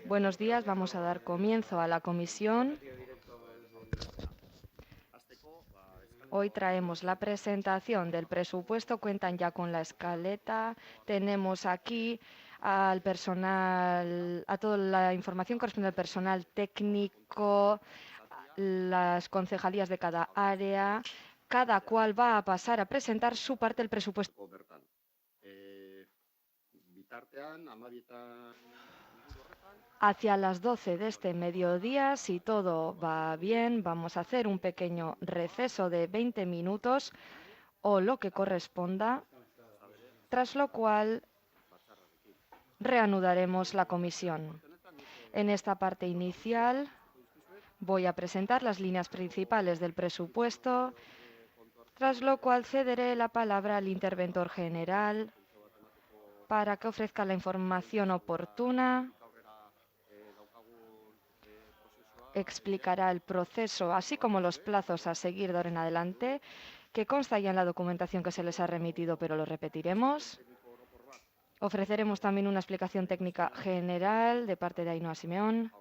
Buenos días, vamos a dar comienzo a la comisión. Hoy traemos la presentación del presupuesto, cuentan ya con la escaleta. Tenemos aquí al personal, a toda la información corresponde al personal técnico, las concejalías de cada área. Cada cual va a pasar a presentar su parte del presupuesto. Hacia las 12 de este mediodía, si todo va bien, vamos a hacer un pequeño receso de 20 minutos o lo que corresponda, tras lo cual reanudaremos la comisión. En esta parte inicial voy a presentar las líneas principales del presupuesto, tras lo cual cederé la palabra al interventor general para que ofrezca la información oportuna, explicará el proceso, así como los plazos a seguir de ahora en adelante, que consta ya en la documentación que se les ha remitido, pero lo repetiremos. Ofreceremos también una explicación técnica general de parte de Ainhoa Simeón.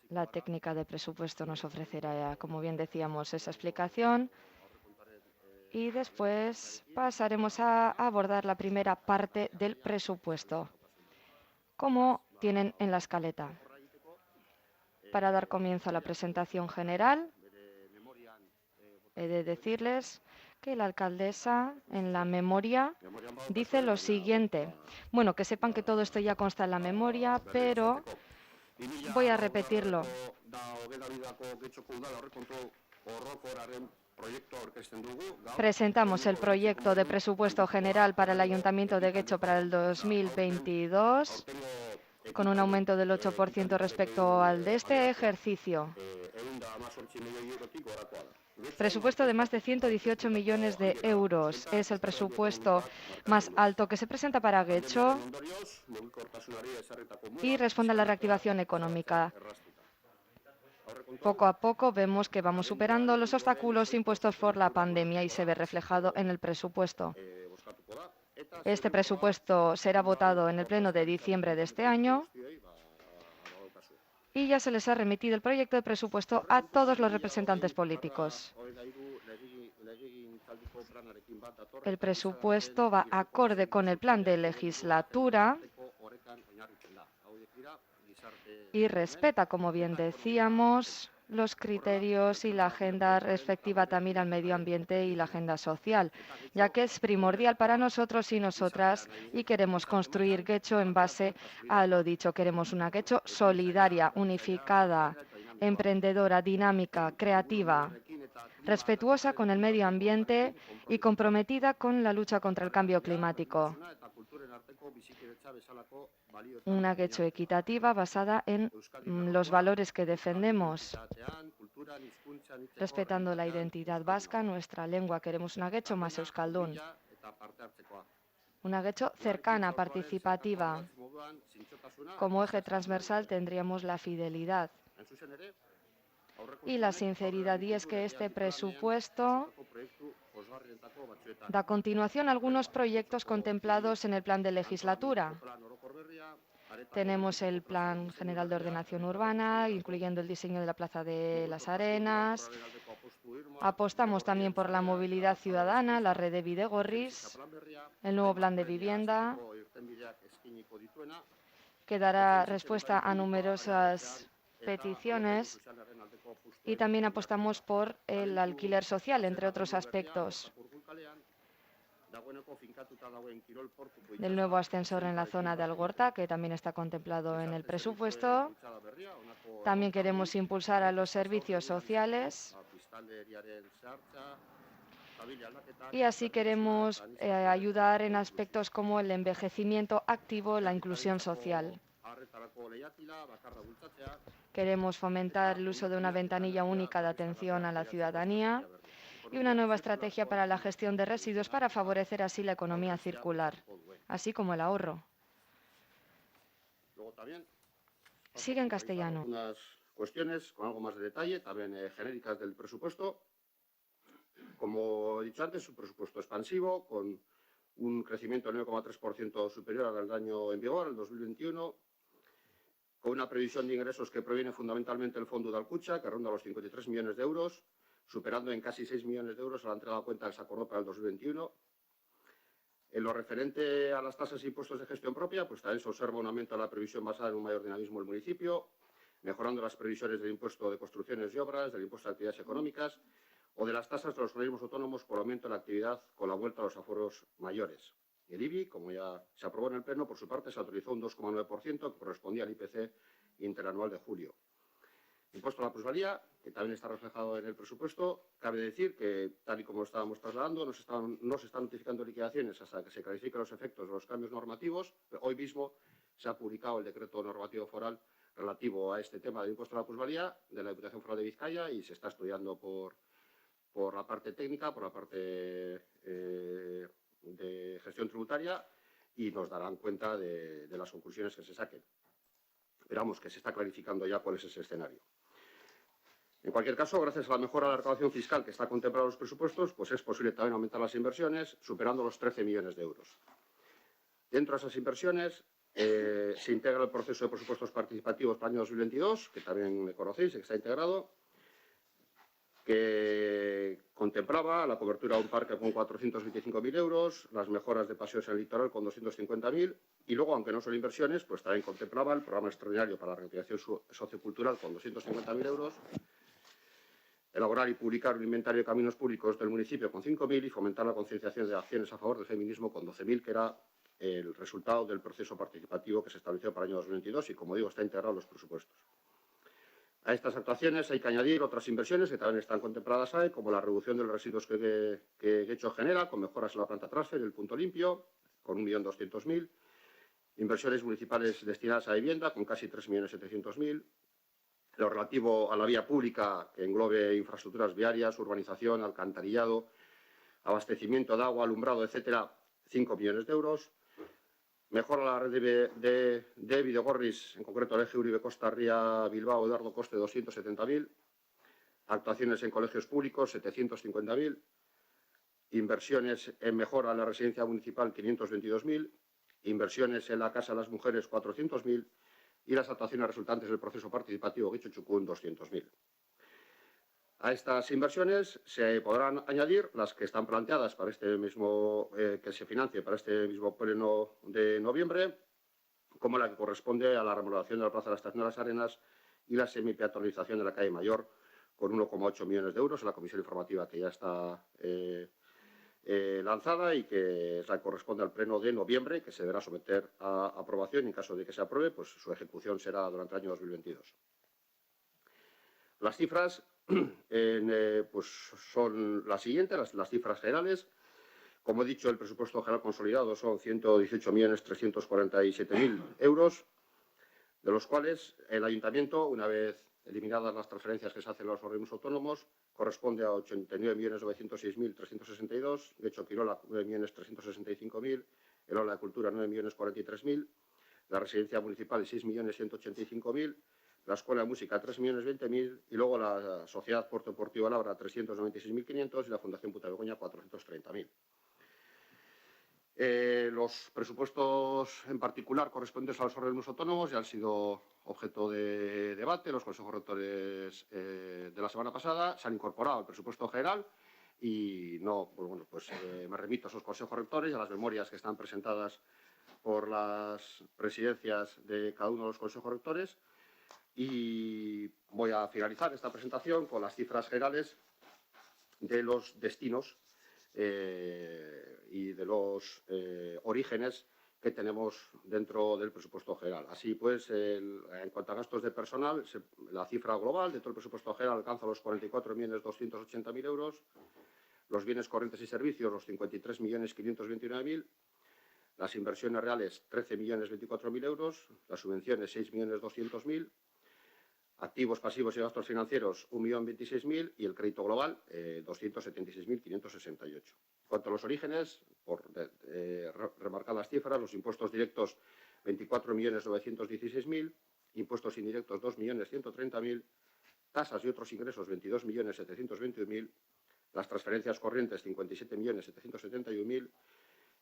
La técnica de presupuesto nos ofrecerá, como bien decíamos, esa explicación. Y después pasaremos a abordar la primera parte del presupuesto, como tienen en la escaleta. Para dar comienzo a la presentación general, he de decirles que la alcaldesa, en la memoria, dice lo siguiente. Bueno, que sepan que todo esto ya consta en la memoria, pero voy a repetirlo. Presentamos el proyecto de presupuesto general para el Ayuntamiento de Getxo para el 2022, con un aumento del 8% respecto al de este ejercicio. Presupuesto de más de 118 millones de euros. Es el presupuesto más alto que se presenta para Getxo y responde a la reactivación económica. Poco a poco vemos que vamos superando los obstáculos impuestos por la pandemia y se ve reflejado en el presupuesto. Este presupuesto será votado en el Pleno de diciembre de este año y ya se les ha remitido el proyecto de presupuesto a todos los representantes políticos. El presupuesto va acorde con el plan de legislatura y respeta, como bien decíamos, los criterios y la agenda respectiva también al medio ambiente y la agenda social, ya que es primordial para nosotros y nosotras y queremos construir Getxo en base a lo dicho. Queremos una Getxo solidaria, unificada, emprendedora, dinámica, creativa, respetuosa con el medio ambiente y comprometida con la lucha contra el cambio climático. Una Getxo equitativa basada en los valores que defendemos, respetando la identidad vasca, nuestra lengua. Queremos una Getxo más euskaldun. Una Getxo cercana, participativa. Como eje transversal tendríamos la fidelidad y la sinceridad, y es que este presupuesto da continuación a algunos proyectos contemplados en el plan de legislatura. Tenemos el Plan General de Ordenación Urbana, incluyendo el diseño de la Plaza de las Arenas. Apostamos también por la movilidad ciudadana, la red de Bidegorris, el nuevo plan de vivienda, que dará respuesta a numerosas peticiones, y también apostamos por el alquiler social, entre otros aspectos. Del nuevo ascensor en la zona de Algorta, que también está contemplado en el presupuesto. También queremos impulsar a los servicios sociales y así queremos ayudar en aspectos como el envejecimiento activo, la inclusión social. Queremos fomentar el uso de una ventanilla única de atención a la ciudadanía y una nueva estrategia para la gestión de residuos para favorecer así la economía circular, así como el ahorro. Sigue en castellano. Unas cuestiones con algo más de detalle, también genéricas del presupuesto. Como he dicho antes, un presupuesto expansivo con un crecimiento del 9,3% superior al del año en vigor, el 2021, con una previsión de ingresos que proviene fundamentalmente del Fondo de Alcucha, que ronda los 53 millones de euros, superando en casi 6 millones de euros a la entrega de cuenta que se acordó para el 2021. En lo referente a las tasas e impuestos de gestión propia, pues también se observa un aumento de la previsión basada en un mayor dinamismo del municipio, mejorando las previsiones del impuesto de construcciones y obras, del impuesto de actividades económicas o de las tasas de los organismos autónomos por aumento de la actividad con la vuelta a los aforos mayores. El IBI, como ya se aprobó en el Pleno, por su parte se autorizó un 2,9%, que correspondía al IPC interanual de julio. Impuesto a la plusvalía, que también está reflejado en el presupuesto. Cabe decir que, tal y como estábamos trasladando, no se están notificando liquidaciones hasta que se clarifiquen los efectos de los cambios normativos. Pero hoy mismo se ha publicado el decreto normativo foral relativo a este tema del impuesto a la plusvalía de la Diputación Foral de Vizcaya y se está estudiando por la parte técnica, por la parte de gestión tributaria y nos darán cuenta de las conclusiones que se saquen. Esperamos que se está clarificando ya cuál es ese escenario. En cualquier caso, gracias a la mejora de la recaudación fiscal que está contemplada en los presupuestos, pues es posible también aumentar las inversiones, superando los 13 millones de euros. Dentro de esas inversiones se integra el proceso de presupuestos participativos para el año 2022, que también conocéis, que está integrado, que contemplaba la cobertura de un parque con 425.000 euros, las mejoras de paseos en el litoral con 250.000 y luego, aunque no son inversiones, pues también contemplaba el programa extraordinario para la reactivación sociocultural con 250.000 euros, elaborar y publicar un inventario de caminos públicos del municipio con 5.000 y fomentar la concienciación de acciones a favor del feminismo con 12.000, que era el resultado del proceso participativo que se estableció para el año 2022 y, como digo, está integrado en los presupuestos. A estas actuaciones hay que añadir otras inversiones que también están contempladas ahí, como la reducción de los residuos que hecho genera, con mejoras en la planta transfer y el punto limpio, con 1.200.000, inversiones municipales destinadas a vivienda, con casi 3.700.000, lo relativo a la vía pública, que englobe infraestructuras viarias, urbanización, alcantarillado, abastecimiento de agua, alumbrado, etcétera, 5 millones de euros. Mejora la red de Bidegorris, en concreto el eje Uribe Costa Ría Bilbao, Eduardo Coste, 270.000. Actuaciones en colegios públicos, 750.000. Inversiones en mejora en la residencia municipal, 522.000. Inversiones en la Casa de las Mujeres, 400.000. Y las actuaciones resultantes del proceso participativo Guicho-Chucún, 200.000. A estas inversiones se podrán añadir las que están planteadas para este mismo, que se financie para este mismo pleno de noviembre, como la que corresponde a la remodelación de la Plaza de la Estación de las Arenas y la semipeatonalización de la calle Mayor, con 1,8 millones de euros en la comisión informativa que ya está lanzada y que es la que corresponde al pleno de noviembre, que se deberá someter a aprobación y en caso de que se apruebe, pues su ejecución será durante el año 2022. Las cifras pues son las siguientes, las cifras generales. Como he dicho, el presupuesto general consolidado son 118.347.000 euros, de los cuales el ayuntamiento, una vez eliminadas las transferencias que se hacen a los organismos autónomos, corresponde a 89.906.362, de hecho Quirola 9.365.000, el Ola de Cultura 9.043.000, la residencia municipal 6.185.000, la Escuela de Música 3.020.000 y luego la Sociedad Puerto Deportivo Labra 396.500 y la Fundación Puta Begoña 430.000. Los presupuestos en particular correspondientes a los organismos autónomos ya han sido objeto de debate, los consejos rectores de la semana pasada se han incorporado al presupuesto general y no, me remito a esos consejos rectores y a las memorias que están presentadas por las presidencias de cada uno de los consejos rectores y voy a finalizar esta presentación con las cifras generales de los destinos y de los orígenes que tenemos dentro del presupuesto general. Así pues, en cuanto a gastos de personal, la cifra global de todo el presupuesto general alcanza los 44.280.000 euros, los bienes corrientes y servicios los 53.529.000, las inversiones reales 13.024.000 euros, las subvenciones 6.200.000, activos, pasivos y gastos financieros 1.026.000 y el crédito global 276.568. En cuanto a los orígenes, por remarcar las cifras, los impuestos directos 24.916.000, impuestos indirectos 2.130.000, tasas y otros ingresos 22.721.000, las transferencias corrientes 57.771.000,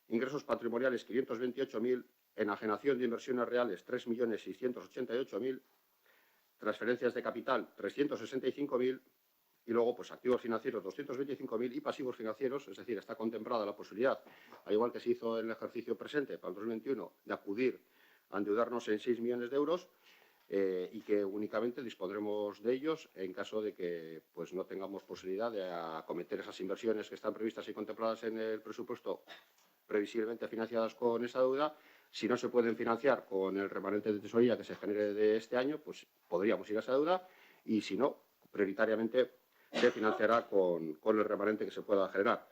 ingresos patrimoniales 528.000, enajenación de inversiones reales 3.688.000, transferencias de capital 365.000 y luego pues activos financieros 225.000 y pasivos financieros, es decir, está contemplada la posibilidad, al igual que se hizo en el ejercicio presente para el 2021, de acudir a endeudarnos en 6 millones de euros y que únicamente dispondremos de ellos en caso de que pues, no tengamos posibilidad de acometer esas inversiones que están previstas y contempladas en el presupuesto previsiblemente financiadas con esa deuda. Si no se pueden financiar con el remanente de tesorería que se genere de este año, pues podríamos ir a esa deuda y si no, prioritariamente se financiará con el remanente que se pueda generar.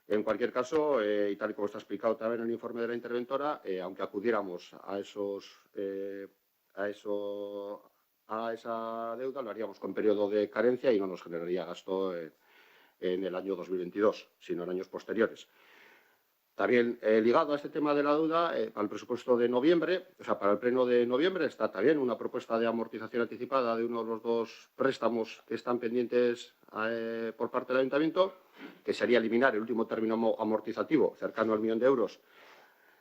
En cualquier caso, y tal y como está explicado también en el informe de la interventora, aunque acudiéramos a esa deuda, lo haríamos con periodo de carencia y no nos generaría gasto en el año 2022, sino en años posteriores. También ligado a este tema de la deuda, al presupuesto de noviembre, o sea, para el pleno de noviembre, está también una propuesta de amortización anticipada de uno de los 2 préstamos que están pendientes por parte del Ayuntamiento, que sería eliminar el último término amortizativo cercano al 1 millón de euros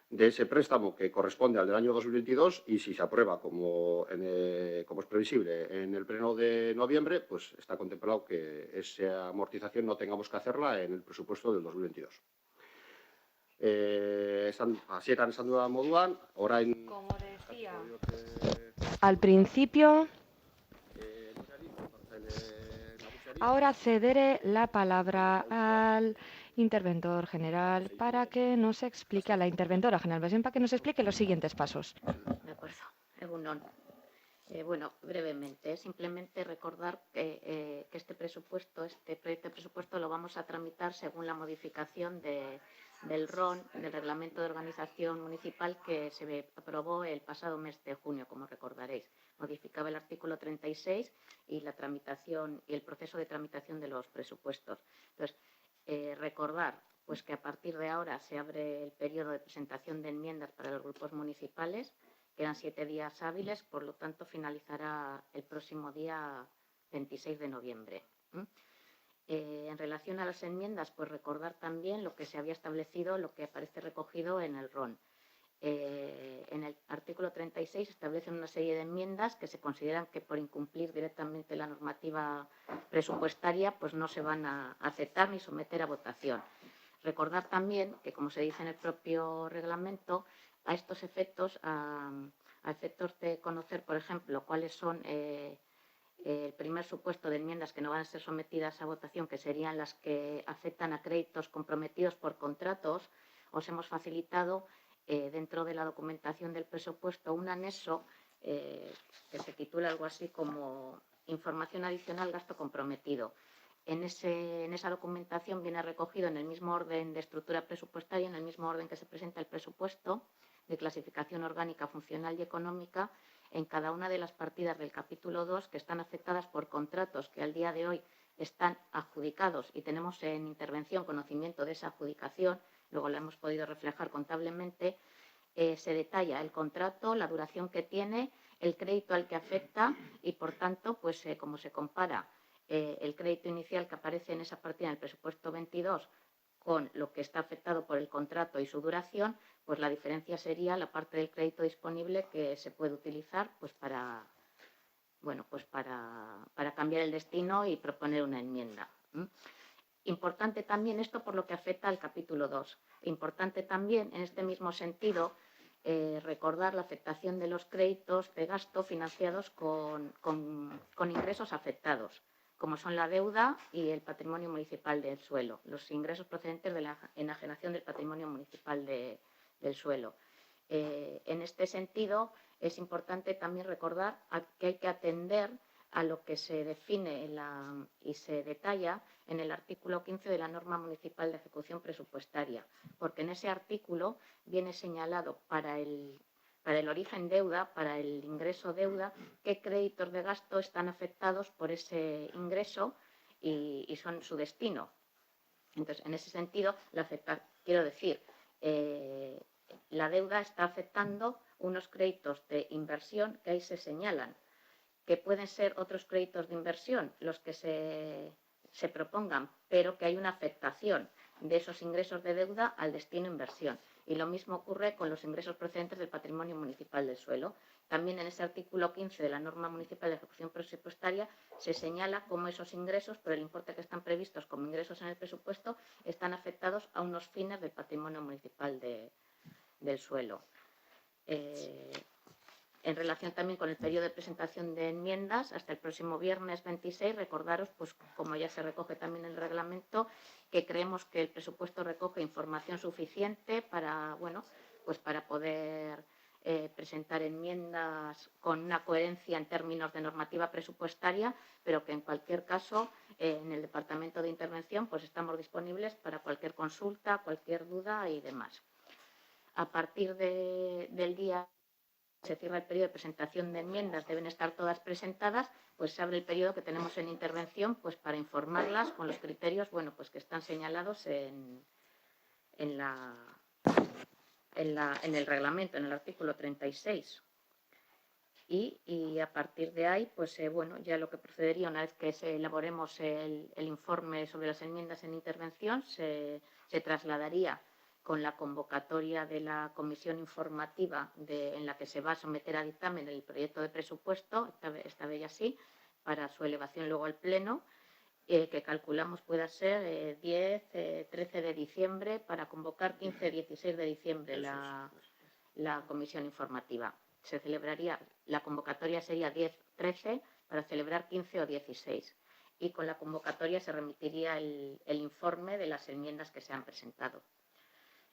de ese préstamo que corresponde al del año 2022 y si se aprueba, como es previsible, en el pleno de noviembre, pues está contemplado que esa amortización no tengamos que hacerla en el presupuesto del 2022. Hasieran esan dudan moduan, orain... Como decía al principio, ahora cederé la palabra al interventor general para que nos explique, a la interventora general, más bien para que nos explique los siguientes pasos. De acuerdo. Egunon. Bueno, brevemente, simplemente recordar que este proyecto de presupuesto lo vamos a tramitar según la modificación del RON, del Reglamento de Organización Municipal, que se aprobó el pasado mes de junio, como recordaréis. Modificaba el artículo 36 y la tramitación y el proceso de tramitación de los presupuestos. Entonces, recordar pues que a partir de ahora se abre el periodo de presentación de enmiendas para los grupos municipales. Quedan 7 días hábiles, por lo tanto finalizará el próximo día 26 de noviembre. En relación a las enmiendas, pues recordar también lo que se había establecido, lo que aparece recogido en el RON. En el artículo 36 establecen una serie de enmiendas que se consideran que por incumplir directamente la normativa presupuestaria pues no se van a aceptar ni someter a votación. Recordar también que, como se dice en el propio reglamento, a estos efectos, a efectos de conocer, por ejemplo, cuáles son el primer supuesto de enmiendas que no van a ser sometidas a votación, que serían las que afectan a créditos comprometidos por contratos, os hemos facilitado dentro de la documentación del presupuesto un anexo que se titula algo así como Información adicional gasto comprometido. En esa documentación viene recogido en el mismo orden de estructura presupuestaria, en el mismo orden que se presenta el presupuesto, de clasificación orgánica, funcional y económica, en cada una de las partidas del capítulo 2 que están afectadas por contratos que al día de hoy están adjudicados y tenemos en intervención conocimiento de esa adjudicación, luego la hemos podido reflejar contablemente. Se detalla el contrato, la duración que tiene, el crédito al que afecta y, por tanto, pues como se compara el crédito inicial que aparece en esa partida en el presupuesto 22 con lo que está afectado por el contrato y su duración, pues la diferencia sería la parte del crédito disponible que se puede utilizar pues para cambiar el destino y proponer una enmienda. Importante también esto por lo que afecta al capítulo 2. Importante también, en este mismo sentido, recordar la afectación de los créditos de gasto financiados con ingresos afectados, como son la deuda y el patrimonio municipal del suelo, los ingresos procedentes de la enajenación del patrimonio municipal del suelo. En este sentido, es importante también recordar que hay que atender a lo que se define y se detalla en el artículo 15 de la norma municipal de ejecución presupuestaria, porque en ese artículo viene señalado para el origen deuda, para el ingreso deuda, qué créditos de gasto están afectados por ese ingreso y son su destino. Entonces, en ese sentido, quiero decir, la deuda está afectando unos créditos de inversión que ahí se señalan, que pueden ser otros créditos de inversión, los que se se propongan, pero que hay una afectación de esos ingresos de deuda al destino inversión. Y lo mismo ocurre con los ingresos procedentes del patrimonio municipal del suelo. También en ese artículo 15 de la norma municipal de ejecución presupuestaria se señala cómo esos ingresos, por el importe que están previstos como ingresos en el presupuesto, están afectados a unos fines del patrimonio municipal del suelo. En relación también con el periodo de presentación de enmiendas, hasta el próximo viernes 26, recordaros, pues como ya se recoge también en el reglamento, que creemos que el presupuesto recoge información suficiente para, bueno, pues para poder presentar enmiendas con una coherencia en términos de normativa presupuestaria, pero que en cualquier caso en el Departamento de Intervención pues estamos disponibles para cualquier consulta, cualquier duda y demás. A partir del día se cierra el periodo de presentación de enmiendas, deben estar todas presentadas, pues se abre el periodo que tenemos en intervención pues para informarlas con los criterios, bueno, pues que están señalados en el reglamento, en el artículo 36. Y a partir de ahí, pues bueno, ya lo que procedería una vez que elaboremos el informe sobre las enmiendas en intervención, se trasladaría con la convocatoria de la comisión informativa en la que se va a someter a dictamen el proyecto de presupuesto, esta vez así, para su elevación luego al Pleno, que calculamos pueda ser 10, 13 de diciembre, para convocar 15, 16 de diciembre la comisión informativa. Se celebraría, la convocatoria sería 10-13 para celebrar 15 o 16. Y con la convocatoria se remitiría el informe de las enmiendas que se han presentado.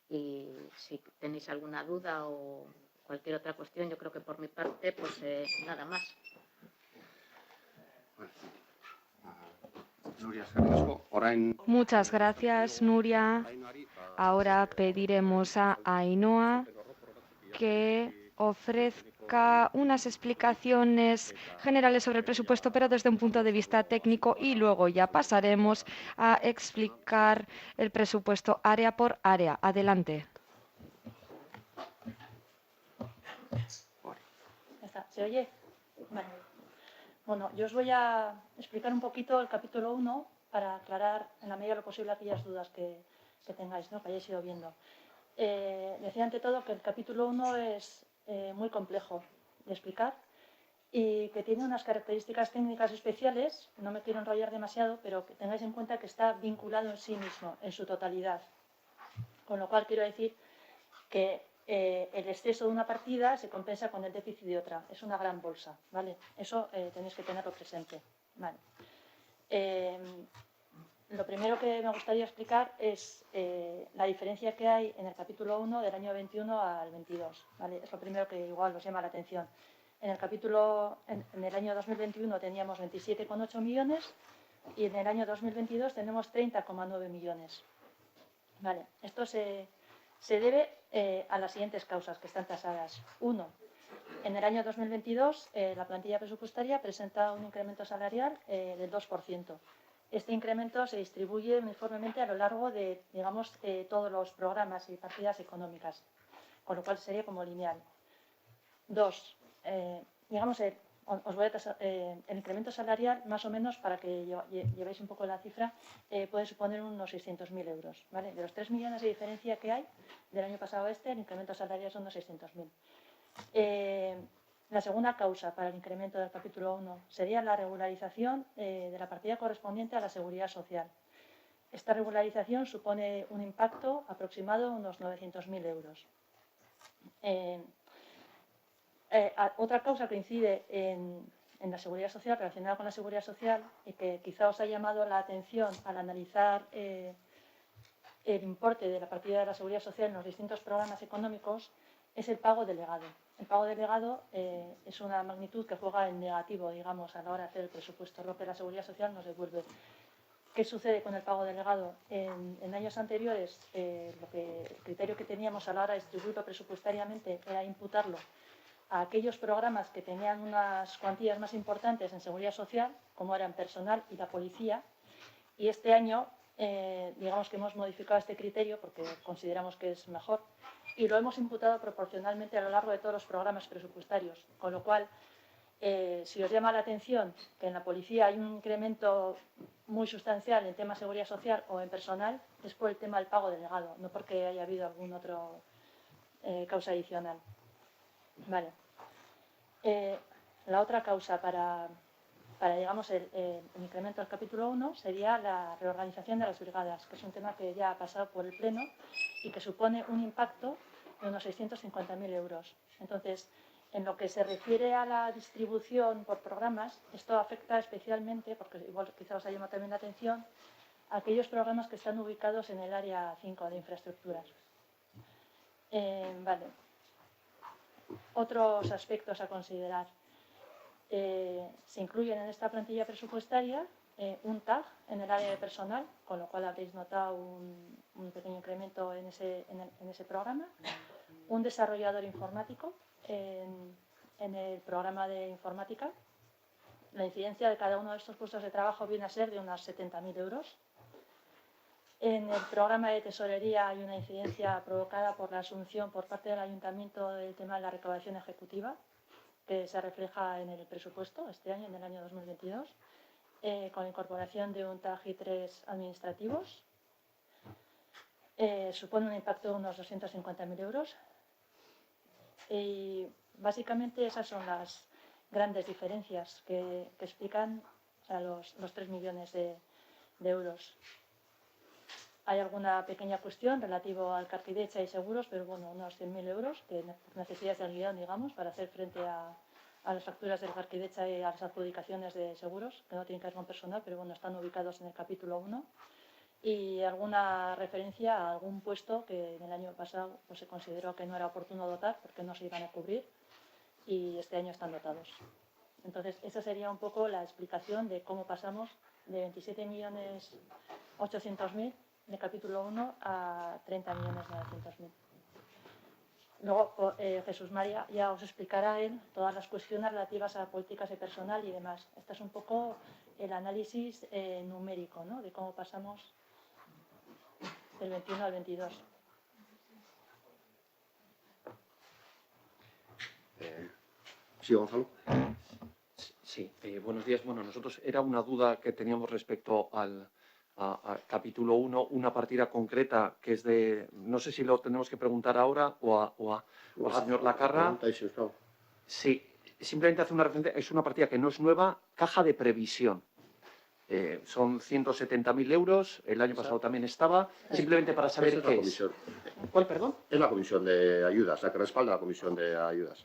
Y si tenéis alguna duda o cualquier otra cuestión, yo creo que por mi parte, pues nada más. Muchas gracias, Nuria. Ahora pediremos a Ainhoa que ofrezca unas explicaciones generales sobre el presupuesto, pero desde un punto de vista técnico, y luego ya pasaremos a explicar el presupuesto área por área. Adelante. ¿Se oye? Vale. Bueno, yo os voy a explicar un poquito el capítulo 1 para aclarar en la medida de lo posible aquellas dudas que tengáis, ¿no? Que hayáis ido viendo. Decía ante todo que el capítulo 1 es muy complejo de explicar y que tiene unas características técnicas especiales. No me quiero enrollar demasiado, pero que tengáis en cuenta que está vinculado en sí mismo, en su totalidad. Con lo cual quiero decir que el exceso de una partida se compensa con el déficit de otra. Es una gran bolsa, ¿vale? Eso tenéis que tenerlo presente, ¿vale? Lo primero que me gustaría explicar es la diferencia que hay en el capítulo 1 del año 21 al 22, ¿vale? Es lo primero que igual os llama la atención. En el año 2021 teníamos 27,8 millones y en el año 2022 tenemos 30,9 millones. Vale, esto se debe a las siguientes causas que están tasadas. 1. En el año 2022 la plantilla presupuestaria presenta un incremento salarial del 2%. Este incremento se distribuye uniformemente a lo largo de, digamos, todos los programas y partidas económicas, con lo cual sería como lineal. 2. Digamos, os voy a tasar, el incremento salarial, más o menos, para que llevéis un poco la cifra, puede suponer unos 600.000 euros. ¿Vale? De los 3 millones de diferencia que hay del año pasado a este, el incremento salarial son unos 600.000. La segunda causa para el incremento del capítulo 1 sería la regularización de la partida correspondiente a la seguridad social. Esta regularización supone un impacto aproximado de unos 900.000 euros. Otra causa que incide en la seguridad social, relacionada con la seguridad social, y que quizá os ha llamado la atención al analizar el importe de la partida de la seguridad social en los distintos programas económicos, es el pago delegado. El pago delegado es una magnitud que juega en negativo, digamos, a la hora de hacer el presupuesto, lo que la seguridad social nos devuelve. ¿Qué sucede con el pago delegado? En años anteriores, el criterio que teníamos a la hora de distribuirlo presupuestariamente era imputarlo a aquellos programas que tenían unas cuantías más importantes en seguridad social, como eran personal y la policía, y este año, digamos que hemos modificado este criterio porque consideramos que es mejor, y lo hemos imputado proporcionalmente a lo largo de todos los programas presupuestarios, con lo cual Si os llama la atención que en la policía hay un incremento muy sustancial en tema de seguridad social o en personal, es por el tema del pago delegado, no porque haya habido algún otro causa adicional. Vale. La otra causa para digamos, el incremento del capítulo 1 sería la reorganización de las brigadas, que es un tema que ya ha pasado por el Pleno y que supone un impacto de unos 650.000 euros. Entonces, en lo que se refiere a la distribución por programas, esto afecta especialmente, porque igual quizá os ha llamado también la atención, a aquellos programas que están ubicados en el área 5 de infraestructuras. Vale. Otros aspectos a considerar. Se incluyen en esta plantilla presupuestaria un TAG en el área de personal, con lo cual habréis notado un pequeño incremento en ese programa, un desarrollador informático en el programa de informática. La incidencia de cada uno de estos puestos de trabajo viene a ser de unos 70.000 euros. En el programa de tesorería hay una incidencia provocada por la asunción por parte del ayuntamiento del tema de la recaudación ejecutiva, que se refleja en el presupuesto este año, en el año 2022, con la incorporación de un TAG y 3 administrativos. Supone un impacto de unos 250.000 euros. Y básicamente esas son las grandes diferencias que explican los 3 millones de euros. Hay alguna pequeña cuestión relativa al Carquidecha y seguros, pero bueno, unos 100.000 euros, que necesidades del guión, digamos, para hacer frente a las facturas del Carquidecha y a las adjudicaciones de seguros, que no tienen que ver con personal, pero bueno, están ubicados en el capítulo 1. Y alguna referencia a algún puesto que en el año pasado pues, se consideró que no era oportuno dotar porque no se iban a cubrir y este año están dotados. Entonces, esa sería un poco la explicación de cómo pasamos de 27.800.000 de capítulo 1 a 30.900.000. Luego, Jesús María ya os explicará él todas las cuestiones relativas a políticas de personal y demás. Este es un poco el análisis numérico, ¿no? De cómo pasamos del 21 al 22. Sí, Gonzalo. Sí, buenos días. Bueno, nosotros era una duda que teníamos respecto al capítulo 1, una partida concreta que es de, no sé si lo tenemos que preguntar ahora o al señor Lacarra. Sí, simplemente hace una referencia, es una partida que no es nueva, caja de previsión. Son 170.000 euros, el año pasado también estaba, simplemente para saber qué es. ¿Cuál, perdón? Es la comisión de ayudas, la que respalda la comisión de ayudas,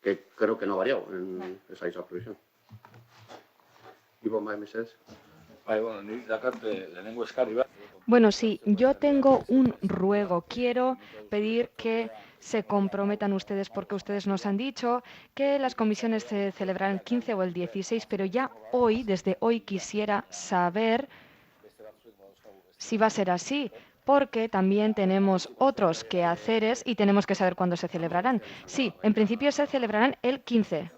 que creo que no ha variado en esa misma previsión. Bueno, sí, yo tengo un ruego. Quiero pedir que se comprometan ustedes, porque ustedes nos han dicho que las comisiones se celebrarán el 15 o el 16, pero ya hoy, desde hoy, quisiera saber si va a ser así, porque también tenemos otros quehaceres y tenemos que saber cuándo se celebrarán. Sí, en principio se celebrarán el 15.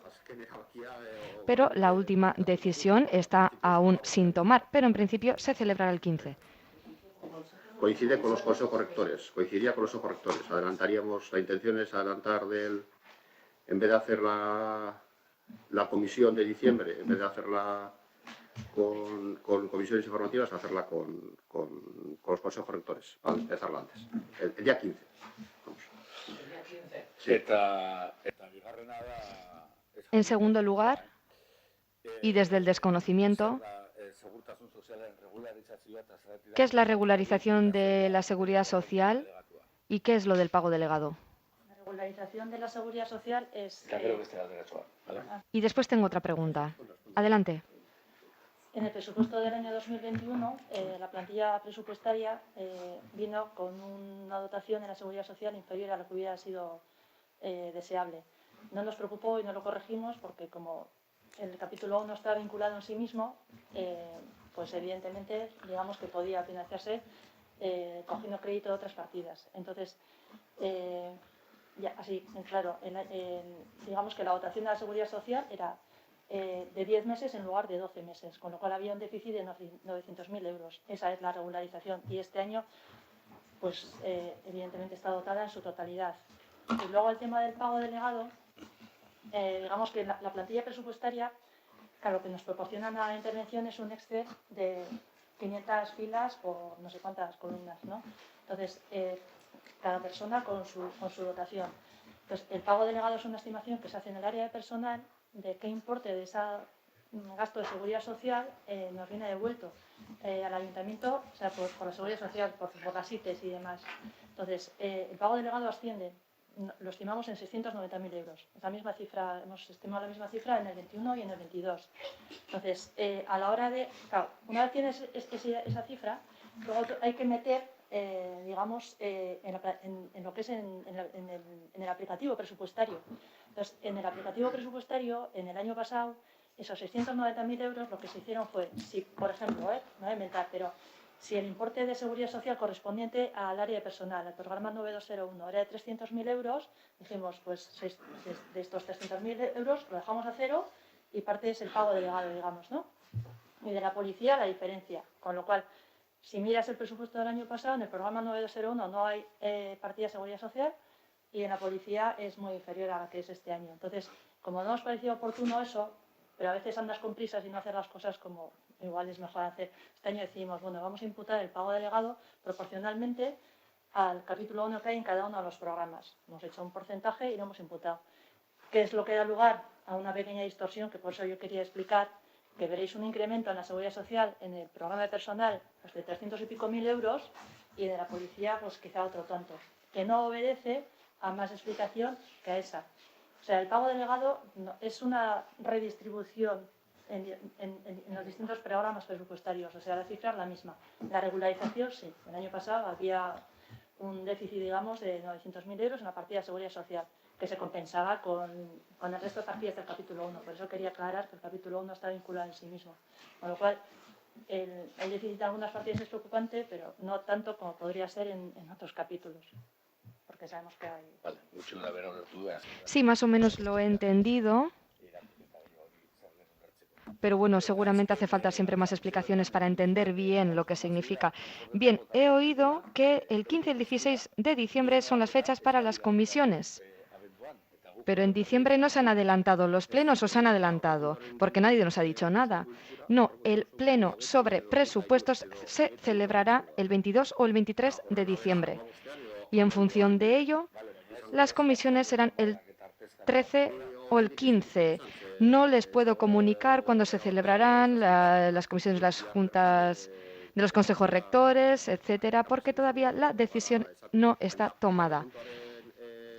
Pero la última decisión está aún sin tomar, pero en principio se celebrará el 15. Coincide con los consejos correctores, coincidiría con los correctores. Adelantaríamos, la intención es adelantar en vez de hacer la comisión de diciembre, en vez de hacerla con comisiones informativas, hacerla con los consejos correctores, para empezarla antes, el día 15. Vamos. Sí. En segundo lugar, y desde el desconocimiento, ¿qué es la regularización de la seguridad social y qué es lo del pago delegado? La regularización de la seguridad social es... Y después tengo otra pregunta. Adelante. En el presupuesto del año 2021, la plantilla presupuestaria vino con una dotación en la seguridad social inferior a lo que hubiera sido deseable. No nos preocupó y no lo corregimos porque como el capítulo 1 está vinculado en sí mismo, pues evidentemente digamos que podía financiarse cogiendo crédito de otras partidas. Entonces, ya así, claro, digamos que la dotación de la seguridad social era de 10 meses en lugar de 12 meses, con lo cual había un déficit de 900.000 euros. Esa es la regularización y este año, pues evidentemente está dotada en su totalidad. Y luego el tema del pago delegado, digamos que la plantilla presupuestaria, claro, lo que nos proporcionan a la intervención es un Excel de 500 filas por no sé cuántas columnas, ¿no? Entonces, cada persona con su dotación. Entonces, el pago delegado es una estimación que se hace en el área de personal de qué importe de ese gasto de seguridad social nos viene devuelto al ayuntamiento, o sea, por la seguridad social, por las ITES y demás. Entonces, el pago delegado asciende, lo estimamos en 690.000 euros. Es la misma cifra, hemos estimado la misma cifra en el 21 y en el 22. Entonces, a la hora de, claro, una vez tienes esa cifra, luego hay que meter, digamos, en lo que es en el aplicativo presupuestario. Entonces, en el aplicativo presupuestario, en el año pasado, esos 690.000 euros, lo que se hicieron fue, si, por ejemplo, no voy a inventar, pero si el importe de seguridad social correspondiente al área de personal, al programa 9201, era de 300.000 euros, dijimos, pues de estos 300.000 euros lo dejamos a cero y parte es el pago delegado, digamos, ¿no? Y de la policía la diferencia, con lo cual, si miras el presupuesto del año pasado, en el programa 9201 no hay partida de seguridad social y en la policía es muy inferior a la que es este año. Entonces, como no nos parecía oportuno eso, pero a veces andas con prisas y no hacer las cosas como igual es mejor hacer. Este año decidimos, bueno, vamos a imputar el pago delegado proporcionalmente al capítulo 1 que hay en cada uno de los programas. Hemos hecho un porcentaje y lo hemos imputado. ¿Qué es lo que da lugar a una pequeña distorsión? Que por eso yo quería explicar que veréis un incremento en la seguridad social en el programa de personal pues de 300 y pico mil euros y de la policía pues quizá otro tanto, que no obedece a más explicación que a esa. O sea, el pago delegado es una redistribución en los distintos programas presupuestarios, o sea, la cifra es la misma. La regularización, sí. El año pasado había un déficit, digamos, de 900.000 euros en la partida de seguridad social, que se compensaba con el resto de partidas del capítulo 1. Por eso quería aclarar que el capítulo 1 está vinculado en sí mismo. Con lo cual, el déficit de algunas partidas es preocupante, pero no tanto como podría ser en otros capítulos. Porque sabemos que hay... Vale, mucho la verán las dudas. Sí, más o menos lo he entendido. Pero bueno, seguramente hace falta siempre más explicaciones para entender bien lo que significa. Bien, he oído que el 15 y el 16 de diciembre son las fechas para las comisiones. Pero en diciembre no se han adelantado los plenos o se han adelantado, porque nadie nos ha dicho nada. No, el pleno sobre presupuestos se celebrará el 22 o el 23 de diciembre. Y en función de ello, las comisiones serán el 13 o el 15. No les puedo comunicar cuándo se celebrarán las comisiones de las juntas de los consejos rectores, etcétera, porque todavía la decisión no está tomada.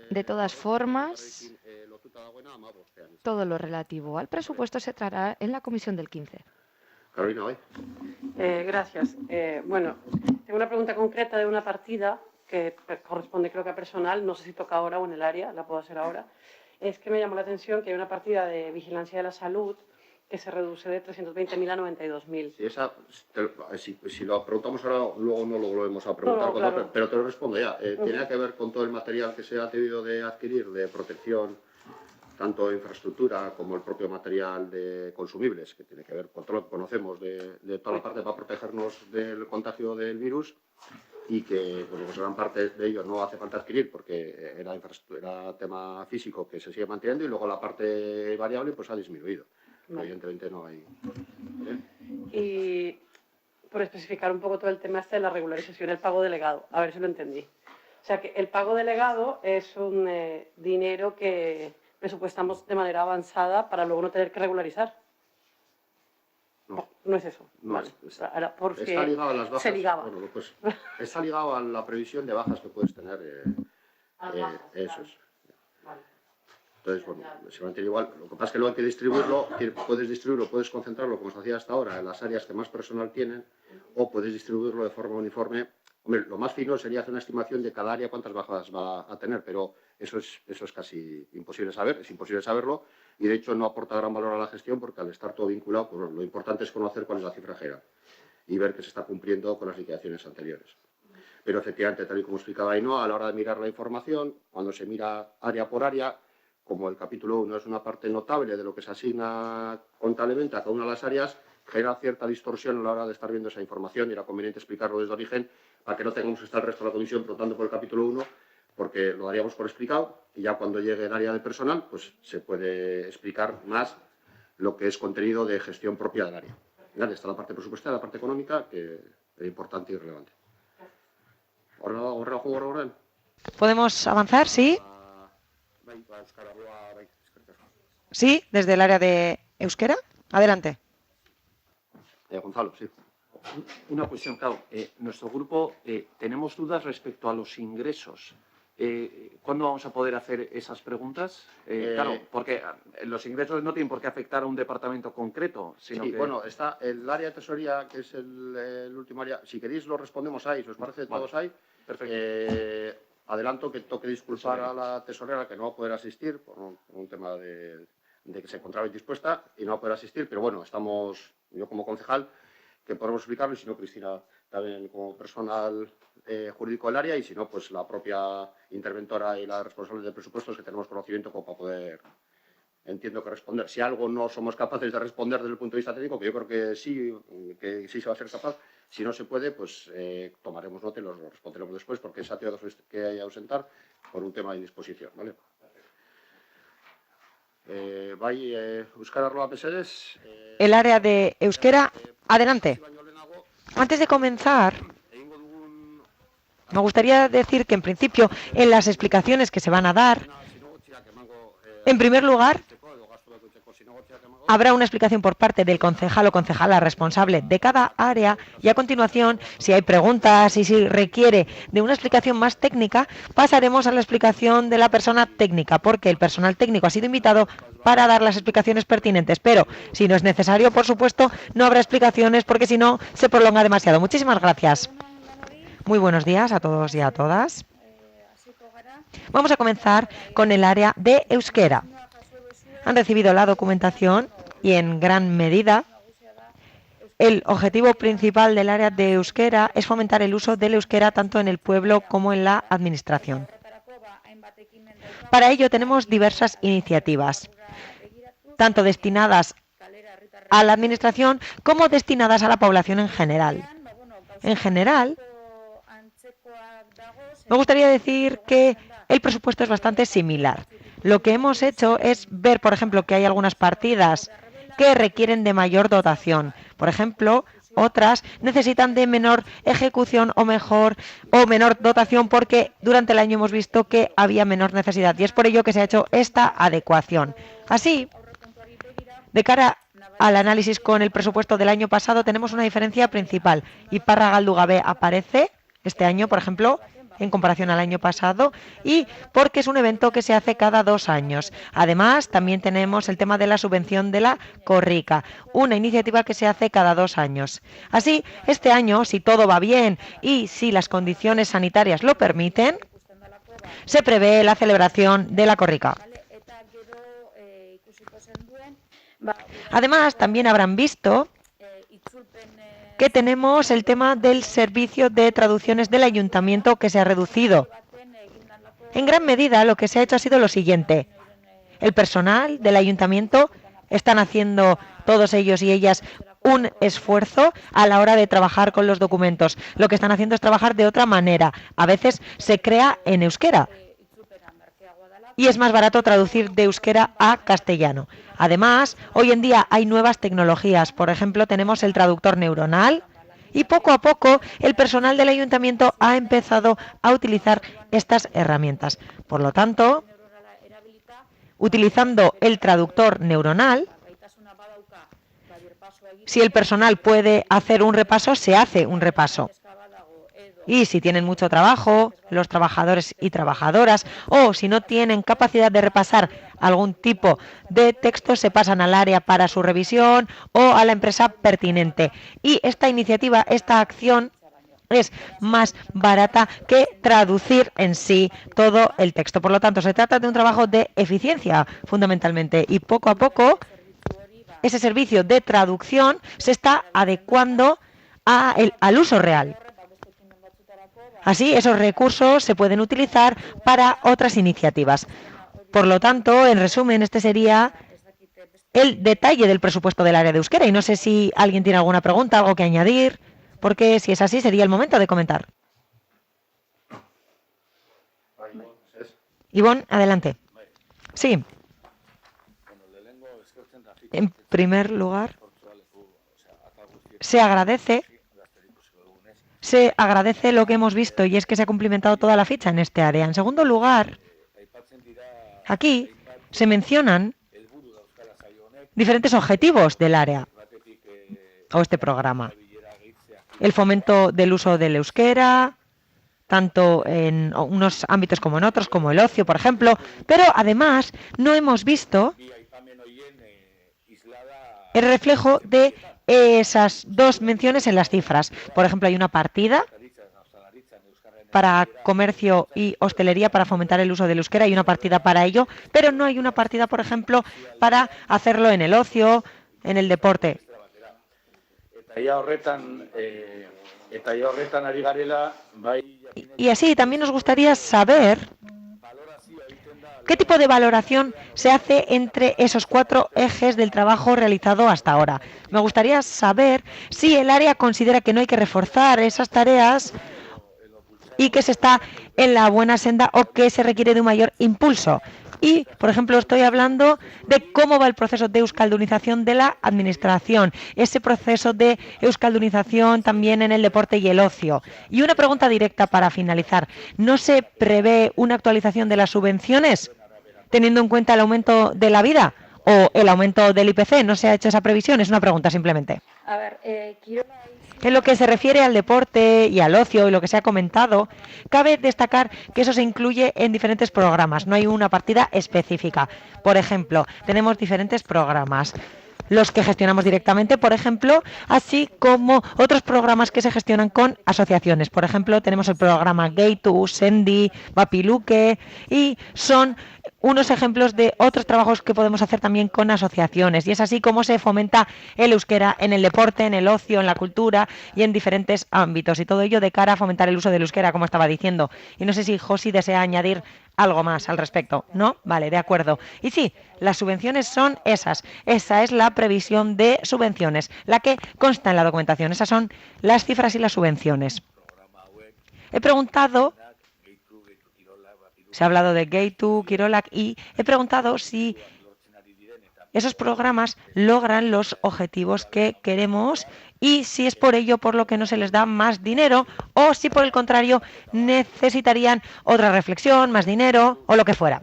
De todas formas, todo lo relativo al presupuesto se tratará en la comisión del 15. Carolina, hoy. Gracias. Bueno, tengo una pregunta concreta de una partida que corresponde creo que a personal, no sé si toca ahora o en el área, la puedo hacer ahora. Es que me llamó la atención que hay una partida de vigilancia de la salud que se reduce de 320.000 a 92.000. Sí, esa, si lo preguntamos ahora, luego no lo volvemos a preguntar, No, claro. pero te lo respondo ya. Tiene que ver con todo el material que se ha tenido de adquirir de protección, tanto infraestructura como el propio material de consumibles, que tiene que ver con todo lo que conocemos de toda la parte para protegernos del contagio del virus y que bueno, pues gran parte de ello no hace falta adquirir porque era tema físico que se sigue manteniendo y luego la parte variable pues ha disminuido. Vale. Evidentemente no hay... Y por especificar un poco todo el tema este de la regularización, el pago delegado, a ver si lo entendí. O sea que el pago delegado es un dinero que presupuestamos de manera avanzada para luego no tener que regularizar. No, no es eso. No, vale. Porque está ligado a las bajas. Se ligaba. Bueno, pues, está ligado a la previsión de bajas que puedes tener. Eso es. Vale. Entonces, bueno, se mantiene igual. Lo que pasa es que luego hay que distribuirlo. Puedes concentrarlo como se hacía hasta ahora en las áreas que más personal tienen o puedes distribuirlo de forma uniforme. Hombre, lo más fino sería hacer una estimación de cada área cuántas bajas va a tener, pero eso es casi imposible saber, es imposible saberlo y de hecho no aporta gran valor a la gestión porque al estar todo vinculado, pues lo importante es conocer cuál es la cifra general y ver que se está cumpliendo con las liquidaciones anteriores. Pero efectivamente, tal y como explicaba Ainhoa, a la hora de mirar la información, cuando se mira área por área, como el capítulo 1 es una parte notable de lo que se asigna contablemente a cada una de las áreas, genera cierta distorsión a la hora de estar viendo esa información y era conveniente explicarlo desde origen para que no tengamos que estar el resto de la comisión preguntando por el capítulo 1 porque lo daríamos por explicado y ya cuando llegue el área de personal, pues se puede explicar más lo que es contenido de gestión propia del área. ¿Vale? Está la parte presupuestaria, la parte económica, que es importante y relevante. ¿Podemos avanzar? Sí. Sí, desde el área de euskera. Adelante. Gonzalo, sí. Una cuestión, claro. Nuestro grupo tenemos dudas respecto a los ingresos. ¿Cuándo vamos a poder hacer esas preguntas? Claro, porque los ingresos no tienen por qué afectar a un departamento concreto, sino sí, que... bueno, está el área de tesorería, que es el último área. Si queréis lo respondemos ahí, si os parece todos ahí. Perfecto. Adelanto que toque disculpar a la tesorera que no va a poder asistir por un tema de que se encontraba indispuesta y no va a poder asistir, pero bueno, estamos, yo como concejal, que podemos explicarlo, y si no, Cristina también como personal jurídico del área, y si no, pues la propia interventora y la responsable de presupuestos, que tenemos conocimiento como para poder, entiendo que responder. Si algo no somos capaces de responder desde el punto de vista técnico, que yo creo que sí se va a ser capaz, si no se puede, pues tomaremos nota y lo responderemos después, porque se ha tenido que ausentar por un tema de indisposición, ¿vale? Euskara arroba PSDs. El área de euskera. Adelante. Antes de comenzar, me gustaría decir que en principio en las explicaciones que se van a dar, en primer lugar, habrá una explicación por parte del concejal o concejala responsable de cada área y a continuación, si hay preguntas y si requiere de una explicación más técnica, pasaremos a la explicación de la persona técnica, porque el personal técnico ha sido invitado para dar las explicaciones pertinentes. Pero, si no es necesario, por supuesto, no habrá explicaciones porque si no, se prolonga demasiado. Muchísimas gracias. Muy buenos días a todos y a todas. Vamos a comenzar con el área de euskera. Han recibido la documentación y en gran medida el objetivo principal del área de euskera es fomentar el uso del euskera tanto en el pueblo como en la administración. Para ello tenemos diversas iniciativas, tanto destinadas a la administración como destinadas a la población en general. En general, me gustaría decir que el presupuesto es bastante similar. Lo que hemos hecho es ver, por ejemplo, que hay algunas partidas que requieren de mayor dotación. Por ejemplo, otras necesitan de menor ejecución o menor dotación porque durante el año hemos visto que había menor necesidad y es por ello que se ha hecho esta adecuación. Así, de cara al análisis con el presupuesto del año pasado tenemos una diferencia principal. Iparra Galdu Gabe aparece este año, por ejemplo, en comparación al año pasado y porque es un evento que se hace cada 2 años. Además, también tenemos el tema de la subvención de la Korrika, una iniciativa que se hace cada 2 años. Así, este año, si todo va bien y si las condiciones sanitarias lo permiten, se prevé la celebración de la Korrika. Además, también habrán visto que tenemos el tema del servicio de traducciones del ayuntamiento que se ha reducido. En gran medida lo que se ha hecho ha sido lo siguiente. El personal del ayuntamiento están haciendo todos ellos y ellas un esfuerzo a la hora de trabajar con los documentos. Lo que están haciendo es trabajar de otra manera. A veces se crea en euskera y es más barato traducir de euskera a castellano. Además, hoy en día hay nuevas tecnologías. Por ejemplo, tenemos el traductor neuronal y poco a poco el personal del ayuntamiento ha empezado a utilizar estas herramientas. Por lo tanto, utilizando el traductor neuronal, si el personal puede hacer un repaso, se hace un repaso. Y si tienen mucho trabajo, los trabajadores y trabajadoras, o si no tienen capacidad de repasar algún tipo de texto, se pasan al área para su revisión o a la empresa pertinente. Y esta iniciativa, esta acción, es más barata que traducir en sí todo el texto. Por lo tanto, se trata de un trabajo de eficiencia, fundamentalmente, y poco a poco ese servicio de traducción se está adecuando al uso real. Así, esos recursos se pueden utilizar para otras iniciativas. Por lo tanto, en resumen, este sería el detalle del presupuesto del área de euskera. Y no sé si alguien tiene alguna pregunta, algo que añadir, porque si es así, sería el momento de comentar. Ivonne, adelante. Sí. En primer lugar, se agradece lo que hemos visto y es que se ha cumplimentado toda la ficha en este área. En segundo lugar, aquí se mencionan diferentes objetivos del área o este programa. El fomento del uso del euskera, tanto en unos ámbitos como en otros, como el ocio, por ejemplo, pero además no hemos visto el reflejo de esas dos menciones en las cifras. Por ejemplo, hay una partida para comercio y hostelería para fomentar el uso del euskera, hay una partida para ello, pero no hay una partida, por ejemplo, para hacerlo en el ocio, en el deporte. Y así también nos gustaría saber qué tipo de valoración se hace entre esos 4 ejes del trabajo realizado hasta ahora. Me gustaría saber si el área considera que no hay que reforzar esas tareas y que se está en la buena senda o que se requiere de un mayor impulso. Y, por ejemplo, estoy hablando de cómo va el proceso de euskaldunización de la administración, ese proceso de euskaldunización también en el deporte y el ocio. Y una pregunta directa para finalizar. ¿No se prevé una actualización de las subvenciones teniendo en cuenta el aumento de la vida o el aumento del IPC? ¿No se ha hecho esa previsión? Es una pregunta simplemente. A ver, En lo que se refiere al deporte y al ocio y lo que se ha comentado, cabe destacar que eso se incluye en diferentes programas, no hay una partida específica. Por ejemplo, tenemos diferentes programas, los que gestionamos directamente, por ejemplo, así como otros programas que se gestionan con asociaciones. Por ejemplo, tenemos el programa Geitu, Sendi, Bapiluke y son unos ejemplos de otros trabajos que podemos hacer también con asociaciones. Y es así como se fomenta el euskera en el deporte, en el ocio, en la cultura y en diferentes ámbitos. Y todo ello de cara a fomentar el uso del euskera, como estaba diciendo. Y no sé si Josi desea añadir algo más al respecto. ¿No? Vale, de acuerdo. Y sí, las subvenciones son esas. Esa es la previsión de subvenciones, la que consta en la documentación. Esas son las cifras y las subvenciones. He preguntado... Se ha hablado de Geitu, Kirolak y he preguntado si esos programas logran los objetivos que queremos y si es por ello por lo que no se les da más dinero o si por el contrario necesitarían otra reflexión, más dinero o lo que fuera.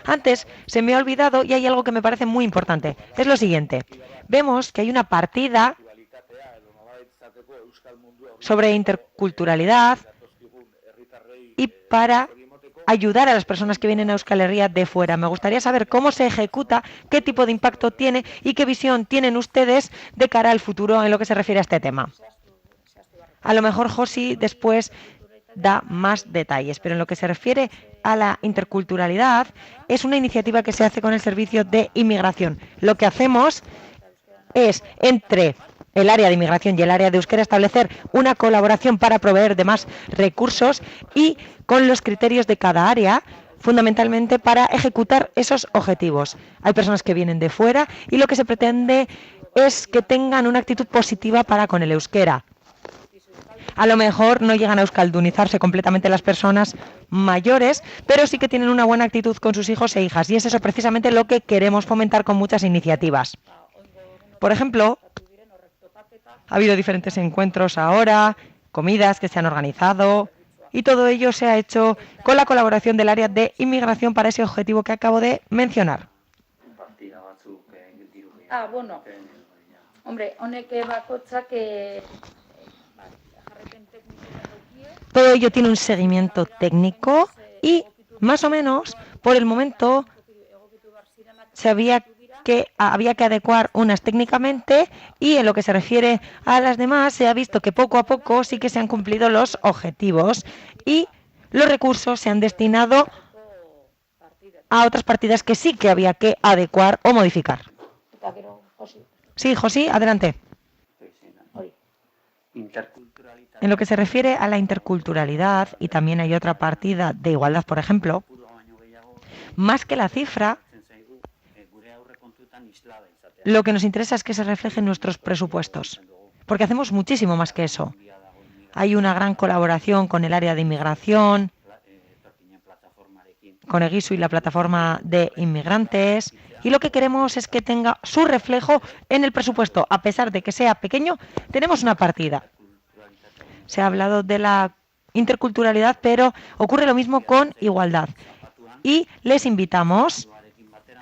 Antes se me ha olvidado y hay algo que me parece muy importante. Es lo siguiente. Vemos que hay una partida sobre interculturalidad y para ayudar a las personas que vienen a Euskal Herria de fuera. Me gustaría saber cómo se ejecuta, qué tipo de impacto tiene y qué visión tienen ustedes de cara al futuro en lo que se refiere a este tema. A lo mejor Josi después da más detalles, pero en lo que se refiere a la interculturalidad es una iniciativa que se hace con el Servicio de Inmigración. Lo que hacemos es entre el área de inmigración y el área de euskera establecer una colaboración para proveer de más recursos y con los criterios de cada área, fundamentalmente para ejecutar esos objetivos. Hay personas que vienen de fuera y lo que se pretende es que tengan una actitud positiva para con el euskera. A lo mejor no llegan a euskaldunizarse completamente las personas mayores, pero sí que tienen una buena actitud con sus hijos e hijas y es eso precisamente lo que queremos fomentar con muchas iniciativas. Por ejemplo, ha habido diferentes encuentros ahora, comidas que se han organizado y todo ello se ha hecho con la colaboración del área de inmigración para ese objetivo que acabo de mencionar. Bueno, hombre, honek bakoitzak todo ello tiene un seguimiento técnico y más o menos por el momento había que adecuar unas técnicamente y en lo que se refiere a las demás se ha visto que poco a poco sí que se han cumplido los objetivos y los recursos se han destinado a otras partidas que sí que había que adecuar o modificar. Sí, Josi, adelante. En lo que se refiere a la interculturalidad, y también hay otra partida de igualdad, por ejemplo, más que la cifra, lo que nos interesa es que se refleje en nuestros presupuestos, porque hacemos muchísimo más que eso. Hay una gran colaboración con el área de inmigración, con Egisu y la plataforma de inmigrantes. Y lo que queremos es que tenga su reflejo en el presupuesto. A pesar de que sea pequeño, tenemos una partida. Se ha hablado de la interculturalidad, pero ocurre lo mismo con igualdad. Y les invitamos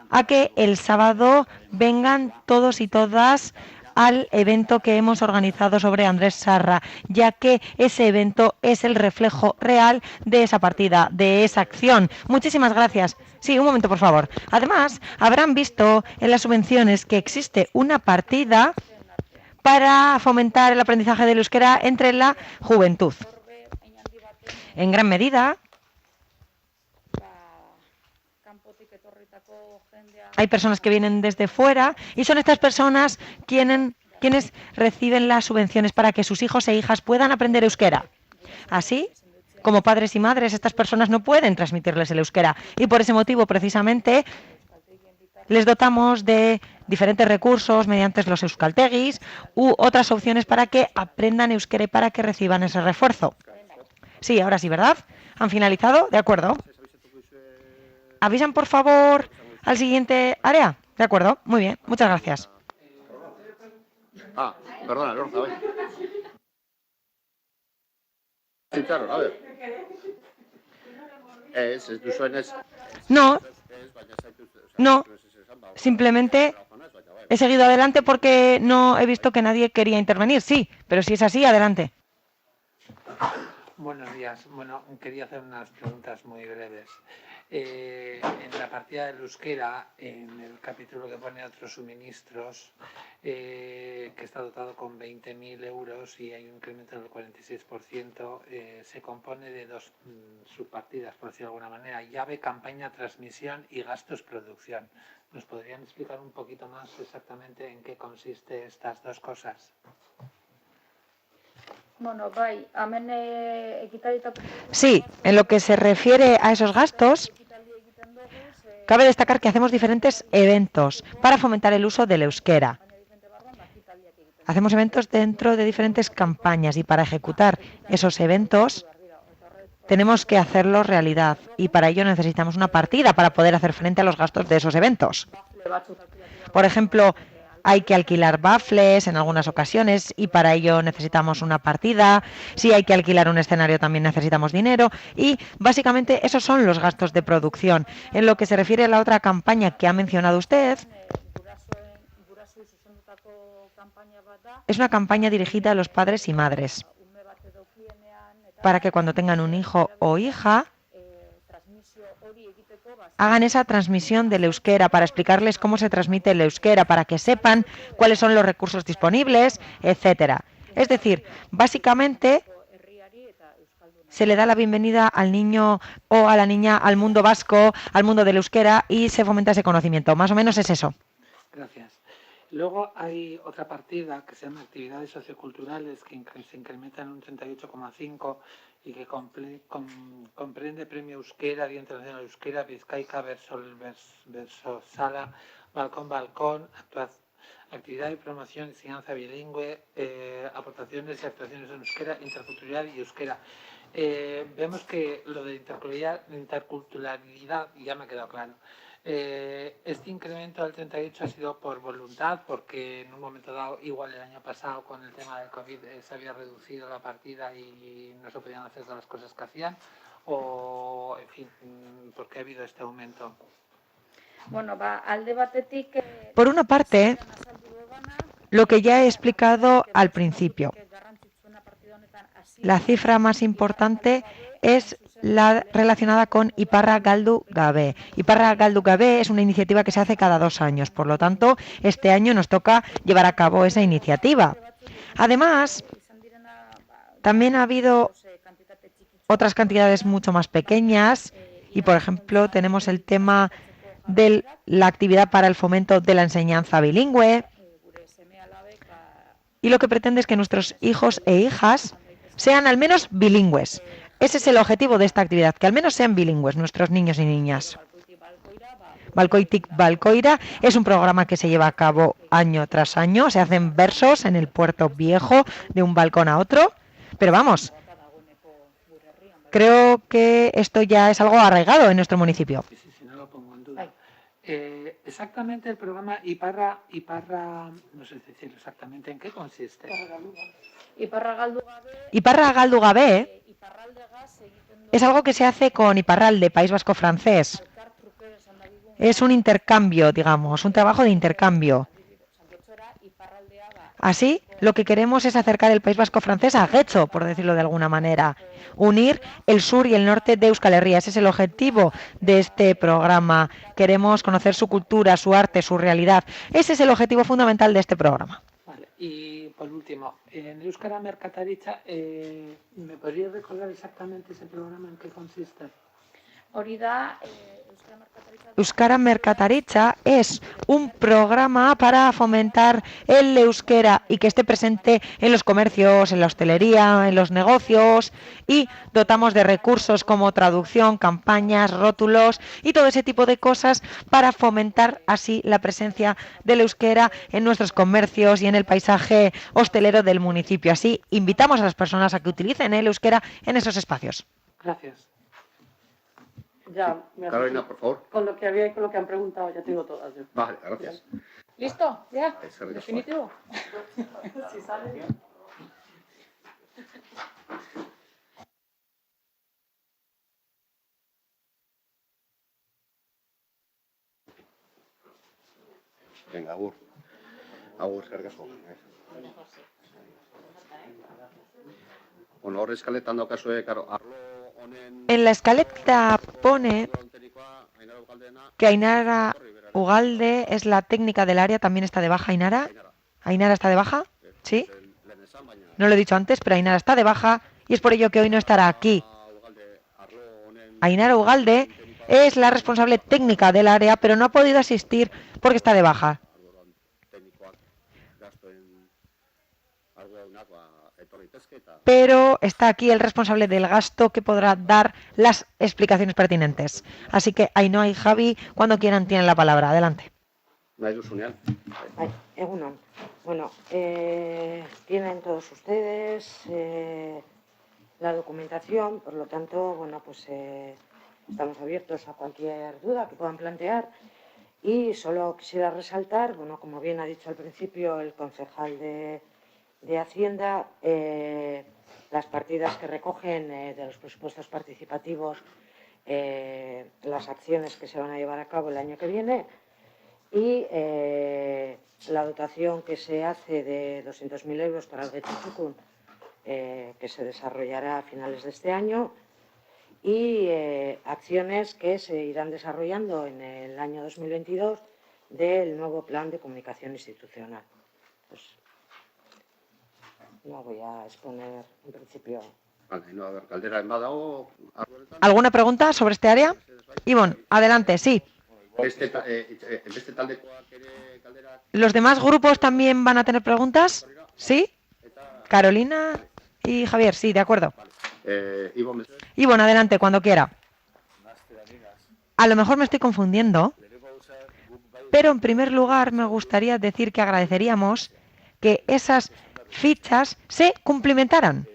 a que el sábado vengan todos y todas al evento que hemos organizado sobre Andrés Sarra, ya que ese evento es el reflejo real de esa partida, de esa acción. Muchísimas gracias. Sí, un momento, por favor. Además, habrán visto en las subvenciones que existe una partida para fomentar el aprendizaje del euskera entre la juventud. En gran medida, hay personas que vienen desde fuera y son estas personas quienes reciben las subvenciones para que sus hijos e hijas puedan aprender euskera. Así, como padres y madres, estas personas no pueden transmitirles el euskera y por ese motivo, precisamente, les dotamos de diferentes recursos mediante los euskaltegis u otras opciones para que aprendan euskera y para que reciban ese refuerzo. Sí, ahora sí, ¿verdad? ¿Han finalizado? De acuerdo. ¿Avisan, por favor, al siguiente área? De acuerdo, muy bien, muchas gracias. Perdona, Lorza, a ver. Sí, claro, a ver. No, simplemente he seguido adelante porque no he visto que nadie quería intervenir. Sí, pero si es así, adelante. Buenos días. Bueno, quería hacer unas preguntas muy breves. En la partida del euskera, en el capítulo que pone otros suministros, que está dotado con 20.000 euros y hay un incremento del 46%, se compone de dos subpartidas, por decirlo de alguna manera: llave, campaña, transmisión y gastos producción. ¿Nos podrían explicar un poquito más exactamente en qué consiste estas dos cosas? Sí, en lo que se refiere a esos gastos, cabe destacar que hacemos diferentes eventos para fomentar el uso del euskera. Hacemos eventos dentro de diferentes campañas y para ejecutar esos eventos tenemos que hacerlos realidad y para ello necesitamos una partida para poder hacer frente a los gastos de esos eventos. Por ejemplo, hay que alquilar bafles en algunas ocasiones y para ello necesitamos una partida. Si hay que alquilar un escenario también necesitamos dinero y básicamente esos son los gastos de producción. En lo que se refiere a la otra campaña que ha mencionado usted, es una campaña dirigida a los padres y madres para que cuando tengan un hijo o hija hagan esa transmisión del euskera, para explicarles cómo se transmite el euskera, para que sepan cuáles son los recursos disponibles, etcétera. Es decir, básicamente se le da la bienvenida al niño o a la niña al mundo vasco, al mundo del euskera y se fomenta ese conocimiento. Más o menos es eso. Gracias. Luego hay otra partida que se llama actividades socioculturales que se incrementan un 38,5 y que comprende Premio Euskera, Día Internacional de Euskera, Vizcaica, Versosala, Balcón, actividad y promoción, enseñanza bilingüe, aportaciones y actuaciones en euskera, intercultural y euskera. Vemos que lo de interculturalidad ya me ha quedado claro. Este incremento del 38 ha sido por voluntad, porque en un momento dado, igual el año pasado con el tema del COVID, se había reducido la partida y no se podían hacer todas las cosas que hacían, o en fin, ¿por qué ha habido este aumento? Por una parte, lo que ya he explicado al principio, la cifra más importante es la relacionada con Iparra Galdu Gabe. Iparra Galdu Gabe es una iniciativa que se hace cada 2 años, por lo tanto, este año nos toca llevar a cabo esa iniciativa. Además, también ha habido otras cantidades mucho más pequeñas y, por ejemplo, tenemos el tema de la actividad para el fomento de la enseñanza bilingüe y lo que pretende es que nuestros hijos e hijas sean al menos bilingües. Ese es el objetivo de esta actividad, que al menos sean bilingües nuestros niños y niñas. Balkoitik Balkoira es un programa que se lleva a cabo año tras año. Se hacen versos en el puerto viejo de un balcón a otro Pero vamos, creo que esto ya es algo arraigado en nuestro municipio. Sí, sí, no lo pongo en duda. Exactamente el programa Iparra, no sé decirlo exactamente en qué consiste. Iparra Galdu Gabe es algo que se hace con Iparralde, País Vasco francés. Es un intercambio, digamos, un trabajo de intercambio. Así, lo que queremos es acercar el País Vasco francés a Getxo, por decirlo de alguna manera. Unir el sur y el norte de Euskal Herria. Ese es el objetivo de este programa. Queremos conocer su cultura, su arte, su realidad. Ese es el objetivo fundamental de este programa. Vale. Y por último, en Euskara Merkataritza, ¿me podrías recordar exactamente ese programa en qué consiste? Euskara Merkataritza es un programa para fomentar el euskera y que esté presente en los comercios, en la hostelería, en los negocios, y dotamos de recursos como traducción, campañas, rótulos y todo ese tipo de cosas para fomentar así la presencia del euskera en nuestros comercios y en el paisaje hostelero del municipio. Así invitamos a las personas a que utilicen el euskera en esos espacios. Gracias. Ya, Carolina, por favor. con lo que había y con lo que han preguntado ya tengo todas. Yo. Vale, gracias. ¿Listo? ¿Ya? ¿Definitivo? Si sale. Venga, agur. Agur, eskerrik asko. Bueno, hor eskaletan daukazue, karo, arlo honen... En la escaleta pone que Ainara Ugalde es la técnica del área, también está de baja Ainara. ¿Ainara está de baja? ¿Sí? No lo he dicho antes, pero Ainara está de baja y es por ello que hoy no estará aquí. Ainara Ugalde es la responsable técnica del área, pero no ha podido asistir porque está de baja. Pero está aquí el responsable del gasto que podrá dar las explicaciones pertinentes. Así que Ainhoa y Javi, cuando quieran, tienen la palabra. Adelante. Egunon. Bueno, tienen todos ustedes la documentación, por lo tanto, bueno, pues estamos abiertos a cualquier duda que puedan plantear. Y solo quisiera resaltar, bueno, como bien ha dicho al principio el concejal de Hacienda, las partidas que recogen de los presupuestos participativos, las acciones que se van a llevar a cabo el año que viene y la dotación que se hace de 200.000 euros para el Getxo que se desarrollará a finales de este año y acciones que se irán desarrollando en el año 2022 del nuevo plan de comunicación institucional. Pues, no voy a exponer en principio. ¿Alguna pregunta sobre este área? Ivonne, adelante, sí. ¿Los demás grupos también van a tener preguntas? ¿Sí? Carolina y Javier, sí, de acuerdo. Ivonne, adelante, cuando quiera. A lo mejor me estoy confundiendo, pero en primer lugar me gustaría decir que agradeceríamos que esas fichas se cumplimentaran.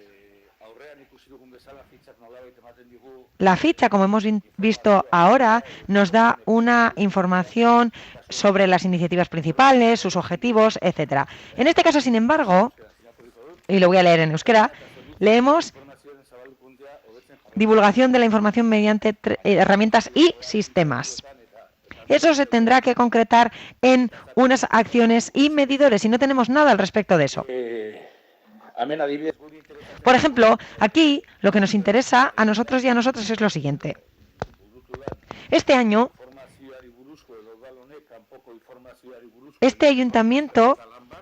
La ficha, como hemos visto ahora, nos da una información sobre las iniciativas principales, sus objetivos, etc. En este caso, sin embargo, y lo voy a leer en euskera, leemos divulgación de la información mediante herramientas y sistemas. Eso se tendrá que concretar en unas acciones y medidores y no tenemos nada al respecto de eso. Por ejemplo, aquí lo que nos interesa a nosotros y a nosotros es lo siguiente. Este año, este ayuntamiento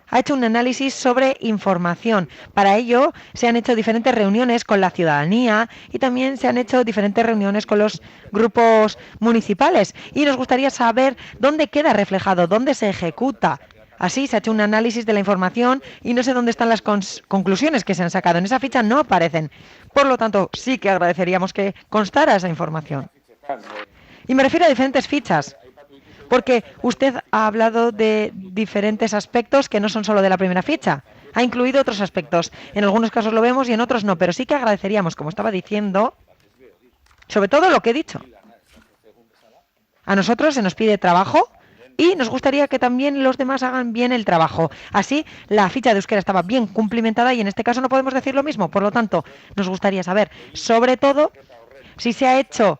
ha hecho un análisis sobre información. Para ello se han hecho diferentes reuniones con la ciudadanía y también se han hecho diferentes reuniones con los grupos municipales. Y nos gustaría saber dónde queda reflejado, dónde se ejecuta. Así se ha hecho un análisis de la información y no sé dónde están las conclusiones que se han sacado. En esa ficha no aparecen. Por lo tanto, sí que agradeceríamos que constara esa información. Y me refiero a diferentes fichas, porque usted ha hablado de diferentes aspectos que no son solo de la primera ficha. ha incluido otros aspectos. En algunos casos lo vemos y en otros no, pero sí que agradeceríamos, como estaba diciendo, sobre todo lo que he dicho. A nosotros se nos pide trabajo y nos gustaría que también los demás hagan bien el trabajo. Así, la ficha de euskera estaba bien cumplimentada y en este caso no podemos decir lo mismo. Por lo tanto, nos gustaría saber, sobre todo, si se ha hecho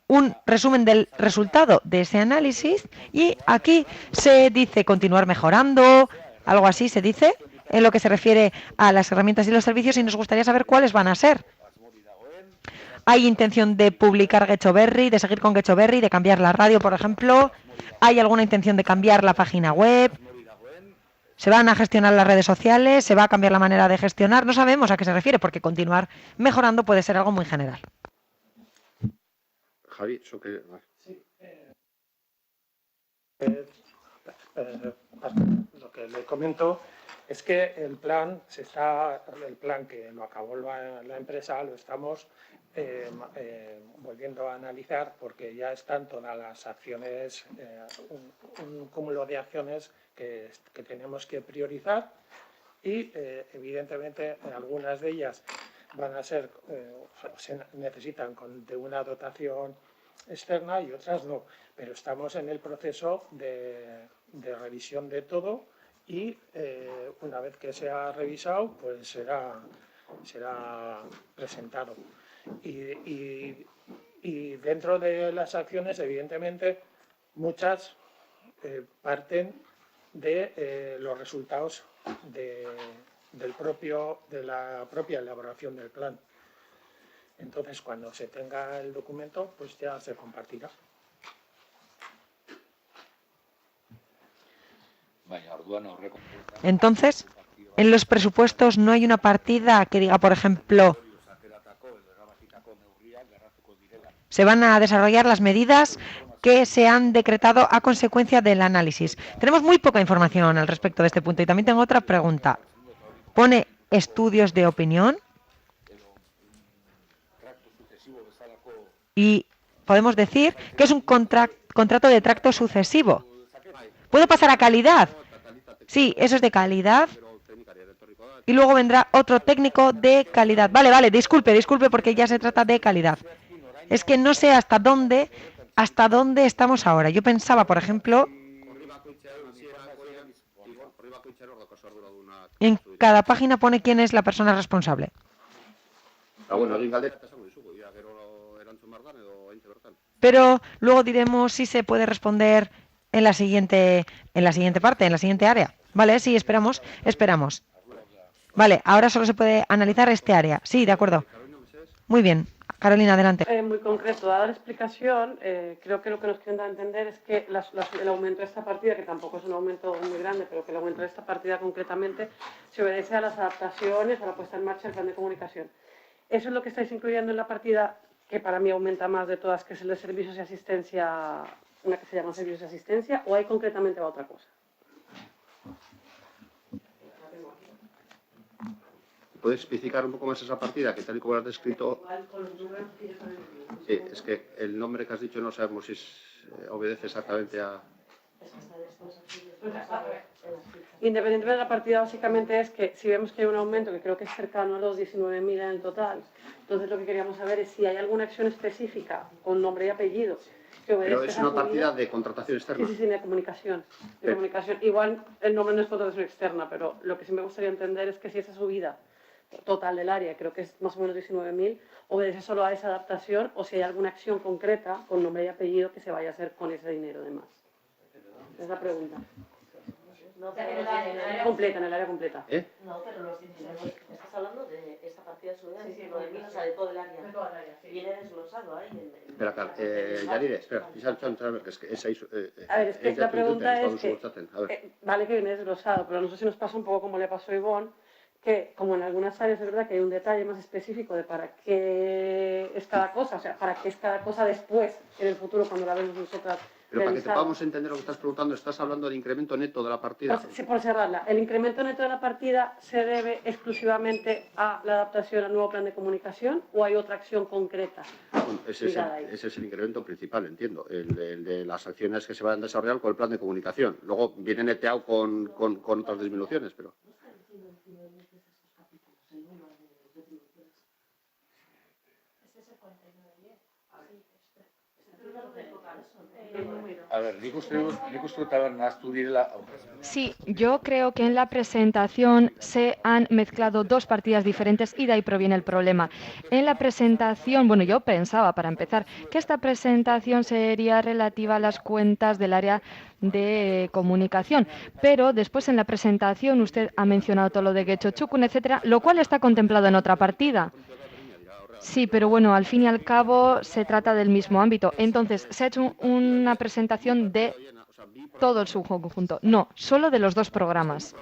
un resumen del resultado de ese análisis y aquí se dice continuar mejorando, algo así se dice, en lo que se refiere a las herramientas y los servicios y nos gustaría saber cuáles van a ser. ¿Hay intención de publicar Getxoberri, de seguir con Getxoberri, de cambiar la radio, por ejemplo? ¿Hay alguna intención de cambiar la página web? ¿Se van a gestionar las redes sociales? ¿Se va a cambiar la manera de gestionar? No sabemos a qué se refiere, porque continuar mejorando puede ser algo muy general. Javi, eso que... Lo que le comento es que el plan que lo acabó la empresa lo estamos volviendo a analizar porque ya están todas las acciones, un cúmulo de acciones que tenemos que priorizar y evidentemente algunas de ellas van a ser, se necesitan de una dotación externa y otras no, pero estamos en el proceso de revisión de todo y una vez que sea revisado pues será presentado y dentro de las acciones evidentemente muchas parten de los resultados de la propia elaboración del plan. Entonces, cuando se tenga el documento, pues ya se compartirá. Entonces, en los presupuestos no hay una partida que diga, por ejemplo, se van a desarrollar las medidas que se han decretado a consecuencia del análisis. Tenemos muy poca información al respecto de este punto y también tengo otra pregunta. ¿Pone estudios de opinión? Y podemos decir que es un contrato de tracto sucesivo. ¿Puedo pasar a calidad? Sí, eso es de calidad. Y luego vendrá otro técnico de calidad. Vale, disculpe, porque ya se trata de calidad. Es que no sé hasta dónde estamos ahora. Yo pensaba, por ejemplo, en cada página pone quién es la persona responsable. Pero luego diremos si se puede responder en la siguiente parte, en la siguiente área. Vale, sí, esperamos. Vale, ahora solo se puede analizar este área. Sí, de acuerdo. Muy bien. Carolina, adelante. Muy concreto, dada la explicación, creo que lo que nos quieren dar a entender es que el aumento de esta partida, que tampoco es un aumento muy grande, pero que el aumento de esta partida concretamente se obedece a las adaptaciones, a la puesta en marcha del plan de comunicación. Eso es lo que estáis incluyendo en la partida que para mí aumenta más de todas, que es el de servicios y asistencia, una que se llama servicios y asistencia, o hay concretamente otra cosa. ¿Puedes especificar un poco más esa partida? Que tal y como lo has descrito... Sí, es que el nombre que has dicho no sabemos si obedece exactamente a... Independientemente de la partida, básicamente es que si vemos que hay un aumento, que creo que es cercano a los 19.000 en el total, entonces lo que queríamos saber es si hay alguna acción específica con nombre y apellido que obedezca. Pero es una partida de contratación externa. Sí, de comunicación. Igual el nombre no es contratación externa, pero lo que sí me gustaría entender es que si esa subida total del área, creo que es más o menos 19.000, obedece solo a esa adaptación o si hay alguna acción concreta con nombre y apellido que se vaya a hacer con ese dinero de más. Es la pregunta. No, pero en el área completa, No, pero los 19. Estás hablando de esta partida de subida de 19.000, o sea, de todo el área. De toda el área, sí. Viene desglosado ahí. Espera, Yanire, espera. A ver, es que la pregunta es que... Vale que viene desglosado, pero no sé si nos pasa un poco como le pasó a Ivonne, que como en algunas áreas es verdad que hay un detalle más específico de para qué es cada cosa, o sea, para qué es cada cosa después, en el futuro, cuando la vemos nosotras. Pero para que te podamos entender lo que estás preguntando, estás hablando del incremento neto de la partida. Sí, por cerrarla. ¿El incremento neto de la partida se debe exclusivamente a la adaptación al nuevo plan de comunicación o hay otra acción concreta? Bueno, ese es el incremento principal, entiendo, el de las acciones que se van a desarrollar con el plan de comunicación. Luego viene neteado con otras disminuciones, pero... A ver, nik uste nahaztu direla. Sí, yo creo que en la presentación se han mezclado dos partidas diferentes y de ahí proviene el problema. En la presentación, bueno, yo pensaba, para empezar, que esta presentación sería relativa a las cuentas del área de comunicación, pero después en la presentación usted ha mencionado todo lo de Getxo-Txukun, etcétera, lo cual está contemplado en otra partida. Sí, pero bueno, al fin y al cabo se trata del mismo ámbito. Entonces, se ha hecho una presentación de todo el subconjunto. No, solo de los dos programas.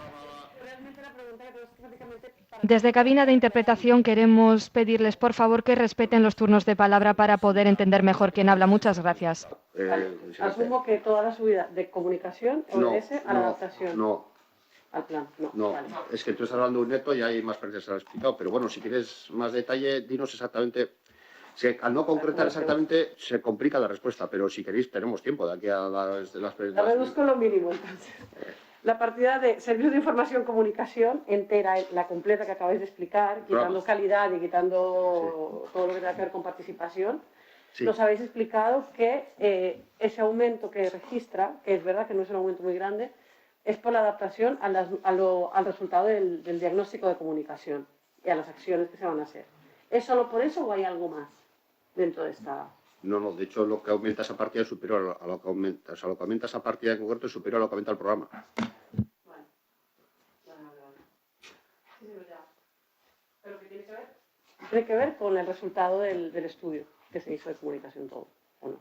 Desde Cabina de Interpretación queremos pedirles, por favor, que respeten los turnos de palabra para poder entender mejor quién habla. Muchas gracias. Asumo que toda la subida de comunicación obedece a la adaptación. No. Al plan, no. No, vale. es que tú estás hablando de un neto y hay más partes que se lo he explicado, pero bueno, si quieres más detalle, dinos exactamente. Al no concretar exactamente se complica la respuesta, pero si queréis tenemos tiempo de aquí a las La reduzco lo mínimo, entonces. La partida de Servicios de Información Comunicación entera, la completa que acabáis de explicar, quitando calidad y quitando todo lo que tenga que ver con participación, nos habéis explicado que ese aumento que registra, que es verdad que no es un aumento muy grande, es por la adaptación al resultado del diagnóstico de comunicación y a las acciones que se van a hacer. ¿Es solo por eso o hay algo más dentro de esta...? No, de hecho lo que aumenta esa partida es superior a lo que aumenta, o sea, lo que aumenta esa partida en concreto es superior a lo que aumenta el programa. Vale. ¿Pero qué tiene que ver? Tiene que ver con el resultado del estudio que se hizo de comunicación todo, ¿o no?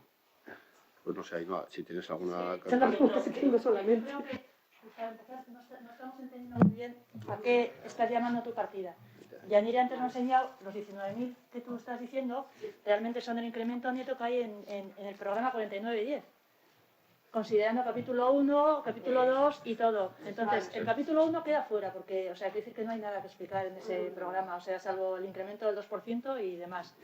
Pues no sé, si tienes alguna... Esa es la pregunta que tengo solamente. Creo que, para empezar, no estamos entendiendo muy bien a qué estás llamando tu partida. Yanire antes nos ha enseñado los 19.000 que tú estás diciendo, realmente son el incremento neto que hay en el programa 4910, considerando capítulo 1, capítulo 2 y todo. Entonces, el capítulo 1 queda fuera, porque, o sea, quiere decir que no hay nada que explicar en ese programa, o sea, salvo el incremento del 2% y demás.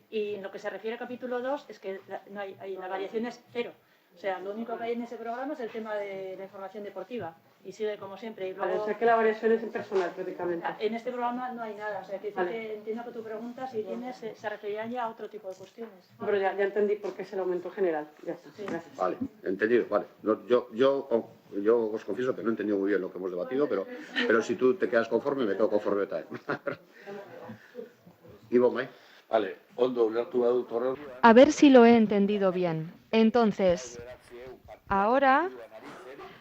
Y en lo que se refiere al capítulo 2 es que la variación es cero. O sea, lo único que hay en ese programa es el tema de la información deportiva. Y sigue como siempre. Y luego, o sea que la variación es en personal prácticamente. En este programa no hay nada. O sea, que entiendo que tu pregunta, si tienes, se referirán ya a otro tipo de cuestiones. Pero ya entendí por qué es el aumento general. Ya está. Sí. Gracias. Vale, entendido. Vale. No, yo os confieso que no he entendido muy bien lo que hemos debatido, pero si tú te quedas conforme, me quedo conforme también. Ivo, Mai. Vale, ondo ulertu badut horrela. A ver si lo he entendido bien. Entonces, ahora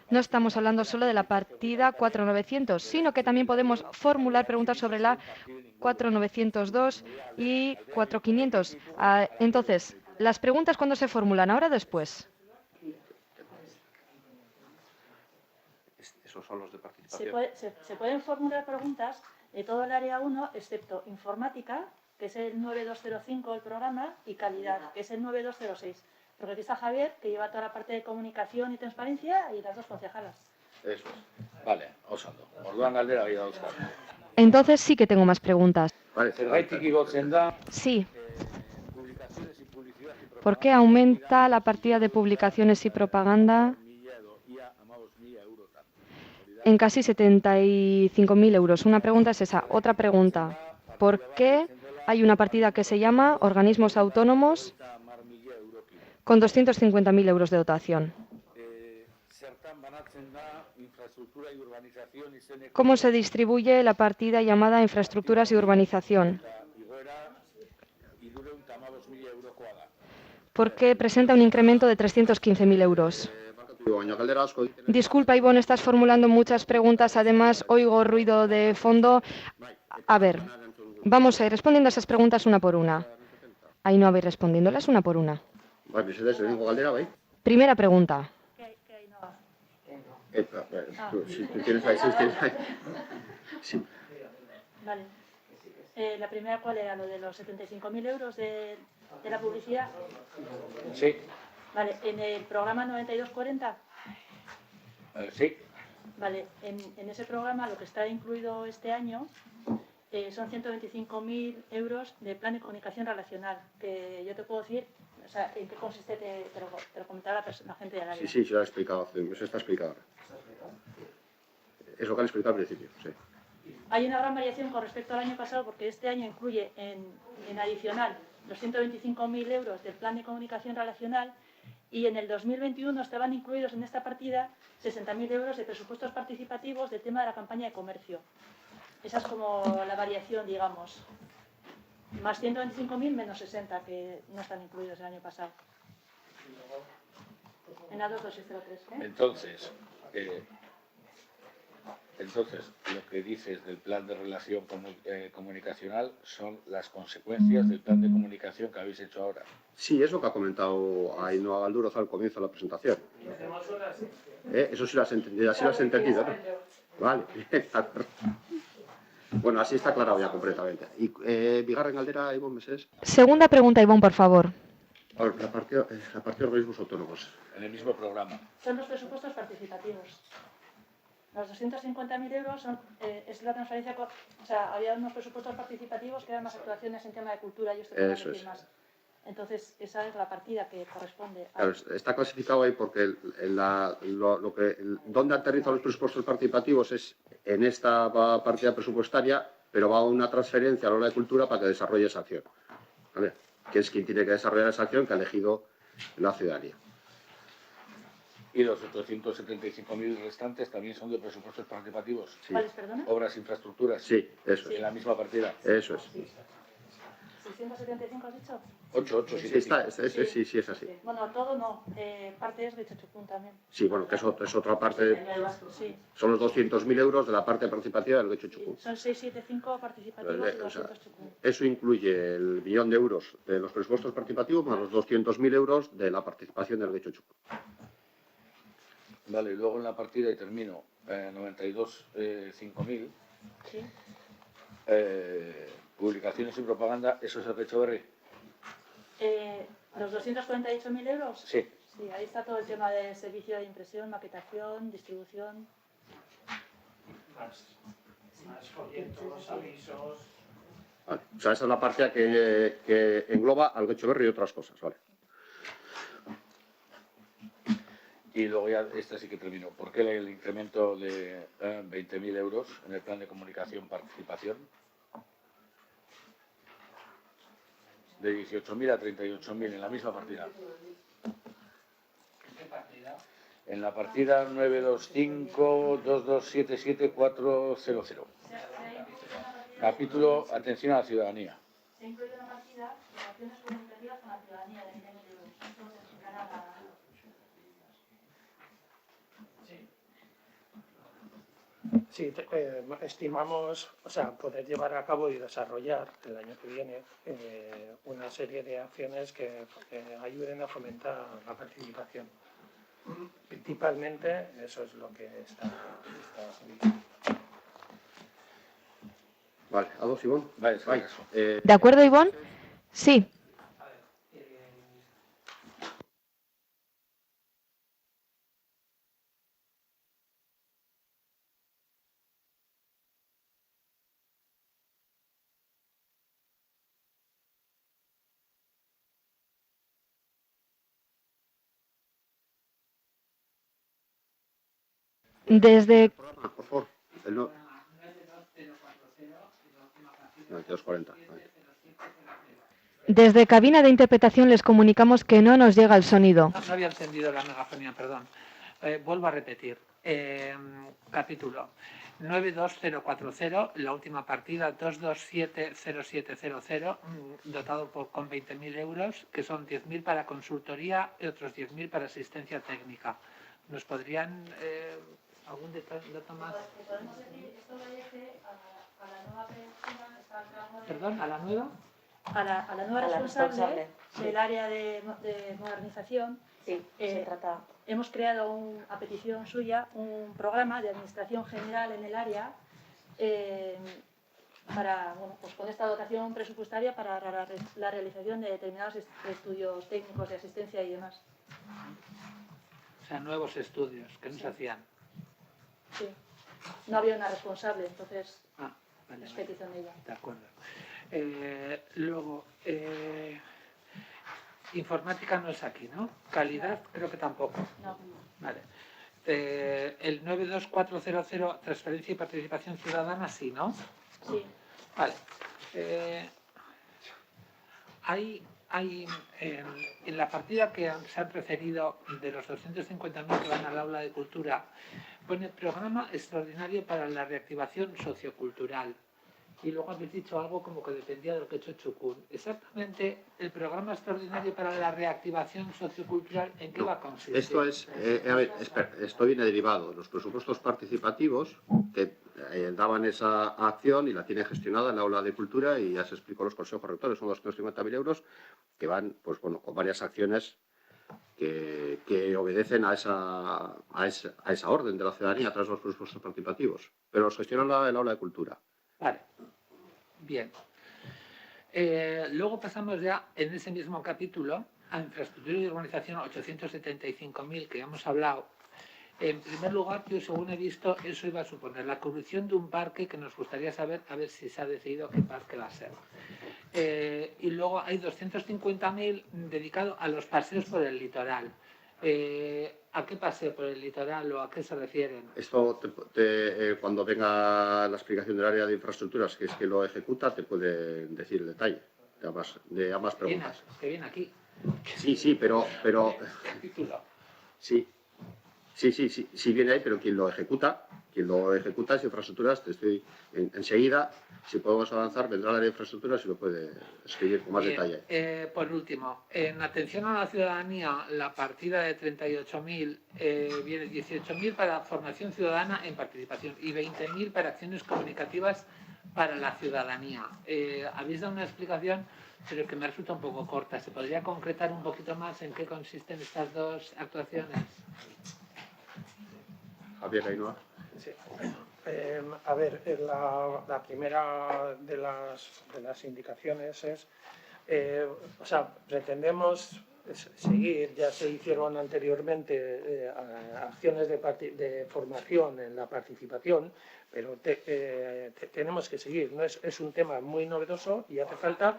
no estamos hablando solo de la partida 4900, sino que también podemos formular preguntas sobre la 4902 y 4500. Entonces, ¿las preguntas cuándo se formulan? ¿Ahora o después? Esos son los de participación. Se pueden formular preguntas de todo el área 1, excepto informática, que es el 9205 del programa, y calidad, que es el 9206. Porque aquí está Javier, que lleva toda la parte de comunicación y transparencia, y las dos concejalas. Eso es. Vale, oso ondo. Orduan galdera bai dauzkat. Entonces sí que tengo más preguntas. Zergaitik igotzen da? Sí. ¿Por qué aumenta la partida de publicaciones y propaganda en casi 75.000 euros? Una pregunta es esa. Otra pregunta. ¿Por qué hay una partida que se llama Organismos Autónomos con 250.000 euros de dotación? ¿Cómo se distribuye la partida llamada Infraestructuras y Urbanización? ¿Por qué presenta un incremento de 315.000 euros? Disculpa, Ivonne, estás formulando muchas preguntas. Además, oigo ruido de fondo. A ver, vamos a ir respondiendo a esas preguntas una por una. Ahí no habéis respondiéndolas una por una. Primera pregunta. Si tú tienes ahí, sí. Vale. ¿La primera cuál era? ¿Lo de los 75.000 euros de la publicidad? Sí. Vale. ¿En el programa 9240? Sí. Vale. En ese programa lo que está incluido este año son 125.000 euros de plan de comunicación relacional. Que yo te puedo decir, o sea, en qué consiste, te lo comentará la gente del área. Sí, se lo he explicado. Eso está explicado. Es lo que han explicado al principio, sí. Hay una gran variación con respecto al año pasado porque este año incluye en adicional los 125.000 euros del plan de comunicación relacional y en el 2021 estaban incluidos en esta partida 60.000 euros de presupuestos participativos del tema de la campaña de comercio. Esa es como la variación, digamos. Más 125.000 menos 60 que no están incluidos el año pasado. En la 2203. Entonces, lo que dices del plan de relación comunicacional son las consecuencias del plan de comunicación que habéis hecho ahora. Sí, es lo que ha comentado Ainhoa Galduroz al comienzo de la presentación. Eso sí lo has entendido, así lo has entendido, ¿no? Vale. Bueno, así está aclarado ya completamente. Y Bigarren galdera, Ivonne Meses. Segunda pregunta, Ivonne, por favor. La parte de organismos autónomos. En el mismo programa. Son los presupuestos participativos. Los 250.000 euros es la transferencia, o sea, había unos presupuestos participativos que eran más actuaciones en tema de cultura y esto te va a decir más. Entonces, esa es la partida que corresponde a... Claro, está clasificado ahí porque donde aterrizan los presupuestos participativos es en esta partida presupuestaria, pero va a una transferencia a la hora de cultura para que desarrolle esa acción, ¿vale? Que es quien tiene que desarrollar esa acción que ha elegido la ciudadanía. ¿Y los 875.000 restantes también son de presupuestos participativos? Sí. ¿Cuáles, perdona? Obras, infraestructuras. Sí, eso es. En la misma partida. Eso es. 675 has dicho. 875. Sí, es así. Bueno, todo no. Parte es de Chochucún también. Sí, bueno, que es otra parte. Sí. Son los 200.000 euros de la parte participativa del Guecho Chucún. Son 675 participativos y 200 Chochucún. Eso incluye el 1.000.000 de euros de los presupuestos participativos más los 200.000 euros de la participación del Guecho Chucún. Vale, y luego en la partida, y termino, 92.5.000. Sí. Publicaciones y propaganda, ¿eso es el Echeverri? ¿Los 248.000 euros? Sí. Sí, ahí está todo el tema de servicio de impresión, maquetación, distribución. Más folletos, avisos... Vale. O sea, esa es la parte que engloba al Echeverri y otras cosas, ¿vale? Y luego ya, esta sí que termino. ¿Por qué el incremento de 20.000 euros en el plan de comunicación participación? De 18.000 a 38.000 en la misma partida. ¿Qué partida? En la partida 925-2277-400. Capítulo Atención a la ciudadanía. Se ha incluido una partida de acciones comunicativas con la ciudadanía de 20.000 euros. Esto se explicará la... Sí, estimamos, o sea, poder llevar a cabo y desarrollar el año que viene una serie de acciones que ayuden a fomentar la participación. Principalmente eso es lo que está previsto. Vale, ¿a dos, Ivonne? Vale, ¿De acuerdo, Ivonne? Sí. Desde... Por favor, el 9240. Vale. Desde cabina de interpretación les comunicamos que no nos llega el sonido. No había encendido la megafonía, perdón. Vuelvo a repetir. Capítulo 92040, la última partida 2270700, dotado con 20.000 euros, que son 10.000 para consultoría y otros 10.000 para asistencia técnica. ¿Nos podrían algún dato más? Podemos decir, esto obedece a la nueva persona que está al cargo de... ¿Perdón? ¿A la nueva? A la nueva responsable del área de modernización. Sí, se trata... Hemos creado, a petición suya, un programa de administración general en el área para, bueno, pues con esta dotación presupuestaria para la realización de determinados estudios técnicos de asistencia y demás. O sea, nuevos estudios que no se hacían. Sí. No había una responsable, entonces Vale, es petición de ella. De acuerdo. Luego, informática no es aquí, ¿no? Calidad creo que tampoco. No. Vale. El 92400, transferencia y participación ciudadana, sí, ¿no? Sí. Vale. hay en la partida que se han referido de los 250.000 que van al aula de cultura, pone programa extraordinario para la reactivación sociocultural. Y luego habéis dicho algo como que dependía de lo que ha hecho Chukun. Exactamente, el programa extraordinario para la reactivación sociocultural, ¿en qué va a consistir? Esto es, a ver, espera, esto viene derivado de los presupuestos participativos que daban esa acción y la tiene gestionada en la aula de cultura y ya se explicó los consejos rectores, son 250.000 euros que van, pues bueno, con varias acciones que obedecen a esa orden de la ciudadanía a través de los presupuestos participativos, pero los gestiona el aula de cultura. Vale, bien. Luego pasamos ya en ese mismo capítulo a infraestructura y urbanización 875.000 que ya hemos hablado. En primer lugar, yo según he visto, eso iba a suponer la corrupción de un parque que nos gustaría saber a ver si se ha decidido qué parque va a ser. Y luego hay 250.000 dedicado a los paseos por el litoral. ¿A qué paseo por el litoral o a qué se refieren? Esto, cuando venga la explicación del área de infraestructuras, que es que lo ejecuta, te puede decir el detalle de ambas preguntas. Que viene aquí. Sí, pero Capítulo. Sí, viene ahí, pero quien lo ejecuta es infraestructuras. Te estoy enseguida, si podemos avanzar, vendrá el área de infraestructuras y lo puede escribir con más detalle. Por último, en atención a la ciudadanía, la partida de 38.000 viene 18.000 para formación ciudadana en participación y 20.000 para acciones comunicativas para la ciudadanía. Habéis dado una explicación, pero que me resulta un poco corta. ¿Se podría concretar un poquito más en qué consisten estas dos actuaciones? Javier, Ainhoa. Sí. A ver, la primera de las indicaciones es, pretendemos seguir, ya se hicieron anteriormente acciones de formación en la participación, pero tenemos que seguir. ¿No? Es un tema muy novedoso y hace falta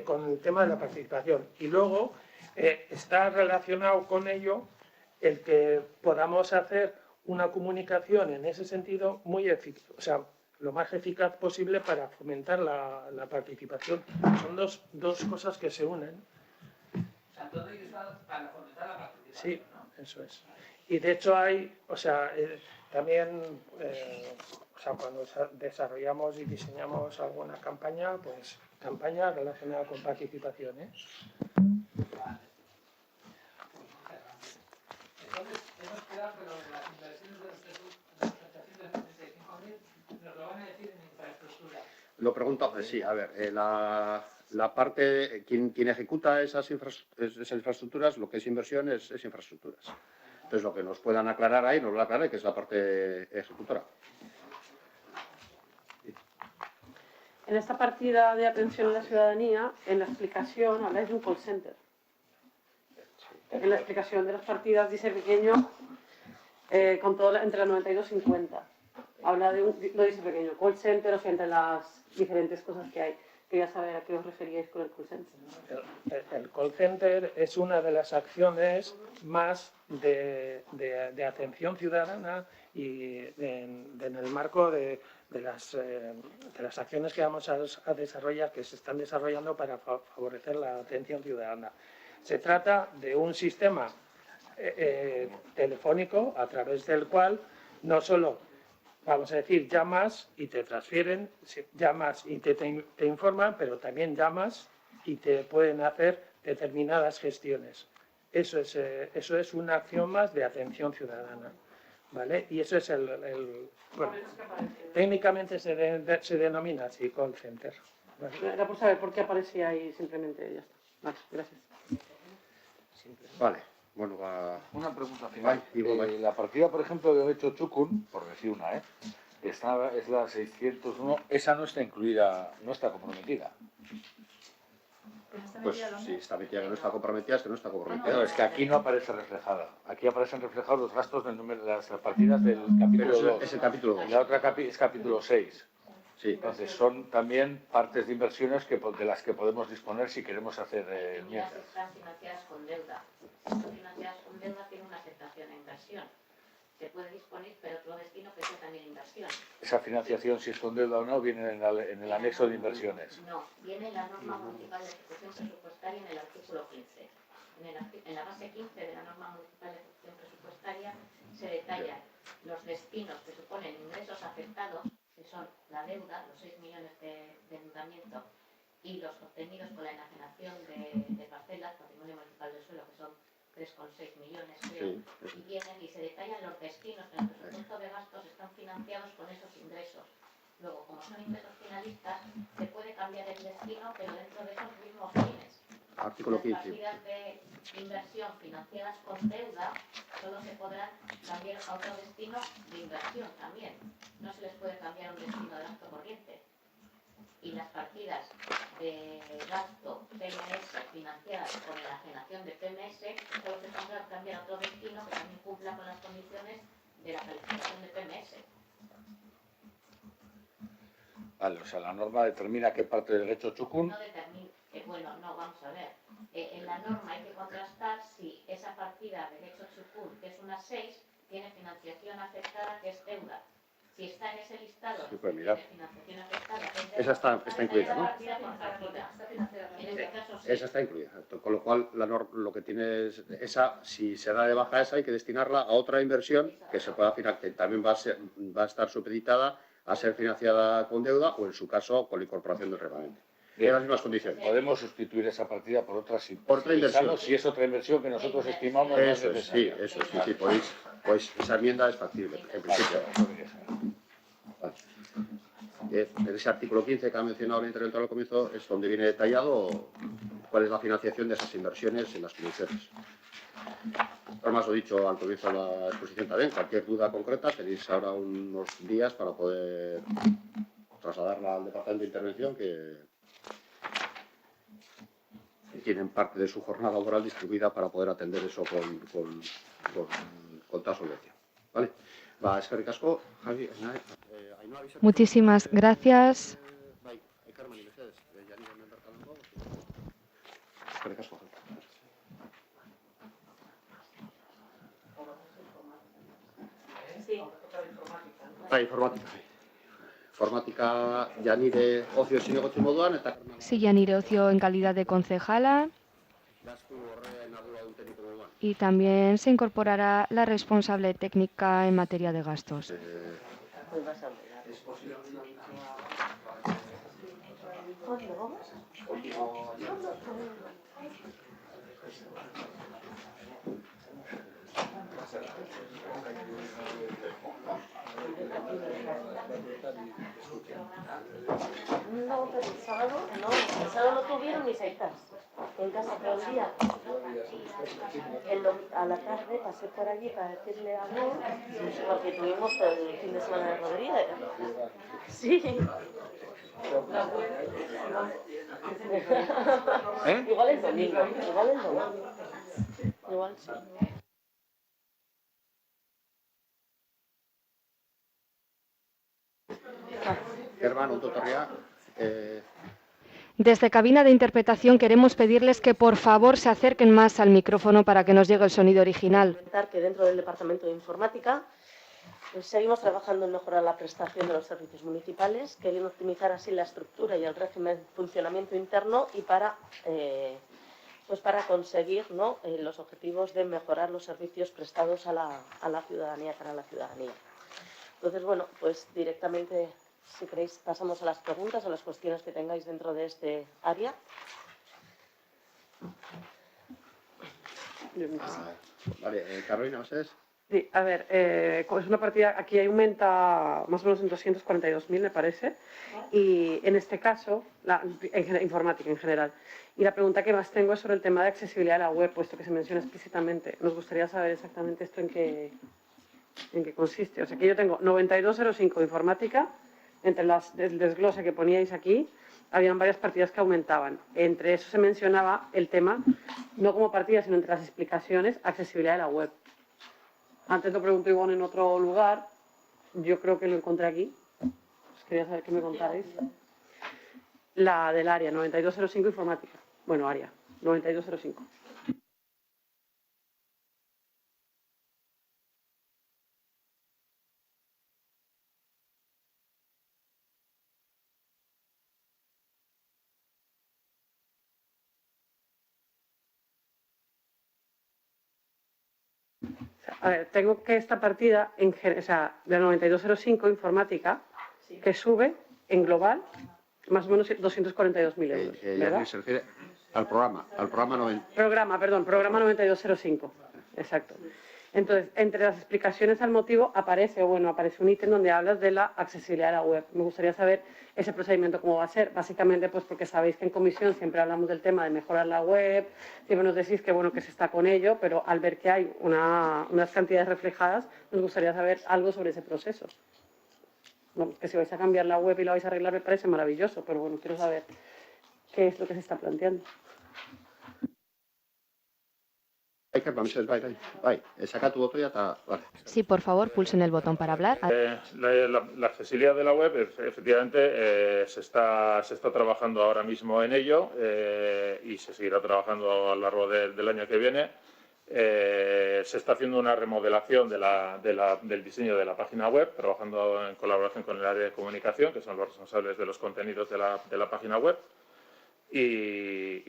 con el tema de la participación. Y luego está relacionado con ello el que podamos hacer una comunicación en ese sentido muy eficaz, lo más eficaz posible para fomentar la participación. Son dos cosas que se unen. O sea, todo ello está para fomentar la participación. Sí, ¿no? Eso es. Y de hecho hay, también, cuando desarrollamos y diseñamos alguna campaña, pues campaña relacionada con participación, ¿eh? Vale. Entonces, hemos quedado que lo de las inversiones de los 875.000 nos lo van a decir en infraestructura. Lo pregunto, sí, a ver, la parte, quien ejecuta esas infraestructuras, lo que es inversión es infraestructuras. Entonces, lo que nos puedan aclarar ahí, nos lo aclaran, que es la parte ejecutora. En esta partida de atención a la ciudadanía, en la explicación habláis de un call center. En la explicación de las partidas dice pequeño, con todo entre la 92 y 50. Habla de lo dice pequeño, call center, o sea, entre las diferentes cosas que hay. Quería saber a qué os referíais con el call center. El call center es una de las acciones más de atención ciudadana y en el marco de las acciones que vamos a desarrollar, que se están desarrollando para favorecer la atención ciudadana. Se trata de un sistema telefónico a través del cual no solo, vamos a decir, llamas y te transfieren, llamas y te informan, pero también llamas y te pueden hacer determinadas gestiones. Eso es una acción más de atención ciudadana, ¿vale? Y eso es bueno, técnicamente se denomina así, call center. ¿Vale? Era por saber por qué aparecía ahí simplemente, ya está. Vale, gracias. Vale, bueno, va. Una pregunta final. Vale, la partida, por ejemplo, de hecho Chukun, por decir una, es la 601, esa no está incluida, no está comprometida. Pues si está metida que no está comprometida, es que no está comprometida. No, es que aquí no aparece reflejada. Aquí aparecen reflejados los gastos del número de las partidas del capítulo 2. Es el capítulo 2. Y la otra es capítulo 6. Sí. Entonces son también partes de inversiones de las que podemos disponer si queremos hacer enmiendas. Están financiadas con deuda. Están financiadas con deuda, tiene una aceptación a inversión. se puede disponer, pero otro destino que sea también inversión. Esa financiación, si es con deuda o no, viene en el anexo de inversiones. No, viene en la norma municipal de ejecución presupuestaria en el artículo 15. En la base 15 de la norma municipal de ejecución presupuestaria se detallan los destinos que suponen ingresos afectados, que son la deuda, los 6 millones de endeudamiento, y los obtenidos con la enajenación de parcelas, patrimonio municipal del suelo, que son 3,6 millones, creo, y vienen y se detallan los destinos que en el presupuesto de gastos están financiados con esos ingresos. Luego, como son ingresos finalistas, se puede cambiar el destino, pero dentro de esos mismos fines. Artículo 15. Las partidas de inversión financiadas con deuda solo se podrán cambiar a otro destino de inversión también. No se les puede cambiar a un destino de gasto corriente. Y las partidas de gasto PMS financiadas con la enajenación de PMS solo se podrán cambiar a otro destino que también cumpla con las condiciones de la calificación de PMS. Vale, o sea, la norma determina qué parte del derecho txukun. No determina, bueno, no, vamos a ver. En la norma hay que contrastar si esa partida de derecho txukun, que es una 6, tiene financiación afectada, que es deuda. Si está en ese listado, Sí, pues mirar. de financiación afectada, que es deuda, Esa está incluida, ¿no? partida por partida. En este caso sí. Esa está incluida. Con lo cual, lo que tiene es esa, si se da de baja esa, hay que destinarla a otra inversión que se pueda financiar, que también va a estar supeditada a ser financiada con deuda o, en su caso, con la incorporación del remanente. En las mismas condiciones. Podemos sustituir esa partida por otra inversión. Si es otra inversión que nosotros estimamos más Eso es, necesaria. sí, podéis, esa enmienda es factible, en principio. Vale. En ese artículo 15 que ha mencionado el interventor al comienzo es donde viene detallado cuál es la financiación de esas inversiones en las condiciones. Además, lo he dicho al comienzo de la exposición también, cualquier duda concreta tenéis ahora unos días para poder trasladarla al departamento de intervención que tienen parte de su jornada laboral distribuida para poder atender eso con toda solvencia. ¿Vale? Va, eskerrik asko, Javi. Muchísimas gracias. Eskerrik asko, Javi. Informática Janire Ocio zinegotzi moduan eta Sí, Yanire Ocio en calidad de concejala. Y también se incorporará la responsable técnica en materia de gastos. No, pero el sábado no tuvieron visitas. En casa todo el día. A la tarde pasé por allí para decirle algo, porque tuvimos el fin de semana de Rodríguez. Sí. Igual el domingo. Igual sí. Hermano, tutoría. Desde cabina de interpretación queremos pedirles que por favor se acerquen más al micrófono para que nos llegue el sonido original. Que dentro del Departamento de Informática seguimos trabajando en mejorar la prestación de los servicios municipales, queriendo optimizar así la estructura y el régimen de funcionamiento interno y para conseguir los objetivos de mejorar los servicios prestados a la ciudadanía, para la ciudadanía. Entonces, bueno, pues directamente, si queréis, pasamos a las preguntas, a las cuestiones que tengáis dentro de este área. Vale, Carolina, ¿sabes? Sí, a ver, es una partida, aquí aumenta más o menos en 242.000, me parece, y en este caso, informática en general. Y la pregunta que más tengo es sobre el tema de accesibilidad de la web, puesto que se menciona explícitamente. Nos gustaría saber exactamente esto en qué consiste. O sea, que yo tengo 9205 informática, entre el desglose que poníais aquí, habían varias partidas que aumentaban. Entre eso se mencionaba el tema, no como partida, sino entre las explicaciones, accesibilidad de la web. Antes lo pregunté igual en otro lugar, yo creo que lo encontré aquí. Pues quería saber qué me contarais. La del área, 9205 informática. Bueno, área, 9205. A ver, tengo que esta partida, o sea, del 9205 informática, que sube en global más o menos 242.000 euros, ¿verdad? Se refiere al programa 90. Programa 9205, exacto. Entonces, entre las explicaciones al motivo aparece un ítem donde hablas de la accesibilidad a la web. Me gustaría saber ese procedimiento cómo va a ser. Básicamente, pues porque sabéis que en comisión siempre hablamos del tema de mejorar la web, siempre nos decís que bueno que se está con ello, pero al ver que hay unas cantidades reflejadas, nos gustaría saber algo sobre ese proceso. Bueno, que si vais a cambiar la web y la vais a arreglar me parece maravilloso, pero bueno, quiero saber qué es lo que se está planteando. Saca tu voto y ya vale. Sí, por favor, pulsen el botón para hablar. La accesibilidad de la web, efectivamente, se está trabajando ahora mismo en ello y se seguirá trabajando a lo largo del año que viene. Se está haciendo una remodelación del diseño de la página web, trabajando en colaboración con el área de comunicación, que son los responsables de los contenidos de la página web. Y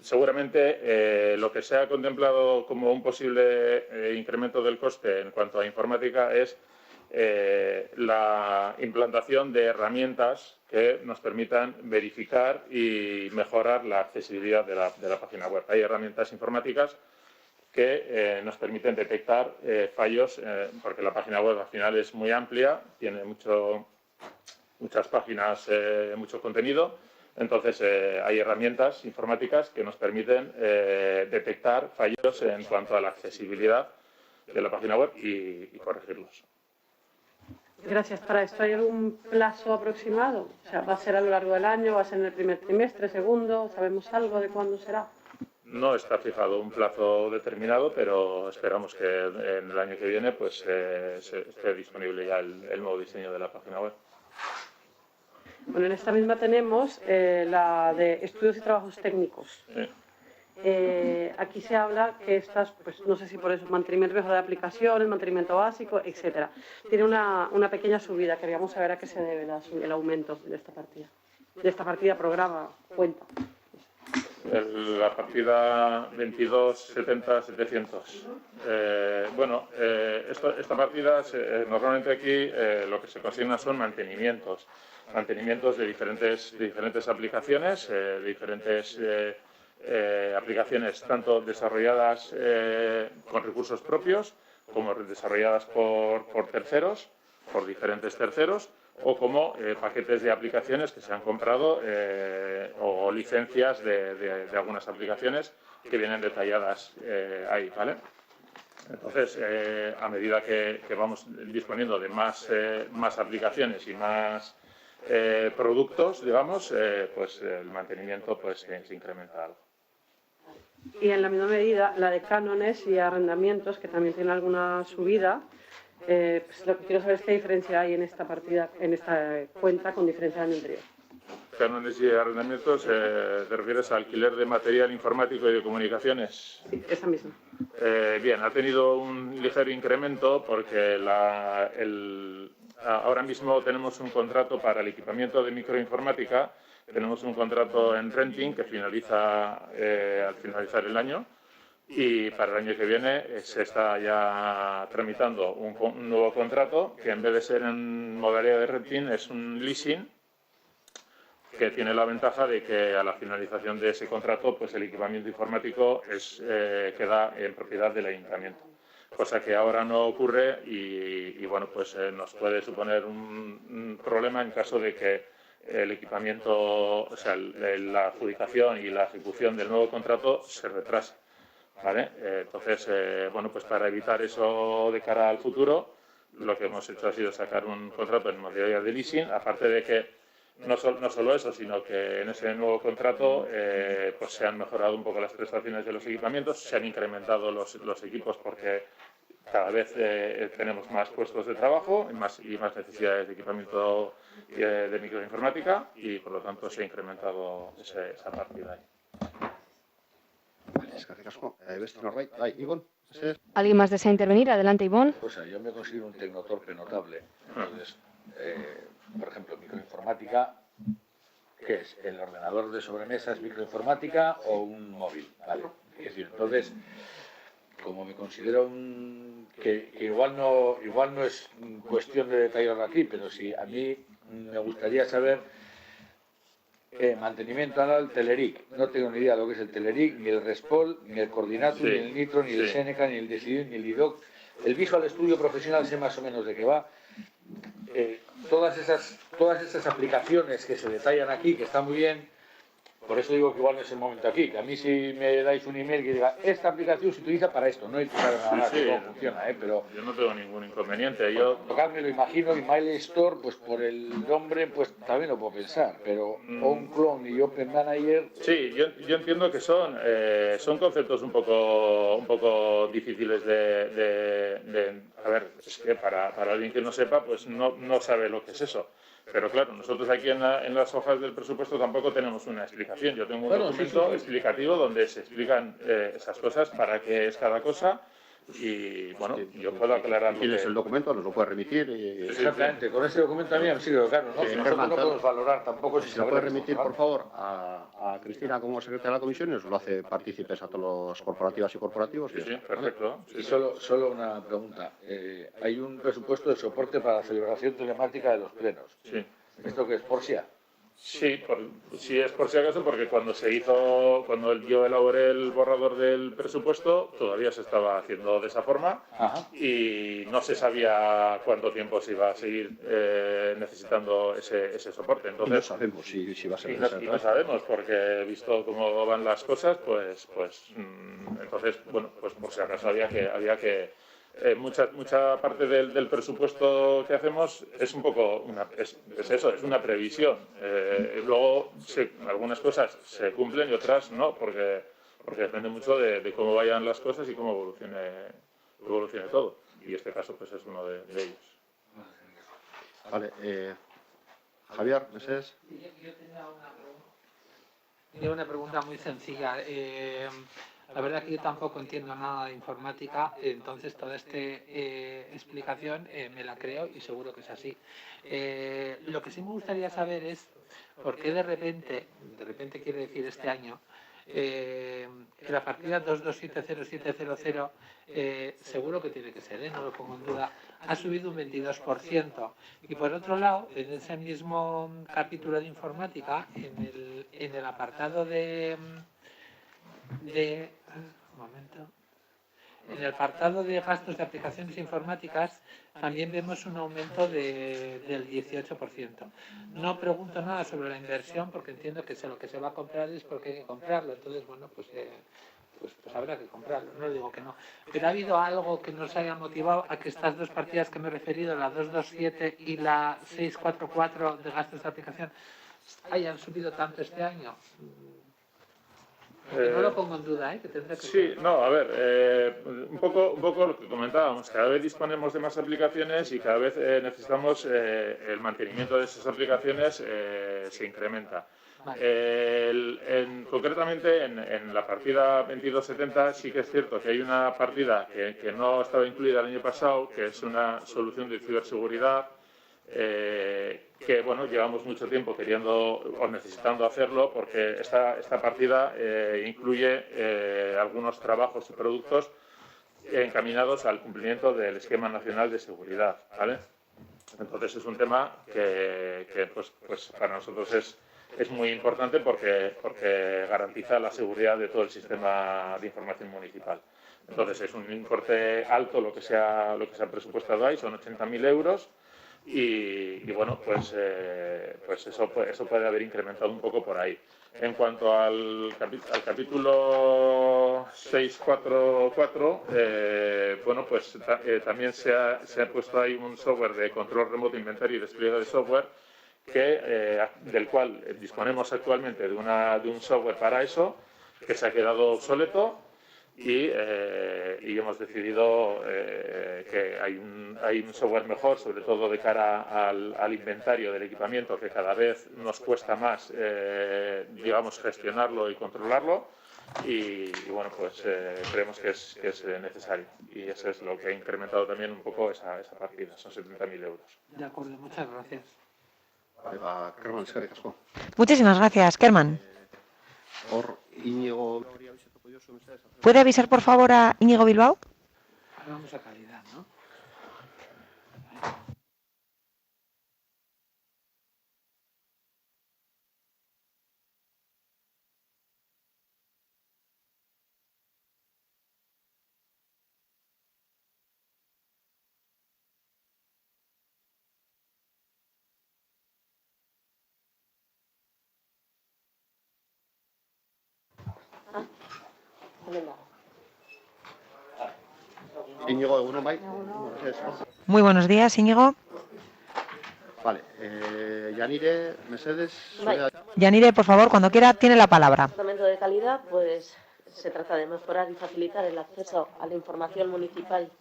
seguramente lo que se ha contemplado como un posible incremento del coste en cuanto a informática es la implantación de herramientas que nos permitan verificar y mejorar la accesibilidad de la página web. Hay herramientas informáticas que nos permiten detectar fallos, porque la página web al final es muy amplia, tiene muchas páginas, mucho contenido. Entonces, hay herramientas informáticas que nos permiten detectar fallos en cuanto a la accesibilidad de la página web y corregirlos. Gracias. ¿Para esto hay algún plazo aproximado? O sea, ¿va a ser a lo largo del año? ¿Va a ser en el primer trimestre, segundo? ¿Sabemos algo de cuándo será? No está fijado un plazo determinado, pero esperamos que en el año que viene pues, esté disponible ya el nuevo diseño de la página web. Bueno, en esta misma tenemos la de estudios y trabajos técnicos. Sí. Aquí se habla que estas, pues no sé si por eso, mantenimiento mejor de aplicaciones, mantenimiento básico, etcétera. Tiene una pequeña subida. Queríamos saber a qué se debe el aumento de esta partida. De esta partida, programa, cuenta. La partida 22.70.700. Esta partida, normalmente aquí lo que se consigna son mantenimientos de diferentes aplicaciones, aplicaciones tanto desarrolladas con recursos propios como desarrolladas por terceros, por diferentes terceros, o como paquetes de aplicaciones que se han comprado o licencias de algunas aplicaciones que vienen detalladas ahí, ¿vale? Entonces, a medida que vamos disponiendo de más aplicaciones y más productos, digamos, pues el mantenimiento pues, se incrementa algo. Y en la misma medida, la de cánones y arrendamientos, que también tiene alguna subida, pues lo que quiero saber es qué diferencia hay en esta partida, en esta cuenta con diferencia del anterior. Cánones y arrendamientos, ¿te refieres a alquiler de material informático y de comunicaciones? Sí, esa misma. Bien, ha tenido un ligero incremento porque ahora mismo tenemos un contrato para el equipamiento de microinformática, tenemos un contrato en renting que finaliza al finalizar el año y para el año que viene se está ya tramitando un nuevo contrato que en vez de ser en modalidad de renting es un leasing que tiene la ventaja de que a la finalización de ese contrato pues el equipamiento informático queda en propiedad del ayuntamiento. Cosa que ahora no ocurre y bueno, pues nos puede suponer un problema en caso de que el equipamiento, o sea, la adjudicación y la ejecución del nuevo contrato se retrase, ¿vale? Entonces, bueno, pues para evitar eso de cara al futuro, lo que hemos hecho ha sido sacar un contrato en modalidad de leasing, aparte de que no solo eso, sino que en ese nuevo contrato pues se han mejorado un poco las prestaciones de los equipamientos, se han incrementado los equipos porque cada vez tenemos más puestos de trabajo y más necesidades de equipamiento de microinformática y por lo tanto se ha incrementado esa partida ahí. ¿Alguien más desea intervenir? Adelante, Ivonne. O sea, yo me considero un tecnotorpe notable. Entonces, por ejemplo, microinformática, ¿qué es? ¿El ordenador de sobremesa es microinformática o un móvil? ¿Vale? Es decir, entonces, como me considero que igual no es cuestión de detallarlo aquí, pero sí, a mí me gustaría saber mantenimiento anual Teleric. No tengo ni idea de lo que es el Teleric, ni el Respol, ni el Coordinatum, ni el Nitro, ni el Seneca, ni el Decidir, ni el IDOC. El Visual Studio Profesional sé más o menos de qué va. Todas esas aplicaciones que se detallan aquí, que están muy bien, por eso digo que igual no es el momento aquí, que a mí si me dais un email que diga esta aplicación se utiliza para esto, no hay que saber nada más de cómo funciona, pero yo no tengo ningún inconveniente. Me lo imagino, y Mail Store, pues por el nombre, pues también lo puedo pensar, pero OnClone y Open Manager... Sí, yo entiendo que son conceptos un poco difíciles de a ver, es que para alguien que no sepa, pues no sabe lo que es eso. Pero claro, nosotros aquí en las hojas del presupuesto tampoco tenemos una explicación. Yo tengo un documento explicativo donde se explican esas cosas, para qué es cada cosa, y bueno, yo puedo aclarar. Si tienes el documento, nos lo puedes remitir. Exactamente, con ese documento a mí me sirve, claro, ¿no? Nosotros no podemos valorar tampoco si se lo puede remitir, por favor, a Cristina como secretaria de la comisión, y nos lo hace partícipes a todos los corporativas y corporativos. Sí, perfecto. Y solo una pregunta. Hay un presupuesto de soporte para la celebración telemática de los plenos. Sí. ¿Esto qué es? ¿Por SIA? Sí, sí es por si acaso, porque cuando yo elaboré el borrador del presupuesto, todavía se estaba haciendo de esa forma. Ajá. Y no se sabía cuánto tiempo se iba a seguir necesitando ese soporte. Entonces, y no sabemos si va a ser necesario. Y no sabemos, porque visto cómo van las cosas, entonces, bueno, pues por si acaso había que mucha parte del presupuesto que hacemos es un poco es una previsión. Luego algunas cosas se cumplen y otras no, porque depende mucho de cómo vayan las cosas y cómo evolucione todo. Y este caso pues es uno de ellos. Vale, Javier, ¿meses? Yo tenía una pregunta muy sencilla. La verdad que yo tampoco entiendo nada de informática, entonces toda esta explicación me la creo y seguro que es así. Lo que sí me gustaría saber es por qué de repente quiere decir este año, que la partida 2270700, seguro que tiene que ser, no lo pongo en duda, ha subido un 22%. Y por otro lado, en ese mismo capítulo de informática, en el apartado en el apartado de gastos de aplicaciones informáticas también vemos un aumento del 18%. No pregunto nada sobre la inversión porque entiendo que lo que se va a comprar es porque hay que comprarlo. Entonces, bueno, pues habrá que comprarlo, no digo que no. Pero ¿ha habido algo que nos haya motivado a que estas dos partidas que me he referido, la 227 y la 644 de gastos de aplicación, hayan subido tanto este año? Que no lo pongo en duda, que tendrá que sí, ser. No, a ver, un poco lo que comentábamos, cada vez disponemos de más aplicaciones y cada vez necesitamos el mantenimiento de esas aplicaciones se incrementa. Vale. Concretamente en la partida 2270 sí que es cierto que hay una partida que no estaba incluida el año pasado, que es una solución de ciberseguridad, que bueno, llevamos mucho tiempo queriendo o necesitando hacerlo, porque esta partida incluye algunos trabajos y productos encaminados al cumplimiento del Esquema Nacional de Seguridad, ¿vale? Entonces es un tema que pues para nosotros es muy importante porque garantiza la seguridad de todo el sistema de información municipal. Entonces es un importe alto lo que se ha presupuestado ahí, son 80.000 euros. Y bueno, pues eso puede haber incrementado un poco por ahí. En cuanto al capítulo 644, bueno, pues también se ha puesto ahí un software de control remoto, inventario y despliegue de software, del cual disponemos actualmente de un software para eso, que se ha quedado obsoleto. Y hemos decidido que hay un software mejor, sobre todo de cara al inventario del equipamiento, que cada vez nos cuesta más, digamos, gestionarlo y controlarlo. Y bueno, pues creemos que es necesario. Y eso es lo que ha incrementado también un poco esa partida, son 70.000 euros. De acuerdo, muchas gracias. Muchísimas gracias, Kerman. Íñigo, ¿Puede avisar, por favor, a Íñigo Bilbao? Ahora vamos a calidad, ¿no? Íñigo, ¿uno más? Muy buenos días, Íñigo. Vale. Yanire, Mercedes. Yanire, por favor, cuando quiera, tiene la palabra. Departamento de calidad, pues se trata de mejorar y facilitar el acceso a la información municipal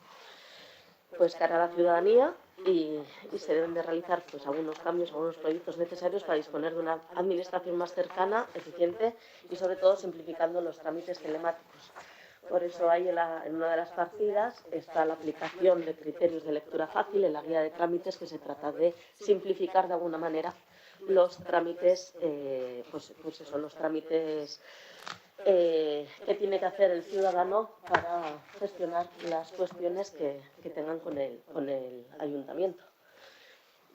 pues cara a la ciudadanía y se deben de realizar pues algunos cambios, algunos proyectos necesarios para disponer de una administración más cercana, eficiente y sobre todo simplificando los trámites telemáticos. Por eso ahí en una de las partidas está la aplicación de criterios de lectura fácil en la guía de trámites, que se trata de simplificar de alguna manera los trámites, pues eso, los trámites que tiene que hacer el ciudadano para gestionar las cuestiones que tengan con el ayuntamiento.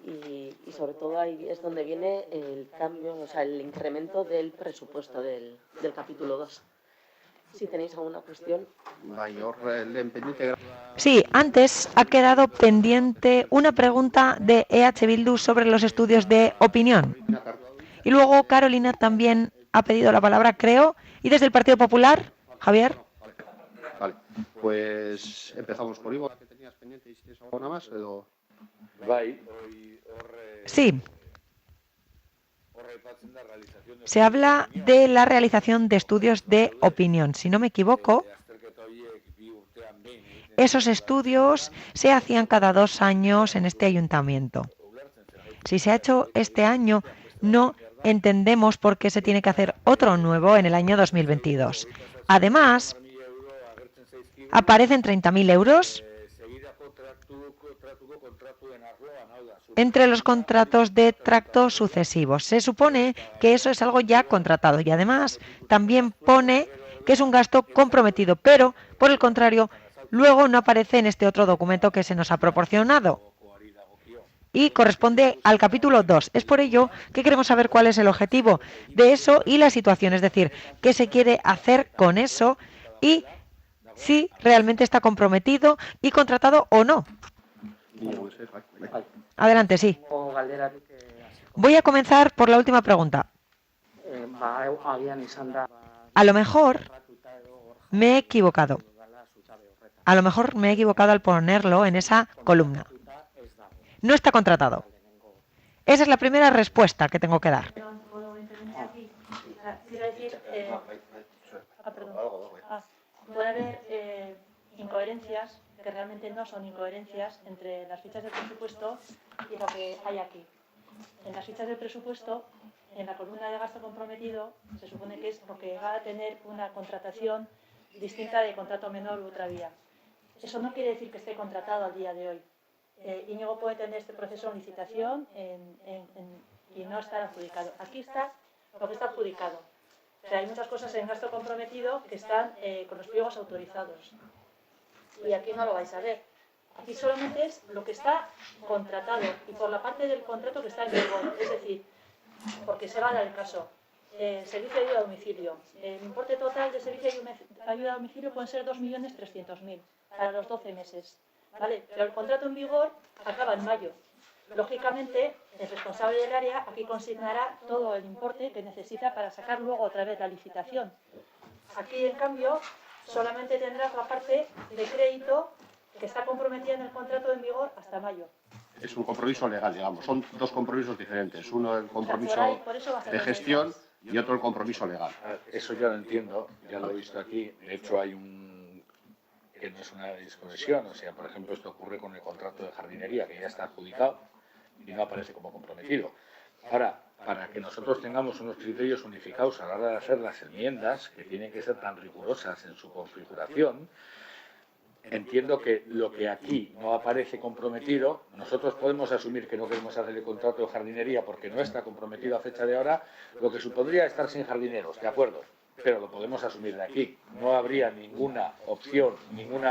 Y sobre todo ahí es donde viene el cambio, o sea, el incremento del presupuesto del capítulo 2. Si tenéis alguna cuestión. Sí, antes ha quedado pendiente una pregunta de EH Bildu sobre los estudios de opinión. Y luego Carolina también ha pedido la palabra, creo. Y desde el Partido Popular, Javier. Vale, pues empezamos por Ivo. ¿Qué tenías pendiente y si tienes alguna más? Sí. Se habla de la realización de estudios de opinión. Si no me equivoco, esos estudios se hacían cada 2 años en este ayuntamiento. Si se ha hecho este año, no entendemos por qué se tiene que hacer otro nuevo en el año 2022. Además, aparecen 30.000 euros entre los contratos de tracto sucesivos. Se supone que eso es algo ya contratado y además también pone que es un gasto comprometido, pero por el contrario, luego no aparece en este otro documento que se nos ha proporcionado y corresponde al capítulo 2. Es por ello que queremos saber cuál es el objetivo de eso y la situación, es decir, qué se quiere hacer con eso y si realmente está comprometido y contratado o no. Adelante, sí. Voy a comenzar por la última pregunta. A lo mejor me he equivocado. A lo mejor me he equivocado al ponerlo en esa columna. No está contratado. Esa es la primera respuesta que tengo que dar. Quiero decir, puede haber incoherencias que realmente no son incoherencias entre las fichas del presupuesto y lo que hay aquí. En las fichas del presupuesto, en la columna de gasto comprometido, se supone que es porque va a tener una contratación distinta de contrato menor u otra vía. Eso no quiere decir que esté contratado al día de hoy. Íñigo puede tener este proceso de licitación y no estar adjudicado. Aquí está lo que está adjudicado. O sea, hay muchas cosas en gasto comprometido que están con los pliegos autorizados. Y aquí no lo vais a ver. Aquí solamente es lo que está contratado y por la parte del contrato que está en vigor. Es decir, porque se va a dar el caso. Servicio de ayuda a domicilio. El importe total de servicio de ayuda a domicilio pueden ser 2.300.000 para los 12 meses. ¿Vale? Pero el contrato en vigor acaba en mayo. Lógicamente, el responsable del área aquí consignará todo el importe que necesita para sacar luego otra vez la licitación. Aquí, en cambio, solamente tendrás la parte de crédito que está comprometida en el contrato en vigor hasta mayo. Es un compromiso legal, digamos. Son dos compromisos diferentes. Uno el compromiso de gestión y otro el compromiso legal. Eso ya lo entiendo, ya lo he visto aquí. De hecho, hay que no es una desconexión. O sea, por ejemplo, esto ocurre con el contrato de jardinería, que ya está adjudicado y no aparece como comprometido. Ahora, para que nosotros tengamos unos criterios unificados a la hora de hacer las enmiendas, que tienen que ser tan rigurosas en su configuración, entiendo que lo que aquí no aparece comprometido, nosotros podemos asumir que no queremos hacer el contrato de jardinería porque no está comprometido a fecha de ahora, lo que supondría estar sin jardineros, ¿de acuerdo? pero lo podemos asumir de aquí. No habría ninguna opción, ningún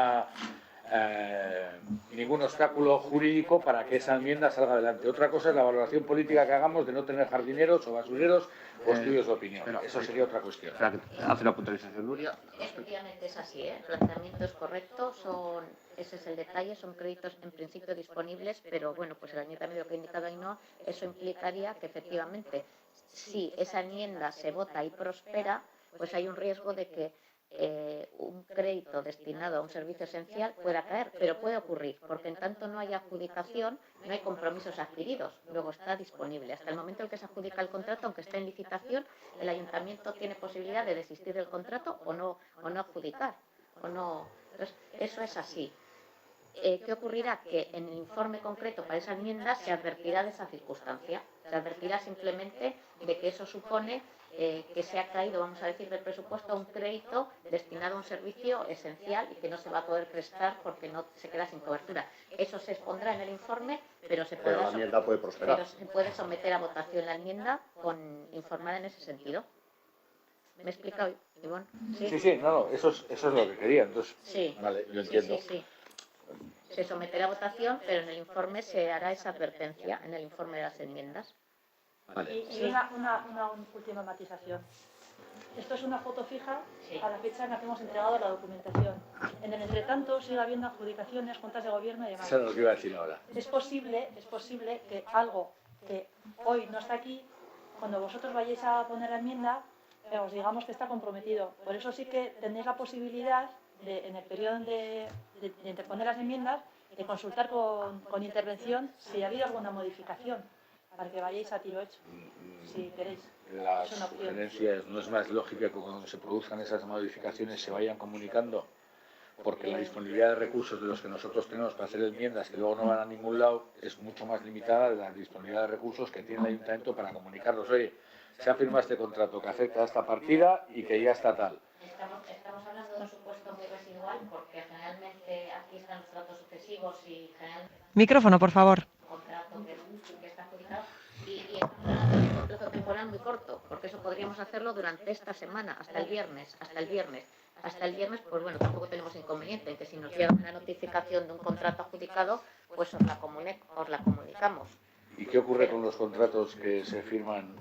obstáculo jurídico para que esa enmienda salga adelante. Otra cosa es la valoración política que hagamos de no tener jardineros o basureros o estudios de opinión. Eso sería otra cuestión. Hace una puntualización, Nuria. Efectivamente es así, ¿eh? El planteamiento es correcto, ese es el detalle, son créditos en principio disponibles, pero bueno, pues el ayuntamiento que ha indicado ahí no, eso implicaría que efectivamente, si esa enmienda se vota y prospera, pues hay un riesgo de que un crédito destinado a un servicio esencial pueda caer, pero puede ocurrir, porque en tanto no hay adjudicación, no hay compromisos adquiridos, luego está disponible. Hasta el momento en que se adjudica el contrato, aunque esté en licitación, el ayuntamiento tiene posibilidad de desistir del contrato o no adjudicar. Entonces, eso es así. ¿Qué ocurrirá? Que en el informe concreto para esa enmienda se advertirá de esa circunstancia, se advertirá simplemente de que eso supone que se ha caído, vamos a decir, del presupuesto a un crédito destinado a un servicio esencial y que no se va a poder prestar porque no se queda sin cobertura. Eso se expondrá en el informe, pero se puede someter a votación la enmienda informada en ese sentido. ¿Me he explicado, Ivonne? Sí, no, eso es lo que quería. Entonces, sí, vale, yo entiendo. Sí. Se someterá a votación, pero en el informe se hará esa advertencia, en el informe de las enmiendas. Vale. Y una última matización. Esto es una foto fija a la fecha en la que hemos entregado la documentación. En el entretanto sigue habiendo adjudicaciones, juntas de gobierno y demás. Eso es lo que iba a decir ahora. Es posible que algo que hoy no está aquí, cuando vosotros vayáis a poner la enmienda, os digamos que está comprometido. Por eso sí que tenéis la posibilidad de, en el periodo de interponer las enmiendas, de consultar con intervención si ha habido alguna modificación, para que vayáis a tiro hecho, si queréis. Las sugerencias, ¿no es más lógica que cuando se produzcan esas modificaciones se vayan comunicando? Porque la disponibilidad de recursos de los que nosotros tenemos para hacer enmiendas que luego no van a ningún lado es mucho más limitada de la disponibilidad de recursos que tiene el ayuntamiento para comunicarlos. Oye, se ha firmado este contrato que afecta a esta partida y que ya está tal. Estamos hablando de un supuesto muy residual porque generalmente aquí están los tratos sucesivos y generalmente... Micrófono, por favor. Contrato que está adjudicado y es un plazo temporal muy corto, porque eso podríamos hacerlo durante esta semana, hasta el viernes. Hasta el viernes, pues bueno, tampoco tenemos inconveniente en que si nos llega una notificación de un contrato adjudicado, pues os la comunicamos. ¿Y qué ocurre con los contratos que se firman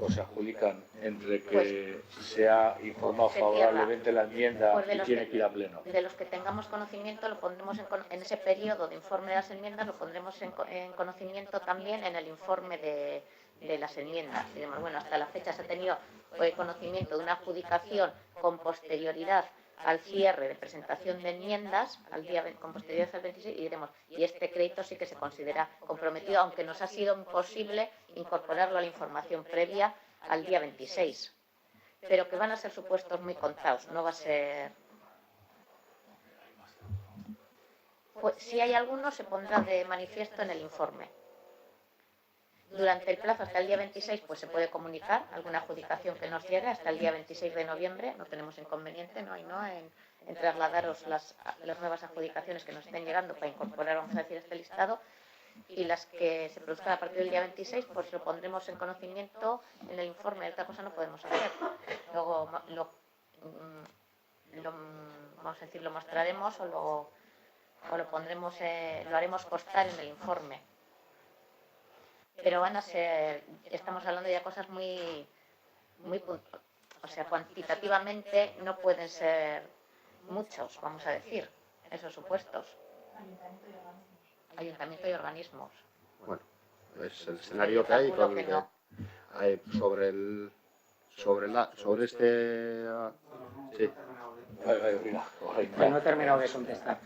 o se adjudican entre que se ha informado favorablemente la enmienda y tiene que ir a pleno? De los que tengamos conocimiento, lo pondremos en ese periodo de informe de las enmiendas, lo pondremos en conocimiento también en el informe de las enmiendas. Digamos, bueno, hasta la fecha se ha tenido conocimiento de una adjudicación con posterioridad al cierre de presentación de enmiendas, con posterioridad al 26, y diremos, y este crédito sí que se considera comprometido, aunque nos ha sido imposible incorporarlo a la información previa al día 26. Pero que van a ser supuestos muy contados, no va a ser... Pues, si hay alguno, se pondrá de manifiesto en el informe. Durante el plazo hasta el día 26 pues se puede comunicar alguna adjudicación que nos llegue hasta el día 26 de noviembre, no tenemos inconveniente en trasladaros las nuevas adjudicaciones que nos estén llegando para incorporar, vamos a decir, este listado, y las que se produzcan a partir del día 26 pues lo pondremos en conocimiento en el informe, otra cosa no podemos hacer. Luego vamos a decir, lo mostraremos o lo pondremos, lo haremos constar en el informe. Pero van a ser, estamos hablando ya de cosas muy o sea, cuantitativamente no pueden ser muchos, vamos a decir, esos supuestos. Ayuntamiento y organismos. Bueno, es el escenario que hay sobre este... sí. No he terminado de contestar.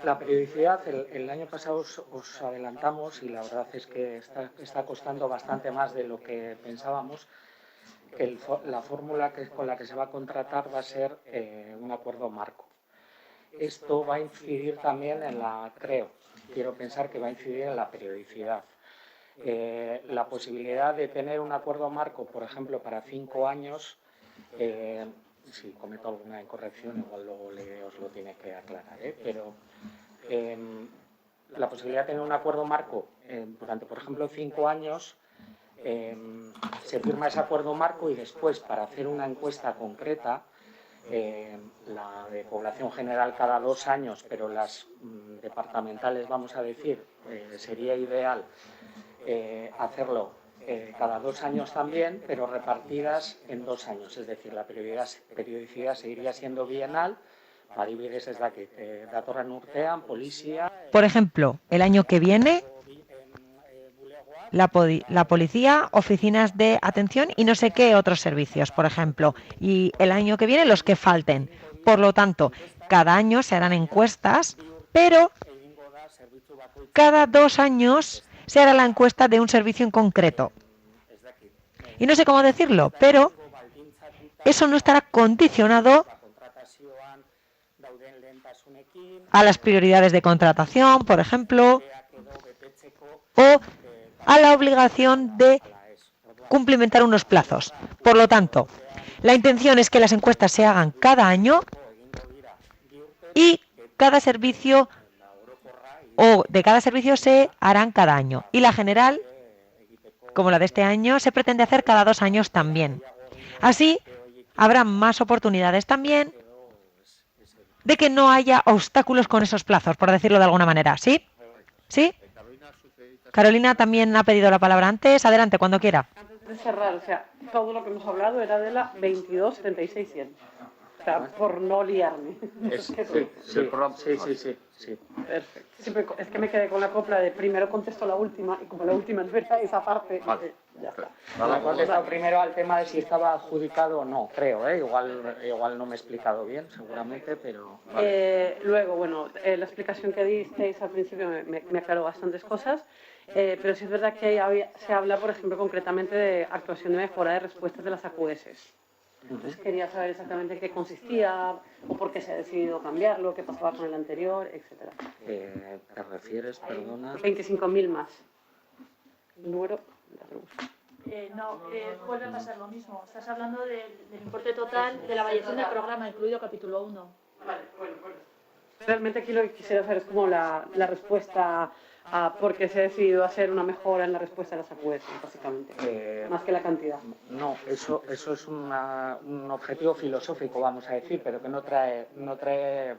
La periodicidad, el año pasado os adelantamos y la verdad es que está costando bastante más de lo que pensábamos, que la fórmula con la que se va a contratar va a ser un acuerdo marco. Esto va a incidir también quiero pensar que va a incidir en la periodicidad. La posibilidad de tener un acuerdo marco, por ejemplo, para 5 años, si cometo alguna incorrección, igual luego os lo tiene que aclarar, pero la posibilidad de tener un acuerdo marco durante, por ejemplo, 5 años se firma ese acuerdo marco y después, para hacer una encuesta concreta, la de población general cada 2 años, pero las departamentales, vamos a decir, sería ideal hacerlo cada 2 años también, pero repartidas en 2 años, es decir, la periodicidad seguiría siendo bienal. Adibidez ez dakit, datorren urtean, polizia... Por ejemplo, el año que viene, la policía, oficinas de atención y no sé qué otros servicios, por ejemplo. Y el año que viene los que falten. Por lo tanto, cada año se harán encuestas, pero cada 2 años se hará la encuesta de un servicio en concreto. Y no sé cómo decirlo, pero eso no estará condicionado a las prioridades de contratación, por ejemplo, o a la obligación de cumplimentar unos plazos. Por lo tanto, la intención es que las encuestas se hagan cada año y cada servicio o de cada servicio se harán cada año. Y la general, como la de este año, se pretende hacer cada 2 años también. Así habrá más oportunidades también de que no haya obstáculos con esos plazos, por decirlo de alguna manera. ¿Sí? ¿Sí? Carolina también ha pedido la palabra antes. Adelante, cuando quiera. Antes de cerrar, o sea, todo lo que hemos hablado era de la 22.76.100. O sea, por no liarme. Sí. Perfecto. Siempre, es que me quedé con la copla de primero contesto la última y como la última no era esa parte, ya está. Vale, he contestado primero al tema de si estaba adjudicado o no, creo, igual no me he explicado bien, seguramente, pero... Vale. Luego, bueno, la explicación que disteis al principio me aclaró bastantes cosas, pero sí es verdad que se habla, por ejemplo, concretamente de actuación de mejora de respuestas de las AQS. Entonces quería saber exactamente en qué consistía o por qué se ha decidido cambiarlo, qué pasaba con el anterior, etcétera. ¿Te refieres, perdona? 25.000 más. El número... No, vuelve a pasar lo mismo. Estás hablando del importe total de la variación del programa, incluido capítulo 1. Vale, bueno. Realmente aquí lo que quisiera hacer es como la respuesta a por qué se ha decidido hacer una mejora en la respuesta de las AQS, básicamente, más que la cantidad. No, eso es un objetivo filosófico, vamos a decir, pero que no trae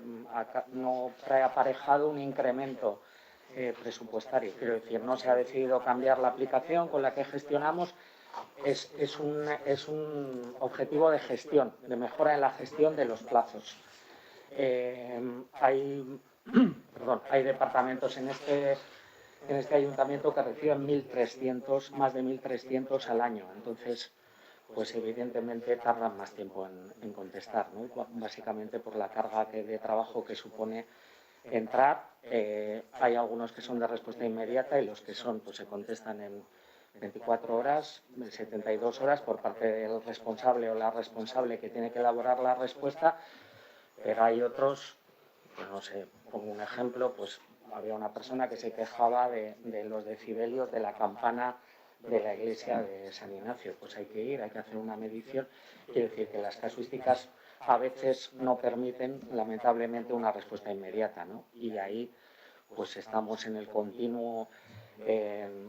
aparejado un incremento presupuestario. Quiero decir, no se ha decidido cambiar la aplicación con la que gestionamos, es un objetivo de gestión, de mejora en la gestión de los plazos. Hay departamentos en este ayuntamiento que reciben más de 1.300 al año, entonces pues evidentemente tardan más tiempo en contestar, ¿no? Básicamente por la carga de trabajo que supone entrar. Hay algunos que son de respuesta inmediata y los que son pues se contestan en 24 horas, 72 horas por parte del responsable o la responsable que tiene que elaborar la respuesta, pero hay otros, pues no sé, pongo un ejemplo, pues había una persona que se quejaba de los decibelios de la campana de la iglesia de San Ignacio. Pues hay que ir, hay que hacer una medición. Quiere decir que las casuísticas a veces no permiten, lamentablemente, una respuesta inmediata, ¿no? Y ahí pues estamos en el continuo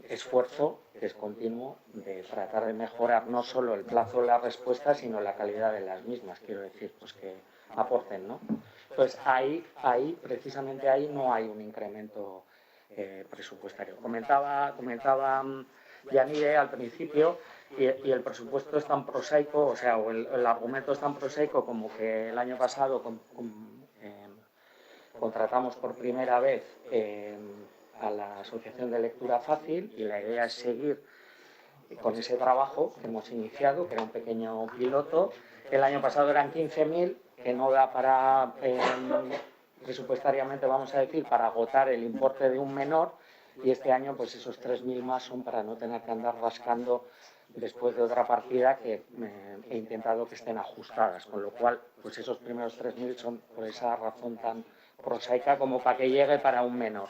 esfuerzo, que es continuo, de tratar de mejorar no solo el plazo de la respuesta, sino la calidad de las mismas. Quiero decir, pues que aporten, ¿no? Pues precisamente ahí no hay un incremento presupuestario. Comentaba Yanire al principio, y el presupuesto es tan prosaico, o sea, el argumento es tan prosaico como que el año pasado contratamos por primera vez a la Asociación de Lectura Fácil, y la idea es seguir con ese trabajo que hemos iniciado, que era un pequeño piloto. El año pasado eran 15.000, que no da para, presupuestariamente vamos a decir, para agotar el importe de un menor, y este año pues esos 3.000 más son para no tener que andar rascando después de otra partida que he intentado que estén ajustadas, con lo cual pues esos primeros 3.000 son por esa razón tan prosaica como para que llegue para un menor.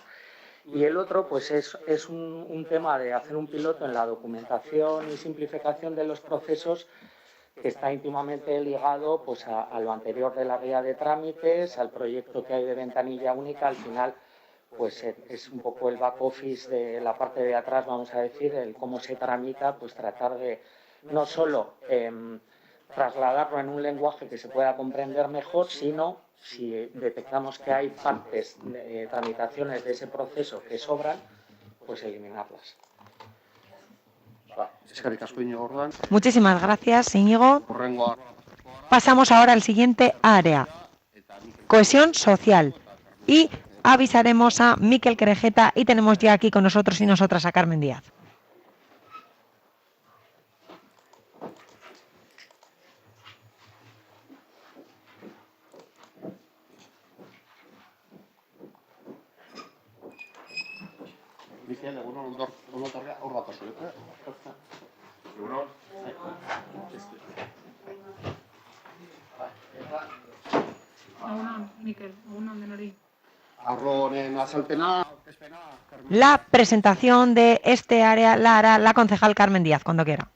Y el otro pues es un tema de hacer un piloto en la documentación y simplificación de los procesos, que está íntimamente ligado pues a lo anterior de la guía de trámites, al proyecto que hay de ventanilla única. Al final pues es un poco el back office de la parte de atrás, vamos a decir, el cómo se tramita, pues tratar de no solo trasladarlo en un lenguaje que se pueda comprender mejor, sino si detectamos que hay partes, tramitaciones de ese proceso que sobran, pues eliminarlas. Muchísimas gracias, Íñigo. Pasamos ahora al siguiente área, cohesión social. Y avisaremos a Miquel Querejeta y tenemos ya aquí con nosotros y nosotras a Carmen Díaz. La presentación de este área la hará la concejal Carmen Díaz, cuando quiera.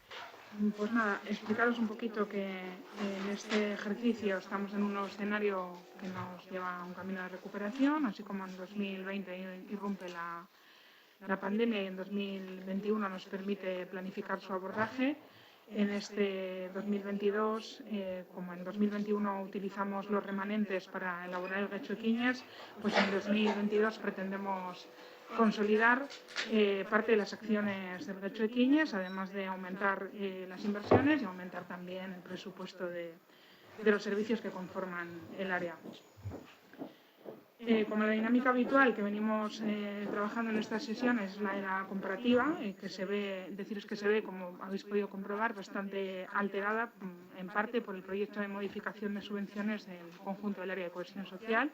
Pues nada, explicaros un poquito que en este ejercicio estamos en un nuevo escenario que nos lleva a un camino de recuperación, así como en 2020 irrumpe la pandemia y en 2021 nos permite planificar su abordaje. En este 2022, como en 2021 utilizamos los remanentes para elaborar el Getxo Ekiñes, pues en 2022 pretendemos consolidar parte de las acciones del Getxo Ekiñes, además de aumentar las inversiones y aumentar también el presupuesto de los servicios que conforman el área. Como la dinámica habitual que venimos trabajando en estas sesiones es la de la comparativa, que se ve, como habéis podido comprobar, bastante alterada, en parte por el proyecto de modificación de subvenciones del conjunto del área de cohesión social.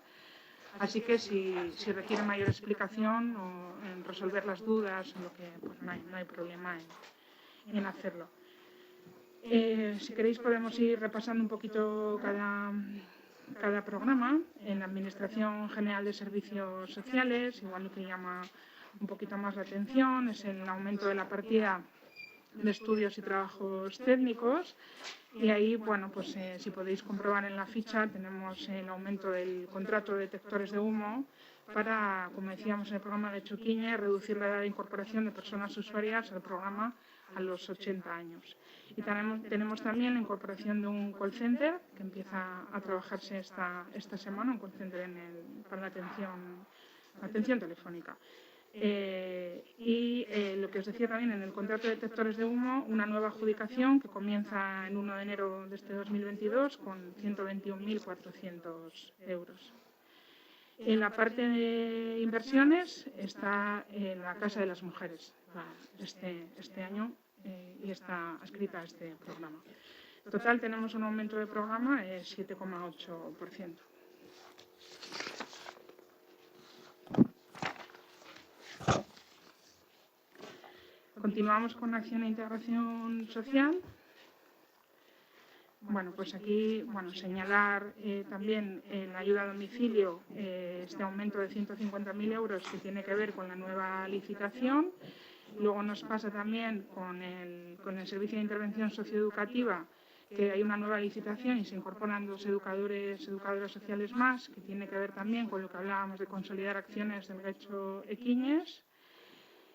Así que si requiere mayor explicación o en resolver las dudas, pues no hay problema en hacerlo. Si queréis podemos ir repasando un poquito cada programa. En la Administración General de Servicios Sociales, igual lo que llama un poquito más la atención es el aumento de la partida de estudios y trabajos técnicos, y ahí, bueno, pues si podéis comprobar en la ficha, tenemos el aumento del contrato de detectores de humo para, como decíamos en el programa de Getxo Ekiñes, reducir la edad de incorporación de personas usuarias al programa a los 80 años. Y tenemos también la incorporación de un call center que empieza a trabajarse esta semana, un call center para la atención telefónica. Lo que os decía también, en el contrato de detectores de humo, una nueva adjudicación que comienza el 1 de enero de este 2022 con 121.400 euros. En la parte de inversiones está la Casa de las Mujeres este año y está adscrita a este programa. En total tenemos un aumento de programa de 7,8%. Continuamos con acción e integración social. Bueno, pues aquí señalar también la ayuda a domicilio, este aumento de 150.000 euros que tiene que ver con la nueva licitación. Luego nos pasa también con el servicio de intervención socioeducativa, que hay una nueva licitación y se incorporan 2 educadoras sociales más, que tiene que ver también con lo que hablábamos de consolidar acciones del Getxo Ekiñes.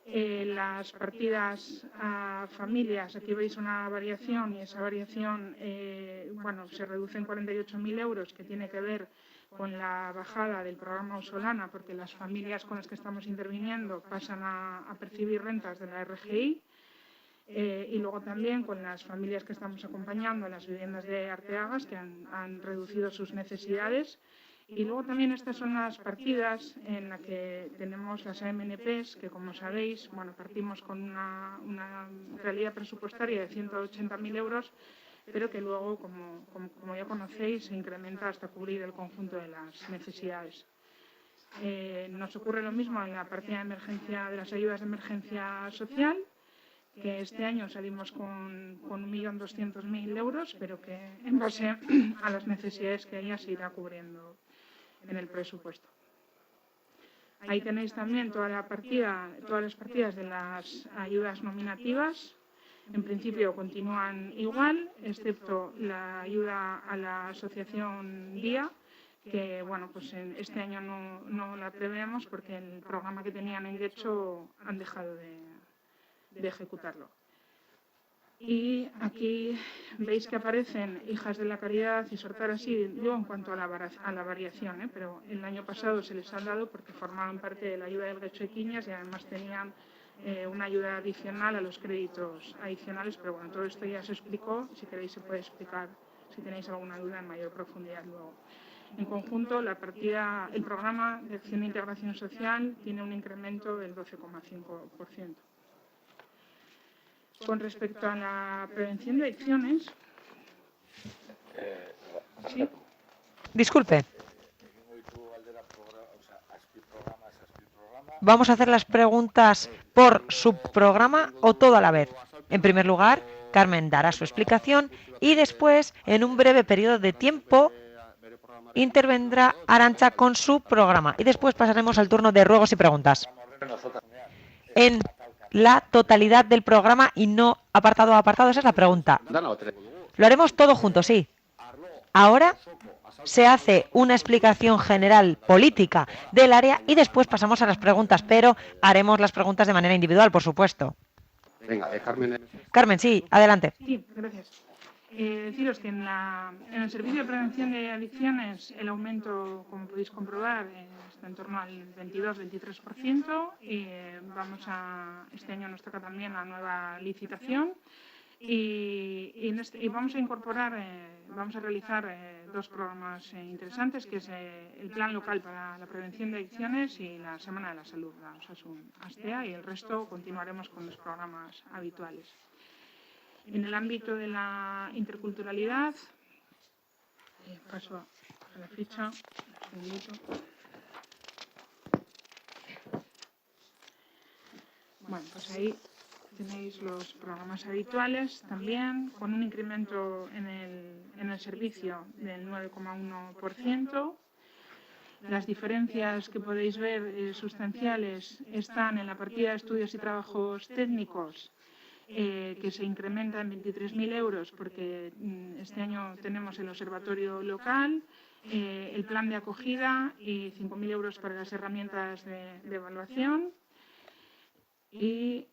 Las partidas a familias, aquí veis una variación y esa variación se reduce en 48.000 euros, que tiene que ver con la bajada del programa Ausolana, porque las familias con las que estamos interviniendo pasan a percibir rentas de la RGI, y luego también con las familias que estamos acompañando en las viviendas de Arteagas, que han reducido sus necesidades. Y luego también estas son las partidas en las que tenemos las AMNPs, que como sabéis, partimos con una realidad presupuestaria de 180.000 euros, pero que luego, como ya conocéis, se incrementa hasta cubrir el conjunto de las necesidades. Nos ocurre lo mismo en la partida de emergencia de las ayudas de emergencia social, que este año salimos con 1.200.000 euros, pero que en base a las necesidades que haya se irá cubriendo en el presupuesto. Ahí tenéis también todas las partidas de las ayudas nominativas. En principio continúan igual, excepto la ayuda a la asociación DIA, que bueno, pues este año no la prevemos porque el programa que tenían en Getxo han dejado de ejecutarlo. Y aquí veis que aparecen Hijas de la Caridad y Sorcar así, digo en cuanto a la variación, pero el año pasado se les ha dado porque formaban parte de la ayuda del Getxo Equiñas y además tenían una ayuda adicional a los créditos adicionales, pero bueno, todo esto ya se explicó, si queréis se puede explicar si tenéis alguna duda en mayor profundidad luego. En conjunto, el programa de acción e integración social tiene un incremento del 12,5%. Con respecto a la prevención de adicciones... ¿Sí? Disculpe. Vamos a hacer las preguntas por subprograma o todo a la vez. En primer lugar, Carmen dará su explicación y después, en un breve periodo de tiempo, intervendrá Arantxa con su programa. Y después pasaremos al turno de ruegos y preguntas. En la totalidad del programa y no apartado a apartado, esa es la pregunta. Lo haremos todo junto, sí. Ahora se hace una explicación general política del área y después pasamos a las preguntas, pero haremos las preguntas de manera individual, por supuesto. Venga, Carmen. Carmen, sí, adelante. Sí, gracias. Deciros que en el servicio de prevención de adicciones el aumento, como podéis comprobar, está en torno al 22-23% y este año nos toca también la nueva licitación y vamos a incorporar, vamos a realizar dos programas interesantes, que es el Plan Local para la Prevención de Adicciones y la Semana de la Salud, la Osasun Astea, y el resto continuaremos con los programas habituales. En el ámbito de la interculturalidad, paso a la ficha, un segundito. Bueno, pues ahí tenéis los programas habituales también, con un incremento en el servicio del 9,1%. Las diferencias que podéis ver sustanciales están en la partida de estudios y trabajos técnicos, que se incrementa en 23.000 euros porque este año tenemos el observatorio local, el plan de acogida y 5.000 euros para las herramientas de evaluación. Y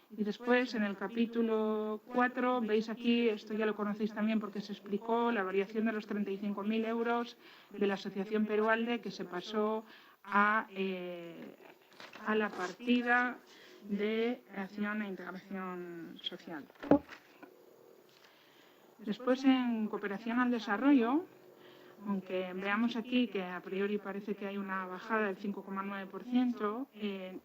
después, en el capítulo 4, veis aquí, esto ya lo conocéis también porque se explicó, la variación de los 35.000 euros de la Asociación Perualde, que se pasó a la partida de acción e integración social. Después, en cooperación al desarrollo, aunque veamos aquí que a priori parece que hay una bajada del 5,9%,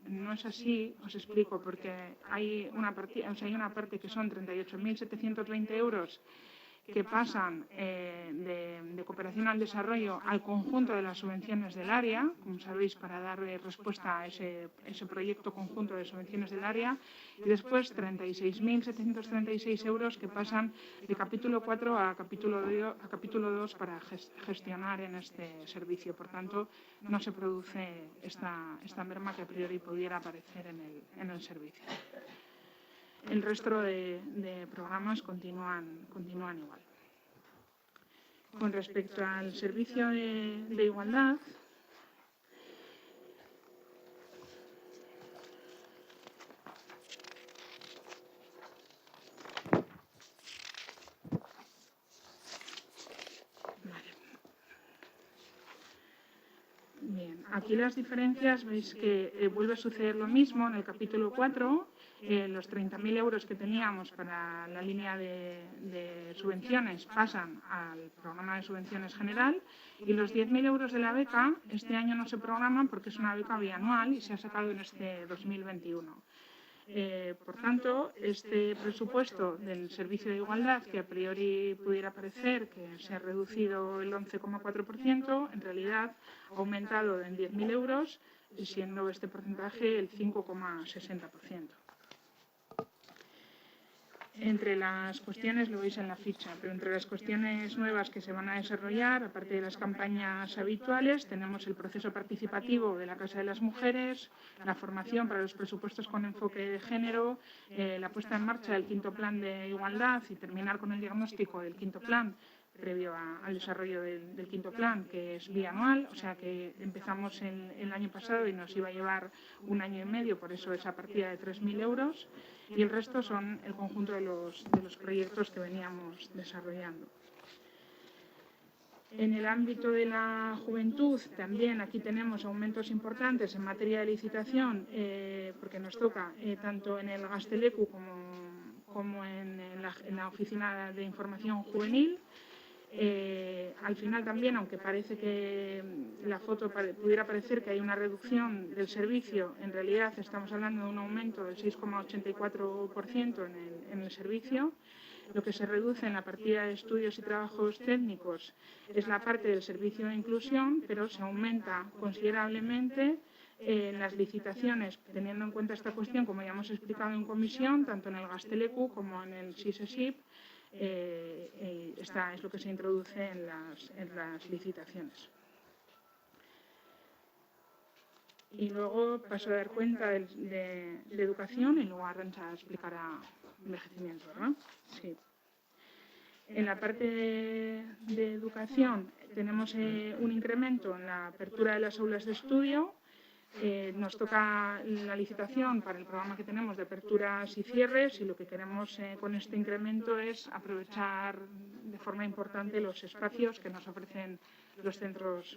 no es así, os explico, porque hay una parte que son 38.720 euros que pasan de cooperación al desarrollo al conjunto de las subvenciones del área, como sabéis, para dar respuesta a ese proyecto conjunto de subvenciones del área, y después 36.736 euros que pasan de capítulo 4 a capítulo 2 para gestionar en este servicio. Por tanto, no se produce esta merma que a priori pudiera aparecer en el servicio. El resto de programas continúan igual. Con respecto al servicio de igualdad, bien, aquí las diferencias, veis que vuelve a suceder lo mismo en el capítulo 4. Los 30.000 euros que teníamos para la línea de subvenciones pasan al programa de subvenciones general y los 10.000 euros de la beca este año no se programan porque es una beca bianual y se ha sacado en este 2021. Por tanto, este presupuesto del Servicio de Igualdad, que a priori pudiera parecer que se ha reducido el 11,4%, en realidad ha aumentado en 10.000 euros, siendo este porcentaje el 5,60%. Entre las cuestiones, lo veis en la ficha, pero entre las cuestiones nuevas que se van a desarrollar, aparte de las campañas habituales, tenemos el proceso participativo de la Casa de las Mujeres, la formación para los presupuestos con enfoque de género, la puesta en marcha del 5.º plan de igualdad y terminar con el diagnóstico del 5.º plan previo al desarrollo del quinto plan, que es bianual, o sea que empezamos el año pasado y nos iba a llevar 1 año y medio, por eso esa partida de 3.000 euros, y el resto son el conjunto de los proyectos que veníamos desarrollando. En el ámbito de la juventud, también aquí tenemos aumentos importantes en materia de licitación, porque nos toca tanto en el Gazteleku como en la Oficina de Información Juvenil. Al final también, aunque parece que la foto pudiera parecer que hay una reducción del servicio, en realidad estamos hablando de un aumento del 6,84% en el servicio. Lo que se reduce en la partida de estudios y trabajos técnicos es la parte del servicio de inclusión, pero se aumenta considerablemente en las licitaciones, teniendo en cuenta esta cuestión, como ya hemos explicado en comisión, tanto en el Gazteleku como en el SISESIP, es lo que se introduce en las licitaciones. Y luego paso a dar cuenta de educación y luego Arantxa explicará envejecimiento, ¿verdad? Sí. En la parte de educación tenemos un incremento en la apertura de las aulas de estudio. Nos toca la licitación para el programa que tenemos de aperturas y cierres y lo que queremos con este incremento es aprovechar de forma importante los espacios que nos ofrecen los centros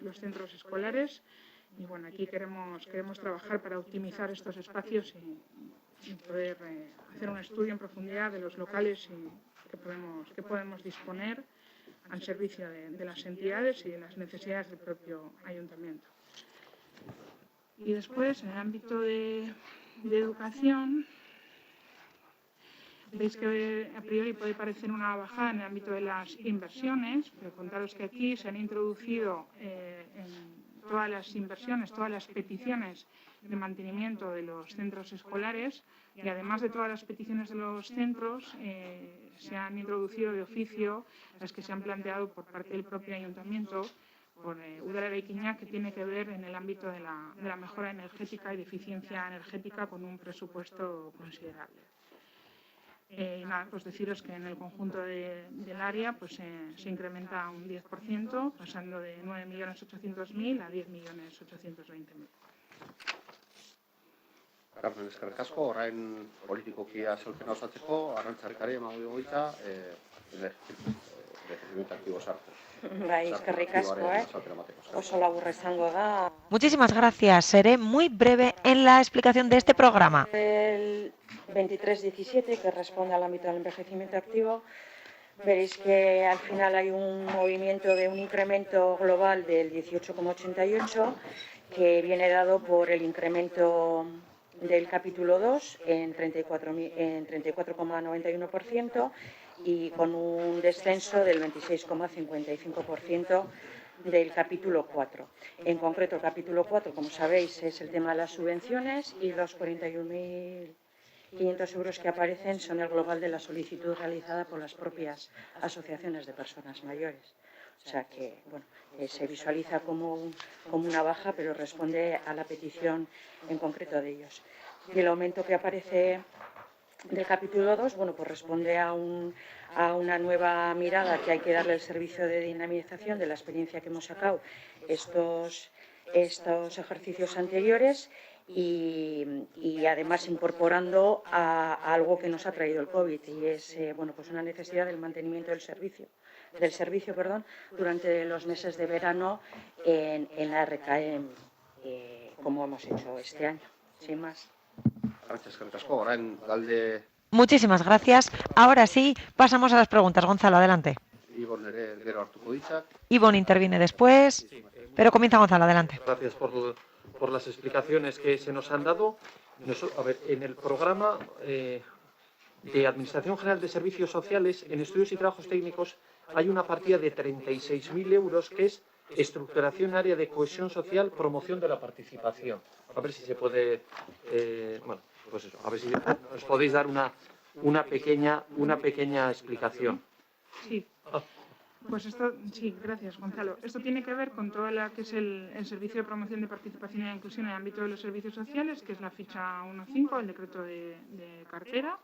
escolares. Y bueno, aquí queremos trabajar para optimizar estos espacios y poder hacer un estudio en profundidad de los locales que podemos disponer al servicio de las entidades y de las necesidades del propio ayuntamiento. Y después, en el ámbito de educación, veis que a priori puede parecer una bajada en el ámbito de las inversiones, pero contaros que aquí se han introducido en todas las inversiones, todas las peticiones de mantenimiento de los centros escolares y además de todas las peticiones de los centros se han introducido de oficio las que se han planteado por parte del propio ayuntamiento por Udara Eraikinak, que tiene que ver en el ámbito de la mejora energética y de eficiencia energética con un presupuesto considerable. Nada, pues deciros que en el conjunto del área pues, se incrementa un 10%, pasando de 9.800.000 a 10.820.000. Carmen, eskerrik asko, orain politikokia azalpena osatzeko, Arantxa Rekari emango dugu hitza, envejecimiento activo sartu. Bai, eskerrik asko, oso laburra izango da. Muchísimas gracias. Seré muy breve en la explicación de este programa. El 2317, que responde al ámbito del envejecimiento activo, veréis que al final hay un movimiento de un incremento global del 18,88 que viene dado por el incremento del capítulo 2 en 34,91% y con un descenso del 26,55% del capítulo 4. En concreto, el capítulo 4, como sabéis, es el tema de las subvenciones y los 41.500 euros que aparecen son el global de la solicitud realizada por las propias asociaciones de personas mayores. O sea que, bueno, se visualiza como una baja, pero responde a la petición en concreto de ellos. Y el aumento que aparece del capítulo 2, bueno, pues responde a una nueva mirada que hay que darle al servicio de dinamización de la experiencia que hemos sacado estos ejercicios anteriores y además incorporando a algo que nos ha traído el COVID y es bueno, pues una necesidad del mantenimiento del servicio durante los meses de verano en la RKM, como hemos hecho este año, sin más. Muchísimas gracias. Ahora sí, pasamos a las preguntas. Gonzalo, adelante. Ivonne interviene después, pero comienza Gonzalo, adelante. Gracias por las explicaciones que se nos han dado. A ver, en el programa de Administración General de Servicios Sociales, en estudios y trabajos técnicos, hay una partida de 36.000 euros que es estructuración área de cohesión social, promoción de la participación. A ver si se puede, bueno, pues eso, a ver si os podéis dar una pequeña explicación. Sí. Pues esto, sí, gracias, Gonzalo. Esto tiene que ver con todo lo que es el Servicio de Promoción de Participación e Inclusión en el ámbito de los servicios sociales, que es la ficha 1.5, el decreto de cartera.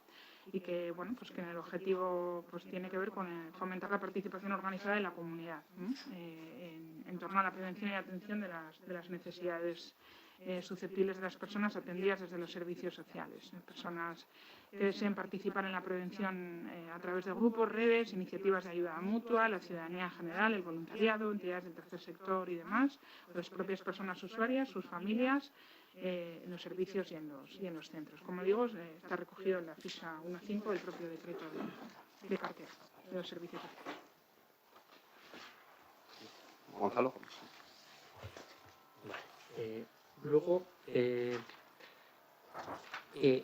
y que, bueno, pues que en el objetivo pues tiene que ver con fomentar la participación organizada de la comunidad, ¿no? En torno a la prevención y atención de las necesidades susceptibles de las personas atendidas desde los servicios sociales. Personas que deseen participar en la prevención a través de grupos, redes, iniciativas de ayuda mutua, la ciudadanía en general, el voluntariado, entidades del tercer sector y demás, las propias personas usuarias, sus familias, en los servicios y en los centros. Como digo, está recogido en la ficha 1.5 del propio decreto de cartera de los servicios sociales. Gonzalo. Luego,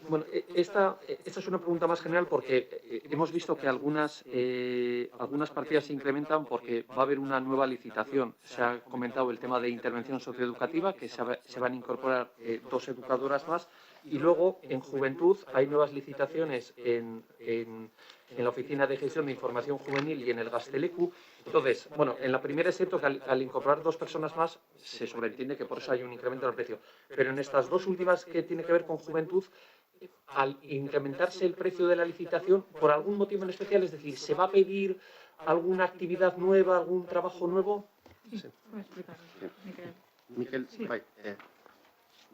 bueno, esta es una pregunta más general porque hemos visto que algunas partidas se incrementan porque va a haber una nueva licitación. Se ha comentado el tema de intervención socioeducativa, que se van a incorporar 2 educadoras más, y luego en juventud hay nuevas licitaciones en la Oficina de Gestión de Información Juvenil y en el Gazteleku. Entonces, bueno, en la primera es cierto que al incorporar 2 personas más se sobreentiende que por eso hay un incremento en el precio. Pero en estas 2 últimas que tiene que ver con juventud, al incrementarse el precio de la licitación, por algún motivo en especial, es decir, ¿se va a pedir alguna actividad nueva, algún trabajo nuevo? Sí, voy a explicarlo. Miquel, Sí.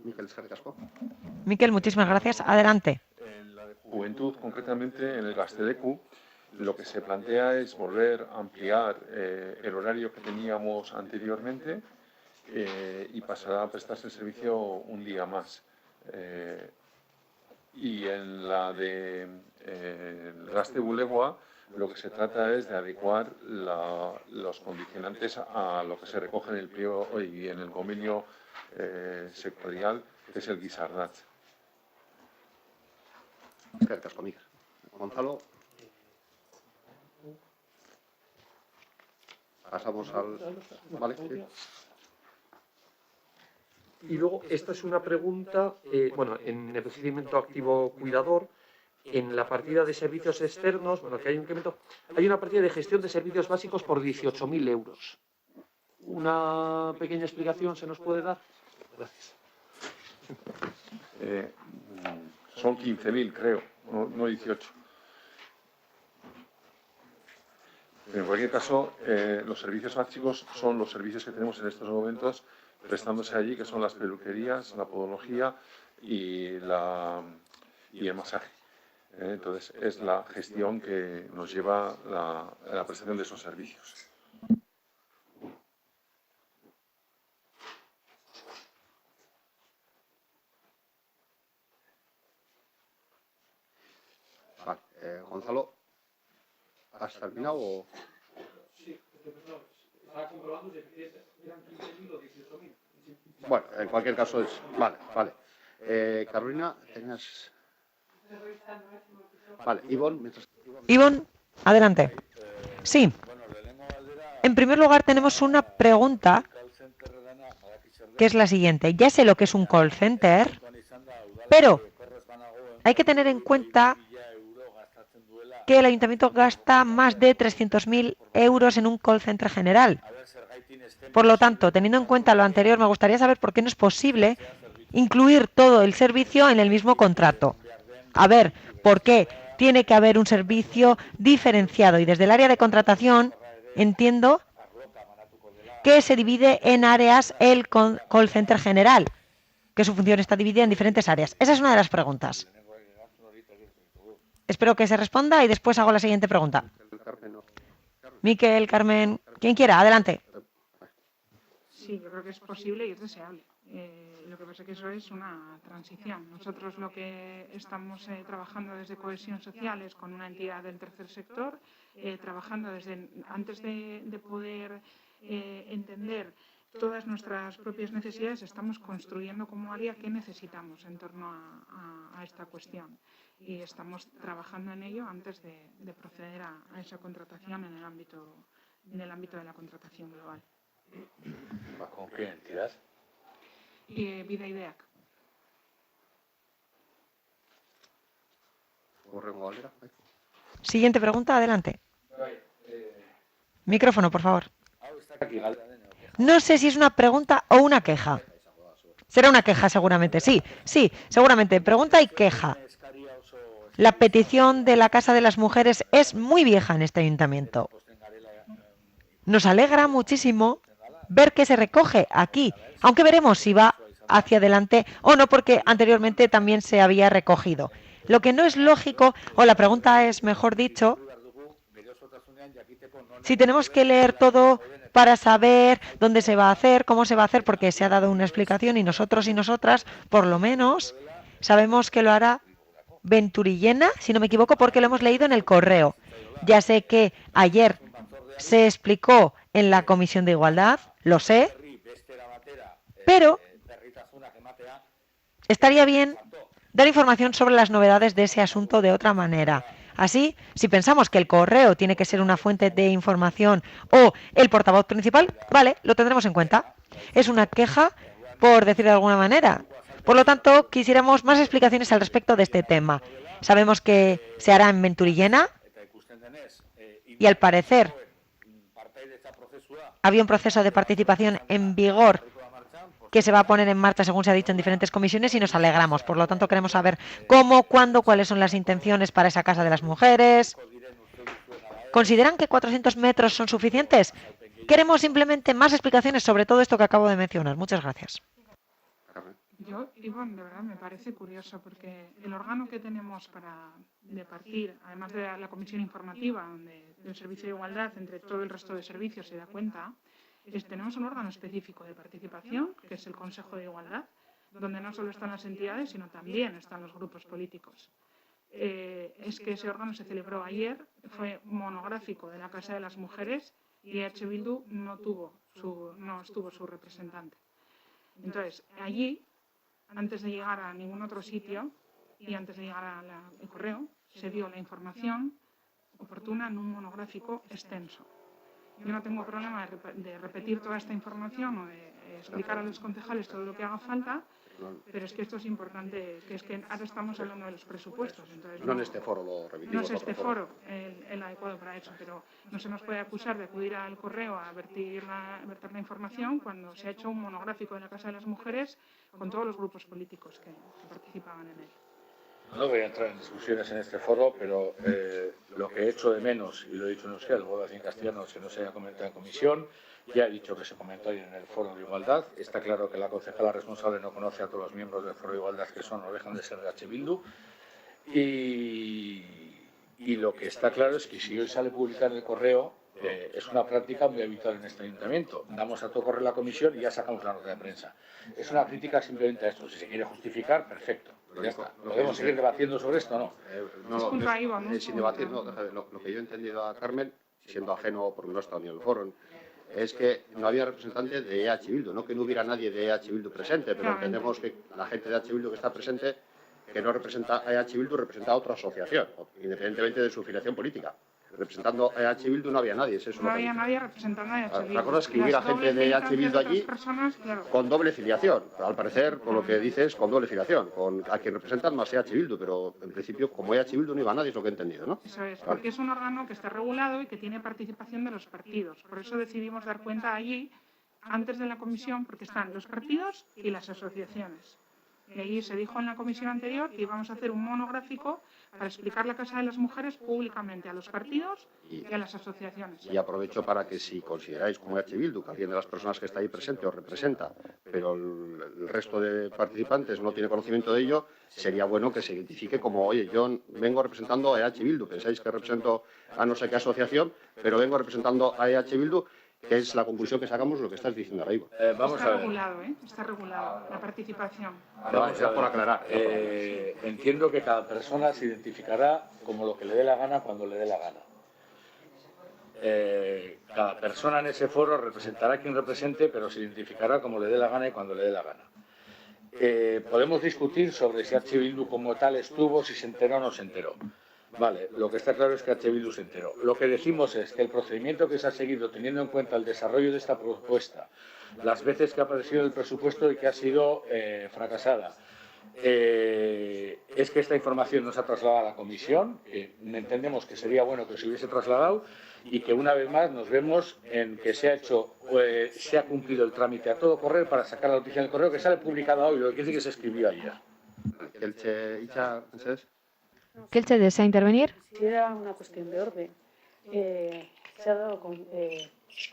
Miquel, eskerrik asko. Miquel, muchísimas gracias. Adelante. En la de juventud, concretamente en el Gazteleku, lo que se plantea es volver a ampliar el horario que teníamos anteriormente y pasará a prestarse el servicio un día más. Y en la de Gazte Bulegua, lo que se trata es de adecuar los condicionantes a lo que se recoge en el pliego y en el convenio sectorial, que es el Guisardat. Eskerrik asko, Miquel. Gonzalo. Pasamos al... Vale, sí. Y luego, esta es una pregunta, bueno, en el procedimiento activo cuidador, en la partida de servicios externos, bueno, que hay un incremento, hay una partida de gestión de servicios básicos por 18.000 euros. ¿Una pequeña explicación se nos puede dar? Gracias. Son 15.000, creo, no 18. En cualquier caso, los servicios básicos son los servicios que tenemos en estos momentos prestándose allí, que son las peluquerías, la podología y el masaje. Entonces, es la gestión que nos lleva la prestación de esos servicios. Vale, Gonzalo, ¿has terminado o...? Sí, estaba comprobando si eran 15.000 o 18.000. Bueno, en cualquier caso es... Vale, vale. Carolina, tenías... Vale, Ivonne, mientras... Ivonne, adelante. Sí. En primer lugar, tenemos una pregunta que es la siguiente. Ya sé lo que es un call center, pero hay que tener en cuenta que el ayuntamiento gasta más de 300.000 euros en un call center general. Por lo tanto, teniendo en cuenta lo anterior, me gustaría saber por qué no es posible incluir todo el servicio en el mismo contrato. A ver, ¿por qué tiene que haber un servicio diferenciado? Y desde el área de contratación entiendo que se divide en áreas el call center general, que su función está dividida en diferentes áreas. Esa es una de las preguntas. Espero que se responda y después hago la siguiente pregunta. Miquel, Carmen, quien quiera, adelante. Sí, yo creo que es posible y es deseable. Lo que pasa es que eso es una transición. Nosotros lo que estamos trabajando desde Cohesión Social es con una entidad del tercer sector, trabajando desde antes de poder entender todas nuestras propias necesidades, estamos construyendo como área qué necesitamos en torno a esta cuestión. Y estamos trabajando en ello antes de proceder a esa contratación en el ámbito de la contratación global. ¿Con qué entidad? Vida Ideac. Siguiente pregunta, adelante. Micrófono, por favor. No sé si es una pregunta o una queja. Será una queja seguramente, sí, seguramente. Pregunta y queja. la petición de la Casa de las Mujeres es muy vieja en este ayuntamiento. Nos alegra muchísimo ver que se recoge aquí, aunque veremos si va hacia adelante o no, porque anteriormente también se había recogido. Lo que no es lógico, o la pregunta es, mejor dicho, si tenemos que leer todo para saber dónde se va a hacer, cómo se va a hacer, porque se ha dado una explicación y nosotros y nosotras, por lo menos, sabemos que lo hará Venturillena, si no me equivoco, porque lo hemos leído en el correo. Ya sé que ayer se explicó en la Comisión de Igualdad, lo sé, pero estaría bien dar información sobre las novedades de ese asunto de otra manera. Así, si pensamos que el correo tiene que ser una fuente de información o el portavoz principal, vale, lo tendremos en cuenta. Es una queja, por decir de alguna manera. Por lo tanto, quisiéramos más explicaciones al respecto de este tema. Sabemos que se hará en Venturillena y, al parecer, había un proceso de participación en vigor que se va a poner en marcha, según se ha dicho, en diferentes comisiones, y nos alegramos. Por lo tanto, queremos saber cómo, cuándo, cuáles son las intenciones para esa Casa de las Mujeres. ¿Consideran que 400 metros son suficientes? Queremos simplemente más explicaciones sobre todo esto que acabo de mencionar. Muchas gracias. Yo, Ivonne, de verdad me parece curioso porque el órgano que tenemos para departir, además de la comisión informativa, donde el Servicio de Igualdad, entre todo el resto de servicios, se da cuenta, tenemos un órgano específico de participación, que es el Consejo de Igualdad, donde no solo están las entidades, sino también están los grupos políticos. Es que ese órgano se celebró ayer, fue monográfico de la Casa de las Mujeres y EH Bildu no estuvo su representante. Entonces, allí, antes de llegar a ningún otro sitio y antes de llegar al correo, se dio la información oportuna en un monográfico extenso. Yo no tengo problema de repetir toda esta información o de explicar a los concejales todo lo que haga falta, pero es que esto es importante, que es que ahora estamos hablando de los presupuestos. Entonces, no en este foro lo remitimos. No es este foro el adecuado para eso, pero no se nos puede acusar de acudir al correo a verter la información cuando se ha hecho un monográfico de la Casa de las Mujeres con todos los grupos políticos que participaban en él. No voy a entrar en discusiones en este foro, pero lo que he hecho de menos, y lo he dicho en euskera, lo voy a decir en castellano, que no se haya comentado en comisión, ya he dicho que se comentó ayer en el foro de igualdad. Está claro que la concejala responsable no conoce a todos los miembros del foro de igualdad, que son o dejan de ser de EH Bildu. Y lo que está claro es que si hoy sale publicar en el correo, es una práctica muy habitual en este ayuntamiento. Damos a todo correo la comisión y ya sacamos la nota de prensa. Es una crítica simplemente a esto. Si se quiere justificar, perfecto. Ya está. ¿Podemos seguir debatiendo sobre esto o no? Sin debatir, no. Lo que yo he entendido a Carmen, siendo ajeno porque no he estado ni en el foro, es que no había representante de EH Bildu, no que no hubiera nadie de EH Bildu presente, pero entendemos que la gente de EH Bildu que está presente, que no representa a EH Bildu, representa a otra asociación, independientemente de su filiación política. Representando a EH Bildu no había nadie. No había nadie representando a EH Bildu. La cosa es que hubiera gente de EH Bildu allí con doble filiación. Al parecer, con lo que dices, con doble filiación. A quien representan más EH Bildu, pero en principio, como EH Bildu no iba nadie, es lo que he entendido, ¿no? Eso es, porque es un órgano que está regulado y que tiene participación de los partidos. Por eso decidimos dar cuenta allí, antes de la comisión, porque están los partidos y las asociaciones. Y allí se dijo en la comisión anterior que íbamos a hacer un monográfico para explicar la Casa de las Mujeres públicamente a los partidos y a las asociaciones. Y aprovecho para que si consideráis como EH Bildu que alguien de las personas que está ahí presente os representa, pero el resto de participantes no tiene conocimiento de ello, sería bueno que se identifique como, oye, yo vengo representando a EH Bildu, pensáis que represento a no sé qué asociación, pero vengo representando a EH Bildu, que es la conclusión que sacamos de lo que estás diciendo ahora, Ivo. Está regulado, está regulado la participación. Vamos a por aclarar. Entiendo que cada persona se identificará como lo que le dé la gana cuando le dé la gana. Cada persona en ese foro representará a quien represente, pero se identificará como le dé la gana y cuando le dé la gana. Podemos discutir sobre si EH Bildu como tal estuvo, si se enteró o no se enteró. Vale, lo que está claro es que EH Bildu se enteró. Lo que decimos es que el procedimiento que se ha seguido, teniendo en cuenta el desarrollo de esta propuesta, las veces que ha aparecido el presupuesto y que ha sido fracasada, es que esta información no se ha trasladado a la comisión, que entendemos que sería bueno que se hubiese trasladado y que una vez más nos vemos en que se ha cumplido el trámite a todo correr para sacar la noticia en el correo que sale publicada hoy, lo que quiere decir que se escribió ayer. ¿Kelche desea intervenir? Si era una cuestión de orden. Se ha dado con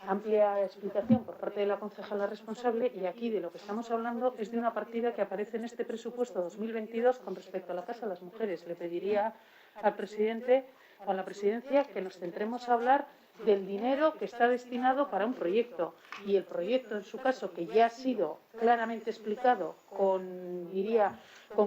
amplia explicación por parte de la concejala responsable y aquí de lo que estamos hablando es de una partida que aparece en este presupuesto 2022 con respecto a la Casa de las Mujeres. Le pediría al presidente o a la presidencia que nos centremos a hablar del dinero que está destinado para un proyecto y el proyecto en su caso que ya ha sido claramente explicado con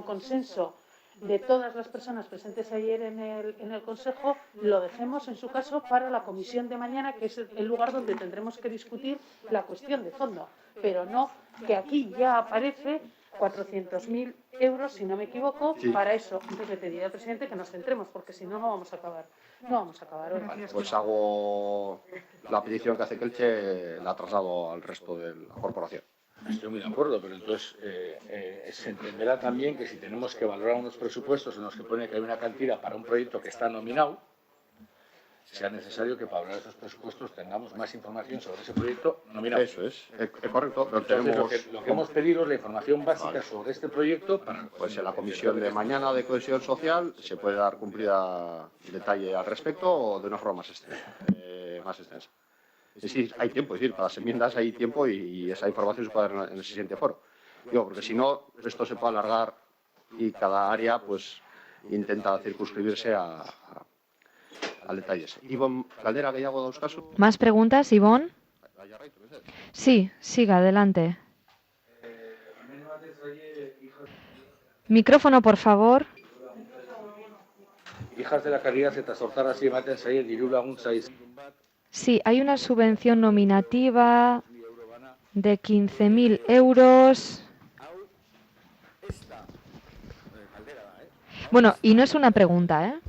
consenso de todas las personas presentes ayer en el Consejo, lo dejemos en su caso para la comisión de mañana, que es el lugar donde tendremos que discutir la cuestión de fondo, pero no que aquí ya aparece 400.000 euros, si no me equivoco, sí, para eso. Entonces le pediría al presidente que nos centremos, porque si no, no vamos a acabar hoy. Vale, pues hago la petición que hace Kelche, la traslado al resto de la corporación. Estoy muy de acuerdo, pero entonces se entenderá también que si tenemos que valorar unos presupuestos en los que pone que hay una cantidad para un proyecto que está nominado, sea necesario que para valorar esos presupuestos tengamos más información sobre ese proyecto nominado. Eso es correcto. Pero entonces, tenemos... lo que hemos pedido es la información básica sobre este proyecto. Pues en la comisión de mañana de cohesión social se puede dar cumplida detalle al respecto o de una forma más extensa. Es decir, hay tiempo, es decir, para las enmiendas hay tiempo y esa información se puede dar en el siguiente foro. Digo, porque si no, esto se puede alargar y cada área pues intenta circunscribirse al detalle ese. Ivonne Caldera, que ya hago dos casos. ¿Más preguntas, Ivonne? Sí, siga, adelante. Micrófono, por favor. Hijas de la Caridad eta sortarazi ematen zaie diru laguntza Sí, hay una subvención nominativa de 15.000 euros. Bueno, y no es una pregunta, ¿eh?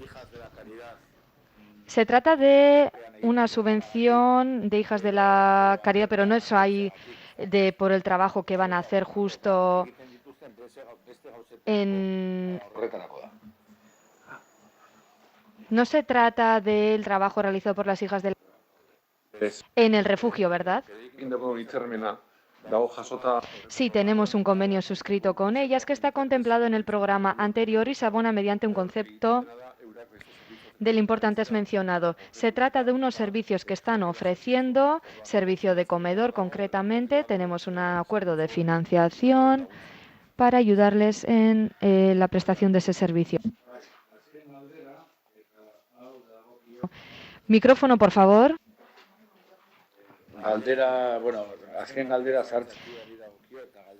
Se trata de una subvención de Hijas de la Caridad, pero no es ahí por el trabajo que van a hacer justo en... No se trata del trabajo realizado por las Hijas de la en el refugio, ¿verdad? Sí, tenemos un convenio suscrito con ellas que está contemplado en el programa anterior y se abona mediante un concepto del importe antes mencionado. Se trata de unos servicios que están ofreciendo, servicio de comedor concretamente, tenemos un acuerdo de financiación para ayudarles en la prestación de ese servicio. Micrófono, por favor.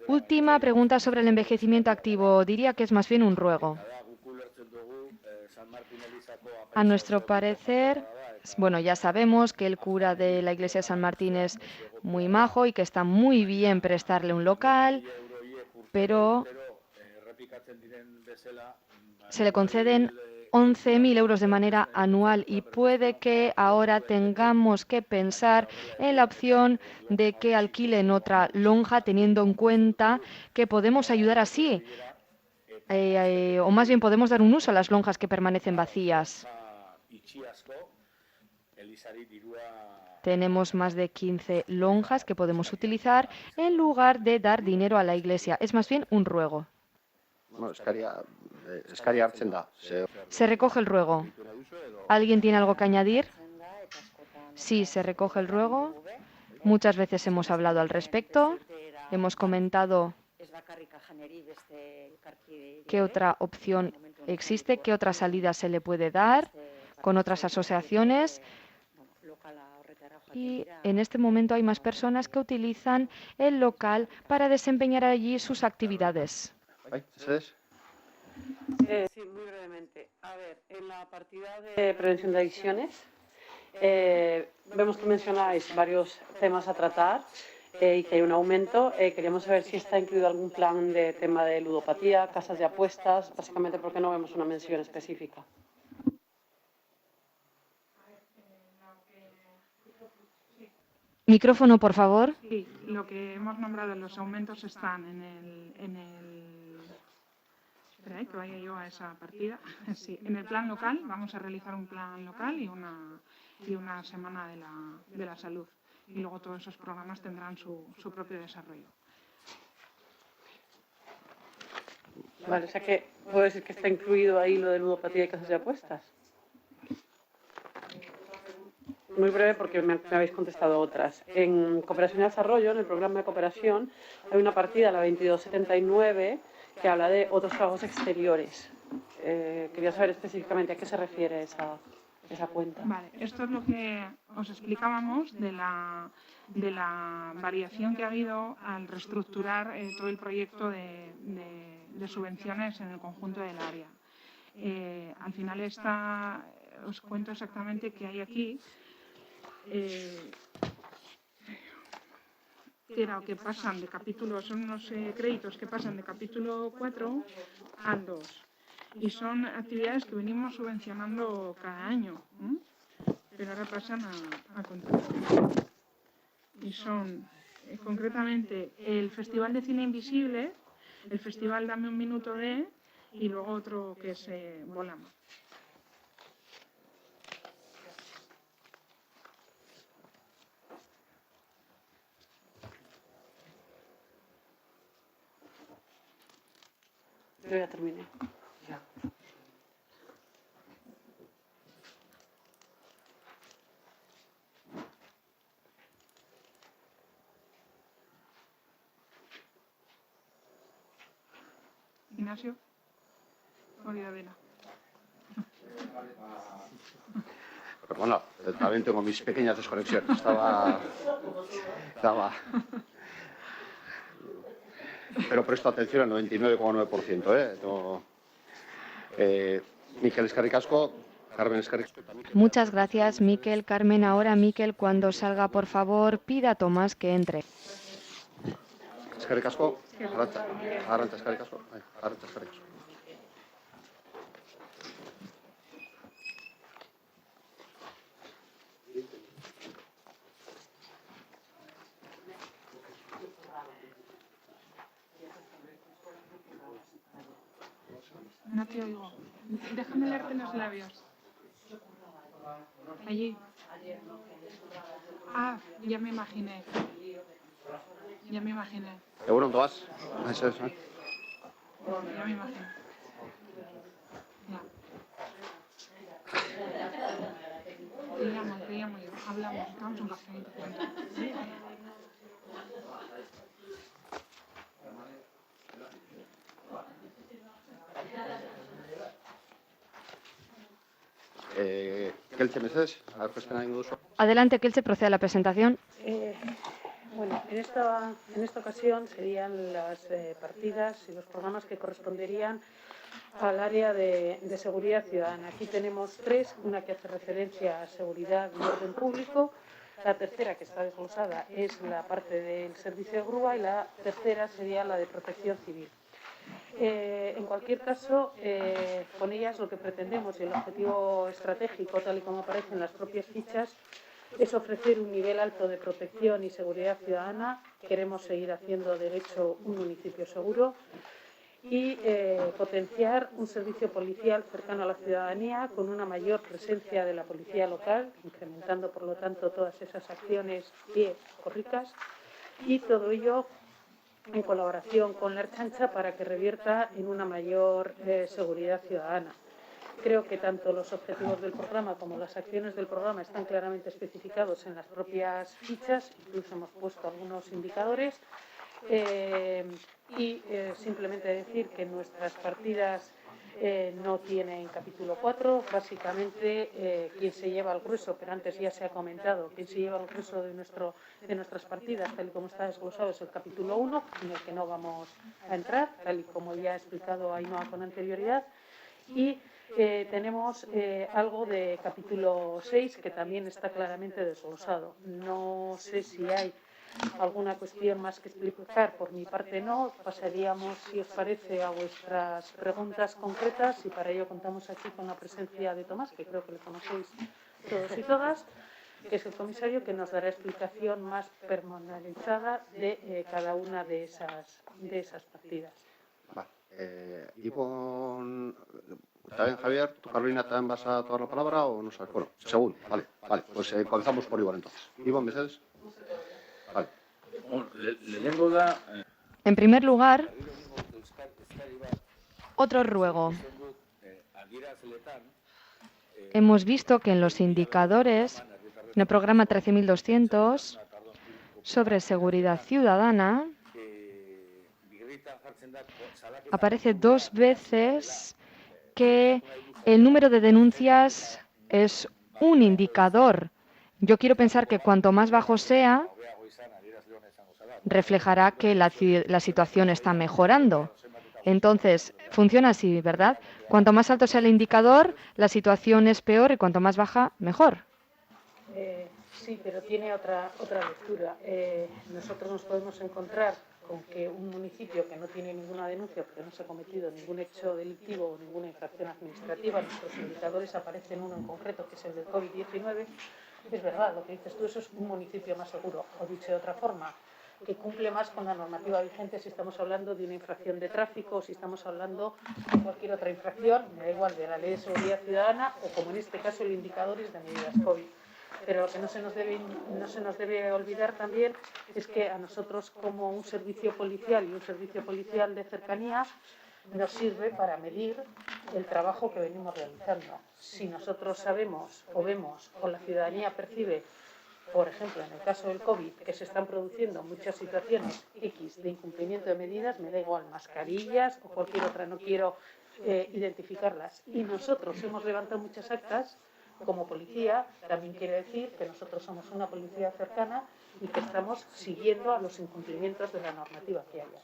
Última pregunta sobre el envejecimiento activo. Diría que es más bien un ruego. A nuestro parecer, bueno, ya sabemos que el cura de la iglesia de San Martín es muy majo y que está muy bien prestarle un local, pero se le conceden 11.000 euros de manera anual y puede que ahora tengamos que pensar en la opción de que alquilen otra lonja, teniendo en cuenta que podemos ayudar así, o más bien podemos dar un uso a las lonjas que permanecen vacías. Tenemos más de 15 lonjas que podemos utilizar en lugar de dar dinero a la iglesia. Es más bien un ruego. Bueno, eskaria hartzen da. Se recoge el ruego. ¿Alguien tiene algo que añadir? Sí, se recoge el ruego. Muchas veces hemos hablado al respecto. Hemos comentado qué otra opción existe, qué otra salida se le puede dar con otras asociaciones. Y en este momento hay más personas que utilizan el local para desempeñar allí sus actividades. Sí, muy brevemente. A ver, en la partida de prevención de adicciones vemos que mencionáis varios temas a tratar y que hay un aumento. Queríamos saber si está incluido algún plan de tema de ludopatía, casas de apuestas, básicamente porque no vemos una mención específica. Micrófono, por favor. Sí, lo que hemos nombrado en los aumentos están en el espera, que vaya yo a esa partida. Sí, en el plan local vamos a realizar un plan local y una semana de la salud. Y luego todos esos programas tendrán su propio desarrollo. Vale, o sea que puedo decir que está incluido ahí lo de ludopatía y casas de apuestas. Muy breve porque me habéis contestado otras. En Cooperación y Desarrollo, en el programa de cooperación, hay una partida, la 2279, que habla de otros pagos exteriores. Quería saber específicamente a qué se refiere esa cuenta. Vale, esto es lo que os explicábamos de la variación que ha habido al reestructurar todo el proyecto de subvenciones en el conjunto del área. Al final os cuento exactamente qué hay aquí. Que pasan de capítulo, son unos créditos que pasan de capítulo 4 al 2 y son actividades que venimos subvencionando cada año, pero ahora pasan a contratación. Y son concretamente el Festival de Cine Invisible, el Festival Dame un Minuto de y luego otro que es Volama. Yo ya terminé. Ya. Ignacio. María Vela. Perdona, también tengo mis pequeñas desconexiones. Estaba... Pero presto atención al 99,9%. No... Miquel eskerrik asko, Carmen eskerrik asko. Muchas gracias, Miquel. Carmen, ahora Miquel, cuando salga, por favor, pida a Tomás que entre. Eskerrik asko, Arantxa eskerrik asko. Arantxa eskerrik asko. No te oigo. Déjame leerte los labios. Allí. Ah, ya me imaginé. Ya me imaginé. Egunon, Tomás. Eso es, Ya me imaginé. Ya. Te llamo yo. Hablamos. Damos un café. Keltxe, mesedez, aurkezpena egingo duzu. Adelante, Keltxe, procede a la presentación. Bueno, en esta ocasión serían las partidas y los programas que corresponderían al área de seguridad ciudadana. Aquí tenemos tres, una que hace referencia a seguridad y orden público, la tercera, que está desglosada, es la parte del servicio de grúa y la tercera sería la de protección civil. En cualquier caso, con ellas lo que pretendemos y el objetivo estratégico, tal y como aparece en las propias fichas, es ofrecer un nivel alto de protección y seguridad ciudadana. Queremos seguir haciendo derecho un municipio seguro y potenciar un servicio policial cercano a la ciudadanía con una mayor presencia de la policía local, incrementando por lo tanto todas esas acciones y corricas, y todo ello en colaboración con la Ertzaintza para que revierta en una mayor seguridad ciudadana. Creo que tanto los objetivos del programa como las acciones del programa están claramente especificados en las propias fichas, incluso hemos puesto algunos indicadores. Simplemente decir que nuestras partidas no tienen capítulo 4, básicamente quien se lleva el grueso, pero antes ya se ha comentado, quien se lleva el grueso de nuestras partidas, tal y como está desglosado, es el capítulo 1, en el que no vamos a entrar, tal y como ya ha explicado Ainhoa con anterioridad, y tenemos algo de capítulo 6 que también está claramente desglosado. No sé si hay alguna cuestión más que explicar, por mi parte no. Pasaríamos, si os parece, a vuestras preguntas concretas y para ello contamos aquí con la presencia de Tomás, que creo que le conocéis todos y todas, que es el comisario que nos dará explicación más pormenorizada de cada una de esas partidas. Vale. Ivonne, ¿también Javier? ¿Tú, Carolina, también vas a tomar la palabra o no sabes? Bueno, según. Vale. Pues comenzamos por Ivonne entonces. Ivonne, ¿Mercedes? Vale. En primer lugar, Otro ruego. Hemos visto que en los indicadores, en el programa 13.200 sobre seguridad ciudadana, aparece 2 veces que el número de denuncias es un indicador. Yo quiero pensar que cuanto más bajo sea, reflejará que la situación está mejorando. Entonces, funciona así, ¿verdad? Cuanto más alto sea el indicador, la situación es peor y cuanto más baja, mejor. Sí, pero tiene otra lectura. Nosotros nos podemos encontrar con que un municipio que no tiene ninguna denuncia porque no se ha cometido ningún hecho delictivo o ninguna infracción administrativa, nuestros indicadores aparecen uno en concreto, que es el del COVID-19, es verdad, lo que dices tú, eso es un municipio más seguro, o dicho de otra forma, que cumple más con la normativa vigente si estamos hablando de una infracción de tráfico o si estamos hablando de cualquier otra infracción, me da igual, de la Ley de Seguridad Ciudadana o, como en este caso, el indicador es de medidas COVID. Pero lo que no se nos debe olvidar también es que a nosotros, como un servicio policial y un servicio policial de cercanía, nos sirve para medir el trabajo que venimos realizando. Si nosotros sabemos o vemos o la ciudadanía percibe, por ejemplo, en el caso del COVID, que se están produciendo muchas situaciones X de incumplimiento de medidas, me da igual, mascarillas o cualquier otra, no quiero identificarlas. Y nosotros hemos levantado muchas actas como policía, también quiere decir que nosotros somos una policía cercana y que estamos siguiendo a los incumplimientos de la normativa que haya.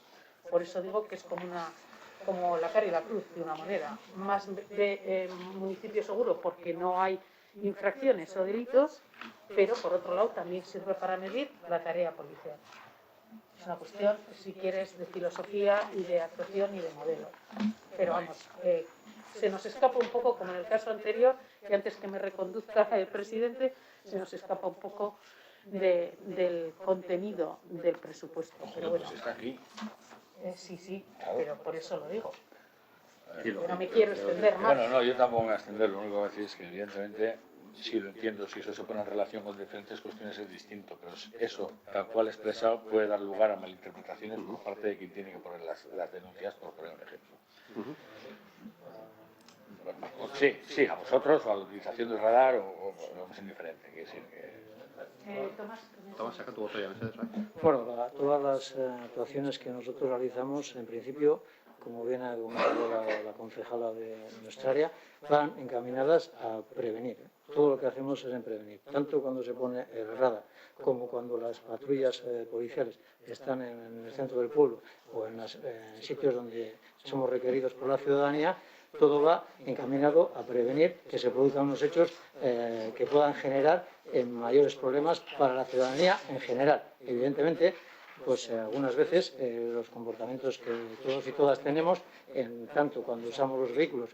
Por eso digo que es como la cara y la cruz, de una manera. Más de municipio seguro porque no hay infracciones o delitos, pero por otro lado también sirve para medir la tarea policial. Es una cuestión, si quieres, de filosofía y de actuación y de modelo. Pero vamos, se nos escapa un poco, como en el caso anterior, que antes que me reconduzca el presidente, se nos escapa un poco del contenido del presupuesto. Pero bueno, está aquí. Sí, pero por eso lo digo. No me quiero extender más. Bueno, no, yo tampoco me voy a extender. Lo único que voy a decir es que, evidentemente, sí lo entiendo, si eso se pone en relación con diferentes cuestiones es distinto, pero eso, tal cual expresado, puede dar lugar a malinterpretaciones por parte de quien tiene que poner las denuncias, por poner un ejemplo. Sí, a vosotros o a la utilización del radar o es indiferente. Quiere decir que... Tomás, saca tu botella. Bueno, todas las actuaciones que nosotros realizamos, en principio, como bien ha comentado la concejala de nuestra área, van encaminadas a prevenir. Todo lo que hacemos es en prevenir, tanto cuando se pone el radar como cuando las patrullas policiales están en el centro del pueblo o en sitios donde somos requeridos por la ciudadanía. Todo va encaminado a prevenir que se produzcan unos hechos que puedan generar mayores problemas para la ciudadanía en general. Evidentemente, pues algunas veces los comportamientos que todos y todas tenemos, tanto cuando usamos los vehículos,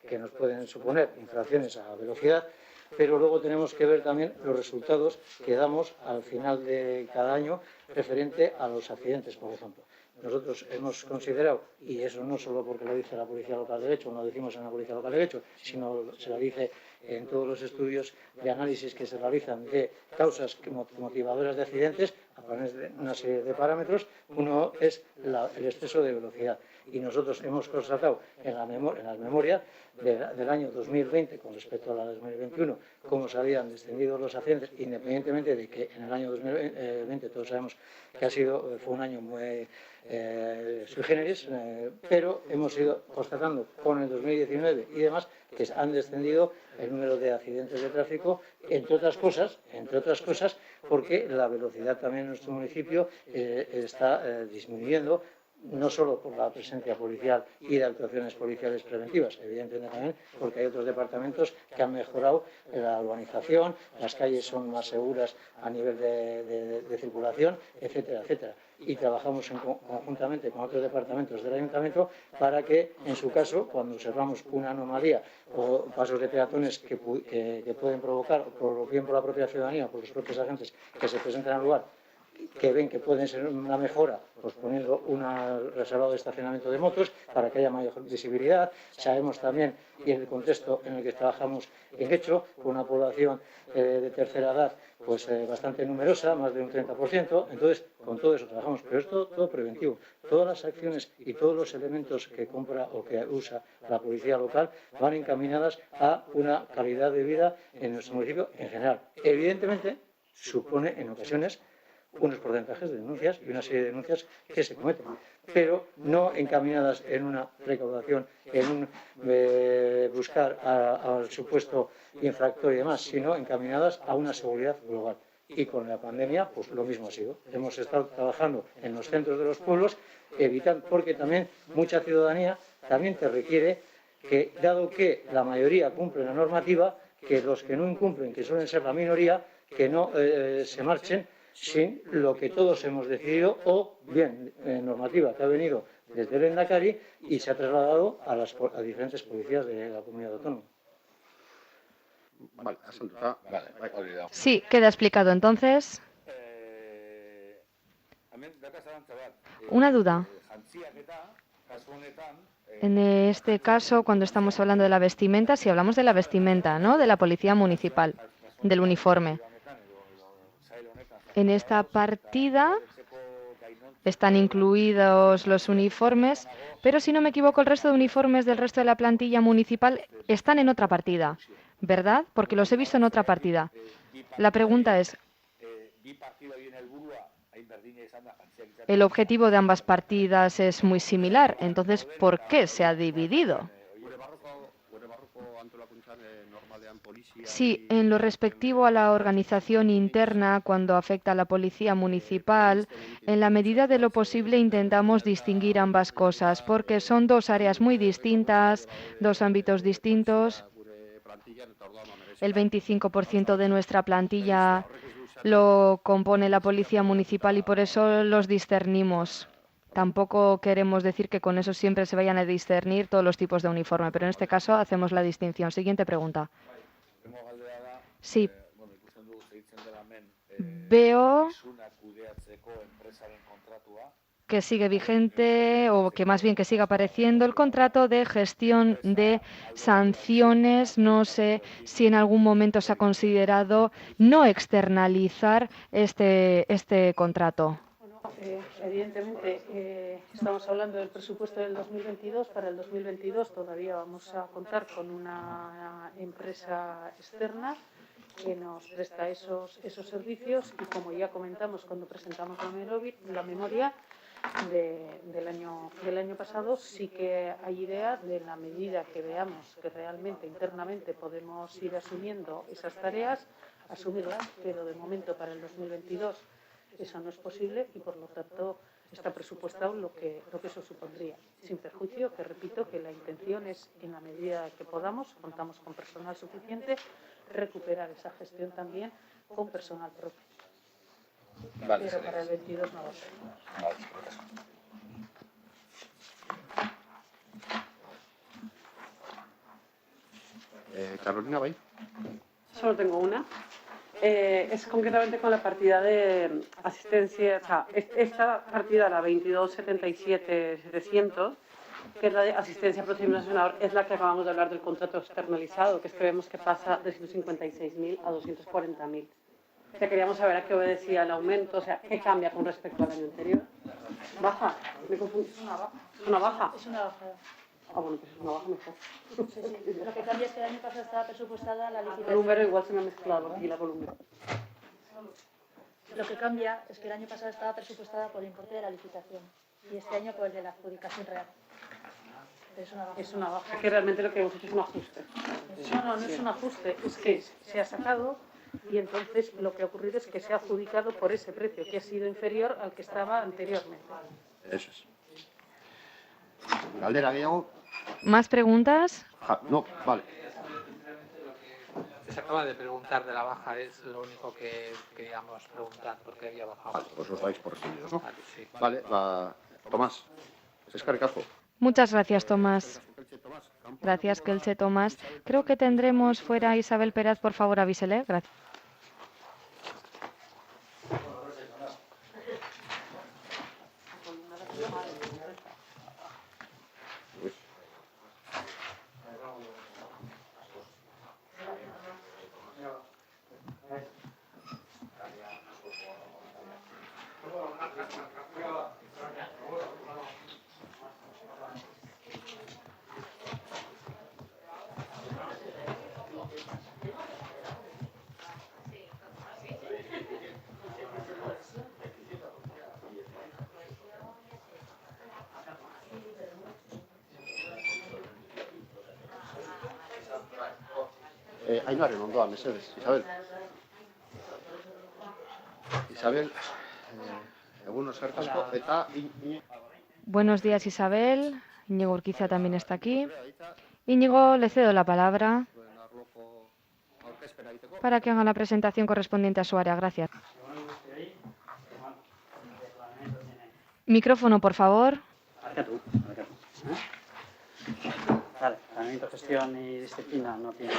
que nos pueden suponer infracciones a velocidad, pero luego tenemos que ver también los resultados que damos al final de cada año referente a los accidentes, por ejemplo. Nosotros hemos considerado, y eso no solo porque lo dice la Policía Local de Guecho, no lo decimos en la Policía Local de Guecho, sino se lo dice en todos los estudios de análisis que se realizan de causas motivadoras de accidentes, a través de una serie de parámetros. Uno es el exceso de velocidad. Y nosotros hemos constatado en las memorias del año 2020 con respecto a la de 2021 cómo se habían descendido los accidentes, independientemente de que en el año 2020 todos sabemos que fue un año muy sui generis, pero hemos ido constatando con el 2019 y demás que han descendido el número de accidentes de tráfico, entre otras cosas, porque la velocidad también en nuestro municipio está disminuyendo, no solo por la presencia policial y de actuaciones policiales preventivas, evidentemente también porque hay otros departamentos que han mejorado la urbanización, las calles son más seguras a nivel de circulación, etcétera, etcétera. Y trabajamos conjuntamente con otros departamentos del ayuntamiento para que, en su caso, cuando observamos una anomalía o pasos de peatones que pueden provocar, o bien por la propia ciudadanía o por los propios agentes que se presentan al lugar, que ven que pueden ser una mejora, pues poniendo un reservado de estacionamiento de motos para que haya mayor visibilidad. Sabemos también, y en el contexto en el que trabajamos en Guecho, con una población de tercera edad pues bastante numerosa, más de un 30%, entonces con todo eso trabajamos, pero es todo preventivo. Todas las acciones y todos los elementos que compra o que usa la policía local van encaminadas a una calidad de vida en nuestro municipio en general. Evidentemente, supone en ocasiones unos porcentajes de denuncias y una serie de denuncias que se cometen, pero no encaminadas en una recaudación, en un buscar al supuesto infractor y demás, sino encaminadas a una seguridad global. Y con la pandemia, pues lo mismo ha sido. Hemos estado trabajando en los centros de los pueblos, evitando, porque también mucha ciudadanía también te requiere que, dado que la mayoría cumple la normativa, que los que no incumplen, que suelen ser la minoría, que no se marchen sin lo que todos hemos decidido, o bien normativa que ha venido desde el Endacari y se ha trasladado a diferentes policías de la comunidad autónoma. Vale, Sí, queda explicado entonces. Una duda. En este caso, cuando estamos hablando de la vestimenta, si hablamos de la vestimenta, ¿no? De la policía municipal, del uniforme. En esta partida están incluidos los uniformes, pero si no me equivoco, el resto de uniformes del resto de la plantilla municipal están en otra partida, ¿verdad? Porque los he visto en otra partida. La pregunta es, el objetivo de ambas partidas es muy similar, entonces, ¿por qué se ha dividido? Sí, en lo respectivo a la organización interna, cuando afecta a la policía municipal, en la medida de lo posible intentamos distinguir ambas cosas, porque son dos áreas muy distintas, dos ámbitos distintos. El 25% de nuestra plantilla lo compone la policía municipal y por eso los discernimos. Tampoco queremos decir que con eso siempre se vayan a discernir todos los tipos de uniforme, pero en este caso hacemos la distinción. Siguiente pregunta. Sí. Veo que sigue vigente, o que más bien que siga apareciendo, el contrato de gestión de sanciones. No sé si en algún momento se ha considerado no externalizar este contrato. Evidentemente, estamos hablando del presupuesto del 2022. Para el 2022 todavía vamos a contar con una empresa externa que nos presta esos servicios y, como ya comentamos cuando presentamos la memoria del año pasado, sí que hay idea de, la medida que veamos que realmente internamente podemos ir asumiendo esas tareas, asumirlas, pero de momento para el 2022 eso no es posible y por lo tanto está presupuestado lo que eso supondría. Sin perjuicio, que repito que la intención es, en la medida que podamos, contamos con personal suficiente, recuperar esa gestión también con personal propio. Vale, pero para el 22 no va a ser. Vale, Carolina, ¿va? Solo tengo una. Es concretamente con la partida de asistencia, o sea, esta partida, la 2277-700, que es la de asistencia próxima nacional, es la que acabamos de hablar del contrato externalizado, que es que vemos que pasa de 156.000 a 240.000. O sea, queríamos saber a qué obedecía el aumento, o sea, qué cambia con respecto al año anterior. ¿Baja? Me confundo. Es una baja. ¿Es una baja? Es una bajada. Ah, bueno, pues es una baja mejor. Sí, sí. Lo que cambia es que el año pasado estaba presupuestada la licitación. El número igual se me ha mezclado aquí la columna. Lo que cambia es que el año pasado estaba presupuestada por el importe de la licitación y este año por el de la adjudicación real. Es una baja. Es una baja, que realmente lo que hemos hecho es un ajuste. No es un ajuste, es que se ha sacado y entonces lo que ha ocurrido es que se ha adjudicado por ese precio, que ha sido inferior al que estaba anteriormente. Eso es. Galdera, Diego. ¿Más preguntas? No, vale. Se acaba de preguntar de la baja, es lo único que queríamos preguntar, porque había bajado. Vale, pues os dais por recibidos, ¿no? Vale, sí. Vale, Tomás. Eskerrik asko. Muchas gracias, Tomás. Gracias, Kelche Tomás. Creo que tendremos fuera a Isabel Pérez, por favor, avísele. Gracias. Ainhoa Ondoa, mesedez, Isabel. Isabel, egun eskerrik asko, eta... Buenos días, Isabel. Íñigo Urquiza también está aquí. Íñigo, le cedo la palabra para que haga la presentación correspondiente a su área. Gracias. Micrófono, por favor. Vale, planeamiento, gestión y disciplina no tiene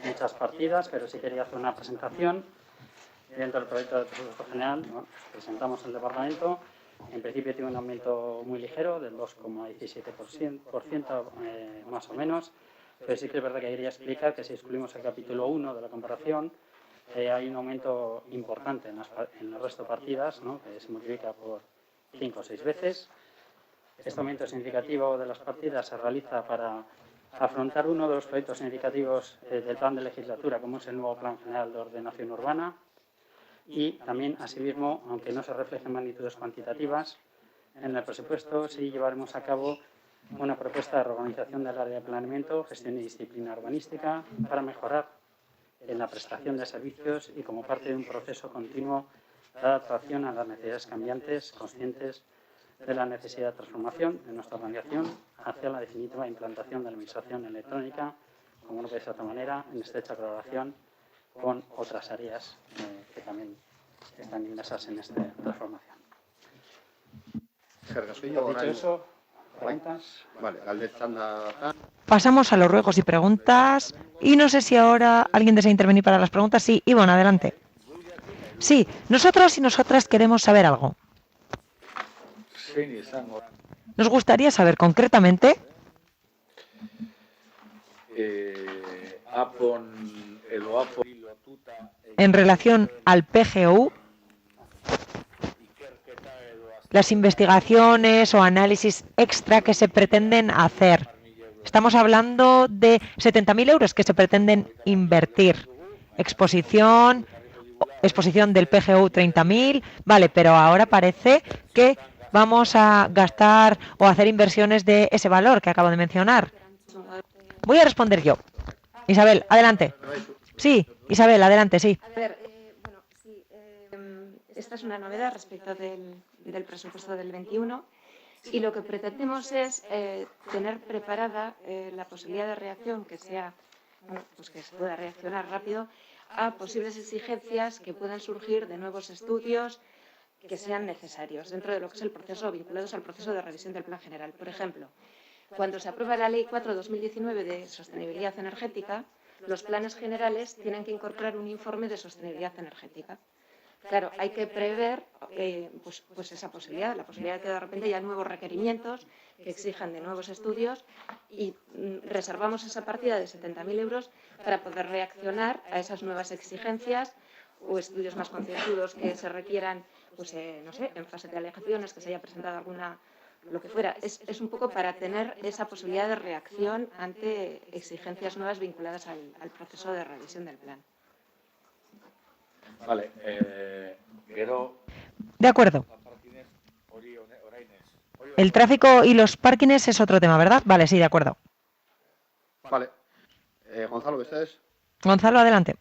muchas partidas, pero sí quería hacer una presentación dentro del proyecto de presupuesto general. Bueno, presentamos el departamento. En principio tiene un aumento muy ligero del 2,17%, más o menos, pero sí que es verdad que quería explicar que si excluimos el capítulo 1 de la comparación, hay un aumento importante en el resto de partidas, ¿no? Que se multiplica por 5 o 6 veces. Este aumento significativo de las partidas se realiza para afrontar uno de los proyectos significativos del plan de legislatura, como es el nuevo Plan General de Ordenación Urbana, y también, asimismo, aunque no se reflejen magnitudes cuantitativas, en el presupuesto sí llevaremos a cabo una propuesta de reorganización del área de planeamiento, gestión y disciplina urbanística para mejorar en la prestación de servicios y como parte de un proceso continuo de adaptación a las necesidades cambiantes, conscientes de la necesidad de transformación de nuestra organización hacia la definitiva implantación de la administración electrónica, como no puede ser de otra manera, en estrecha colaboración con otras áreas que también están inmersas en esta transformación. Dicho eso, preguntas. Vale, Alexandra. Pasamos a los ruegos y preguntas. Y no sé si ahora alguien desea intervenir para las preguntas. Sí, Ivonne, adelante. Sí, nosotros y nosotras queremos saber algo. Nos gustaría saber concretamente en relación al PGU, las investigaciones o análisis extra que se pretenden hacer. Estamos hablando de 70.000 euros que se pretenden invertir. Exposición del PGU 30.000, vale, pero ahora parece que vamos a gastar o hacer inversiones de ese valor que acabo de mencionar. Voy a responder yo. Isabel, adelante. Sí, Isabel, adelante, sí. A ver, bueno, sí, esta es una novedad respecto del presupuesto del 21 y lo que pretendemos es tener preparada la posibilidad de reacción que sea, bueno, pues que se pueda reaccionar rápido a posibles exigencias que puedan surgir de nuevos estudios que sean necesarios dentro de lo que es el proceso, vinculados al proceso de revisión del Plan General. Por ejemplo, cuando se aprueba la Ley 4/2019 de Sostenibilidad Energética, los planes generales tienen que incorporar un informe de sostenibilidad energética. Claro, hay que prever pues esa posibilidad, la posibilidad de que de repente haya nuevos requerimientos que exijan de nuevos estudios y reservamos esa partida de 70.000 euros para poder reaccionar a esas nuevas exigencias o estudios más concienzudos que se requieran, pues no sé, en fase de alegaciones, que se haya presentado alguna, lo que fuera. Es un poco para tener esa posibilidad de reacción ante exigencias nuevas vinculadas al proceso de revisión del plan. Vale, de acuerdo. El tráfico y los parkings es otro tema, ¿verdad? Vale, sí, de acuerdo. Vale. Gonzalo, ¿ustedes? Gonzalo, adelante.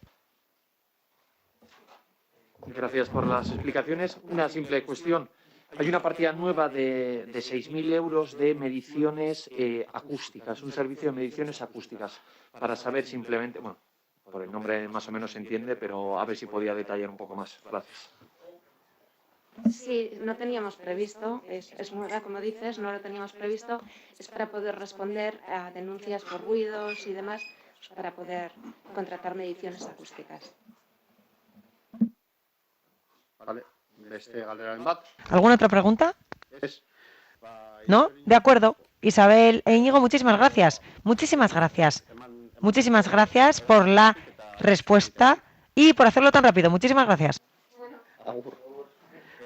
Gracias por las explicaciones. Una simple cuestión. Hay una partida nueva de 6.000 euros de mediciones acústicas, un servicio de mediciones acústicas, para saber simplemente, bueno, por el nombre más o menos se entiende, pero a ver si podía detallar un poco más. Gracias. Sí, no teníamos previsto, es nueva, como dices, no lo teníamos previsto, es para poder responder a denuncias por ruidos y demás, pues para poder contratar mediciones acústicas. Vale, ¿Alguna otra pregunta? ¿No? De acuerdo. Isabel e Íñigo, muchísimas gracias. Muchísimas gracias. Muchísimas gracias por la respuesta y por hacerlo tan rápido. Muchísimas gracias.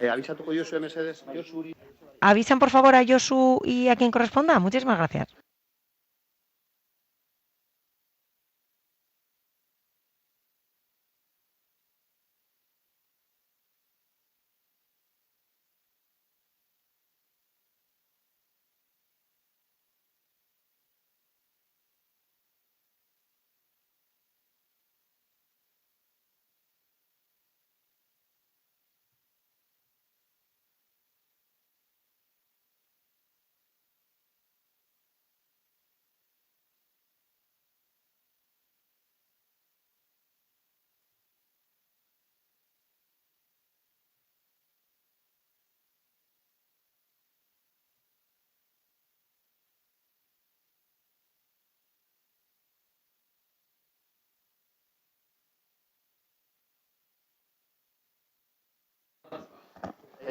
Avisatuko Josu mesedez, Josuri. Avisan por favor a Josu y a quien corresponda. Muchísimas gracias.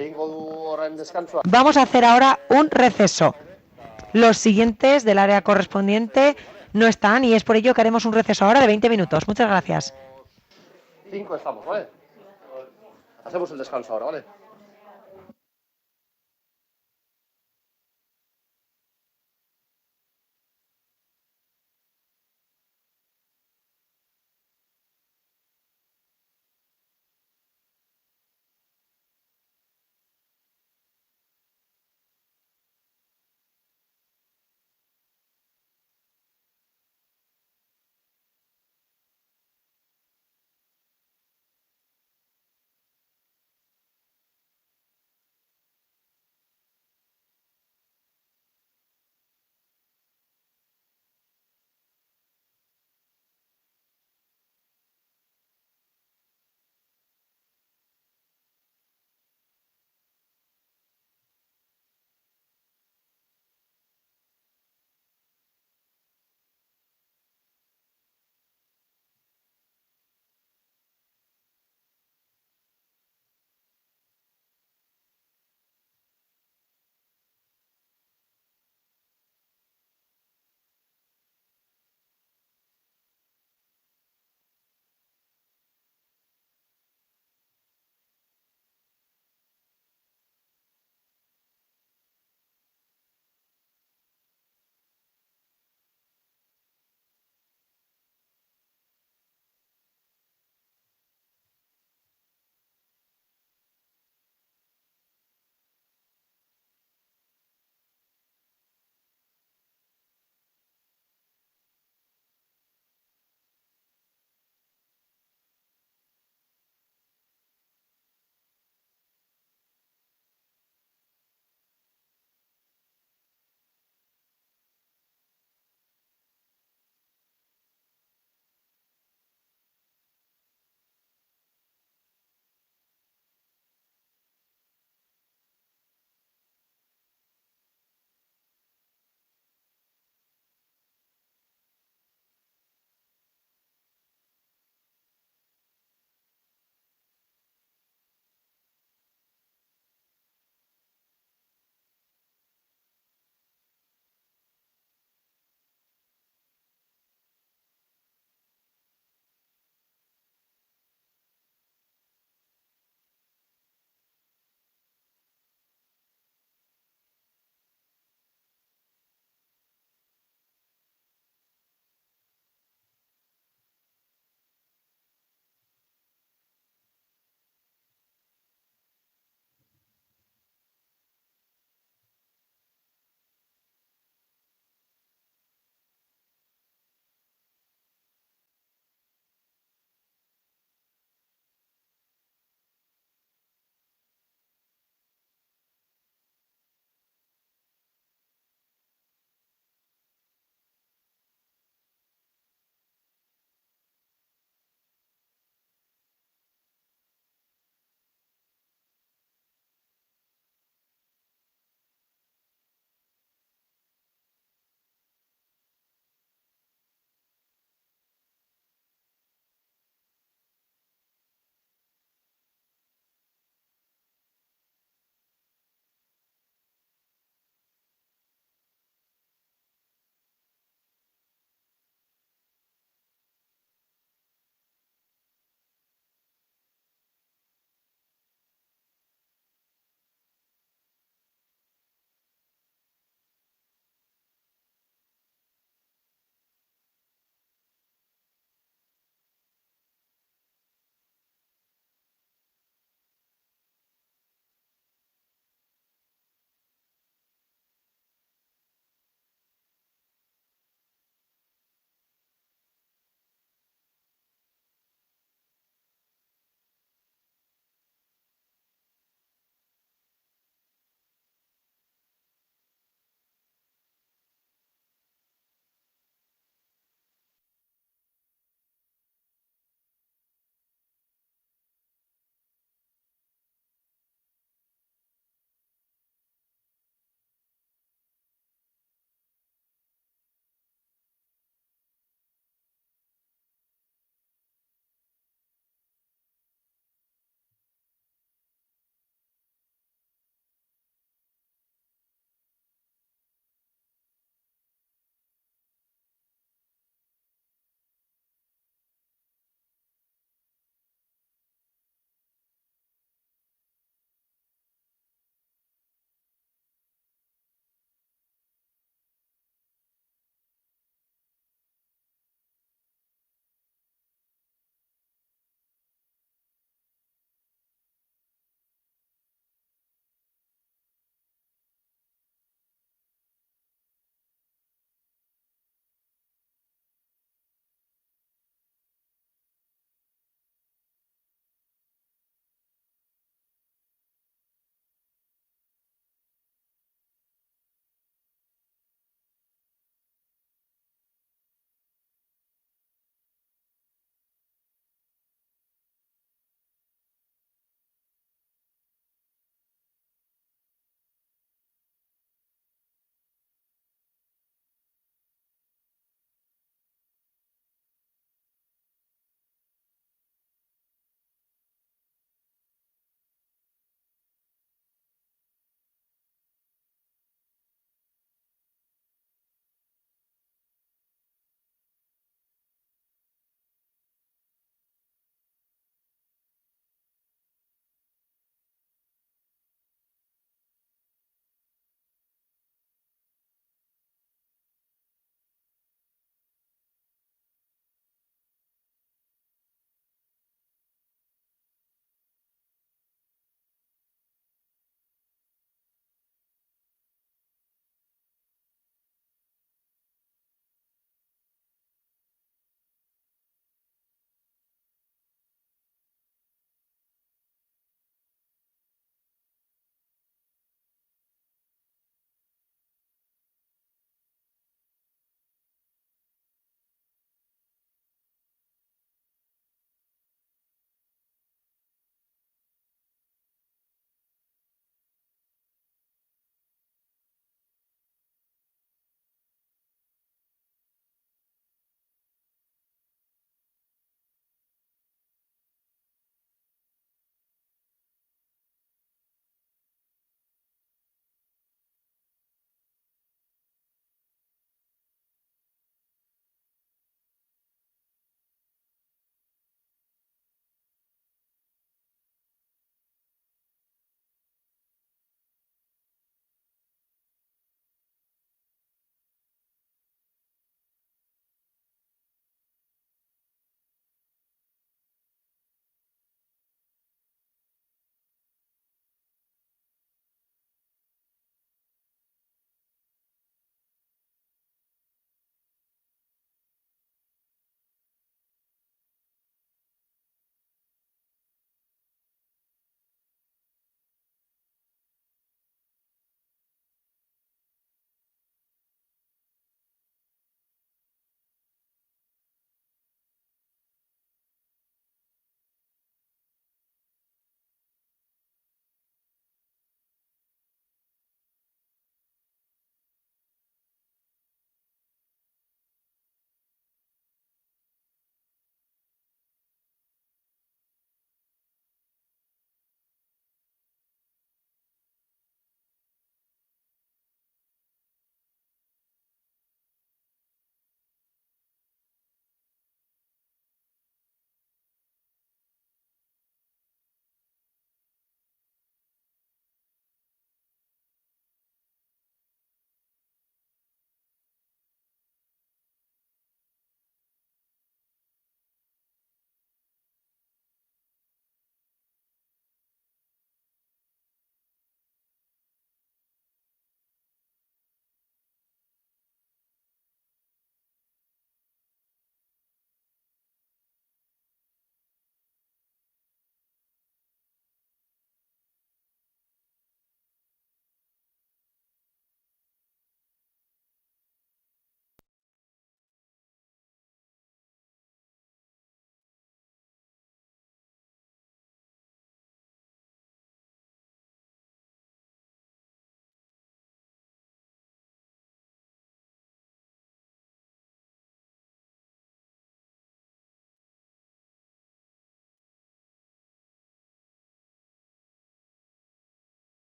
Egingo du orain descansoa. Vamos a hacer ahora un receso. Los siguientes del área correspondiente no están y es por ello que haremos un receso ahora de 20 minutos. Muchas gracias. 5 estamos, ¿vale? Hacemos el descanso ahora, ¿vale?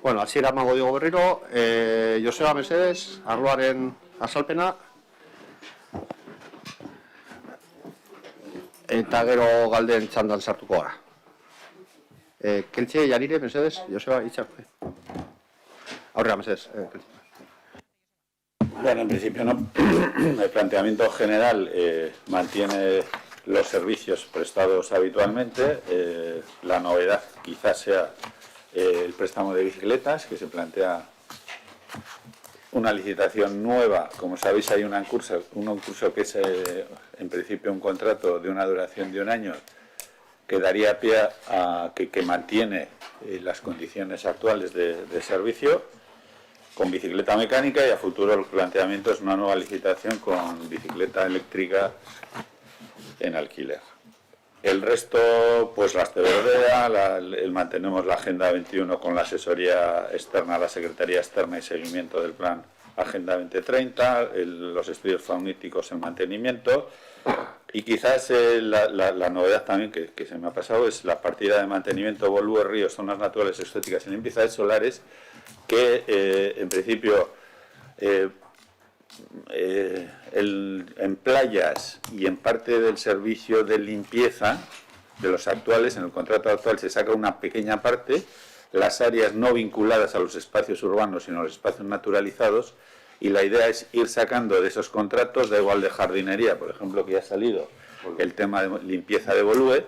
Bueno, hasiera emango diogu berriro, Joseba Mesedes, arloaren azalpena, eta gero galdeen txandan sartuko gara. Keltxe, Janire, Mesedes, Joseba, Itxak. Aurrera, Mesedes. Bueno, en principio no. El planteamiento general mantiene los servicios prestados habitualmente. La novedad quizás sea el préstamo de bicicletas, que se plantea una licitación nueva. Como sabéis, hay un concurso que es en principio un contrato de una duración de 1 año que daría pie a que mantiene las condiciones actuales de servicio con bicicleta mecánica, y a futuro el planteamiento es una nueva licitación con bicicleta eléctrica en alquiler. El resto, pues las TVRDA, mantenemos la Agenda 21 con la asesoría externa, la Secretaría Externa y seguimiento del plan Agenda 2030, los estudios faunísticos en mantenimiento, y quizás la novedad también que se me ha pasado es la partida de mantenimiento Volúe, ríos, zonas naturales exóticas y limpiezas solares, que en principio en playas y en parte del servicio de limpieza de los actuales, en el contrato actual se saca una pequeña parte, las áreas no vinculadas a los espacios urbanos sino a los espacios naturalizados, y la idea es ir sacando de esos contratos, da igual de jardinería, por ejemplo, que ya ha salido el tema de limpieza de Volúe.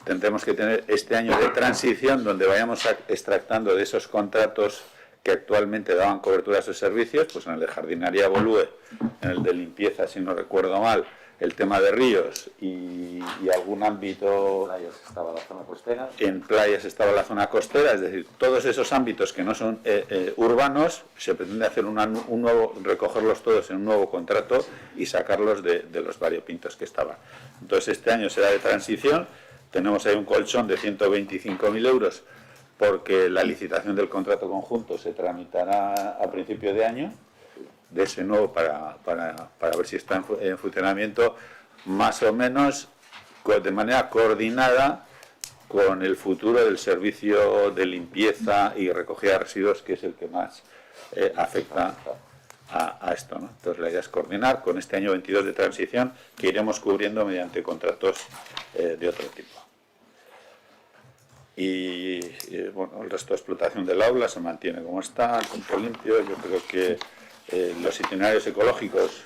Tendremos que tener este año de transición donde vayamos extractando de esos contratos que actualmente daban cobertura a esos servicios, pues en el de jardinería Volúe, en el de limpieza, si no recuerdo mal, el tema de ríos y algún ámbito. Playas estaba la zona costera. En playas estaba la zona costera, es decir, todos esos ámbitos que no son urbanos, se pretende hacer recogerlos todos en un nuevo contrato y sacarlos de los variopintos que estaban. Entonces este año será de transición. Tenemos ahí un colchón de 125.000 euros porque la licitación del contrato conjunto se tramitará a principio de año, de ese nuevo, para ver si está en funcionamiento más o menos de manera coordinada con el futuro del servicio de limpieza y recogida de residuos, que es el que más afecta a esto, ¿no? Entonces la idea es coordinar con este año 22 de transición, que iremos cubriendo mediante contratos de otro tipo. Y bueno, el resto de explotación del aula se mantiene como está, campo limpio. Yo creo que los itinerarios ecológicos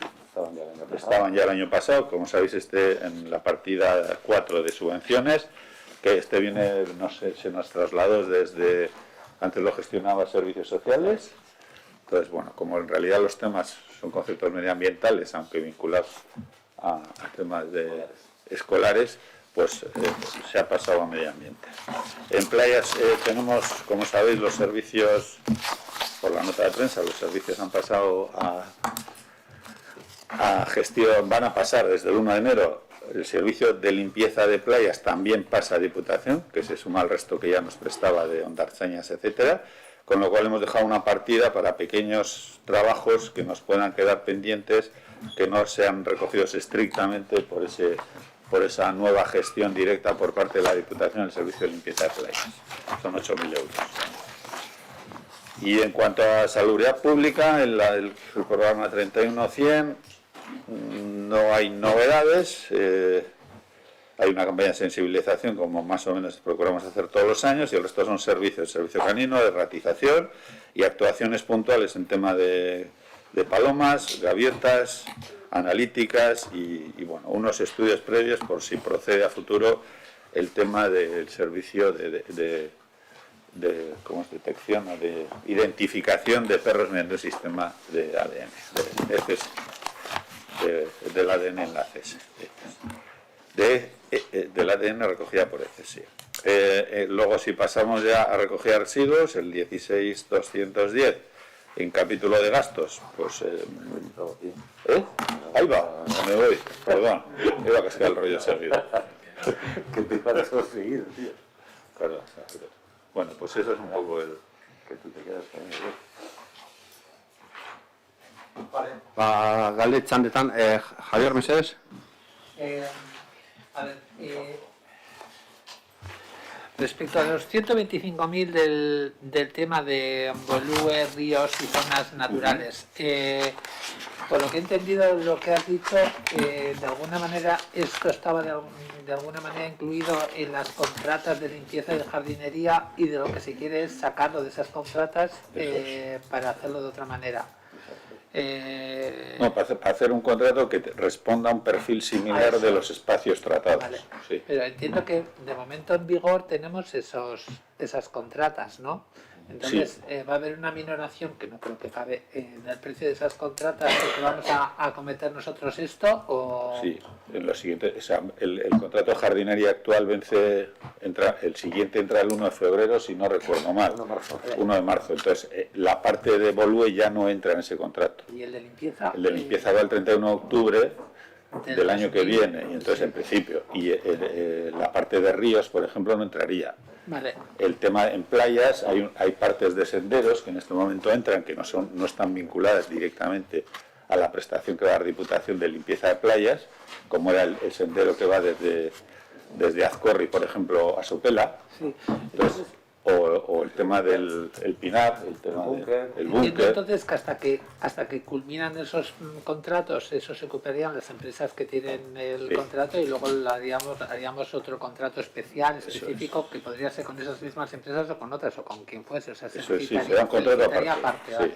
estaban ya el año pasado, como sabéis, en la partida 4 de subvenciones, que viene, no sé, se nos trasladó desde, antes lo gestionaba Servicios Sociales. Entonces, bueno, como en realidad los temas son conceptos medioambientales, aunque vinculados a temas escolares, pues se ha pasado a medio ambiente. En playas tenemos, como sabéis, los servicios, por la nota de prensa, los servicios han pasado a gestión, van a pasar desde el 1 de enero. El servicio de limpieza de playas también pasa a Diputación, que se suma al resto que ya nos prestaba de hondarchañas, etcétera, con lo cual hemos dejado una partida para pequeños trabajos que nos puedan quedar pendientes, que no sean recogidos estrictamente por esa nueva gestión directa por parte de la Diputación del servicio de limpieza de playas. Son 8.000 euros. Y en cuanto a salubridad pública, en el programa 31-100 no hay novedades. Hay una campaña de sensibilización, como más o menos procuramos hacer todos los años, y el resto son servicios, servicio canino, de ratización y actuaciones puntuales en tema de palomas, gaviotas, analíticas y bueno, unos estudios previos por si procede a futuro el tema del servicio de ¿cómo es? Detección o de identificación de perros mediante el sistema de ADN, del ADN enlaces, del ADN recogida por heces, sí. Luego, si pasamos ya a recogida de residuos, el 16.210 en capítulo de gastos, pues ahí va, me voy, perdón, iba a cascar el rollo seguido. ¿Qué te vas a conseguir, tío? Perdón. Bueno, pues eso es un poco el que tú te quedas con él. Vale. Galde txandetan, Javier Mesedes. A ver, Respecto a los 125.000 del tema de bolúes, ríos y zonas naturales, por lo que he entendido lo que has dicho, de alguna manera esto estaba de alguna manera incluido en las contratas de limpieza y de jardinería, y de lo que se quiere es sacarlo de esas contratas para hacerlo de otra manera. No, para hacer un contrato que responda a un perfil similar de los espacios tratados. Vale. Sí. Pero entiendo que de momento en vigor tenemos esas contratas, ¿no? Entonces va a haber una minoración que no creo que cabe en el precio de esas contratas, porque vamos a acometer nosotros esto, o... Sí, en lo siguiente, o sea, el contrato de jardinería actual el siguiente entra el 1 de febrero, si no recuerdo mal. 1 de marzo. Entonces, la parte de Bolúe ya no entra en ese contrato. ¿Y el de limpieza? El de limpieza va el 31 de octubre del año que viene, y entonces en principio. Y la parte de ríos, por ejemplo, no entraría. Vale. El tema en playas, hay partes de senderos que en este momento entran, que no están vinculadas directamente a la prestación que va a dar Diputación de limpieza de playas, como era el sendero que va desde Azcorri, por ejemplo, a Sopela. Sí. Entonces, o el tema del Pinar, el tema del Entiendo búnker. entonces que hasta que culminan esos contratos, eso se ocuparían las empresas que tienen el contrato, y luego haríamos otro contrato especial, específico, que podría ser con esas mismas empresas o con otras, o con quien fuese. O sea, se será un contrato aparte. Vale.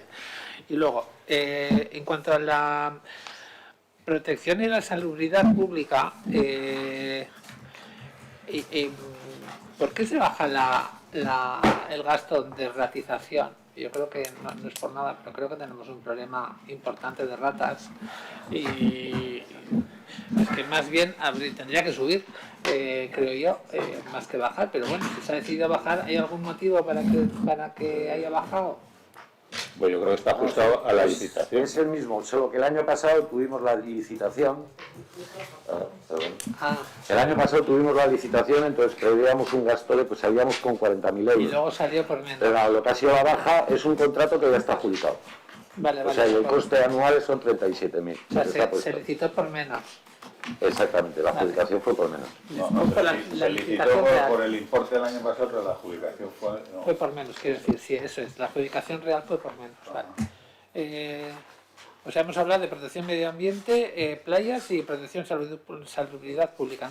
Y luego, en cuanto a la protección y la salubridad pública, ¿por qué se baja el gasto de ratización? Yo creo que no es por nada, pero creo que tenemos un problema importante de ratas, y es que más bien tendría que subir, creo yo, más que bajar. Pero bueno, si se ha decidido bajar, ¿hay algún motivo para que haya bajado? Pues yo creo que está ajustado a la licitación. Es el mismo, solo que el año pasado tuvimos la licitación. El año pasado tuvimos la licitación, entonces preveíamos un gasto pues salíamos con 40.000 euros. Y luego salió por menos. Pero lo que ha sido la baja es un contrato que ya está adjudicado. Vale, o sea, y el coste anual son 37.000. O sea, se licitó por menos. Exactamente, la adjudicación fue por menos. Se licitó por el importe del año pasado, pero la adjudicación fue por menos, quiero decir, sí, eso es. La adjudicación real fue por menos. Vale. O sea, hemos hablado de protección medio ambiente, playas y protección salubridad pública.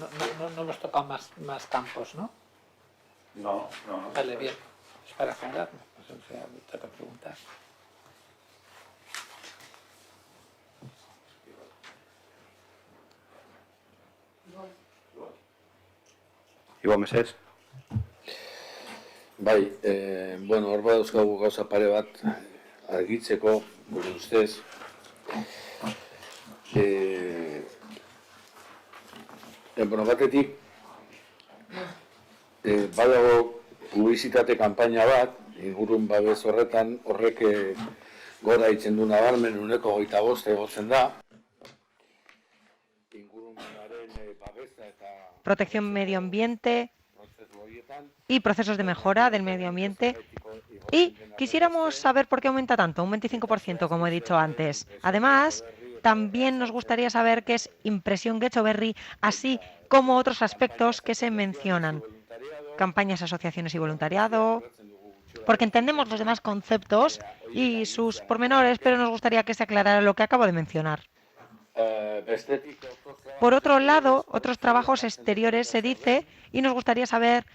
No hemos tocado más campos, ¿no? No. Vale, bien. Es para aclararme, pues, o sea, me toca preguntar. Iba mesez. Bai, bueno, hor badauzkagu gauza pare bat argitzeko, gure ustez. Bueno, batetik, badago publizitate kanpaina bat, ingurun babes horretan, horrek gora itzen du nabarmen 25% egotzen da. Protección medio ambiente y procesos de mejora del medio ambiente. Y quisiéramos saber por qué aumenta tanto, un 25%, como he dicho antes. Además, también nos gustaría saber qué es impresión Getxoberri, así como otros aspectos que se mencionan. Campañas, asociaciones y voluntariado, porque entendemos los demás conceptos y sus pormenores, pero nos gustaría que se aclarara lo que acabo de mencionar. Por otro lado, otros trabajos exteriores se dice, y nos gustaría saber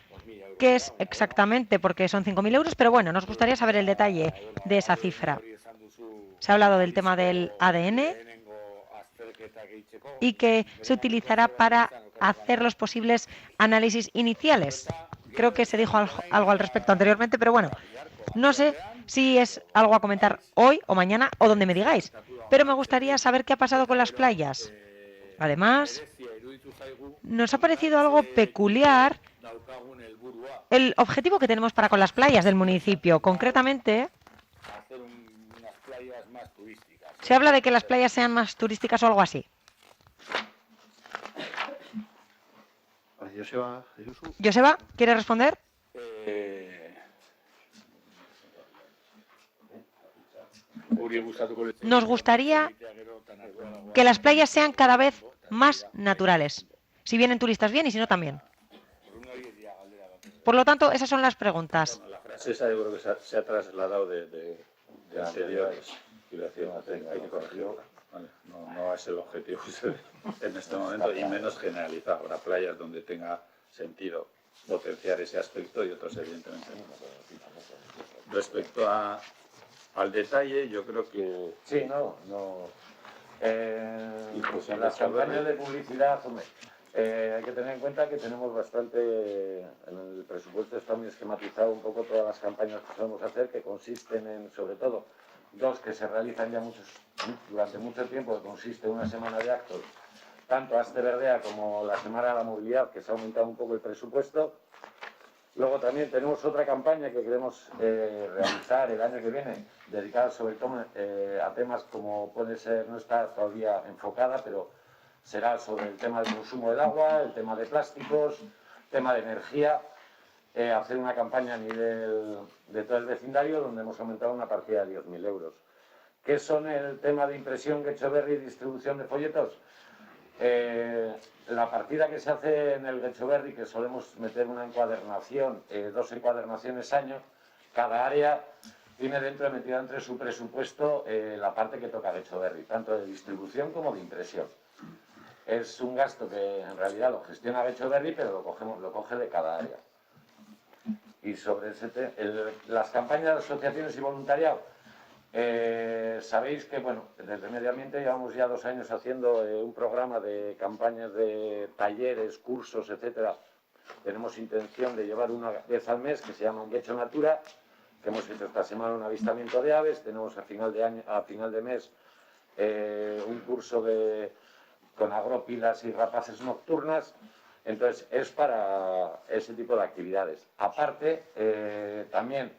qué es exactamente, porque son 5.000 euros, pero bueno, nos gustaría saber el detalle de esa cifra. Se ha hablado del tema del ADN y que se utilizará para hacer los posibles análisis iniciales. Creo que se dijo algo al respecto anteriormente, pero bueno, no sé si es algo a comentar hoy o mañana o donde me digáis, pero me gustaría saber qué ha pasado con las playas. Además, nos ha parecido algo peculiar el objetivo que tenemos para con las playas del municipio. Concretamente, se habla de que las playas sean más turísticas o algo así. Joseba, ¿quiere responder? Nos gustaría que las playas sean cada vez más naturales. Si vienen turistas bien y si no también. Por lo tanto, esas son las preguntas. Bueno, la frase esa yo creo que se ha trasladado de anteriores. Hay que corregirlo. Vale, no es el objetivo en este momento y menos generalizar. Habrá playas donde tenga sentido potenciar ese aspecto y otros evidentemente no. Respecto al detalle, yo creo que... Sí, incluso en las campañas de publicidad, hombre, hay que tener en cuenta que tenemos bastante, en el presupuesto está muy esquematizado un poco todas las campañas que solemos hacer, que consisten en, sobre todo, dos que se realizan ya durante mucho tiempo, que consiste en una semana de actos, tanto Aste Verdea como la Semana de la Movilidad, que se ha aumentado un poco el presupuesto. Luego también tenemos otra campaña que queremos realizar el año que viene, dedicada sobre todo a temas como puede ser, no está todavía enfocada, pero será sobre el tema del consumo del agua, el tema de plásticos, el tema de energía, hacer una campaña a nivel de todo el vecindario donde hemos aumentado una partida de 10.000 euros. ¿Qué son el tema de impresión, Getxoberri y distribución de folletos? La partida que se hace en el Getxoberri, que solemos meter una encuadernación, 2 encuadernaciones año, cada área tiene metida entre su presupuesto la parte que toca Getxoberri, tanto de distribución como de impresión. Es un gasto que en realidad lo gestiona Getxoberri, pero lo coge de cada área. Y sobre las campañas de asociaciones y voluntariado, sabéis que, bueno, desde Medio Ambiente llevamos ya 2 años haciendo un programa de campañas de talleres, cursos, etcétera. Tenemos intención de llevar una vez al mes que se llama un Getxo Natura, que hemos hecho esta semana un avistamiento de aves. Tenemos a final de mes un curso con agrópilas y rapaces nocturnas. Entonces, es para ese tipo de actividades. Aparte, también,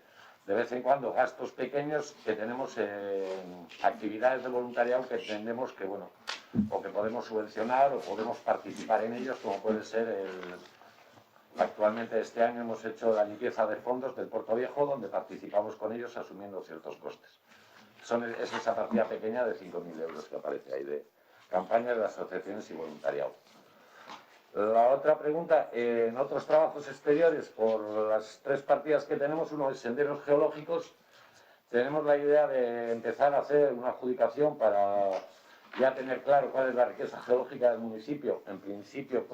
de vez en cuando, gastos pequeños que tenemos en actividades de voluntariado que entendemos que, bueno, o que podemos subvencionar o podemos participar en ellos, como puede ser actualmente este año hemos hecho la limpieza de fondos del Puerto Viejo, donde participamos con ellos asumiendo ciertos costes. Es esa partida pequeña de 5.000 euros que aparece ahí de campañas de asociaciones y voluntariado. La otra pregunta, en otros trabajos exteriores, por las 3 partidas que tenemos, uno es senderos geológicos, tenemos la idea de empezar a hacer una adjudicación para ya tener claro cuál es la riqueza geológica del municipio, en principio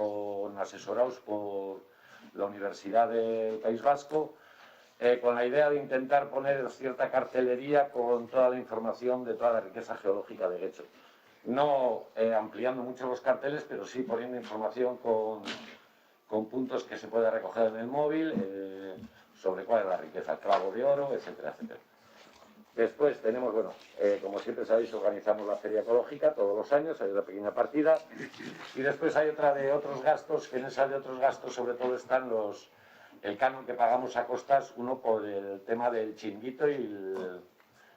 asesorados por la Universidad del País Vasco, con la idea de intentar poner cierta cartelería con toda la información de toda la riqueza geológica de Getxo. No ampliando mucho los carteles, pero sí poniendo información con puntos que se puede recoger en el móvil sobre cuál es la riqueza, el clavo de oro, etcétera, etcétera. Después tenemos, bueno, como siempre sabéis, organizamos la feria ecológica todos los años, hay una pequeña partida. Y después hay otra de otros gastos, que en esa de otros gastos sobre todo están el canon que pagamos a costas, uno por el tema del chiringuito y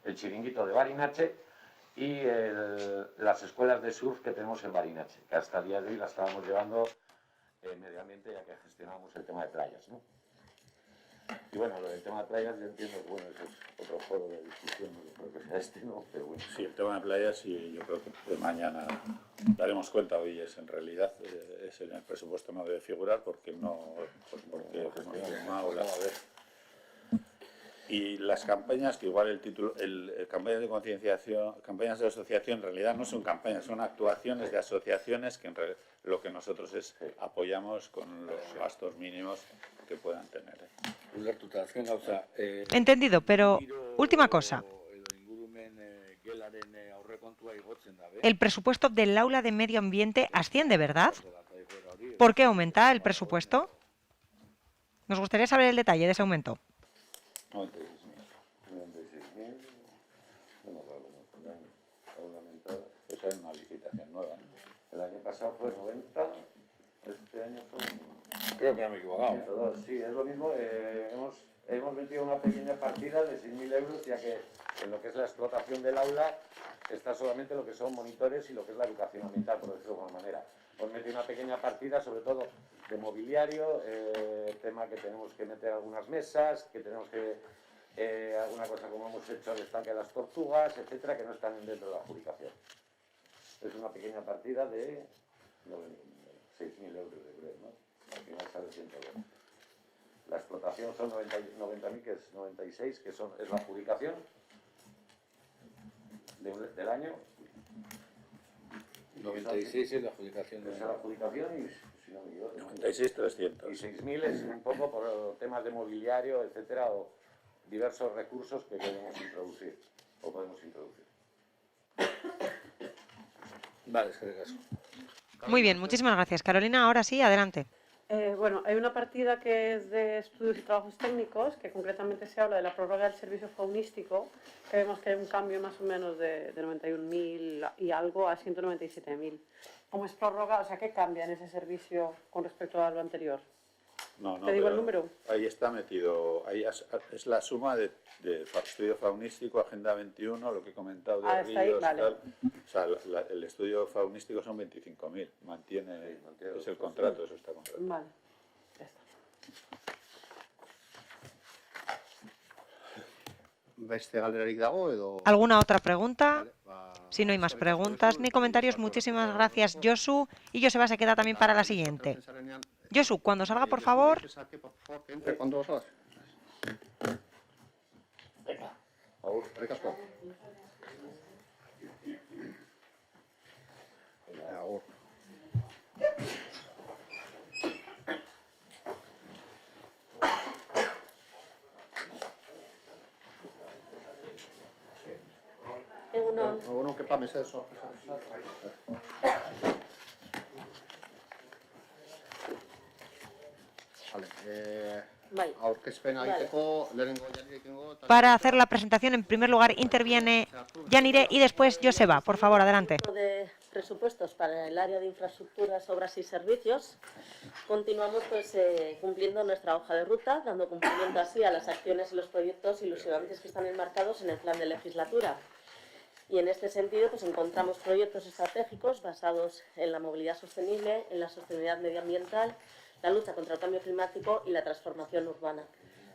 el chiringuito de Barinache, y las escuelas de surf que tenemos en Barinache, que hasta el día de hoy la estábamos llevando Medio Ambiente, ya que gestionamos el tema de playas, ¿no? Y bueno, lo del tema de playas yo entiendo que bueno, eso es otro foro de discusión, no creo que sea ¿no? Pero bueno. Sí, el tema de playas sí, yo creo que mañana daremos cuenta. Hoy es en realidad, en el presupuesto no debe figurar porque no, porque y las campañas, que igual el título, campañas de concienciación, campañas de asociación, en realidad no son campañas, son actuaciones de asociaciones que lo que nosotros apoyamos con los gastos mínimos que puedan tener. Entendido, pero última cosa. El presupuesto del aula de medio ambiente asciende, ¿verdad? ¿Por qué aumenta el presupuesto? Nos gustaría saber el detalle de ese aumento. 96.000, esa es una licitación nueva. El año pasado fue 90, este año fue... Creo que no me he equivocado. 102, sí, es lo mismo. Hemos metido una pequeña partida de 6.000 euros, ya que en lo que es la explotación del aula está solamente lo que son monitores y lo que es la educación ambiental, por decirlo de alguna manera. Hemos metido una pequeña partida, sobre todo de mobiliario, tema que tenemos que meter algunas mesas, que tenemos que alguna cosa como hemos hecho el estanque de las tortugas, etcétera, que no están dentro de la adjudicación. Es una pequeña partida de 6.000 euros, creo, ¿no? Al final sale 102. formación son 90.000, que es 96, que es la adjudicación del año. 96 es la adjudicación. Es la adjudicación y, si no me equivoco, 96.300. Y 6.000 es un poco por temas de mobiliario, etcétera, o diversos recursos que queremos introducir o podemos introducir. Vale, es que de caso. Muy bien, muchísimas gracias. Carolina, ahora sí, adelante. Bueno, hay una partida que es de estudios y trabajos técnicos, que concretamente se habla de la prórroga del servicio faunístico, que vemos que hay un cambio más o menos de 91.000 y algo a 197.000. ¿Cómo es prórroga? O sea, ¿qué cambia en ese servicio con respecto a lo anterior? No, ¿Te digo el número? Ahí está metido, ahí es la suma de estudio faunístico, Agenda 21, lo que he comentado de Está ahí, ríos, vale. tal. O sea, el estudio faunístico son 25.000, mantiene, es el contrato, eso está contratado. Vale. Beste galderarik dago edo... ¿Alguna otra pregunta? Si no hay más preguntas ni comentarios, muchísimas gracias, Josu. Y Joseba se queda también para la siguiente. Josu, cuando salga, por favor. Cuando salgas. Agur, asko. Agur. Bueno, que pames eso. Vale, aurkezpen egiteko lehenengo Janirekengo. Para hacer la presentación, en primer lugar, interviene Yanire y después Joseba. Por favor, adelante. De presupuestos para el área de infraestructuras, obras y servicios, continuamos cumpliendo nuestra hoja de ruta, dando cumplimiento así a las acciones y los proyectos ilusionantes que están enmarcados en el plan de legislatura. Y en este sentido encontramos proyectos estratégicos basados en la movilidad sostenible, en la sostenibilidad medioambiental, la lucha contra el cambio climático y la transformación urbana.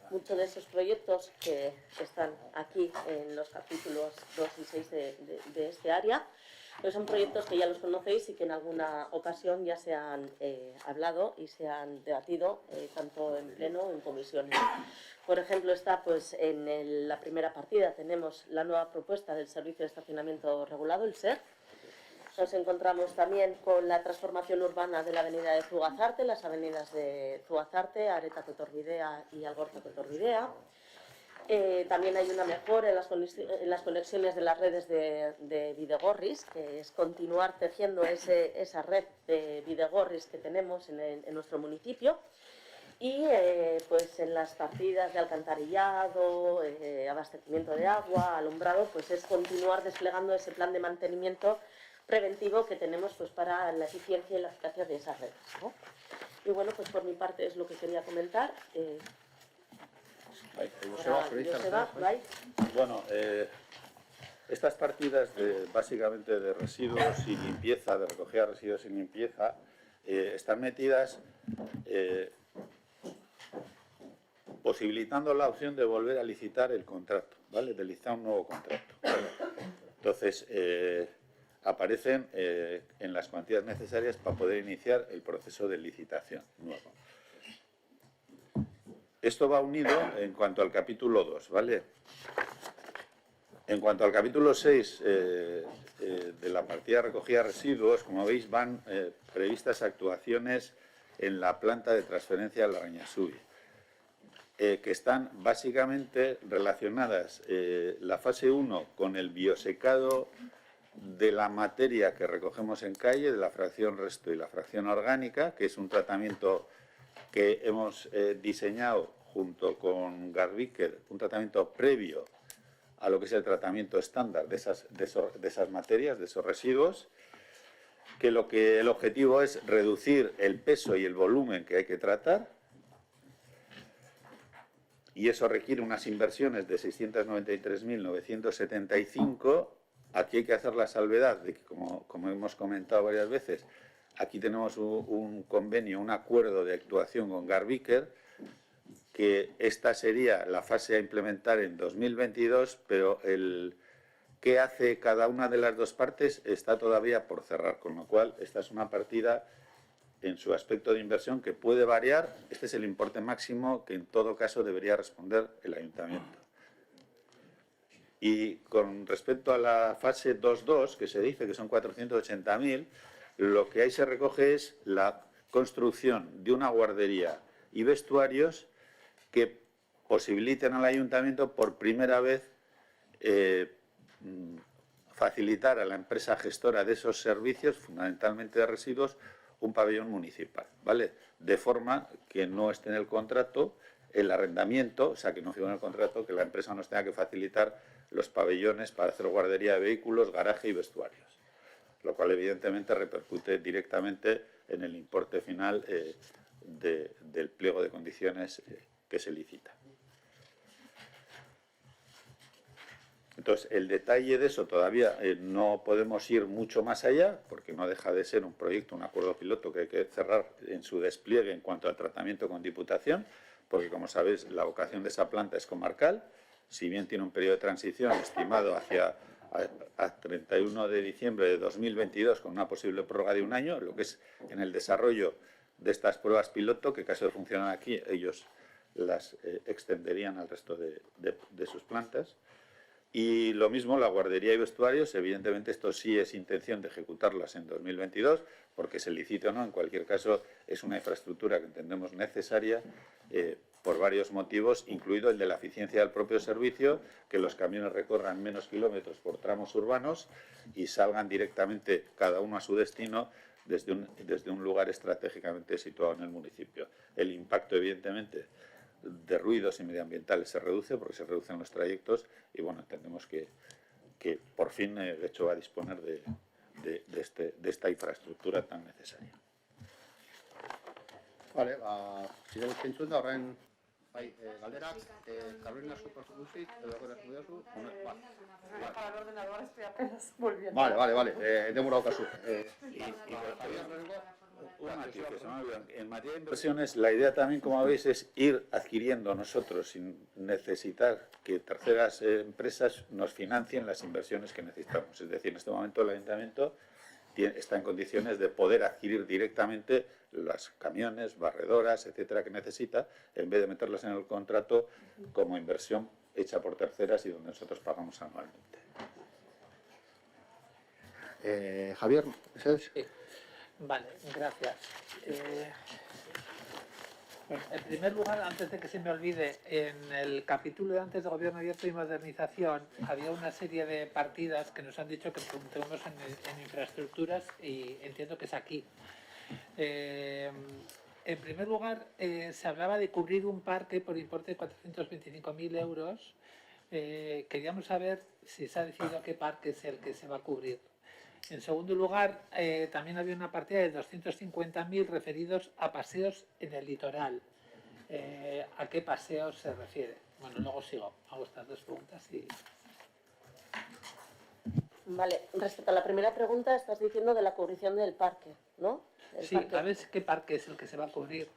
Muchos de esos proyectos que están aquí en los capítulos 2 y 6 de este área, pues son proyectos que ya los conocéis y que en alguna ocasión ya se han hablado y se han debatido tanto en pleno o en comisiones. Por ejemplo, está en la primera partida, tenemos la nueva propuesta del Servicio de Estacionamiento Regulado, el SER. Nos encontramos también con la transformación urbana de la avenida de Zugazarte, las avenidas de Zugazarte, Areta-Totorbidea y Algorta-Totorbidea. También hay una mejora en las conexiones de las redes de Bidegorris, que es continuar tejiendo esa red de Bidegorris que tenemos en nuestro municipio. Y en las partidas de alcantarillado, abastecimiento de agua, alumbrado, es continuar desplegando ese plan de mantenimiento preventivo que tenemos para la eficiencia y la eficacia de esas redes, ¿no? Y bueno, por mi parte es lo que quería comentar. Bueno, estas partidas básicamente de residuos y limpieza, de recogida de residuos y limpieza, están metidas posibilitando la opción de volver a licitar el contrato, ¿vale? De licitar un nuevo contrato, ¿vale? Entonces, aparecen en las cuantías necesarias para poder iniciar el proceso de licitación nuevo. Esto va unido en cuanto al capítulo 2, ¿vale? En cuanto al capítulo 6 de la partida de recogida de residuos, como veis, van previstas actuaciones en la planta de transferencia de la Larrañasubi, que están básicamente relacionadas la fase 1 con el biosecado de la materia que recogemos en calle, de la fracción resto y la fracción orgánica, que es un tratamiento que hemos diseñado junto con Garbiker, un tratamiento previo a lo que es el tratamiento estándar de esas materias, de esos residuos, que el objetivo es reducir el peso y el volumen que hay que tratar, y eso requiere unas inversiones de 693.975. Aquí hay que hacer la salvedad de que, como hemos comentado varias veces, aquí tenemos un convenio, un acuerdo de actuación con Garbiker, que esta sería la fase a implementar en 2022, pero el qué hace cada una de las dos partes está todavía por cerrar, con lo cual esta es una partida en su aspecto de inversión, que puede variar. Este es el importe máximo que en todo caso debería responder el ayuntamiento. Y con respecto a la fase 2.2, que se dice que son 480.000, lo que ahí se recoge es la construcción de una guardería y vestuarios que posibiliten al ayuntamiento por primera vez facilitar a la empresa gestora de esos servicios, fundamentalmente de residuos, un pabellón municipal, ¿vale? De forma que no esté en el contrato el arrendamiento, o sea, que no figure en el contrato que la empresa nos tenga que facilitar los pabellones para hacer guardería de vehículos, garaje y vestuarios, lo cual evidentemente repercute directamente en el importe final del pliego de condiciones que se licita. Entonces, el detalle de eso todavía no podemos ir mucho más allá, porque no deja de ser un proyecto, un acuerdo piloto que hay que cerrar en su despliegue en cuanto al tratamiento con Diputación, porque, como sabéis, la vocación de esa planta es comarcal, si bien tiene un periodo de transición estimado hacia a 31 de diciembre de 2022 con una posible prórroga de un año, lo que es en el desarrollo de estas pruebas piloto, que caso de funcionar aquí, ellos las extenderían al resto de sus plantas. Y lo mismo la guardería y vestuarios, evidentemente esto sí es intención de ejecutarlas en 2022, porque se licite o no, en cualquier caso es una infraestructura que entendemos necesaria por varios motivos, incluido el de la eficiencia del propio servicio, que los camiones recorran menos kilómetros por tramos urbanos y salgan directamente cada uno a su destino desde un lugar estratégicamente situado en el municipio. El impacto, evidentemente, de ruidos y medioambientales se reduce porque se reducen los trayectos y bueno, entendemos que por fin de hecho va a disponer de esta infraestructura tan necesaria. Vale, sigamos entzunda horren galderak, Carolina Superfusit, Para el ordenador estoy apenas volviendo. Vale, demora daukazu. En materia de inversiones, la idea también, como veis, es ir adquiriendo nosotros sin necesitar que terceras empresas nos financien las inversiones que necesitamos. Es decir, en este momento el ayuntamiento está en condiciones de poder adquirir directamente los camiones, barredoras, etcétera, que necesita, en vez de meterlas en el contrato como inversión hecha por terceras y donde nosotros pagamos anualmente. Javier, ¿sabes? Sí. Vale, gracias. Bueno, en primer lugar, antes de que se me olvide, en el capítulo de antes de Gobierno Abierto y Modernización había una serie de partidas que nos han dicho que preguntemos en infraestructuras y entiendo que es aquí. En primer lugar, se hablaba de cubrir un parque por importe de 425.000 euros. Queríamos saber si se ha decidido qué parque es el que se va a cubrir. En segundo lugar, también había una partida de 250.000 referidos a paseos en el litoral. ¿A qué paseos se refiere? Bueno, luego sigo. Hago estas dos preguntas y... Vale, respecto a la primera pregunta, estás diciendo de la cubrición del parque, ¿no? Sí, ¿sabes qué parque es el que se va a cubrir?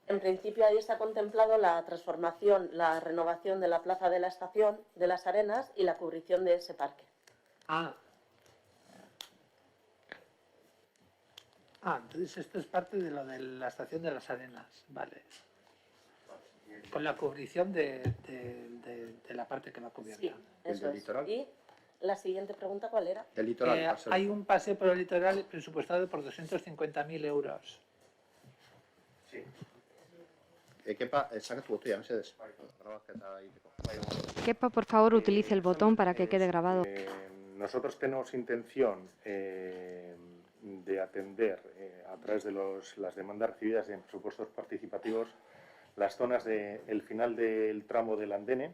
En principio ahí está contemplado la transformación, la renovación de la plaza de la estación de Las Arenas y la cubrición de ese parque. Entonces esto es parte de lo de la estación de Las Arenas, vale. Con la cubrición de la parte que va cubierta. Sí, eso es. Y la siguiente pregunta, ¿cuál era? El litoral. Hay un paseo por el litoral presupuestado por 250.000 euros. Sí. Kepa, sakatu botoia, mesedez. Kepa, por favor, utilice el botón para que quede grabado. Nosotros tenemos intención de atender a través de las demandas recibidas en presupuestos participativos las zonas del final del tramo del andene,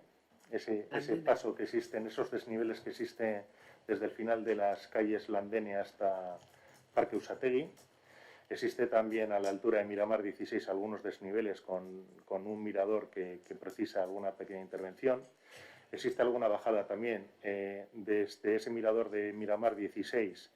ese paso que existe, en esos desniveles que existe desde el final de las calles Landene hasta Parque Usategui. Existe también a la altura de Miramar 16 algunos desniveles con un mirador que precisa alguna pequeña intervención. Existe alguna bajada también desde ese mirador de Miramar 16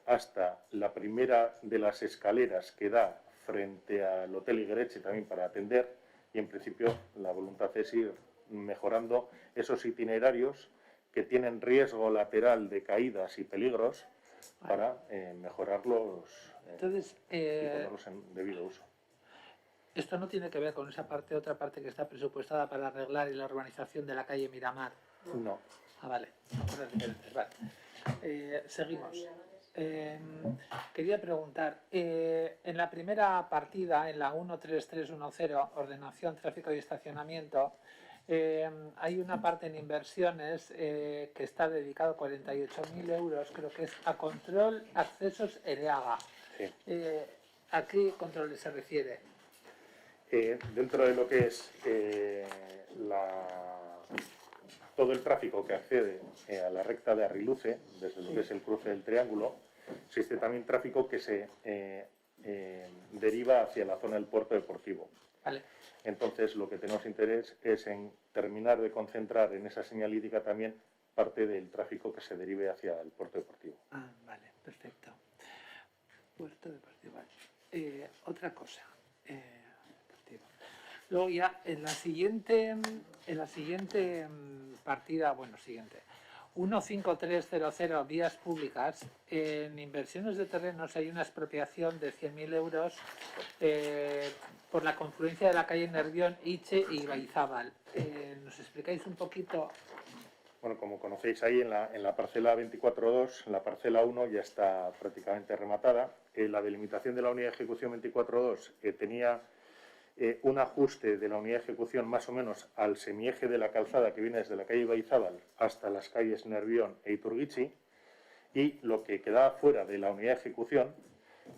hasta la primera de las escaleras que da frente al Hotel Iguereche también para atender, y en principio la voluntad es ir mejorando esos itinerarios que tienen riesgo lateral de caídas y peligros, para mejorarlos Entonces, y ponerlos en debido uso. esto no tiene que ver con esa parte, otra parte que está presupuestada para arreglar la urbanización de la calle Miramar. No. Ah, vale. Cosas diferentes, vale. Seguimos. Quería preguntar, en la primera partida, en la 13310, ordenación, tráfico y estacionamiento, hay una parte en inversiones que está dedicado 48.000 euros, creo que es a control, accesos EREAGA. Sí. ¿A qué controles se refiere? Dentro de lo que es todo el tráfico que accede a la recta de Arriluce, desde lo que es el cruce del Triángulo, existe también tráfico que se deriva hacia la zona del puerto deportivo. Vale. Entonces, lo que tenemos interés es en terminar de concentrar en esa señalítica también parte del tráfico que se derive hacia el puerto deportivo. Ah, vale, perfecto. Puerto deportivo, vale. Otra cosa. Luego ya en la siguiente partida, bueno, siguiente, 15300, vías públicas, en inversiones de terrenos hay una expropiación de 100.000 euros por la confluencia de la calle Nervión, Iche y Baizábal. ¿Nos explicáis un poquito? Bueno, como conocéis ahí en la parcela 24.2, la parcela 1 ya está prácticamente rematada. La delimitación de la unidad de ejecución 24.2 tenía un ajuste de la unidad de ejecución más o menos al semieje de la calzada que viene desde la calle Baizábal hasta las calles Nervión e Iturguichi, y lo que quedaba fuera de la unidad de ejecución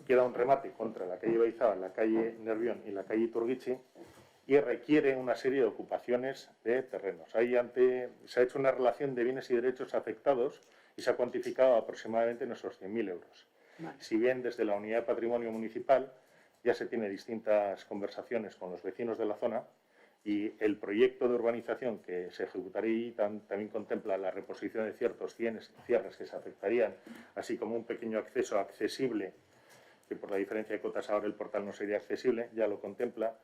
queda un remate contra la calle Baizábal, la calle Nervión y la calle Iturguichi, y requiere una serie de ocupaciones de terrenos. Ahí se ha hecho una relación de bienes y derechos afectados y se ha cuantificado aproximadamente en esos 100.000 euros. Vale. Si bien desde la Unidad de Patrimonio Municipal ya se tiene distintas conversaciones con los vecinos de la zona, y el proyecto de urbanización que se ejecutaría ahí también contempla la reposición de ciertos cierres que se afectarían, así como un pequeño acceso accesible, que por la diferencia de cotas ahora el portal no sería accesible, ya lo contempla,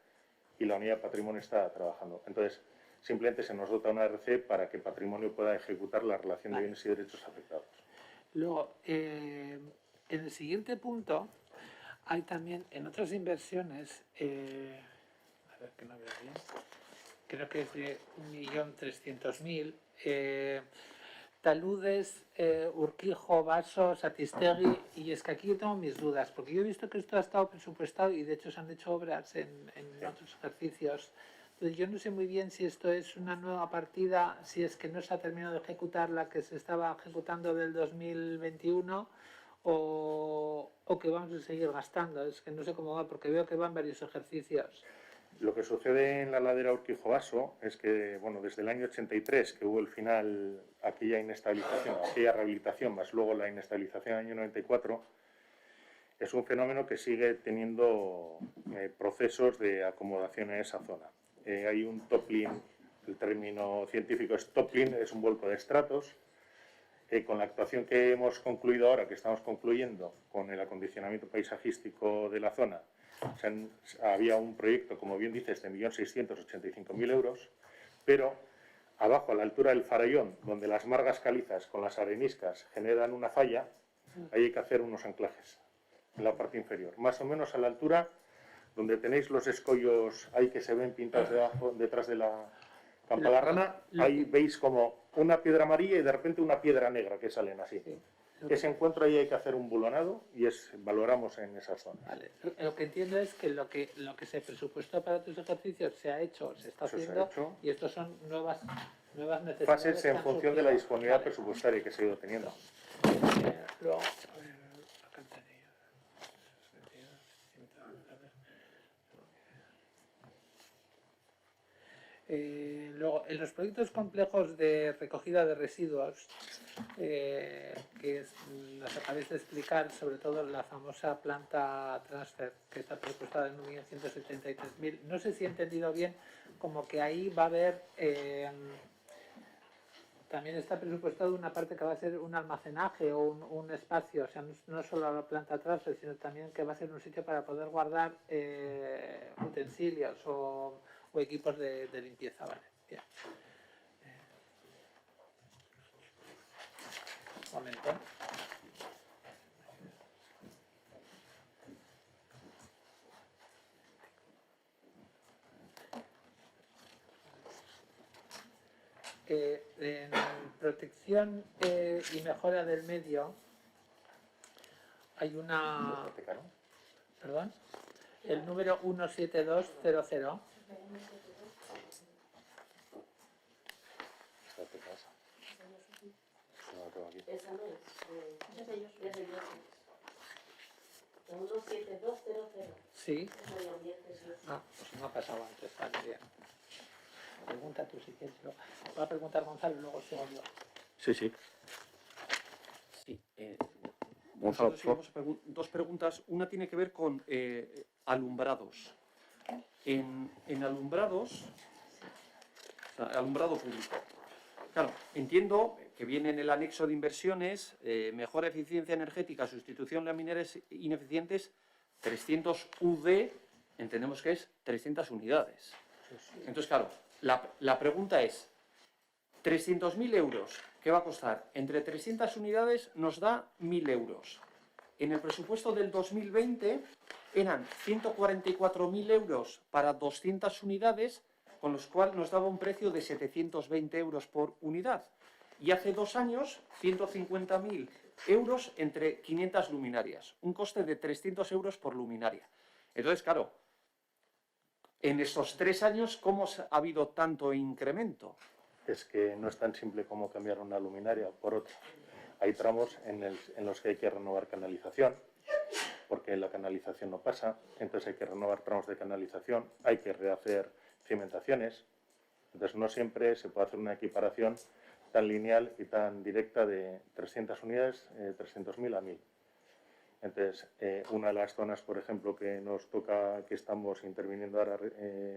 y la Unidad de Patrimonio está trabajando. Entonces, simplemente se nos dota una RC para que Patrimonio pueda ejecutar la relación de bienes y derechos afectados. Luego, en el siguiente punto, hay también en otras inversiones, a ver que no veo bien, creo que es de 1.300.000, taludes, Urquijo, Vaso, Satistegui, y es que aquí yo tengo mis dudas, porque yo he visto que esto ha estado presupuestado y de hecho se han hecho obras en otros ejercicios. Entonces yo no sé muy bien si esto es una nueva partida, si es que no se ha terminado de ejecutar la que se estaba ejecutando del 2021 o que vamos a seguir gastando. Es que no sé cómo va, porque veo que van varios ejercicios. Lo que sucede en la ladera Urquijo-Vaso es que, bueno, desde el año 83, que hubo el final, aquella inestabilización, aquella rehabilitación, más luego la inestabilización del año 94, es un fenómeno que sigue teniendo procesos de acomodación en esa zona. Hay un toppling, el término científico es toppling, es un vuelco de estratos. Con la actuación que hemos concluido ahora, que estamos concluyendo con el acondicionamiento paisajístico de la zona, había un proyecto, como bien dices, de 1.685.000 euros, pero abajo, a la altura del Farallón, donde las margas calizas con las areniscas generan una falla, ahí hay que hacer unos anclajes en la parte inferior, más o menos a la altura donde tenéis los escollos ahí que se ven pintados detrás de la Campa la Rana, ahí veis como una piedra amarilla y de repente una piedra negra que salen así. Ese encuentro ahí hay que hacer un bulonado y valoramos en esa zona. Vale. Lo que entiendo es que lo que se presupuestó para otros ejercicios se ha hecho, se está haciendo, y estos son nuevas necesidades. Fases en función de la disponibilidad presupuestaria que se ha ido teniendo. Luego, luego, en los proyectos complejos de recogida de residuos, que nos acabáis de explicar, sobre todo la famosa planta transfer, que está presupuestada en 1.173.000, no sé si he entendido bien, como que ahí va a haber, también está presupuestado una parte que va a ser un almacenaje o un espacio, o sea, no solo la planta transfer, sino también que va a ser un sitio para poder guardar utensilios o equipos de limpieza, vale. Bien. Un momento. en protección y mejora del medio hay una... ¿Perdón? El número 17200. Esa no es. Es de ellos. 17200. Sí. Ah, pues no ha pasado antes, vale, bien. Pregunta tú si quieres. Va a preguntar Gonzalo y luego sigo yo. Sí. Sí. Gonzalo, dos preguntas. Una tiene que ver con alumbrados. En alumbrados, o sea, alumbrado público. Claro, entiendo que viene en el anexo de inversiones, mejora eficiencia energética, sustitución de laminares ineficientes, 300 UD, entendemos que es 300 unidades. Entonces, claro, la pregunta es, 300.000 euros, ¿qué va a costar? Entre 300 unidades nos da 1.000 euros. En el presupuesto del 2020 eran 144.000 euros para 200 unidades, con los cuales nos daba un precio de 720 euros por unidad. Y hace 2 años, 150.000 euros entre 500 luminarias. Un coste de 300 euros por luminaria. Entonces, claro, en estos 3 años, ¿cómo ha habido tanto incremento? Es que no es tan simple como cambiar una luminaria por otra. Hay tramos en los que hay que renovar canalización, porque la canalización no pasa, entonces hay que renovar tramos de canalización, hay que rehacer cimentaciones, entonces no siempre se puede hacer una equiparación tan lineal y tan directa de 300 unidades, 300.000 a 1.000. Entonces, una de las zonas, por ejemplo, que nos toca, que estamos interviniendo ahora,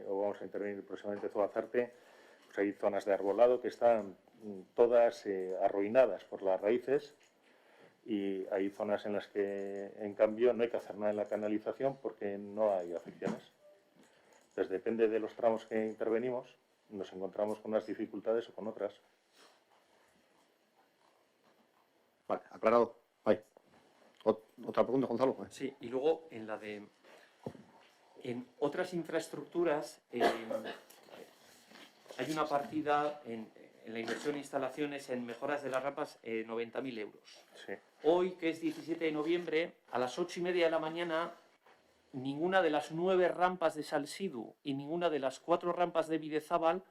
o vamos a intervenir próximamente, Zubazarte, pues hay zonas de arbolado que están todas arruinadas por las raíces, y hay zonas en las que, en cambio, no hay que hacer nada en la canalización porque no hay afecciones. Entonces, depende de los tramos que intervenimos, nos encontramos con unas dificultades o con otras. Vale, aclarado. ¿Otra pregunta, Gonzalo? Sí, y luego en la de... En otras infraestructuras hay una partida en la inversión e instalaciones en mejoras de las rampas, 90.000 euros. Sí. Hoy, que es 17 de noviembre, a las 8:30 de la mañana, ninguna de las 9 rampas de Salsidu y ninguna de las 4 rampas de Bidezábal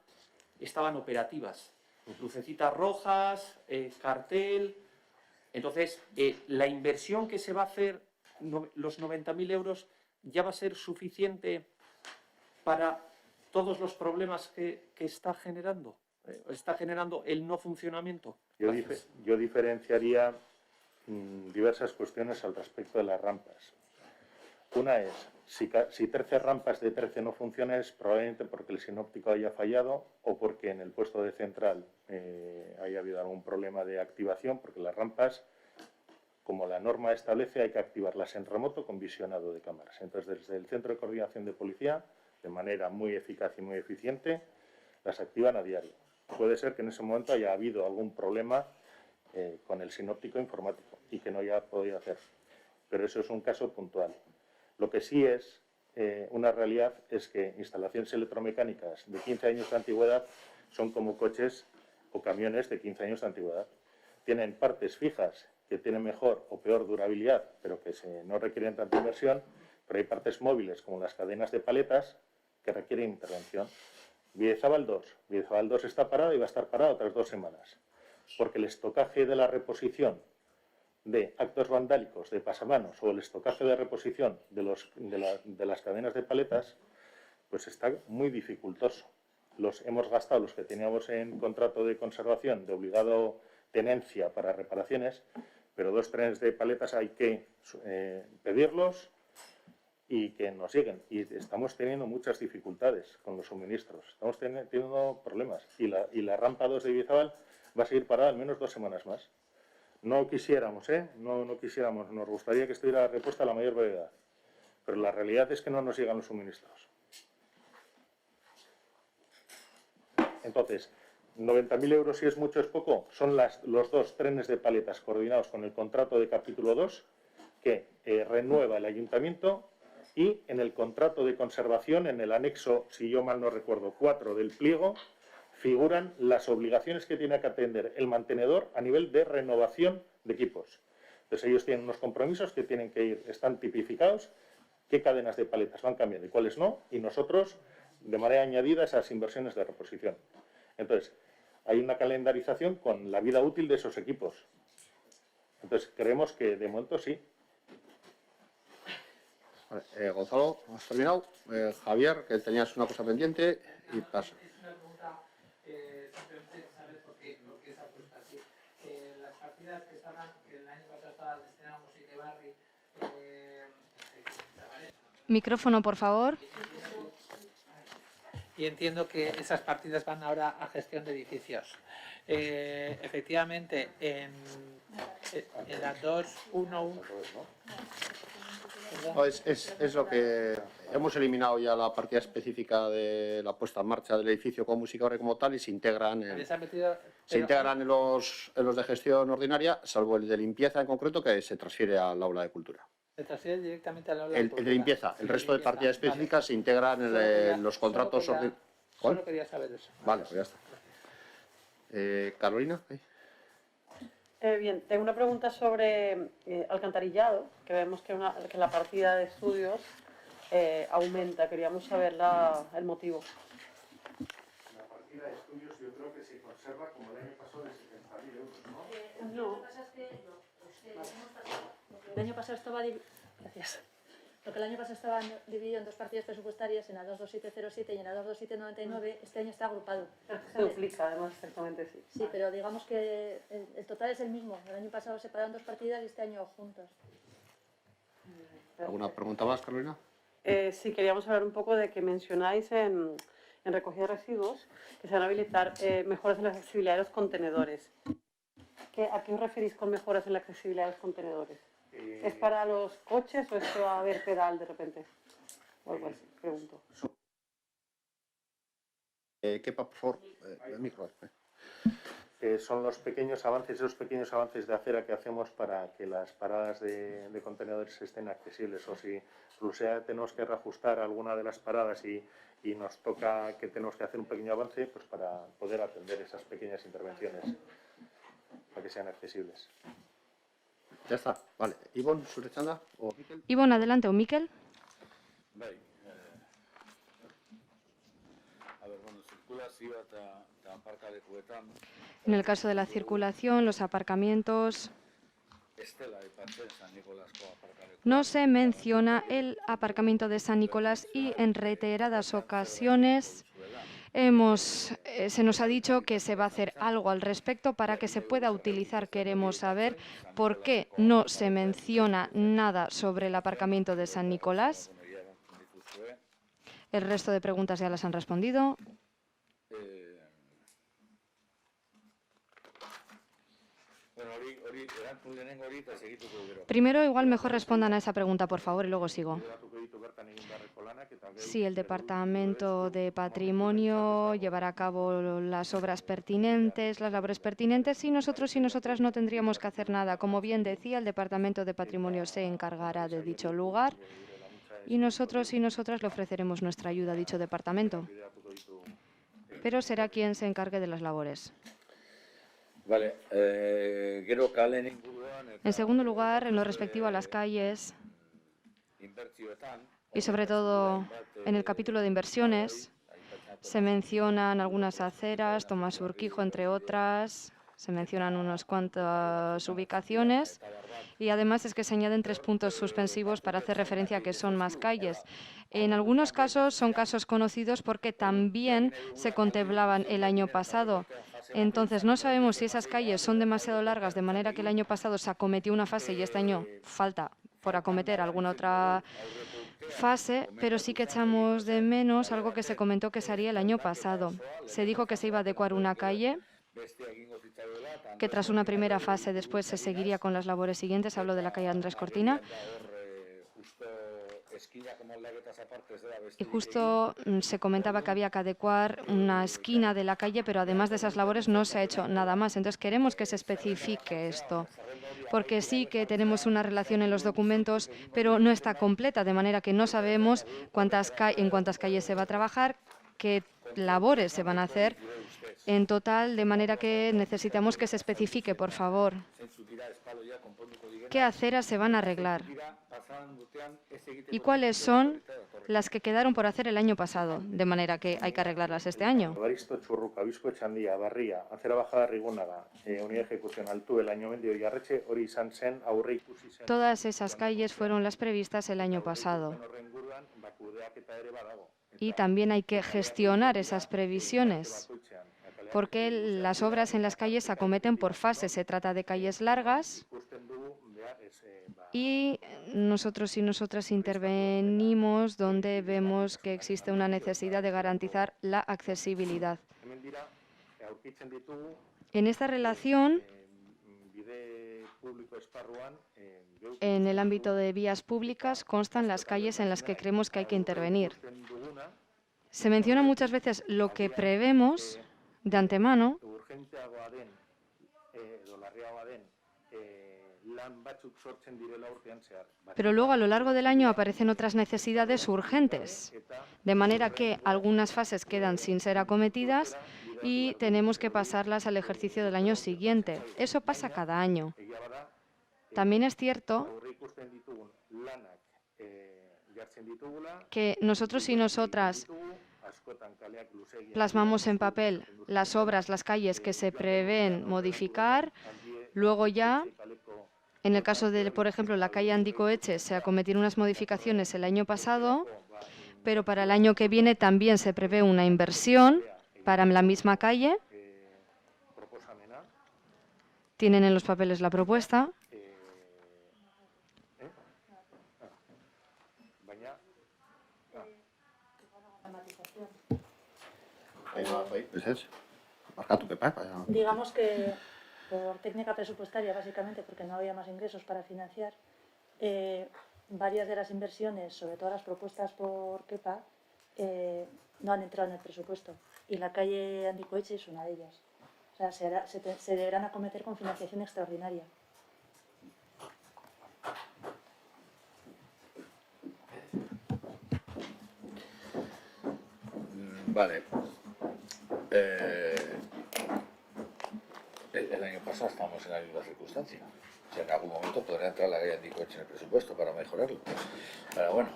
estaban operativas. Lucecitas rojas, cartel... Entonces, la inversión que se va a hacer, los 90.000 euros, ¿ya va a ser suficiente para todos los problemas que está generando? ¿Está generando el no funcionamiento? Yo diferenciaría diversas cuestiones al respecto de las rampas. Una es, si 13 rampas de 13 no funcionan, es probablemente porque el sinóptico haya fallado o porque en el puesto de central haya habido algún problema de activación, porque las rampas, como la norma establece, hay que activarlas en remoto con visionado de cámaras. Entonces, desde el Centro de Coordinación de Policía, de manera muy eficaz y muy eficiente, las activan a diario. Puede ser que en ese momento haya habido algún problema con el sinóptico informático y que no haya podido hacer. Pero eso es un caso puntual. Lo que sí es una realidad es que instalaciones electromecánicas de 15 años de antigüedad son como coches o camiones de 15 años de antigüedad. Tienen partes fijas que tienen mejor o peor durabilidad, pero que no requieren tanta inversión, pero hay partes móviles como las cadenas de paletas que requieren intervención. Bidezábal 2. Bidezábal 2 está parado y va a estar parado otras 2 semanas, porque el estocaje de la reposición de actos vandálicos, de pasamanos, o el estocaje de reposición de las cadenas de paletas, pues está muy dificultoso. Hemos gastado los que teníamos en contrato de conservación de obligado tenencia para reparaciones, pero 2 trenes de paletas hay que pedirlos y que nos lleguen. Y estamos teniendo muchas dificultades con los suministros. Estamos teniendo problemas. Y la rampa 2 de Bidezábal va a seguir parada al menos 2 semanas más. No quisiéramos, no quisiéramos. Nos gustaría que estuviera repuesta a la mayor brevedad. Pero la realidad es que no nos llegan los suministros. Entonces, 90.000 euros, si es mucho o es poco, son los 2 trenes de paletas coordinados con el contrato de capítulo 2 que renueva el ayuntamiento, y en el contrato de conservación, en el anexo, si yo mal no recuerdo, 4 del pliego, figuran las obligaciones que tiene que atender el mantenedor a nivel de renovación de equipos. Entonces ellos tienen unos compromisos que tienen que ir, están tipificados, qué cadenas de paletas van cambiando y cuáles no, y nosotros, de manera añadida, esas inversiones de reposición. Entonces, hay una calendarización con la vida útil de esos equipos. Entonces, creemos que de momento sí. Vale, Gonzalo, ¿has terminado? Javier, que tenías una cosa pendiente y paso. Es una pregunta, simplemente saber por qué se ha puesto así. Las partidas que el año pasado estaban destinadas a música y barri, Micrófono, por favor. y entiendo que esas partidas van ahora a gestión de edificios. Efectivamente, en la 2.1.1... No, es lo que hemos eliminado ya la partida específica de la puesta en marcha del edificio con música ahora como tal y se integran en los de gestión ordinaria, salvo el de limpieza en concreto que se transfiere al aula de cultura. Se transfiere directamente al aula de El cultura. de limpieza, el resto de partidas específicas se integran en los contratos ordinarios. Solo quería saber eso. Vale, pues ya está. Carolina. Bien, tengo una pregunta sobre alcantarillado, que vemos que la partida de estudios aumenta. Queríamos saber el motivo. La partida de estudios yo creo que se conserva como el año pasado de 70.000 euros, ¿no? No. El año pasado estaba Gracias. Porque el año pasado estaban dividido en dos partidas presupuestarias, en la 22707 y en la 22799. Este año está agrupado. Se duplica, además, exactamente, sí. Sí, pero digamos que el total es el mismo. El año pasado separaron dos partidas y este año juntos. ¿Alguna pregunta más, Carolina? Sí, queríamos hablar un poco de que mencionáis en recogida de residuos que se van a habilitar mejoras en la accesibilidad de los contenedores. ¿A qué os referís con mejoras en la accesibilidad de los contenedores? ¿Es para los coches o es que va a haber pedal de repente? O algo así, pregunto. Kepa, por favor, el micro. Son los pequeños avances, esos pequeños avances de acera que hacemos para que las paradas de contenedores estén accesibles. O si tenemos que reajustar alguna de las paradas y nos toca que tenemos que hacer un pequeño avance, pues para poder atender esas pequeñas intervenciones, para que sean accesibles. Ya está, vale. Ivonne, Surechanda o Miquel. Ivonne, adelante, o Miquel. Bai, zirkulazioa eta aparkalekuetan En el caso de la circulación, los aparcamientos, ez dela aipatzen San Nikolasko aparkaleku. no se menciona el aparcamiento de San Nicolás y en reiteradas ocasiones se nos ha dicho que se va a hacer algo al respecto para que se pueda utilizar. Queremos saber por qué no se menciona nada sobre el aparcamiento de San Nicolás. El resto de preguntas ya las han respondido. Primero, igual mejor respondan a esa pregunta, por favor, y luego sigo. Sí, el Departamento de Patrimonio llevará a cabo las obras pertinentes, las labores pertinentes, y nosotros y nosotras no tendríamos que hacer nada. Como bien decía, el Departamento de Patrimonio se encargará de dicho lugar y nosotros y nosotras le ofreceremos nuestra ayuda a dicho departamento. Pero será quien se encargue de las labores. Vale, gero kalen inguruan En segundo lugar, en lo respectivo a las calles y sobre todo en el capítulo de inversiones, se mencionan algunas aceras, Tomás Urquijo, entre otras, se mencionan unas cuantas ubicaciones y además es que se añaden 3 puntos suspensivos para hacer referencia a que son más calles. En algunos casos son casos conocidos porque también se contemplaban el año pasado. Entonces no sabemos si esas calles son demasiado largas, de manera que el año pasado se acometió una fase y este año falta por acometer alguna otra fase, pero sí que echamos de menos algo que se comentó que se haría el año pasado. Se dijo que se iba a adecuar una calle, que tras una primera fase después se seguiría con las labores siguientes. Hablo de la calle Andrés Cortina. Y justo se comentaba que había que adecuar una esquina de la calle, pero además de esas labores no se ha hecho nada más. Entonces queremos que se especifique esto, porque sí que tenemos una relación en los documentos, pero no está completa, de manera que no sabemos en cuántas calles se va a trabajar, qué labores se van a hacer en total, de manera que necesitamos que se especifique, por favor, qué aceras se van a arreglar y cuáles son las que quedaron por hacer el año pasado, de manera que hay que arreglarlas este año. Evaristo Churruca, Bizko Etxandia, Barría, Acera Bajada Rigónaga, Unidad de Ejecución Altu, el año medio y Arreche, hori izan zen, aurre ikusi zen. Todas esas calles fueron las previstas el año pasado. Y también hay que gestionar esas previsiones, porque las obras en las calles se acometen por fases. Se trata de calles largas y nosotros y nosotras intervenimos donde vemos que existe una necesidad de garantizar la accesibilidad. En esta relación, en el ámbito de vías públicas, constan las calles en las que creemos que hay que intervenir. Se menciona muchas veces lo que prevemos de antemano, pero luego a lo largo del año aparecen otras necesidades urgentes, de manera que algunas fases quedan sin ser acometidas y tenemos que pasarlas al ejercicio del año siguiente. Eso pasa cada año. También es cierto que nosotros y nosotras plasmamos en papel las obras, las calles que se prevén modificar. Luego ya, en el caso de, por ejemplo, la calle Andicoeche, se acometieron unas modificaciones el año pasado, pero para el año que viene también se prevé una inversión para la misma calle. Tienen en los papeles la propuesta. Digamos que por técnica presupuestaria, básicamente, porque no había más ingresos para financiar, varias de las inversiones, sobre todo las propuestas por KEPA, no han entrado en el presupuesto. Y la calle Andicoeche es una de ellas. O sea, se deberán acometer con financiación extraordinaria. Vale. El año pasado estábamos en la misma circunstancia. O sea, en algún momento podrá entrar la calle Andicoeche en el presupuesto para mejorarlo. Pero bueno,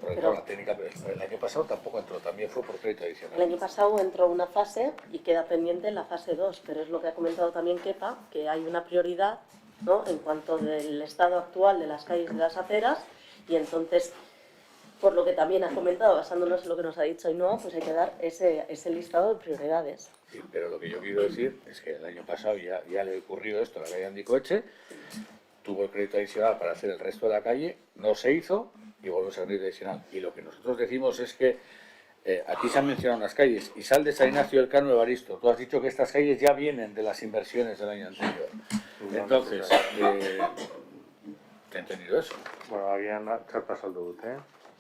porque claro, la técnica, el año pasado tampoco entró, también fue por crédito adicional. El año pasado entró una fase y queda pendiente la fase 2, pero es lo que ha comentado también Kepa, que hay una prioridad, ¿no?, en cuanto del estado actual de las calles y de las aceras, y entonces, por lo que también ha comentado, basándonos en lo que nos ha dicho Ainhoa, pues hay que dar ese listado de prioridades. Sí, pero lo que yo quiero decir es que el año pasado ya le ocurrió esto a la calle Andicoeche, tuvo el crédito adicional para hacer el resto de la calle, no se hizo y volvió a ser crédito adicional. Y lo que nosotros decimos es que aquí se han mencionado unas calles, Izalde, San Ignacio del Carmen, Evaristo. Tú has dicho que estas calles ya vienen de las inversiones del año anterior. Entonces, ¿te he entendido eso? Bueno, habían pasado el debut,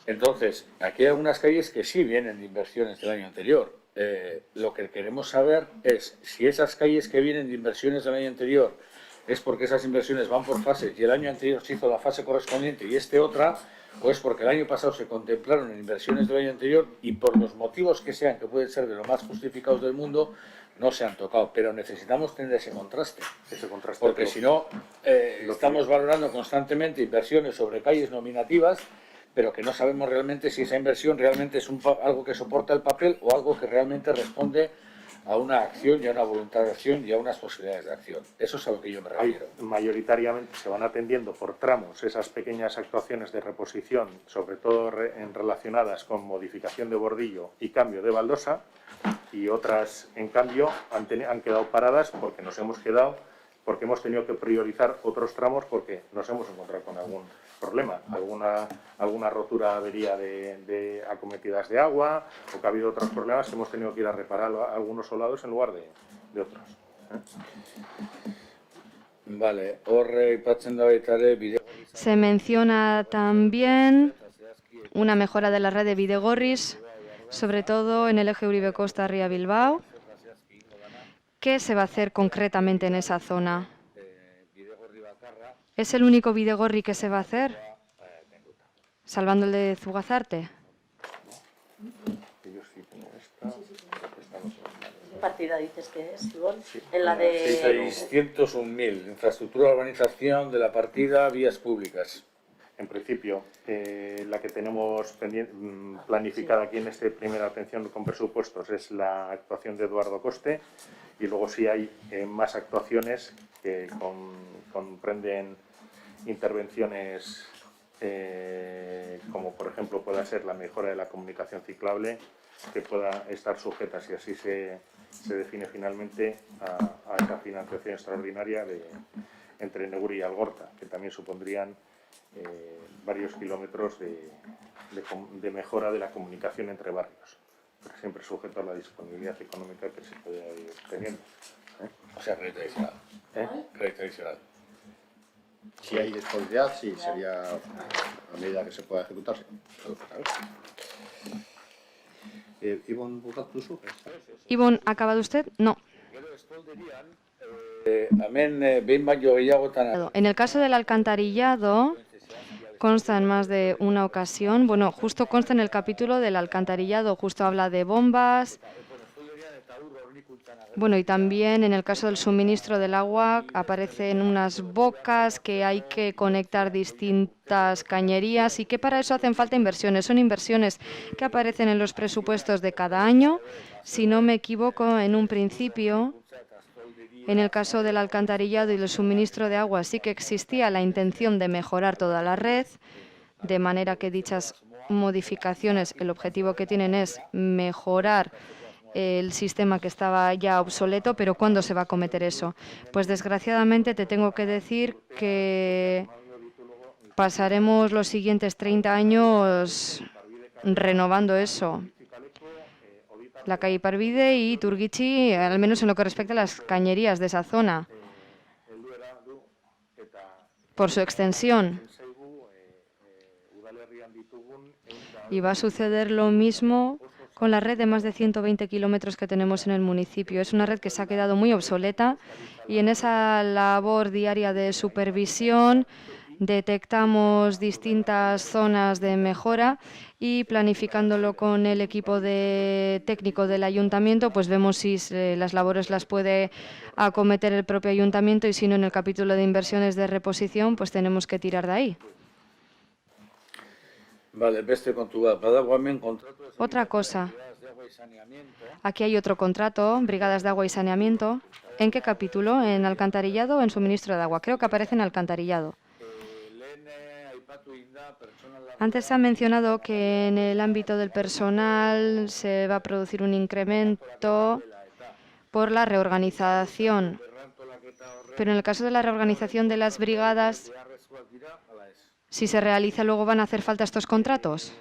Entonces, aquí hay algunas calles que sí vienen de inversiones del año anterior. Lo que queremos saber es si esas calles que vienen de inversiones del año anterior es porque esas inversiones van por fases y el año anterior se hizo la fase correspondiente y otra, o es porque el año pasado se contemplaron en inversiones del año anterior y por los motivos que sean, que pueden ser de lo más justificados del mundo, no se han tocado. Pero necesitamos tener ese contraste. Porque si no, estamos valorando constantemente inversiones sobre calles nominativas, pero que no sabemos realmente si esa inversión realmente es algo que soporta el papel o algo que realmente responde a una acción y a una voluntad de acción y a unas posibilidades de acción. Eso es a lo que yo me refiero. Mayoritariamente se van atendiendo por tramos esas pequeñas actuaciones de reposición, sobre todo relacionadas con modificación de bordillo y cambio de baldosa, y otras, en cambio, han quedado paradas porque porque hemos tenido que priorizar otros tramos porque nos hemos encontrado con algún problema, alguna rotura, avería de acometidas de agua, o que ha habido otros problemas que hemos tenido que ir a reparar algunos solados en lugar de otros. Vale, se menciona también una mejora de la red de Bidegorris, sobre todo en el eje Uribe Costa Ría Bilbao. ¿Qué se va a hacer concretamente en esa zona? ¿Es el único Bidegorri que se va a hacer? ¿Salvando el de Zugazarte? Ellos sí tienen esta, partida dices que es, Ivonne? En la de... 601.000, infraestructura de urbanización de la partida vías públicas. En principio, la que tenemos planificada aquí en esta primera atención con presupuestos es la actuación de Eduardo Coste, y luego sí hay más actuaciones que comprenden intervenciones como por ejemplo pueda ser la mejora de la comunicación ciclable, que pueda estar sujeta, si así se define finalmente, a esa financiación extraordinaria entre Negurin y Algorta, que también supondrían varios kilómetros de mejora de la comunicación entre barrios, pero siempre sujeto a la disponibilidad económica que se puede ir teniendo. O sea, crédito adicional. Crédito adicional. Si hay disponibilidad, sí, sería a medida que se pueda ejecutarse. Ivonne, Ivonne, ¿ha acabado usted? No. En el caso del alcantarillado, consta en más de una ocasión, bueno, justo consta en el capítulo del alcantarillado, justo habla de bombas. Bueno, y también en el caso del suministro del agua aparecen unas bocas que hay que conectar distintas cañerías y que para eso hacen falta inversiones. Son inversiones que aparecen en los presupuestos de cada año. Si no me equivoco, en un principio, en el caso del alcantarillado y del suministro de agua sí que existía la intención de mejorar toda la red, de manera que dichas modificaciones, el objetivo que tienen es mejorar el sistema que estaba ya obsoleto, pero ¿cuándo se va a acometer eso? Pues desgraciadamente te tengo que decir que pasaremos los siguientes 30 años renovando eso. La calle Parvide y Turguichi, al menos en lo que respecta a las cañerías de esa zona, por su extensión. Y va a suceder lo mismo con la red de más de 120 kilómetros que tenemos en el municipio. Es una red que se ha quedado muy obsoleta y en esa labor diaria de supervisión detectamos distintas zonas de mejora y planificándolo con el equipo técnico del ayuntamiento, pues vemos si las labores las puede acometer el propio ayuntamiento y si no, en el capítulo de inversiones de reposición, pues tenemos que tirar de ahí. Vale, Otra cosa, aquí hay otro contrato, brigadas de agua y saneamiento. ¿En qué capítulo? ¿En alcantarillado o en suministro de agua? Creo que aparece en alcantarillado. Antes se ha mencionado que en el ámbito del personal se va a producir un incremento por la reorganización. Pero en el caso de la reorganización de las brigadas, si se realiza, luego van a hacer falta estos contratos.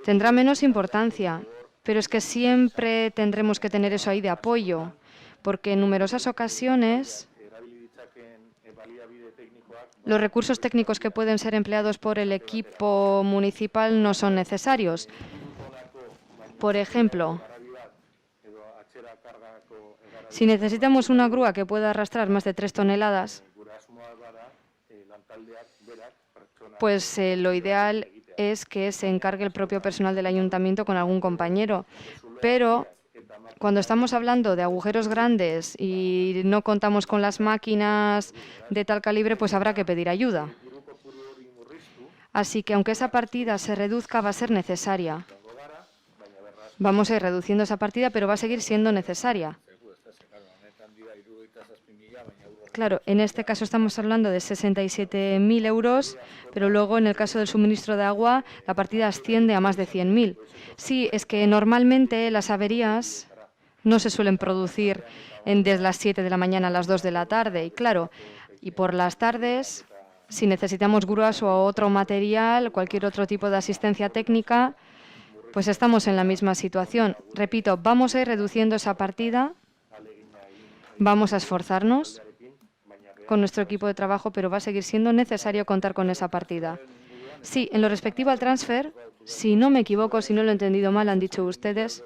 Tendrá menos importancia, pero es que siempre tendremos que tener eso ahí de apoyo, porque en numerosas ocasiones los recursos técnicos que pueden ser empleados por el equipo municipal no son necesarios. Por ejemplo, si necesitamos una grúa que pueda arrastrar más de 3 toneladas, pues lo ideal es que se encargue el propio personal del ayuntamiento con algún compañero. Pero cuando estamos hablando de agujeros grandes y no contamos con las máquinas de tal calibre, pues habrá que pedir ayuda. Así que aunque esa partida se reduzca, va a ser necesaria. Vamos a ir reduciendo esa partida, pero va a seguir siendo necesaria. Claro, en este caso estamos hablando de 67.000 euros, pero luego en el caso del suministro de agua la partida asciende a más de 100.000. Sí, es que normalmente las averías no se suelen producir desde las 7 de la mañana a las 2 de la tarde. Y claro, y por las tardes, si necesitamos grúas o otro material, cualquier otro tipo de asistencia técnica, pues estamos en la misma situación. Repito, vamos a ir reduciendo esa partida, vamos a esforzarnos con nuestro equipo de trabajo, pero va a seguir siendo necesario contar con esa partida. Sí, en lo respectivo al transfer, si no me equivoco, si no lo he entendido mal, han dicho ustedes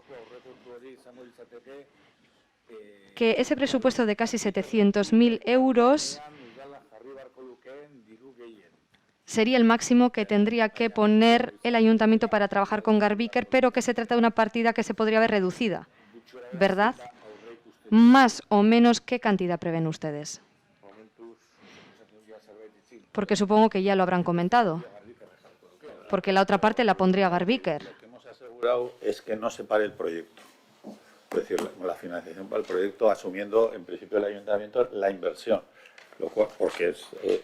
que ese presupuesto de casi 700.000 euros sería el máximo que tendría que poner el ayuntamiento para trabajar con Garbiker, pero que se trata de una partida que se podría ver reducida, ¿verdad? Más o menos, ¿qué cantidad prevén ustedes? Porque supongo que ya lo habrán comentado. Porque la otra parte la pondría Garbiker. Lo que hemos asegurado es que no se pare el proyecto. Es decir, la financiación para el proyecto asumiendo en principio el ayuntamiento la inversión. Lo cual, porque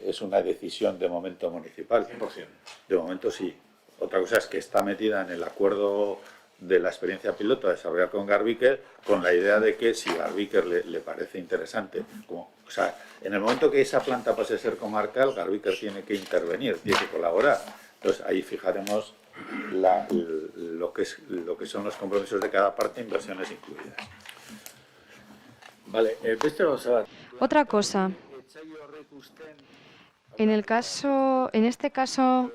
es una decisión de momento municipal. 100%. De momento sí. Otra cosa es que está metida en el acuerdo de la experiencia piloto a desarrollar con Garbiker, con la idea de que si Garbiker le parece interesante, o sea, en el momento que esa planta pase a ser comarcal, Garbiker tiene que intervenir, tiene que colaborar. Entonces ahí fijaremos lo que son los compromisos de cada parte, inversiones incluidas. Vale, Otra cosa. En este caso,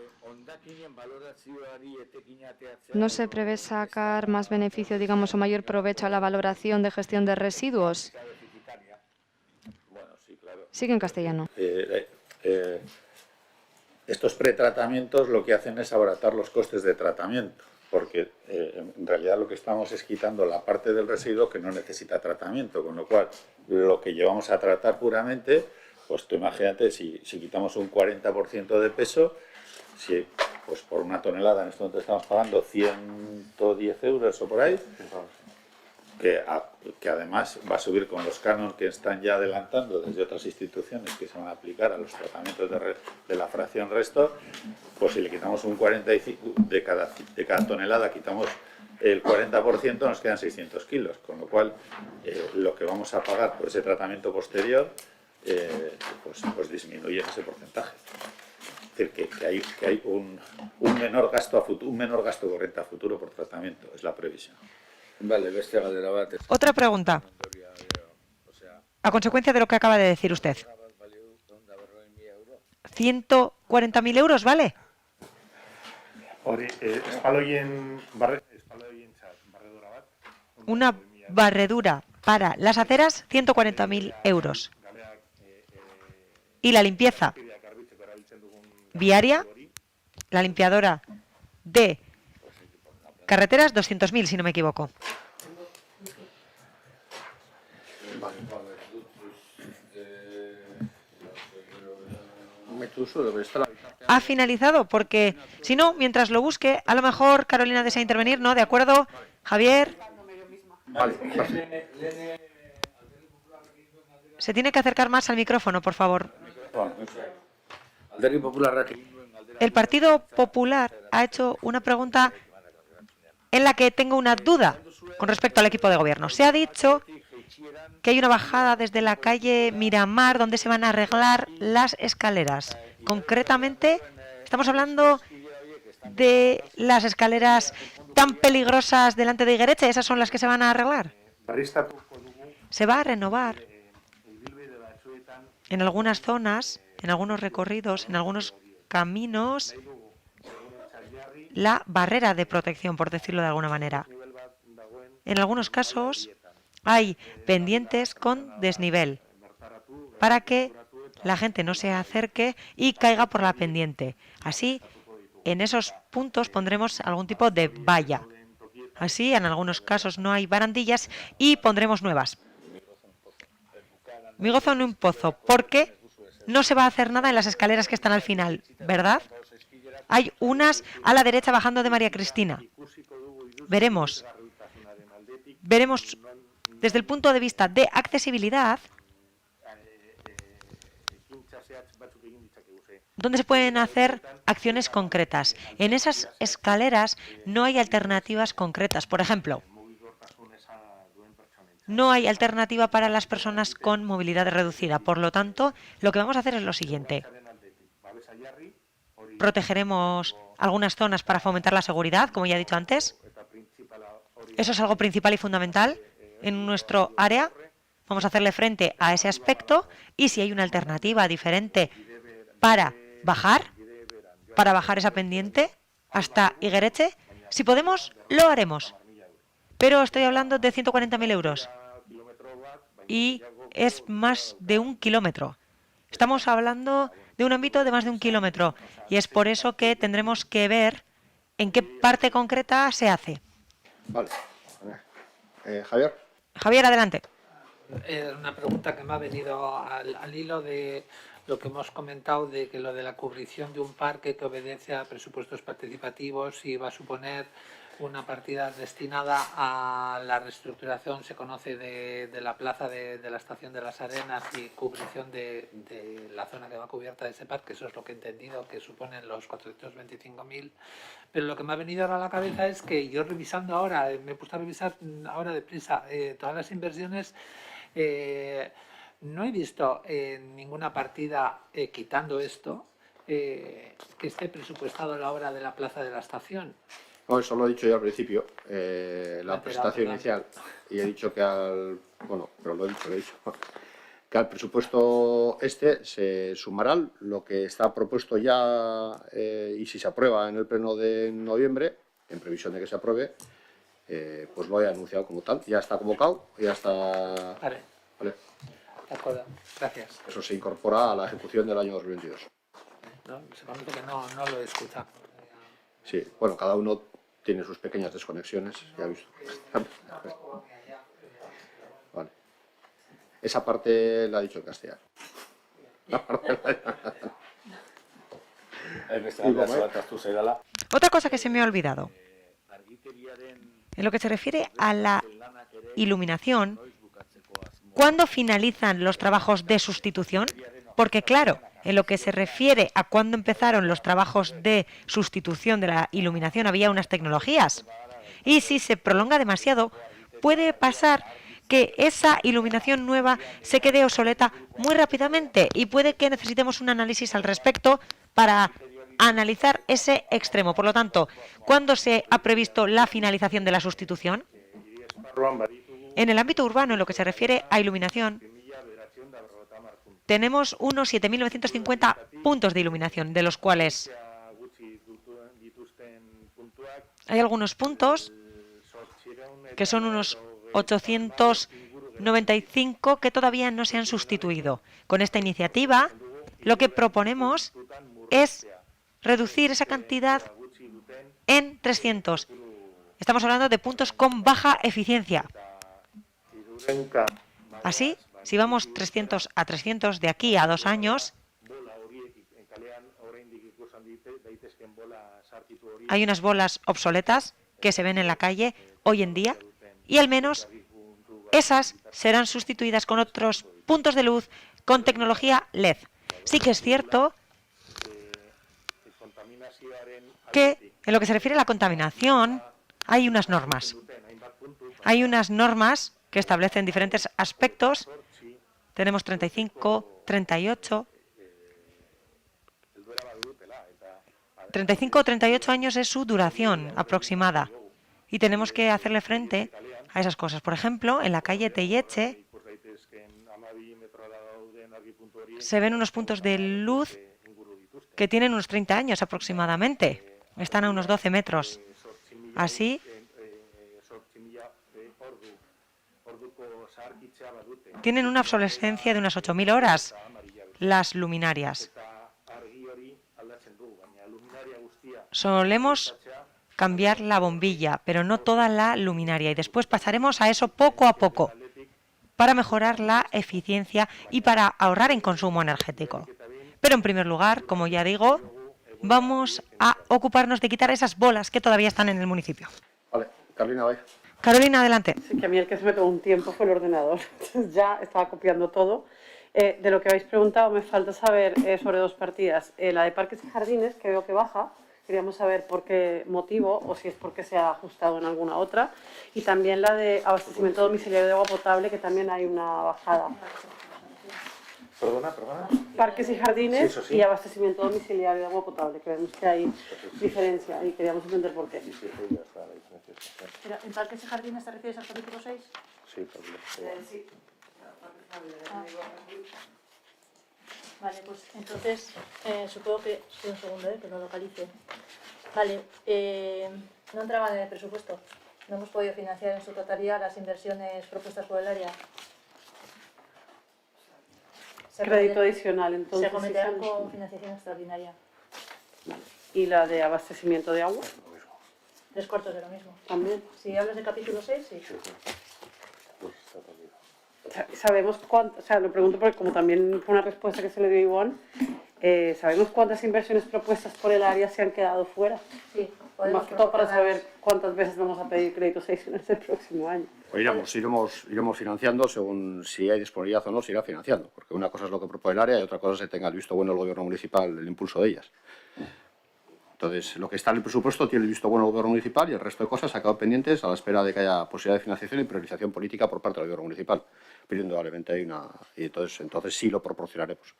¿no se prevé sacar más beneficio, digamos, o mayor provecho a la valoración de gestión de residuos? Sigue en castellano. Estos pretratamientos lo que hacen es abaratar los costes de tratamiento, porque en realidad lo que estamos es quitando la parte del residuo que no necesita tratamiento, con lo cual lo que llevamos a tratar puramente, pues tú imagínate, si quitamos un 40% de peso, si pues por una tonelada en este momento estamos pagando 110 euros o por ahí, que además va a subir con los cánones que están ya adelantando desde otras instituciones que se van a aplicar a los tratamientos de la fracción resto, pues si le quitamos un 45 de cada tonelada, quitamos el 40%, nos quedan 600 kilos, con lo cual lo que vamos a pagar por ese tratamiento posterior pues disminuye ese porcentaje. Es decir, que hay un menor gasto corriente a futuro por tratamiento, es la previsión. Vale, bestia galdera bat. Otra pregunta. A consecuencia de lo que acaba de decir usted. 140.000 euros, ¿vale? Una barredura para las aceras, 140.000 euros. Y la limpieza viaria, la limpiadora de carreteras, 200.000, si no me equivoco. Ha finalizado, porque si no, mientras lo busque, a lo mejor Carolina desea intervenir, ¿no? ¿De acuerdo? Javier. Vale. Se tiene que acercar más al micrófono, por favor. El Partido Popular ha hecho una pregunta en la que tengo una duda con respecto al equipo de gobierno. Se ha dicho que hay una bajada desde la calle Miramar donde se van a arreglar las escaleras. Concretamente, estamos hablando de las escaleras tan peligrosas delante de Igeretxe. ¿Esas son las que se van a arreglar? Se va a renovar en algunas zonas, en algunos recorridos, en algunos caminos, la barrera de protección, por decirlo de alguna manera. En algunos casos hay pendientes con desnivel para que la gente no se acerque y caiga por la pendiente. Así, en esos puntos pondremos algún tipo de valla. Así, en algunos casos no hay barandillas y pondremos nuevas. Mi gozo en un pozo, porque no se va a hacer nada en las escaleras que están al final, ¿verdad? Hay unas a la derecha bajando de María Cristina. Veremos desde el punto de vista de accesibilidad dónde se pueden hacer acciones concretas. En esas escaleras no hay alternativas concretas. Por ejemplo, no hay alternativa para las personas con movilidad reducida. Por lo tanto, lo que vamos a hacer es lo siguiente. Protegeremos algunas zonas para fomentar la seguridad, como ya he dicho antes. Eso es algo principal y fundamental en nuestro área. Vamos a hacerle frente a ese aspecto y si hay una alternativa diferente para bajar esa pendiente hasta Igeretxe, si podemos, lo haremos. Pero estoy hablando de 140.000 euros y es más de 1 kilómetro. Estamos hablando de un ámbito de más de 1 kilómetro. Y es por eso que tendremos que ver en qué parte concreta se hace. Vale. Javier. Javier, adelante. Una pregunta que me ha venido al hilo de lo que hemos comentado de que lo de la cubrición de un parque que obedece a presupuestos participativos y va a suponer una partida destinada a la reestructuración, se conoce, de la plaza de la Estación de las Arenas y cubrición de la zona que va cubierta de ese parque. Eso es lo que he entendido que suponen los 425.000. Pero lo que me ha venido ahora a la cabeza es que yo revisando ahora, me he puesto a revisar ahora deprisa todas las inversiones, no he visto ninguna partida, quitando esto, que esté presupuestado la obra de la plaza de la estación. No, eso lo he dicho yo al principio, la presentación inicial, y he dicho que bueno, pero lo he dicho, que al presupuesto se sumará lo que está propuesto ya, y si se aprueba en el pleno de noviembre, en previsión de que se apruebe, pues lo he anunciado como tal. Ya está convocado, ya está... Vale. De acuerdo, gracias. Eso se incorpora a la ejecución del año 2022. No, se conoce que no lo he escuchado. Sí, bueno, cada uno tiene sus pequeñas desconexiones, ya he visto. Vale. Esa parte la ha dicho en castellano. Otra cosa que se me ha olvidado. En lo que se refiere a la iluminación, ¿cuándo finalizan los trabajos de sustitución? Porque claro, en lo que se refiere a cuándo empezaron los trabajos de sustitución de la iluminación había unas tecnologías. Y si se prolonga demasiado, puede pasar que esa iluminación nueva se quede obsoleta muy rápidamente y puede que necesitemos un análisis al respecto para analizar ese extremo. Por lo tanto, ¿cuándo se ha previsto la finalización de la sustitución? En el ámbito urbano, en lo que se refiere a iluminación, tenemos unos 7.950 puntos de iluminación, de los cuales hay algunos puntos que son unos 895 que todavía no se han sustituido. Con esta iniciativa, lo que proponemos es reducir esa cantidad en 300. Estamos hablando de puntos con baja eficiencia. Así, si vamos 300 a 300 de aquí a 2 años, hay unas bolas obsoletas que se ven en la calle hoy en día y al menos esas serán sustituidas con otros puntos de luz con tecnología LED. Sí que es cierto que en lo que se refiere a la contaminación hay unas normas. Hay unas normas que establecen diferentes aspectos. Tenemos 35, 38. 35 o 38 años es su duración aproximada. Y tenemos que hacerle frente a esas cosas. Por ejemplo, en la calle Telleche se ven unos puntos de luz que tienen unos 30 años aproximadamente. Están a unos 12 metros. Así, tienen una obsolescencia de unas 8.000 horas las luminarias. Solemos cambiar la bombilla, pero no toda la luminaria. Y después pasaremos a eso poco a poco para mejorar la eficiencia y para ahorrar en consumo energético. Pero en primer lugar, como ya digo, vamos a ocuparnos de quitar esas bolas que todavía están en el municipio. Vale, Carolina, vaya. Carolina, adelante. Sí, que a mí el que se me pegó un tiempo fue el ordenador. Ya estaba copiando todo. De lo que habéis preguntado, me falta saber sobre 2 partidas. La de parques y jardines, que veo que baja. Queríamos saber por qué motivo o si es porque se ha ajustado en alguna otra. Y también la de abastecimiento domiciliario de agua potable, que también hay una bajada. Perdona. Parques y jardines, sí, eso sí. Y abastecimiento domiciliario de agua potable. Creemos que hay diferencia y queríamos entender por qué. Pero, ¿en parques y jardines te refieres al capítulo 6? Sí, porque... Sí. Vale, pues entonces supongo que... Sí, un segundo, que lo localice. Vale, no entraban en el presupuesto. No hemos podido financiar en su totalidad las inversiones propuestas por el área. crédito adicional, entonces. Se acometerá con financiación extraordinaria. ¿Y la de abastecimiento de agua? 3/4 de lo mismo. También. Si hablas de capítulo 6, sí. Sabemos cuánto, o sea, lo pregunto porque como también fue una respuesta que se le dio a Ivonne, ¿sabemos cuántas inversiones propuestas por el área se han quedado fuera? Sí. Más que todo para saber cuántas veces vamos a pedir créditos adicionales el próximo año. Iremos financiando según si hay disponibilidad o no, se irá financiando, porque una cosa es lo que propone el área y otra cosa es que tenga el visto bueno el gobierno municipal, el impulso de ellas. Entonces, lo que está en el presupuesto tiene el visto bueno del gobierno municipal y el resto de cosas ha quedado pendientes a la espera de que haya posibilidad de financiación y priorización política por parte del gobierno municipal. Pero indudablemente hay una... Y entonces sí lo proporcionaremos.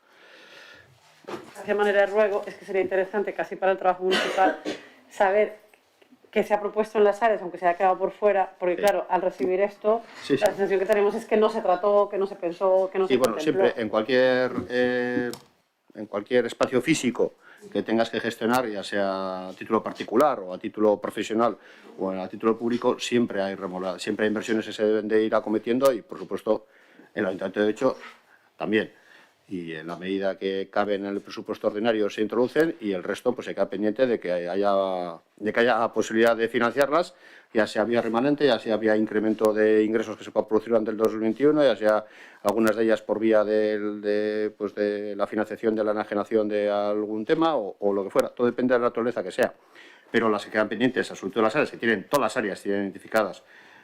De manera de ruego, es que sería interesante casi para el trabajo municipal saber qué se ha propuesto en las áreas, aunque se haya quedado por fuera, porque claro, al recibir esto, la sensación que tenemos es que no se trató, que no se pensó, que no se contempló. Siempre en cualquier espacio físico que tengas que gestionar, ya sea a título particular o a título profesional o a título público, siempre hay inversiones que se deben de ir acometiendo y, por supuesto, el Ayuntamiento de Hecho también. Y en la medida que cabe en el presupuesto ordinario se introducen y el resto pues se queda pendiente de que haya posibilidad de financiarlas, ya sea vía remanente, ya sea vía incremento de ingresos que se pueda producir durante el 2021, ya sea algunas de ellas por vía de la financiación de la enajenación de algún tema o lo que fuera. Todo depende de la naturaleza que sea. Pero las que quedan pendientes, sobre todo las áreas que tienen, todas las áreas tienen identificadas,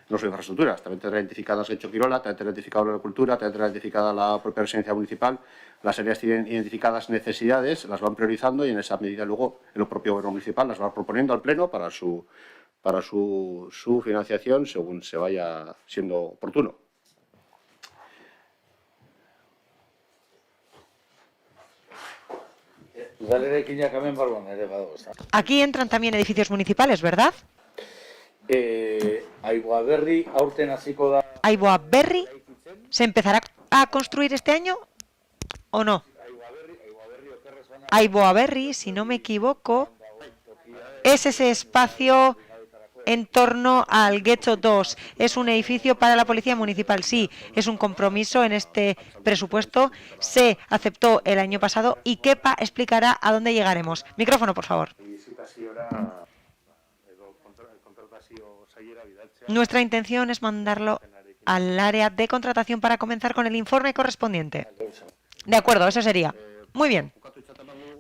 no solo infraestructuras, también tendrá identificadas Hecho Quirola, también tendrá identificada la agricultura, también tendrá identificada la propia residencia municipal. Las áreas tienen identificadas necesidades, las van priorizando y en esa medida luego el propio gobierno municipal las va proponiendo al Pleno para su financiación según se vaya siendo oportuno. Aquí entran también edificios municipales, ¿verdad? Aiboaberri, aurten hasiko da. Aiboaberri, ¿se empezará a construir este año o no? Aiboaberri, si no me equivoco, es ese espacio en torno al Getxo 2. Es un edificio para la Policía Municipal, sí, es un compromiso en este presupuesto. Se aceptó el año pasado y Kepa explicará a dónde llegaremos. Micrófono, por favor. Nuestra intención es mandarlo al área de contratación para comenzar con el informe correspondiente. De acuerdo, eso sería. Muy bien.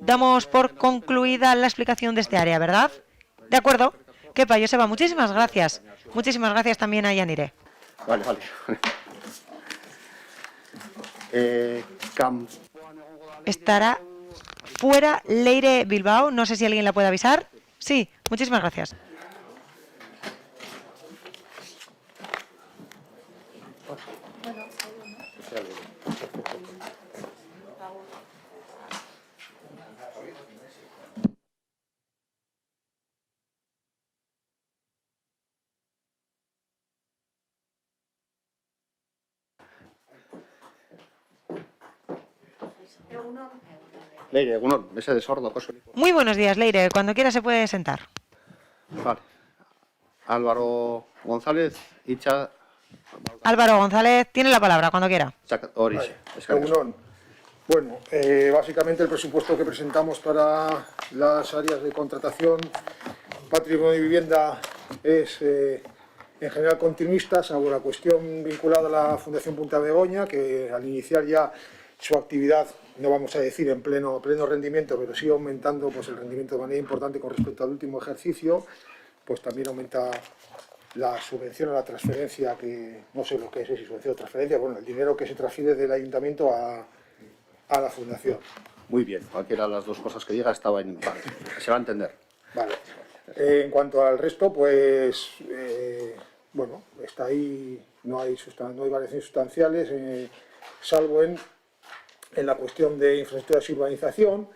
Damos por concluida la explicación de este área, ¿verdad? De acuerdo. Kepa, Joseba, muchísimas gracias. Muchísimas gracias también a Yanire. Vale. Estará fuera Leire Bilbao. No sé si alguien la puede avisar. Sí, muchísimas gracias. Leire, egunon, ese de sordo. Muy buenos días, Leire. Cuando quiera se puede sentar. Vale. Álvaro González, Itxa... Álvaro González, tiene la palabra cuando quiera. Egunon. Bueno, básicamente el presupuesto que presentamos para las áreas de contratación, patrimonio y vivienda es en general continuista, salvo la cuestión vinculada a la Fundación Punta Begoña, que al iniciar ya su actividad, no vamos a decir en pleno rendimiento, pero sí aumentando pues, el rendimiento de manera importante con respecto al último ejercicio, pues también aumenta la subvención o la transferencia, que no sé lo que es, si subvención o transferencia, bueno, el dinero que se transfiere del ayuntamiento a la fundación. Muy bien, cualquiera de las dos cosas que diga estaba en... Vale, se va a entender. Vale. En cuanto al resto, pues, bueno, está ahí, no hay variaciones sustanciales, salvo en la cuestión de infraestructuras y urbanización,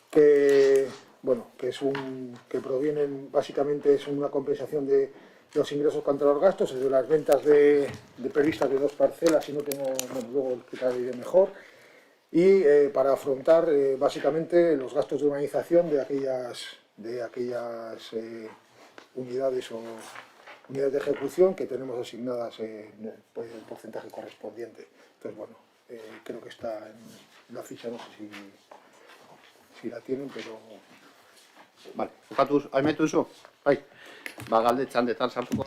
que, bueno, que provienen, básicamente es una compensación de los ingresos contra los gastos, es de las ventas previstas de 2 parcelas, y no tengo, bueno, luego explicaré mejor, y para afrontar básicamente los gastos de urbanización de aquellas unidades de ejecución que tenemos asignadas por el porcentaje correspondiente. Entonces, bueno, creo que está la ficha no sé si la tienen, pero... Vale,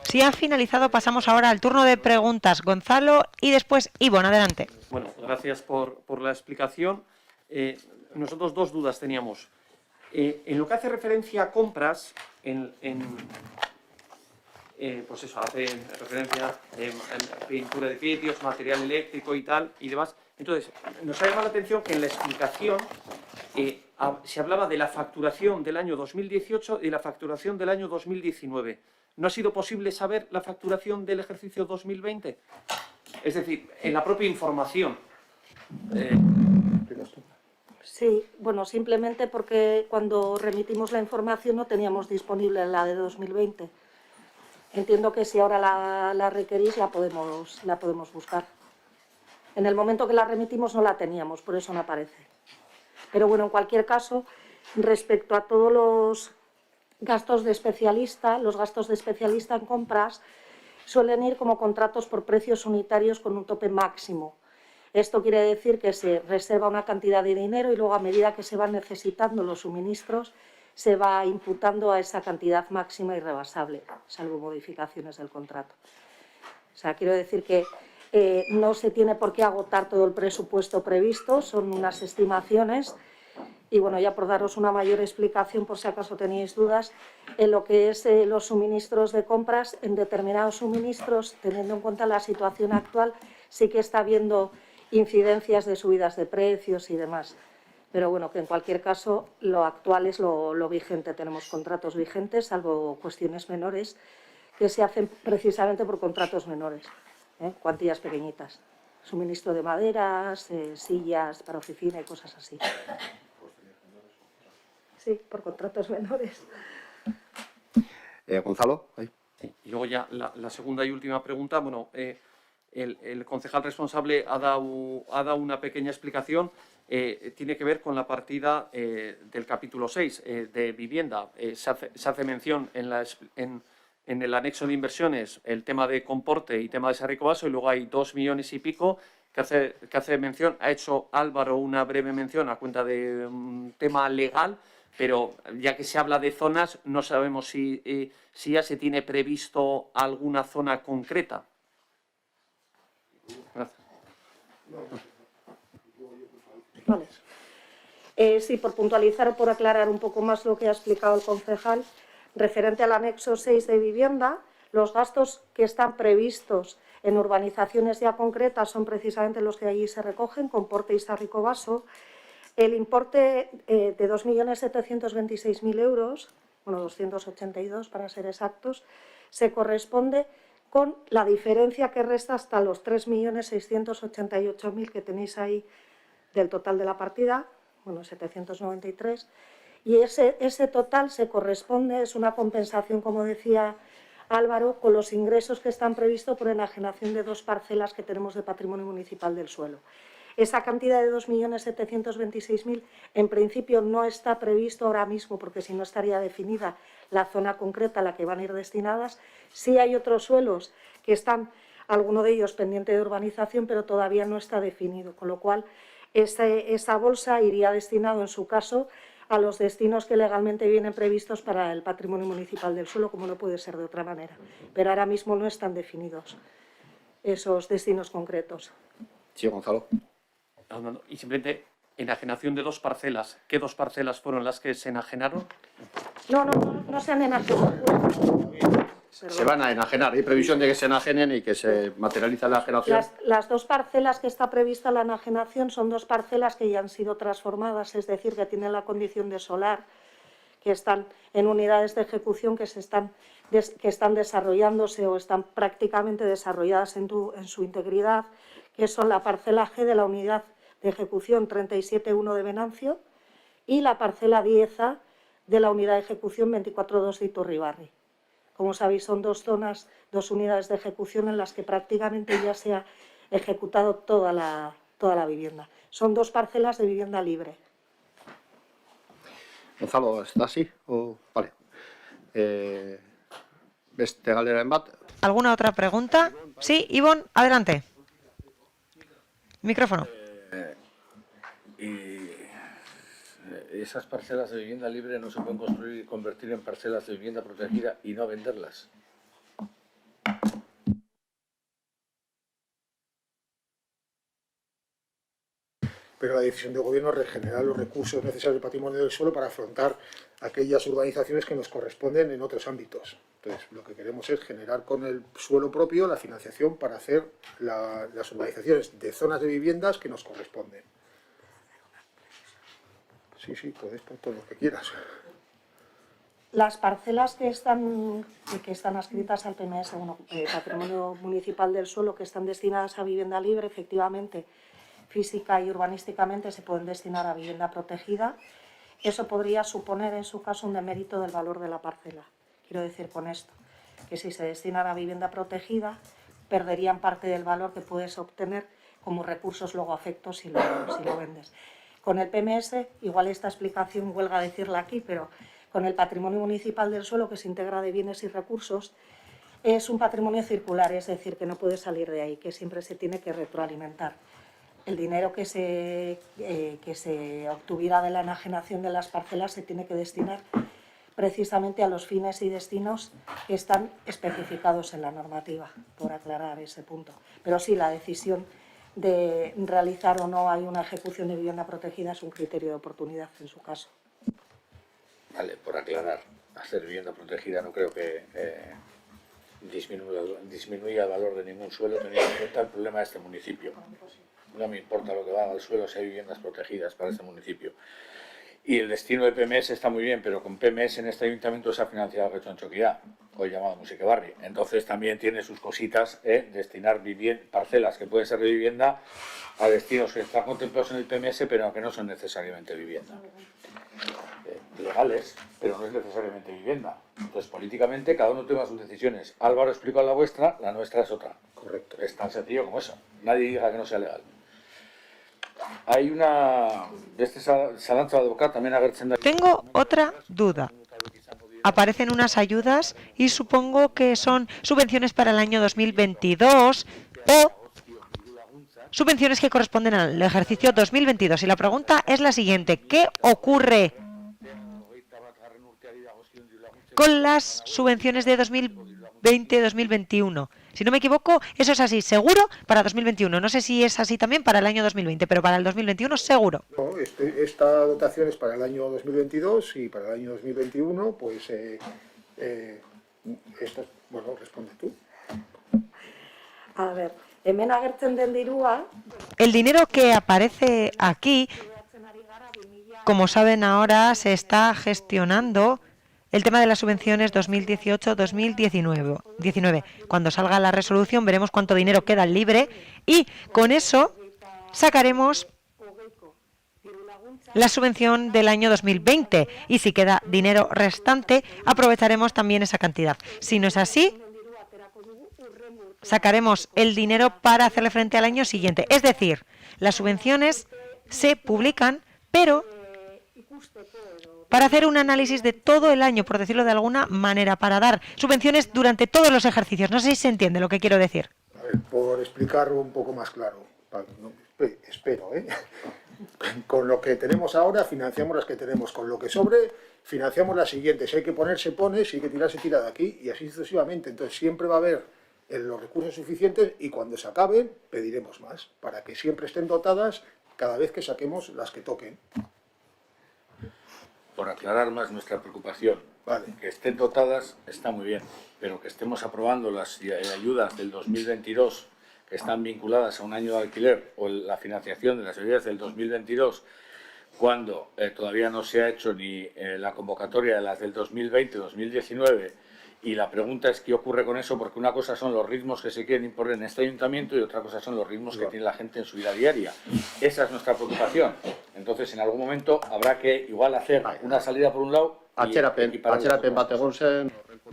Si ha finalizado, pasamos ahora al turno de preguntas. Gonzalo y después Ivonne, adelante. Bueno, gracias por la explicación. Nosotros dos dudas teníamos. En lo que hace referencia a compras, pues eso, hace referencia a pintura de vidrios, material eléctrico y tal, y demás. Entonces, nos ha llamado la atención que en la explicación se hablaba de la facturación del año 2018 y la facturación del año 2019. ¿No ha sido posible saber la facturación del ejercicio 2020? Es decir, en la propia información. Sí, bueno, simplemente porque cuando remitimos la información no teníamos disponible la de 2020. Entiendo que si ahora la requerís la podemos buscar. En el momento que la remitimos no la teníamos, por eso no aparece. Pero bueno, en cualquier caso, respecto a todos los gastos de especialista, los gastos de especialista en compras suelen ir como contratos por precios unitarios con un tope máximo. Esto quiere decir que se reserva una cantidad de dinero y luego a medida que se van necesitando los suministros se va imputando a esa cantidad máxima irrebasable, salvo modificaciones del contrato. O sea, quiero decir que no se tiene por qué agotar todo el presupuesto previsto, son unas estimaciones. Y bueno, ya por daros una mayor explicación, por si acaso teníais dudas, en lo que es los suministros de compras, en determinados suministros, teniendo en cuenta la situación actual, sí que está habiendo incidencias de subidas de precios y demás. Pero bueno, que en cualquier caso lo actual es lo vigente. Tenemos contratos vigentes, salvo cuestiones menores, que se hacen precisamente por contratos menores, cuantías pequeñitas. Suministro de maderas, sillas para oficina y cosas así. Sí, por contratos menores. Gonzalo. Ahí. Sí. Y luego ya la segunda y última pregunta. Bueno, el concejal responsable ha dado una pequeña explicación. Tiene que ver con la partida del capítulo 6 de vivienda. Se hace mención en el anexo de inversiones el tema de comporte y tema de Sarricobaso, y luego hay 2 millones y pico que hace mención. Ha hecho Álvaro una breve mención a cuenta de un tema legal, pero ya que se habla de zonas, no sabemos si ya se tiene previsto alguna zona concreta. Gracias. Vale. Sí, por puntualizar o por aclarar un poco más lo que ha explicado el concejal, referente al anexo 6 de vivienda, los gastos que están previstos en urbanizaciones ya concretas son precisamente los que allí se recogen, Comporte y Sarricobaso. El importe de 2.726.000 euros, bueno, 282 para ser exactos, se corresponde con la diferencia que resta hasta los 3.688.000 que tenéis ahí del total de la partida, bueno, 793, y ese total se corresponde, es una compensación, como decía Álvaro, con los ingresos que están previstos por enajenación de 2 parcelas que tenemos de patrimonio municipal del suelo. Esa cantidad de 2.726.000 en principio no está previsto ahora mismo, porque si no estaría definida la zona concreta a la que van a ir destinadas. Sí hay otros suelos que están, alguno de ellos pendiente de urbanización, pero todavía no está definido, con lo cual esa bolsa iría destinado en su caso a los destinos que legalmente vienen previstos para el patrimonio municipal del suelo, como no puede ser de otra manera. Pero ahora mismo no están definidos esos destinos concretos. Sí, Gonzalo. Y simplemente, enajenación de 2 parcelas. ¿Qué 2 parcelas fueron las que se enajenaron? No se han enajenado. Se van a enajenar. Hay previsión de que se enajenen y que se materializa la enajenación. Las 2 parcelas que está prevista la enajenación son 2 parcelas que ya han sido transformadas, es decir, que tienen la condición de solar, que están en unidades de ejecución que están desarrollándose o están prácticamente desarrolladas en su integridad, que son la parcela G de la unidad de ejecución 37.1 de Venancio y la parcela 10A de la unidad de ejecución 24.2 de Iturribarri. Como sabéis, son 2 zonas, 2 unidades de ejecución en las que prácticamente ya se ha ejecutado toda la vivienda. Son 2 parcelas de vivienda libre. Gonzalo, ¿está así? Vale. Beste galderen bat. ¿Alguna otra pregunta? Sí, Ivonne, adelante. Micrófono. esas parcelas de vivienda libre no se pueden construir y convertir en parcelas de vivienda protegida y no venderlas. Pero la decisión del Gobierno es regenerar los recursos necesarios del patrimonio del suelo para afrontar aquellas urbanizaciones que nos corresponden en otros ámbitos. Entonces, lo que queremos es generar con el suelo propio la financiación para hacer las urbanizaciones de zonas de viviendas que nos corresponden. Sí, puedes por todo lo que quieras. Las parcelas que están adscritas al PMS, Patrimonio Municipal del Suelo, que están destinadas a vivienda libre, efectivamente, física y urbanísticamente se pueden destinar a vivienda protegida. Eso podría suponer, en su caso, un demérito del valor de la parcela. Quiero decir con esto, que si se destinan a vivienda protegida, perderían parte del valor que puedes obtener como recursos luego afectos si lo vendes. Con el PMS, igual esta explicación huelga decirla aquí, pero con el Patrimonio Municipal del Suelo, que se integra de bienes y recursos, es un patrimonio circular, es decir, que no puede salir de ahí, que siempre se tiene que retroalimentar. El dinero que se obtuviera de la enajenación de las parcelas se tiene que destinar precisamente a los fines y destinos que están especificados en la normativa, por aclarar ese punto. Pero sí, la decisión de realizar o no hay una ejecución de vivienda protegida es un criterio de oportunidad en su caso. Vale, por aclarar, hacer vivienda protegida no creo que disminuya el valor de ningún suelo teniendo en cuenta el problema de este municipio. No me importa lo que valga el suelo si hay viviendas protegidas para este municipio. Y el destino de PMS está muy bien, pero con PMS en este ayuntamiento se ha financiado el Rechonchoquirá, hoy llamado Musique Barri. Entonces también tiene sus cositas, destinar parcelas que pueden ser de vivienda a destinos que están contemplados en el PMS, pero que no son necesariamente vivienda. Legales, pero no es necesariamente vivienda. Entonces, políticamente, cada uno toma sus decisiones. Álvaro explicó la vuestra, la nuestra es otra. Correcto. Es tan sencillo como eso. Nadie diga que no sea legal. Hay una... Salantza Advocat también agertzen da... Tengo otra duda. Aparecen unas ayudas y supongo que son subvenciones para el año 2022 o subvenciones que corresponden al ejercicio 2022. Y la pregunta es la siguiente. ¿Qué ocurre con las subvenciones de 2020-2021? Si no me equivoco, eso es así, seguro para 2021. No sé si es así también para el año 2020, pero para el 2021 seguro. No, esta dotación es para el año 2022 y para el año 2021, pues, bueno, responde tú. A ver, hemen agertzen den dirua... El dinero que aparece aquí, como saben ahora, se está gestionando el tema de las subvenciones 2018-2019. Cuando salga la resolución veremos cuánto dinero queda libre y con eso sacaremos la subvención del año 2020 y si queda dinero restante aprovecharemos también esa cantidad. Si no es así, sacaremos el dinero para hacerle frente al año siguiente. Es decir, las subvenciones se publican, pero para hacer un análisis de todo el año, por decirlo de alguna manera, para dar subvenciones durante todos los ejercicios. No sé si se entiende lo que quiero decir. A ver, por explicarlo un poco más claro, espero, con lo que tenemos ahora financiamos las que tenemos, con lo que sobre financiamos las siguientes. Si hay que poner, se pone, si hay que tirar, se tira de aquí y así sucesivamente. Entonces siempre va a haber los recursos suficientes y cuando se acaben pediremos más, para que siempre estén dotadas cada vez que saquemos las que toquen. Por aclarar más nuestra preocupación, que estén dotadas está muy bien, pero que estemos aprobando las ayudas del 2022 que están vinculadas a un año de alquiler o la financiación de las ayudas del 2022 cuando todavía no se ha hecho ni la convocatoria de las del 2020-2019 y la pregunta es qué ocurre con eso, porque una cosa son los ritmos que se quieren imponer en este ayuntamiento y otra cosa son los ritmos que tiene la gente en su vida diaria. Esa es nuestra preocupación. Entonces, en algún momento habrá que igual hacer una salida por un lado y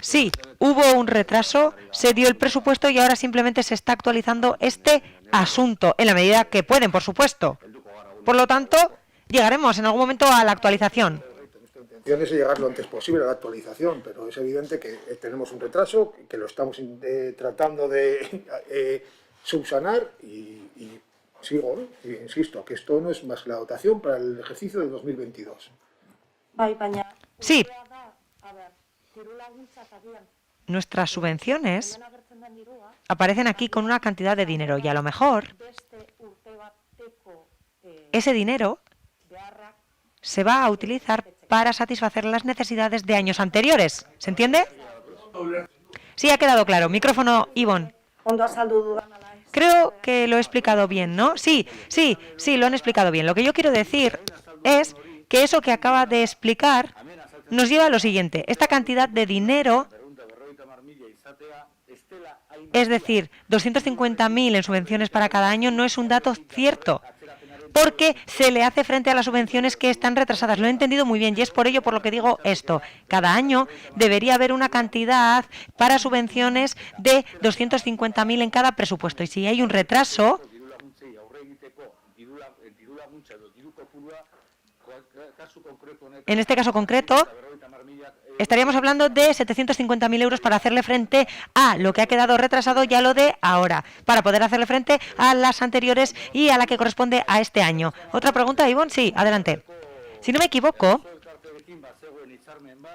Sí, hubo un retraso, se dio el presupuesto y ahora simplemente se está actualizando este asunto, en la medida que pueden, por supuesto. Por lo tanto, llegaremos en algún momento a la actualización. Nuestra intención es llegar lo antes posible a la actualización, pero es evidente que tenemos un retraso, que lo estamos tratando de subsanar y insisto, que esto no es más que la dotación para el ejercicio del 2022. Sí. Nuestras subvenciones aparecen aquí con una cantidad de dinero y a lo mejor ese dinero se va a utilizar para satisfacer las necesidades de años anteriores. ¿Se entiende? Sí, ha quedado claro. Micrófono, Ivonne. Creo que lo he explicado bien, ¿no? Sí, lo han explicado bien. Lo que yo quiero decir es que eso que acaba de explicar nos lleva a lo siguiente. Esta cantidad de dinero, es decir, 250.000 en subvenciones para cada año, no es un dato cierto, porque se le hace frente a las subvenciones que están retrasadas. Lo he entendido muy bien y es por ello por lo que digo esto. Cada año debería haber una cantidad para subvenciones de 250.000 en cada presupuesto. Y si hay un retraso, en este caso concreto, estaríamos hablando de 750.000 euros para hacerle frente a lo que ha quedado retrasado y a lo de ahora, para poder hacerle frente a las anteriores y a la que corresponde a este año. ¿Otra pregunta, Ivonne? Sí, adelante. Si no me equivoco,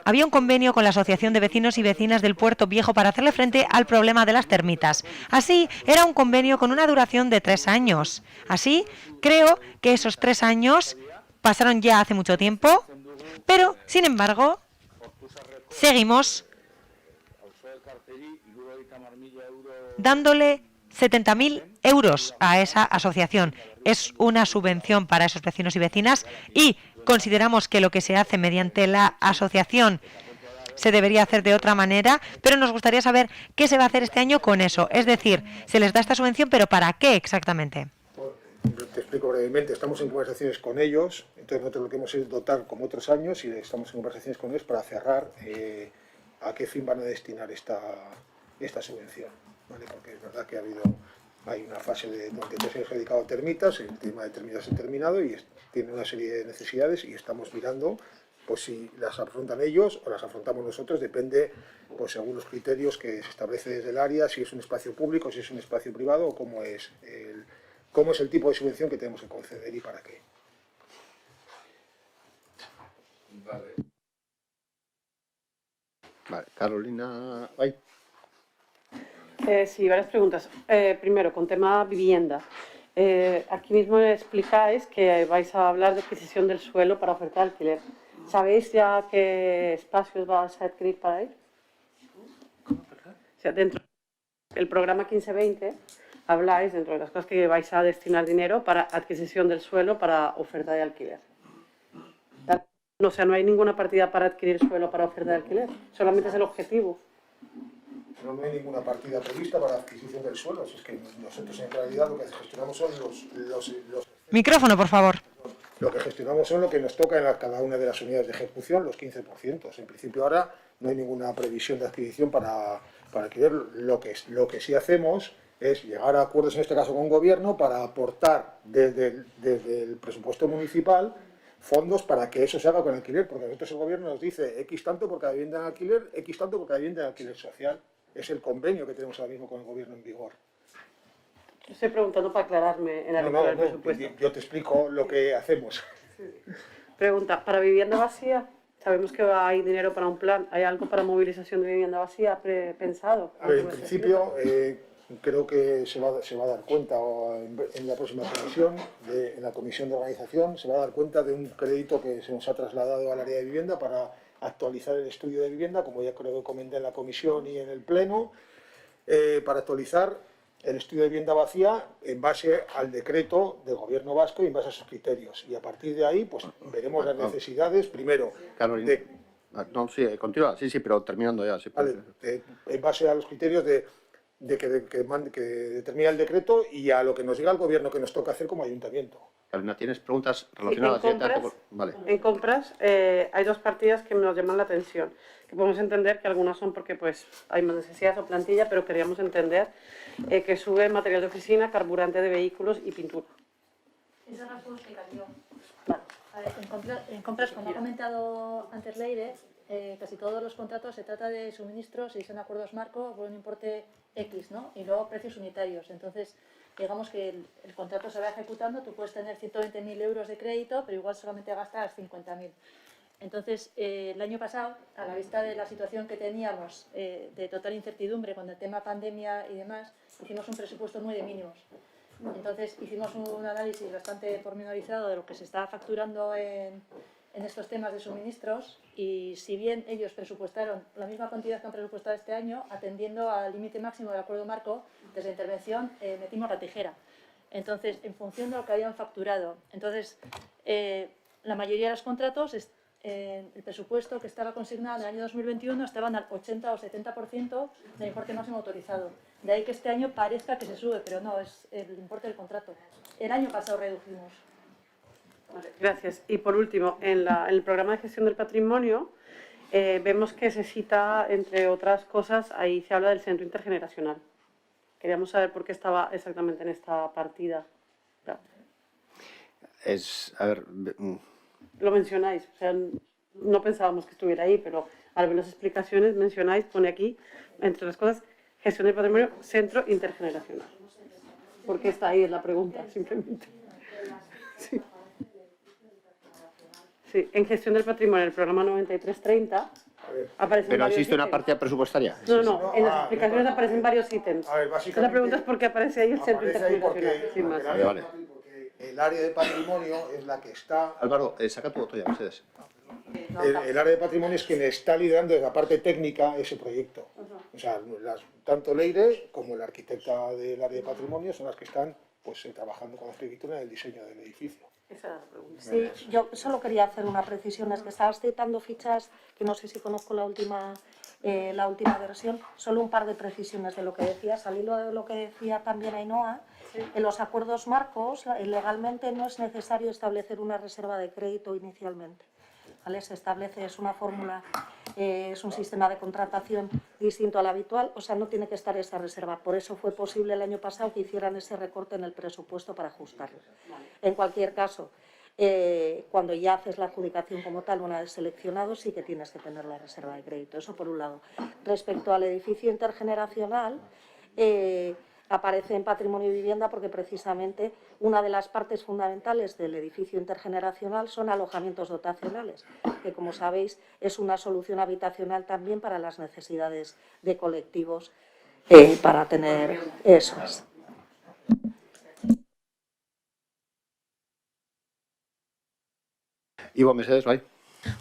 había un convenio con la Asociación de Vecinos y Vecinas del Puerto Viejo para hacerle frente al problema de las termitas. Así, era un convenio con una duración de 3 años. Así, creo que esos 3 años pasaron ya hace mucho tiempo, pero, sin embargo, seguimos dándole 70.000 euros a esa asociación. Es una subvención para esos vecinos y vecinas y consideramos que lo que se hace mediante la asociación se debería hacer de otra manera, pero nos gustaría saber qué se va a hacer este año con eso. Es decir, se les da esta subvención, pero ¿para qué exactamente? Te explico brevemente. Estamos en conversaciones con ellos, entonces nosotros lo que hemos es dotar como otros años y estamos en conversaciones con ellos para cerrar a qué fin van a destinar esta subvención, ¿vale? Porque es verdad que hay una fase de durante 3 años dedicado a termitas, el tema de termitas ha terminado y tiene una serie de necesidades y estamos mirando pues si las afrontan ellos o las afrontamos nosotros, depende pues según los criterios que se establece desde el área, si es un espacio público, si es un espacio privado o cómo es el tipo de subvención que tenemos que conceder y para qué. Vale, Carolina. Ay. Sí, varias preguntas. Primero, con tema vivienda. Aquí mismo explicáis que vais a hablar de adquisición del suelo para ofertar alquiler. ¿Sabéis ya qué espacios vais a adquirir para ello? O sea, dentro del programa 1520 habláis, dentro de las cosas que vais a destinar dinero, para adquisición del suelo para oferta de alquiler. O sea, no hay ninguna partida para adquirir suelo para oferta de alquiler, solamente es el objetivo. No hay ninguna partida prevista para la adquisición del suelo, es que nosotros en realidad lo que gestionamos son los Micrófono, por favor. Lo que gestionamos son lo que nos toca en cada una de las unidades de ejecución, los 15%. En principio ahora no hay ninguna previsión de adquisición para alquiler. Lo que sí hacemos es llegar a acuerdos, en este caso con gobierno, para aportar desde el presupuesto municipal fondos para que eso se haga con alquiler, porque nosotros el gobierno nos dice X tanto por cada vivienda en alquiler, X tanto por cada vivienda en alquiler social. Es el convenio que tenemos ahora mismo con el gobierno en vigor. Estoy preguntando para aclararme en la lectura del presupuesto. Yo te explico lo que hacemos. Sí. Pregunta, ¿para vivienda vacía? Sabemos que hay dinero para un plan. ¿Hay algo para movilización de vivienda vacía pensado? A ver, en principio, creo que se va a dar cuenta en la próxima comisión, en la comisión de organización, se va a dar cuenta de un crédito que se nos ha trasladado al área de vivienda para actualizar el estudio de vivienda, como ya creo que comenté en la comisión y en el pleno, para actualizar el estudio de vivienda vacía en base al decreto del gobierno vasco y en base a sus criterios. Y a partir de ahí, pues veremos las necesidades, primero, Carolina. No, sí, continúa, sí, pero terminando ya. Sí, vale, en base a los criterios que determina el decreto y a lo que nos diga el gobierno que nos toca hacer como ayuntamiento. Carolina, ¿tienes preguntas relacionadas? Vale. En compras hay 2 partidas que nos llaman la atención, que podemos entender que algunas son porque pues hay más necesidades o plantilla, pero queríamos entender que sube material de oficina, carburante de vehículos y pintura. Esa no es una explicación. Vale. A ver, en compras, como ha comentado antes Leire, casi todos los contratos se trata de suministros y son acuerdos marco por un importe X, ¿no? Y luego precios unitarios. Entonces, digamos que el contrato se va ejecutando, tú puedes tener 120.000 euros de crédito, pero igual solamente gastas 50.000. Entonces, el año pasado, a la vista de la situación que teníamos de total incertidumbre con el tema pandemia y demás, hicimos un presupuesto muy de mínimos. Entonces, hicimos un análisis bastante pormenorizado de lo que se estaba facturando en estos temas de suministros y si bien ellos presupuestaron la misma cantidad que han presupuestado este año, atendiendo al límite máximo del acuerdo marco, desde intervención metimos la tijera. Entonces, en función de lo que habían facturado. Entonces, la mayoría de los contratos, el presupuesto que estaba consignado en el año 2021 estaban al 80 o 70% del importe máximo autorizado. De ahí que este año parezca que se sube, pero no, es el importe del contrato. El año pasado redujimos. Vale, gracias. Y por último, en el programa de gestión del patrimonio vemos que se cita, entre otras cosas, ahí se habla del centro intergeneracional. Queríamos saber por qué estaba exactamente en esta partida. Lo mencionáis, o sea, no pensábamos que estuviera ahí, pero al ver las explicaciones mencionáis, pone aquí, entre las cosas, gestión del patrimonio, centro intergeneracional. ¿Por qué está ahí? Es la pregunta, simplemente. Sí. Sí, en gestión del patrimonio, el programa 9330, aparecen ¿Pero varios existe una ítems. partida presupuestaria? No, en las explicaciones aparecen varios ítems. A ver, Entonces la pregunta es por qué aparece ahí el centro intergeneracional, sin más. El área de patrimonio es la que está... Álvaro, saca tu voto ya, Mercedes. El área de patrimonio es quien está liderando desde la parte técnica ese proyecto. O sea, tanto Leire como la arquitecta del área de patrimonio son las que están trabajando con la arquitectura en el diseño del edificio. Esa era la pregunta. Sí, yo solo quería hacer una precisión, es que estabas citando fichas, que no sé si conozco la última versión, solo un par de precisiones de lo que decías, al hilo de lo que decía también Ainhoa. En los acuerdos marcos, legalmente no es necesario establecer una reserva de crédito inicialmente. ¿Vale? Se establece, es una fórmula, es un sistema de contratación distinto al habitual, o sea, no tiene que estar esa reserva. Por eso fue posible el año pasado que hicieran ese recorte en el presupuesto para ajustarlo. En cualquier caso, cuando ya haces la adjudicación como tal, una vez seleccionado, sí que tienes que tener la reserva de crédito. Eso por un lado. Respecto al edificio intergeneracional, aparece en Patrimonio y Vivienda porque precisamente una de las partes fundamentales del edificio intergeneracional son alojamientos dotacionales, que como sabéis es una solución habitacional también para las necesidades de colectivos para tener esos. Ivo, Mercedes, vai.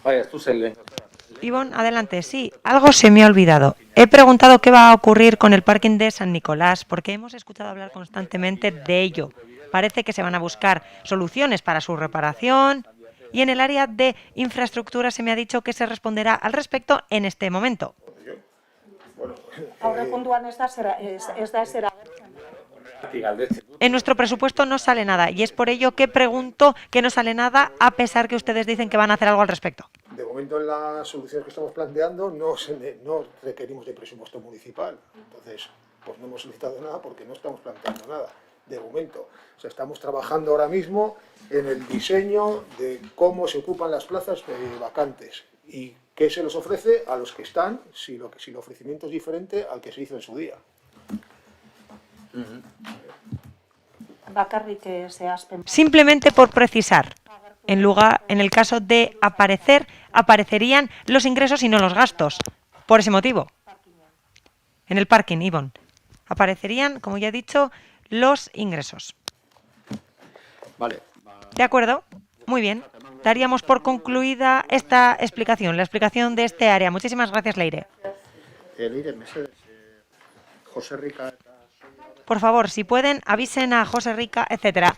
Vaya, tú Selene. Ivonne, adelante. Sí, algo se me ha olvidado. He preguntado qué va a ocurrir con el parking de San Nicolás, porque hemos escuchado hablar constantemente de ello. Parece que se van a buscar soluciones para su reparación y en el área de infraestructura se me ha dicho que se responderá al respecto en este momento. Aurrekontuan ez da ezer En nuestro presupuesto no sale nada y es por ello que pregunto que no sale nada a pesar que ustedes dicen que van a hacer algo al respecto. De momento en las soluciones que estamos planteando no requerimos de presupuesto municipal. Entonces, pues no hemos solicitado nada porque no estamos planteando nada. De momento, o sea, estamos trabajando ahora mismo en el diseño de cómo se ocupan las plazas vacantes y qué se les ofrece a los que están si el ofrecimiento es diferente al que se hizo en su día. Simplemente por precisar, en el caso de aparecer, aparecerían los ingresos y no los gastos. Por ese motivo. En el parking, Ivonne. Aparecerían, como ya he dicho, los ingresos. Vale. ¿De acuerdo? Muy bien. Daríamos por concluida esta explicación, la explicación de este área. Muchísimas gracias, Leire. Leire, Mercedes, José Rica... Por favor, si pueden, avisen a José Rica, etcétera.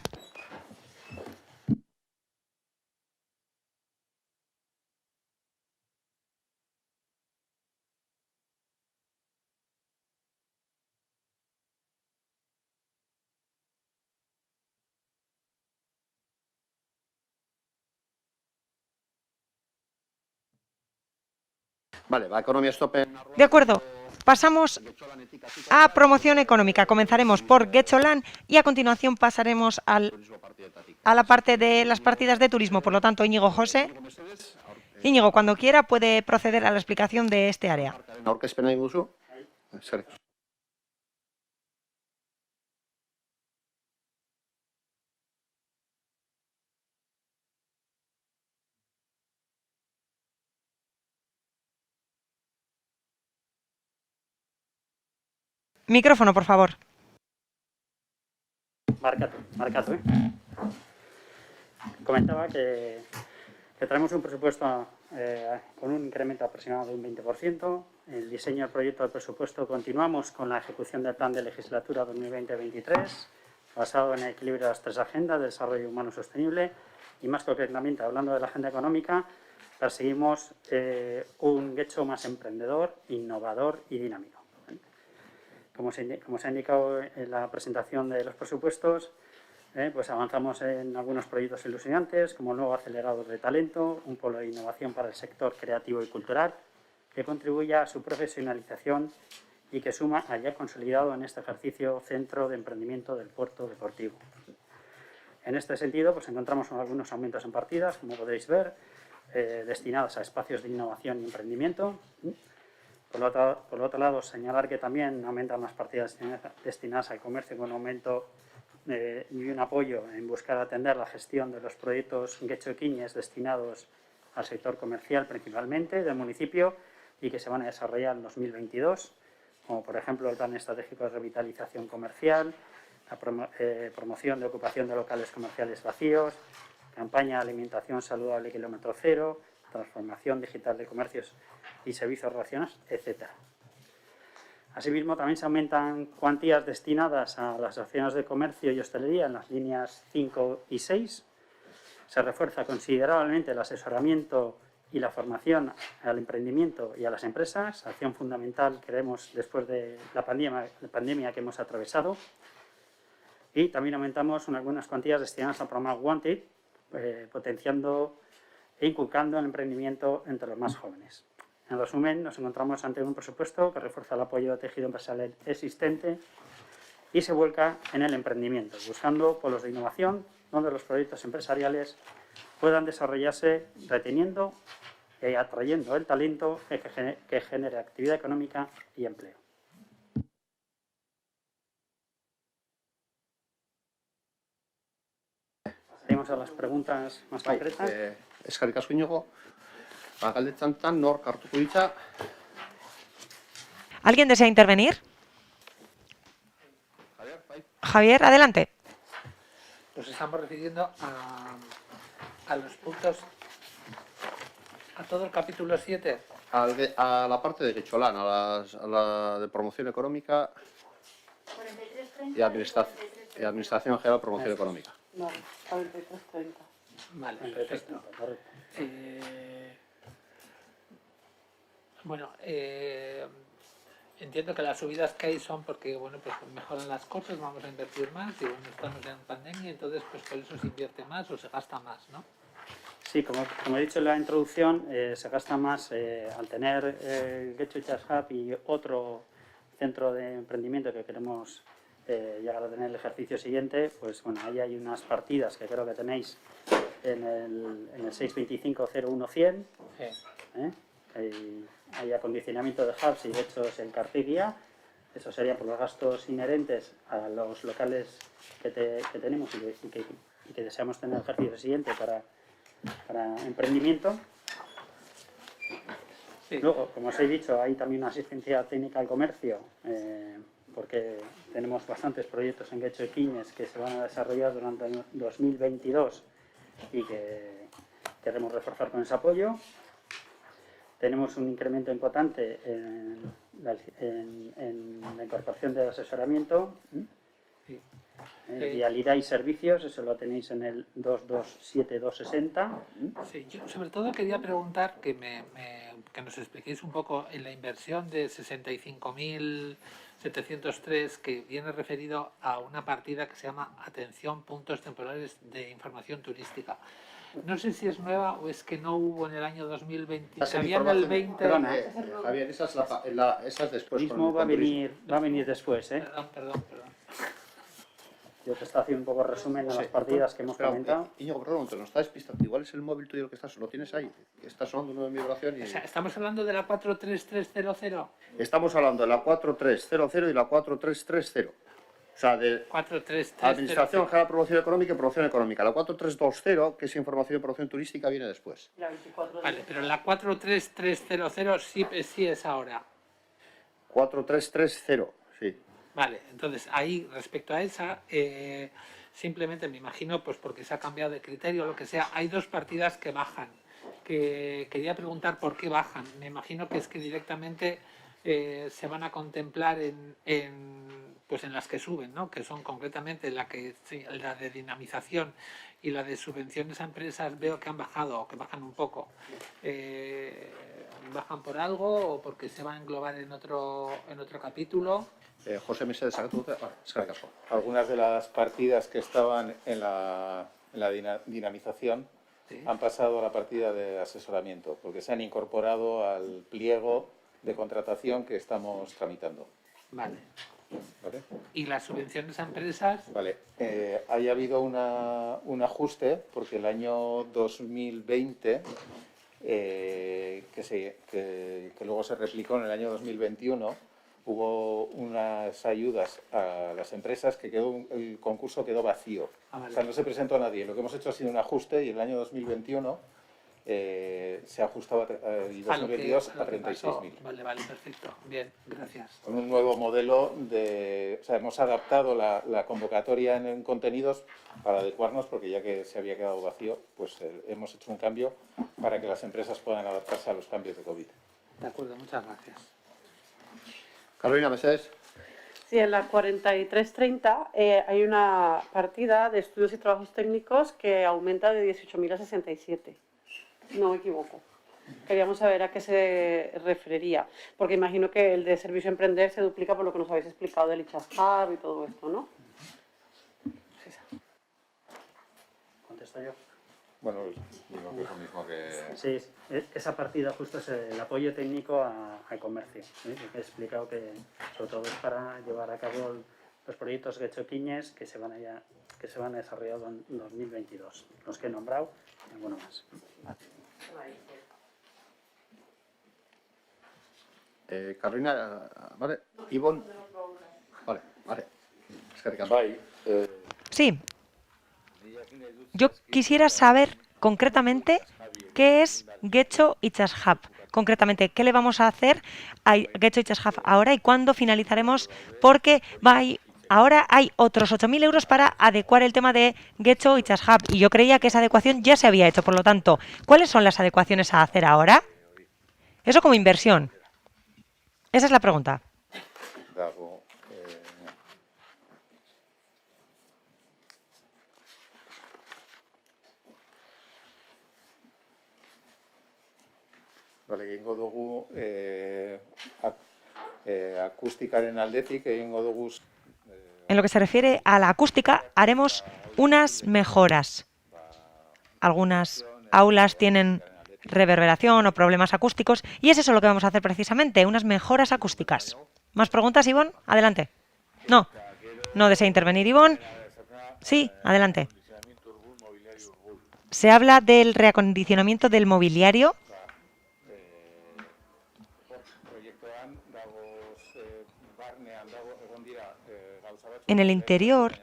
Vale, va Economía Stop. De acuerdo. Pasamos a promoción económica. Comenzaremos por Getxolan y a continuación pasaremos a la parte de las partidas de turismo. Por lo tanto, Íñigo José. Íñigo, cuando quiera puede proceder a la explicación de este área. Micrófono, por favor. Marca tú. Comentaba que traemos un presupuesto con un incremento aproximado de un 20%. El diseño del proyecto de presupuesto continuamos con la ejecución del plan de legislatura 2020-2023, basado en el equilibrio de las tres agendas de desarrollo humano sostenible y, más concretamente, hablando de la agenda económica, perseguimos un Getxo más emprendedor, innovador y dinámico. Como se ha indicado en la presentación de los presupuestos, pues avanzamos en algunos proyectos ilusionantes, como el nuevo acelerador de talento, un polo de innovación para el sector creativo y cultural, que contribuya a su profesionalización y que suma al ya consolidado en este ejercicio Centro de Emprendimiento del Puerto Deportivo. En este sentido, pues encontramos algunos aumentos en partidas, como podréis ver, destinados a espacios de innovación y emprendimiento. Por otro lado, señalar que también aumentan las partidas destinadas al comercio con un aumento y un apoyo en buscar atender la gestión de los proyectos Getxo Equines destinados al sector comercial principalmente del municipio y que se van a desarrollar en 2022, como por ejemplo el Plan Estratégico de Revitalización Comercial, la promoción de ocupación de locales comerciales vacíos, campaña de alimentación saludable kilómetro cero, transformación digital de comercios y servicios relacionados, etc. Asimismo, también se aumentan cuantías destinadas a las acciones de comercio y hostelería en las líneas 5 y 6. Se refuerza considerablemente el asesoramiento y la formación al emprendimiento y a las empresas, acción fundamental, creemos, después de la pandemia que hemos atravesado. Y también aumentamos algunas cuantías destinadas al programa Wanted, potenciando e inculcando el emprendimiento entre los más jóvenes. En resumen, nos encontramos ante un presupuesto que refuerza el apoyo al tejido empresarial existente y se vuelca en el emprendimiento, buscando polos de innovación donde los proyectos empresariales puedan desarrollarse reteniendo y atrayendo el talento que genere actividad económica y empleo. Pasaremos a las preguntas más concretas. Eskerrik asko Iñigo. Galdetzan nork hartuko hitza? ¿Alguien desea intervenir? Javier, adelante. Nos estamos refiriendo a los puntos, a todo el capítulo 7. A la parte de Getxolan, a la de promoción económica y administración general de promoción económica. No, 43-30. Vale, perfecto. Bueno, entiendo que las subidas que hay son porque, bueno, pues mejoran las cosas, vamos a invertir más y bueno, estamos en pandemia, entonces pues por eso se invierte más o se gasta más, ¿no? Sí, como he dicho en la introducción, se gasta más al tener el Getxo Chas Hub y otro centro de emprendimiento que queremos llegar a tener el ejercicio siguiente, pues bueno, ahí hay unas partidas que creo que tenéis en el 625-01-100. Sí. Hay acondicionamiento de hubs y hechos en Cartigia. Eso sería por los gastos inherentes a los locales que tenemos y que deseamos tener el ejercicio siguiente para emprendimiento. Sí. Luego, como os he dicho, hay también una asistencia técnica al comercio, porque tenemos bastantes proyectos en Getxo Equines que se van a desarrollar durante el 2022 y que queremos reforzar con ese apoyo. Tenemos un incremento importante en la incorporación del asesoramiento, sí. Vialidad y servicios, eso lo tenéis en el 227260. Sí, yo sobre todo quería preguntar que nos expliquéis un poco en la inversión de 65.703 que viene referido a una partida que se llama Atención Puntos Temporales de Información Turística. No sé si es nueva o es que no hubo en el año 2020. Había en el 20... Perdón, Javier, esa es después. Mismo va a venir después, ¿eh? Perdón. Yo te estoy haciendo un poco resumen de las partidas que hemos comentado. Íñigo, perdón, no está despistado. Igual es el móvil tuyo lo que lo tienes ahí. Está sonando una vibración y... O sea, ¿estamos hablando de la 43300? Estamos hablando de la 4300 y la 4330. O sea, de 43300. Administración General de Promoción Económica y Promoción Económica. La 4320, que es Información y Promoción Turística, viene después. Vale, pero la 43300 sí es ahora. 4330, sí. Vale, entonces ahí respecto a esa, simplemente me imagino, pues porque se ha cambiado de criterio o lo que sea, hay 2 partidas que bajan. Que quería preguntar por qué bajan. Me imagino que es que directamente se van a contemplar pues en las que suben, ¿no? Que son concretamente la de dinamización y la de subvenciones a empresas. Veo que han bajado o que bajan un poco. ¿Bajan por algo o porque se va a englobar en otro capítulo? José Mesedes, algunas de las partidas que estaban en la dinamización han pasado a la partida de asesoramiento, porque se han incorporado al pliego de contratación que estamos tramitando. Vale. ¿Vale? ¿Y las subvenciones a empresas? Vale. Haya habido un ajuste, porque el año 2020, que luego se replicó en el año 2021, hubo unas ayudas a las empresas que el concurso quedó vacío. Vale. O sea, no se presentó a nadie. Lo que hemos hecho ha sido un ajuste y el año 2021 se ajustaba y 2022 a 36.000. Vale, perfecto. Bien, gracias. Con un nuevo modelo o sea, hemos adaptado la convocatoria en contenidos para adecuarnos, porque ya que se había quedado vacío, pues hemos hecho un cambio para que las empresas puedan adaptarse a los cambios de COVID. De acuerdo, muchas gracias. Carolina Mesedes. Sí, en la 4330 hay una partida de estudios y trabajos técnicos que aumenta de 18.000 a 67. No me equivoco. Queríamos saber a qué se referiría, porque imagino que el de Servicio Emprender se duplica por lo que nos habéis explicado del ICHASCAB y todo esto, ¿no? ¿Contesto yo? Bueno, digo que es lo mismo que... Sí, esa partida justo es el apoyo técnico al comercio. ¿Sí? He explicado que sobre todo es para llevar a cabo los proyectos Getxo-Quiñes que se van a desarrollar en 2022. Los que he nombrado y alguno más. Carolina, ¿vale? Ivonne. Vale. Sí. Yo quisiera saber concretamente qué es Getxo ITxASHAB. Concretamente, ¿qué le vamos a hacer a Getxo ITxASHAB ahora y cuándo finalizaremos? Porque ahora hay otros 8.000 euros para adecuar el tema de Getxo ITxASHAB. Y yo creía que esa adecuación ya se había hecho. Por lo tanto, ¿cuáles son las adecuaciones a hacer ahora? Eso como inversión. Esa es la pregunta. Vale, egingo dugu akustikaren aldetik egingo dugu. En lo que se refiere a la acústica, haremos unas mejoras. Algunas aulas tienen reverberación o problemas acústicos y es eso lo que vamos a hacer precisamente, unas mejoras acústicas. ¿Más preguntas, Ivonne? Adelante. No desea intervenir, Ivonne. Sí, adelante. Se habla del reacondicionamiento del mobiliario. En el interior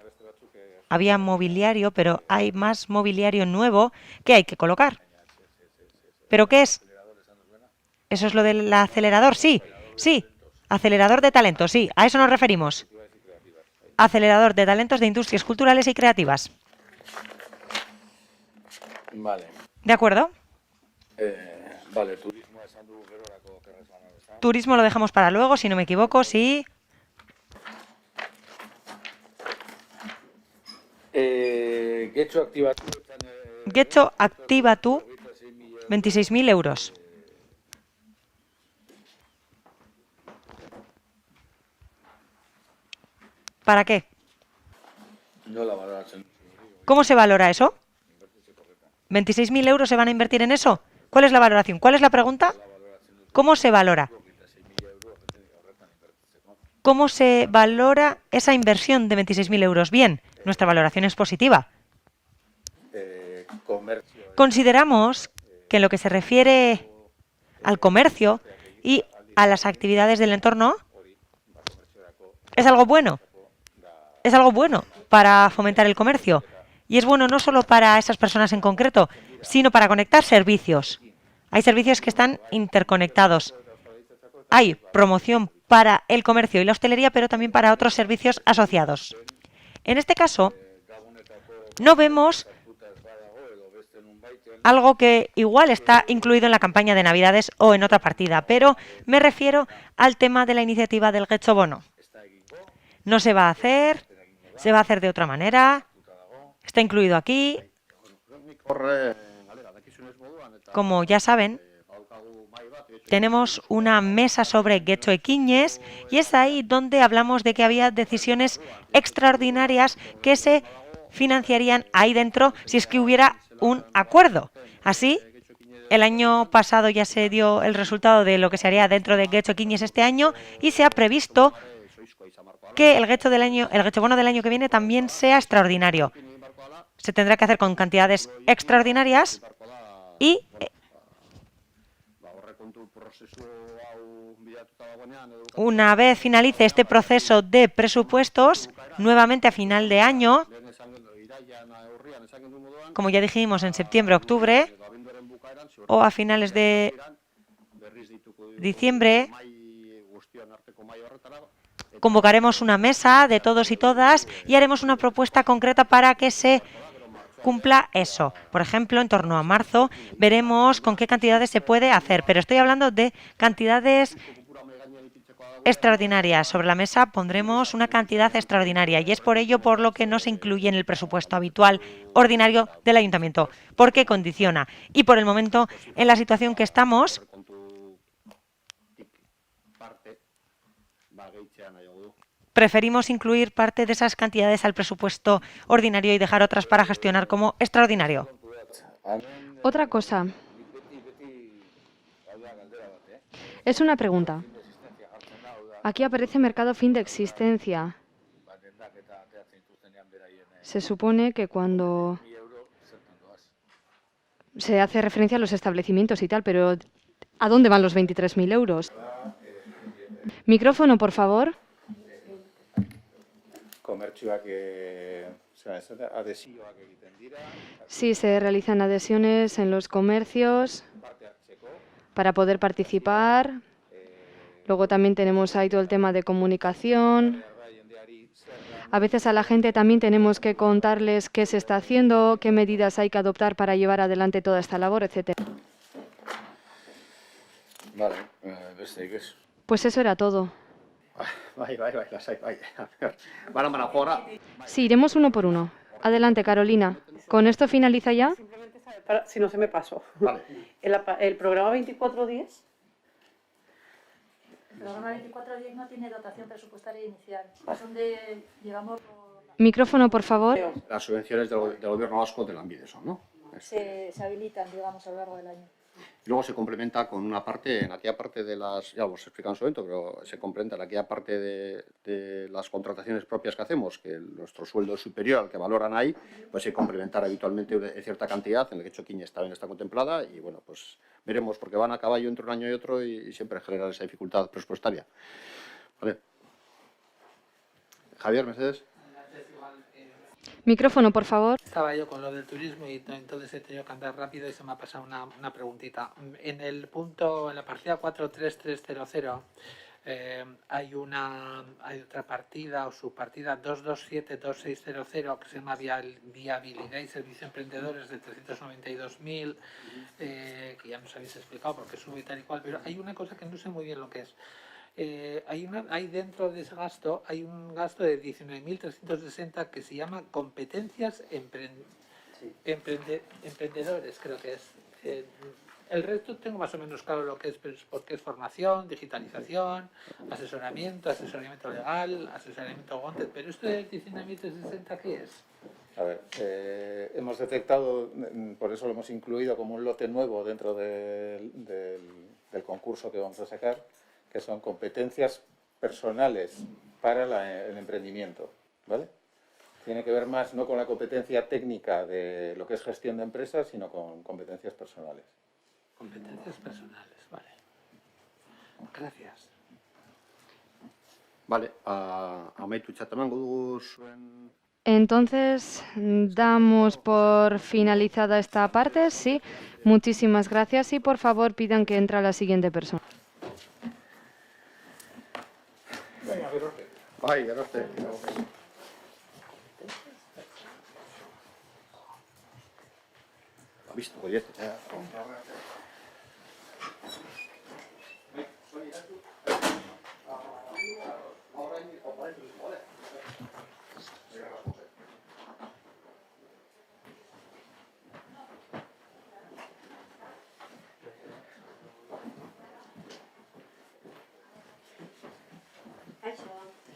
había mobiliario, pero hay más mobiliario nuevo que hay que colocar. ¿Pero qué es? ¿Eso es lo del acelerador? Sí, acelerador de talentos, sí, a eso nos referimos. Acelerador de talentos de industrias culturales y creativas. Vale. ¿De acuerdo? Vale, turismo lo dejamos para luego, si no me equivoco, sí. Getxo Activatu, 26.000 euros. ¿Para qué? ¿Cómo se valora eso? ¿26.000 euros se van a invertir en eso? ¿Cuál es la valoración? ¿Cuál es la pregunta? ¿Cómo se valora? ¿Cómo se valora esa inversión de 26.000 euros? Bien, nuestra valoración es positiva. Consideramos que en lo que se refiere al comercio y a las actividades del entorno, es algo bueno. Es algo bueno para fomentar el comercio. Y es bueno no solo para esas personas en concreto, sino para conectar servicios. Hay servicios que están interconectados. Hay promoción para el comercio y la hostelería, pero también para otros servicios asociados. En este caso, no vemos algo que igual está incluido en la campaña de Navidades o en otra partida, pero me refiero al tema de la iniciativa del Getxo Bono. No se va a hacer, se va a hacer de otra manera, está incluido aquí. Como ya saben, tenemos una mesa sobre Getxo Ekinez y es ahí donde hablamos de que había decisiones extraordinarias que se financiarían ahí dentro si es que hubiera un acuerdo. Así, el año pasado ya se dio el resultado de lo que se haría dentro de Getxo Ekinez este año y se ha previsto que el Getxo Bono del año que viene también sea extraordinario. Se tendrá que hacer con cantidades extraordinarias y una vez finalice este proceso de presupuestos, nuevamente a final de año, como ya dijimos en septiembre-octubre, o a finales de diciembre, convocaremos una mesa de todos y todas y haremos una propuesta concreta para que se cumpla eso. Por ejemplo, en torno a marzo veremos con qué cantidades se puede hacer, pero estoy hablando de cantidades extraordinarias. Sobre la mesa pondremos una cantidad extraordinaria y es por ello por lo que no se incluye en el presupuesto habitual ordinario del ayuntamiento, porque condiciona. Y por el momento, en la situación que estamos, preferimos incluir parte de esas cantidades al presupuesto ordinario y dejar otras para gestionar como extraordinario. Otra cosa. Es una pregunta. Aquí aparece mercado fin de existencia. Se supone que cuando se hace referencia a los establecimientos y tal, pero ¿a dónde van los 23.000 euros? Micrófono, por favor. Sí, se realizan adhesiones en los comercios para poder participar. Luego también tenemos ahí todo el tema de comunicación. A veces a la gente también tenemos que contarles qué se está haciendo, qué medidas hay que adoptar para llevar adelante toda esta labor, etc. Vale, Pues eso era todo. Sí, iremos uno por uno. Adelante, Carolina. ¿Con esto finaliza ya? Si no se me pasó. Vale. El programa 2410. El programa 2410 no tiene dotación presupuestaria inicial. Es donde llegamos... Micrófono, por favor. Las subvenciones del Gobierno vasco de Lanbide son, ¿no? Se habilitan, digamos, a lo largo del año. Luego se complementa con una parte, en aquella parte de las, ya os he explicado en su momento, pero se complementa en aquella parte de las contrataciones propias que hacemos, que nuestro sueldo es superior al que valoran ahí, pues hay que complementar habitualmente cierta cantidad, en el Getxo Ekinez también está contemplada, y bueno, pues veremos, porque van a caballo entre un año y otro y siempre generan esa dificultad presupuestaria. Vale. Javier, Mercedes. Micrófono, por favor. Estaba yo con lo del turismo y entonces he tenido que andar rápido y se me ha pasado una preguntita. En el punto, en la partida 43300, hay otra partida o subpartida 2272600 que se llama Viabilidad y Servicio Emprendedores de 392.000, que ya nos habéis explicado porque sube y tal y cual, pero hay una cosa que no sé muy bien lo que es. Hay dentro de ese gasto, hay un gasto de 19.360 que se llama competencias emprendedores, creo que es. El resto tengo más o menos claro lo que es, pero es porque es formación, digitalización, asesoramiento legal, asesoramiento wanted, pero esto del 19.360, ¿qué es? A ver, hemos detectado, por eso lo hemos incluido como un lote nuevo dentro del concurso que vamos a sacar, que son competencias personales para el emprendimiento, ¿vale? Tiene que ver más no con la competencia técnica de lo que es gestión de empresas, sino con competencias personales. Competencias personales, vale. Gracias. Vale, amaitu txatamango dugu zuen... Entonces, damos por finalizada esta parte, sí. Muchísimas gracias y por favor pidan que entre la siguiente persona. Bai, eroste. Visto, oye.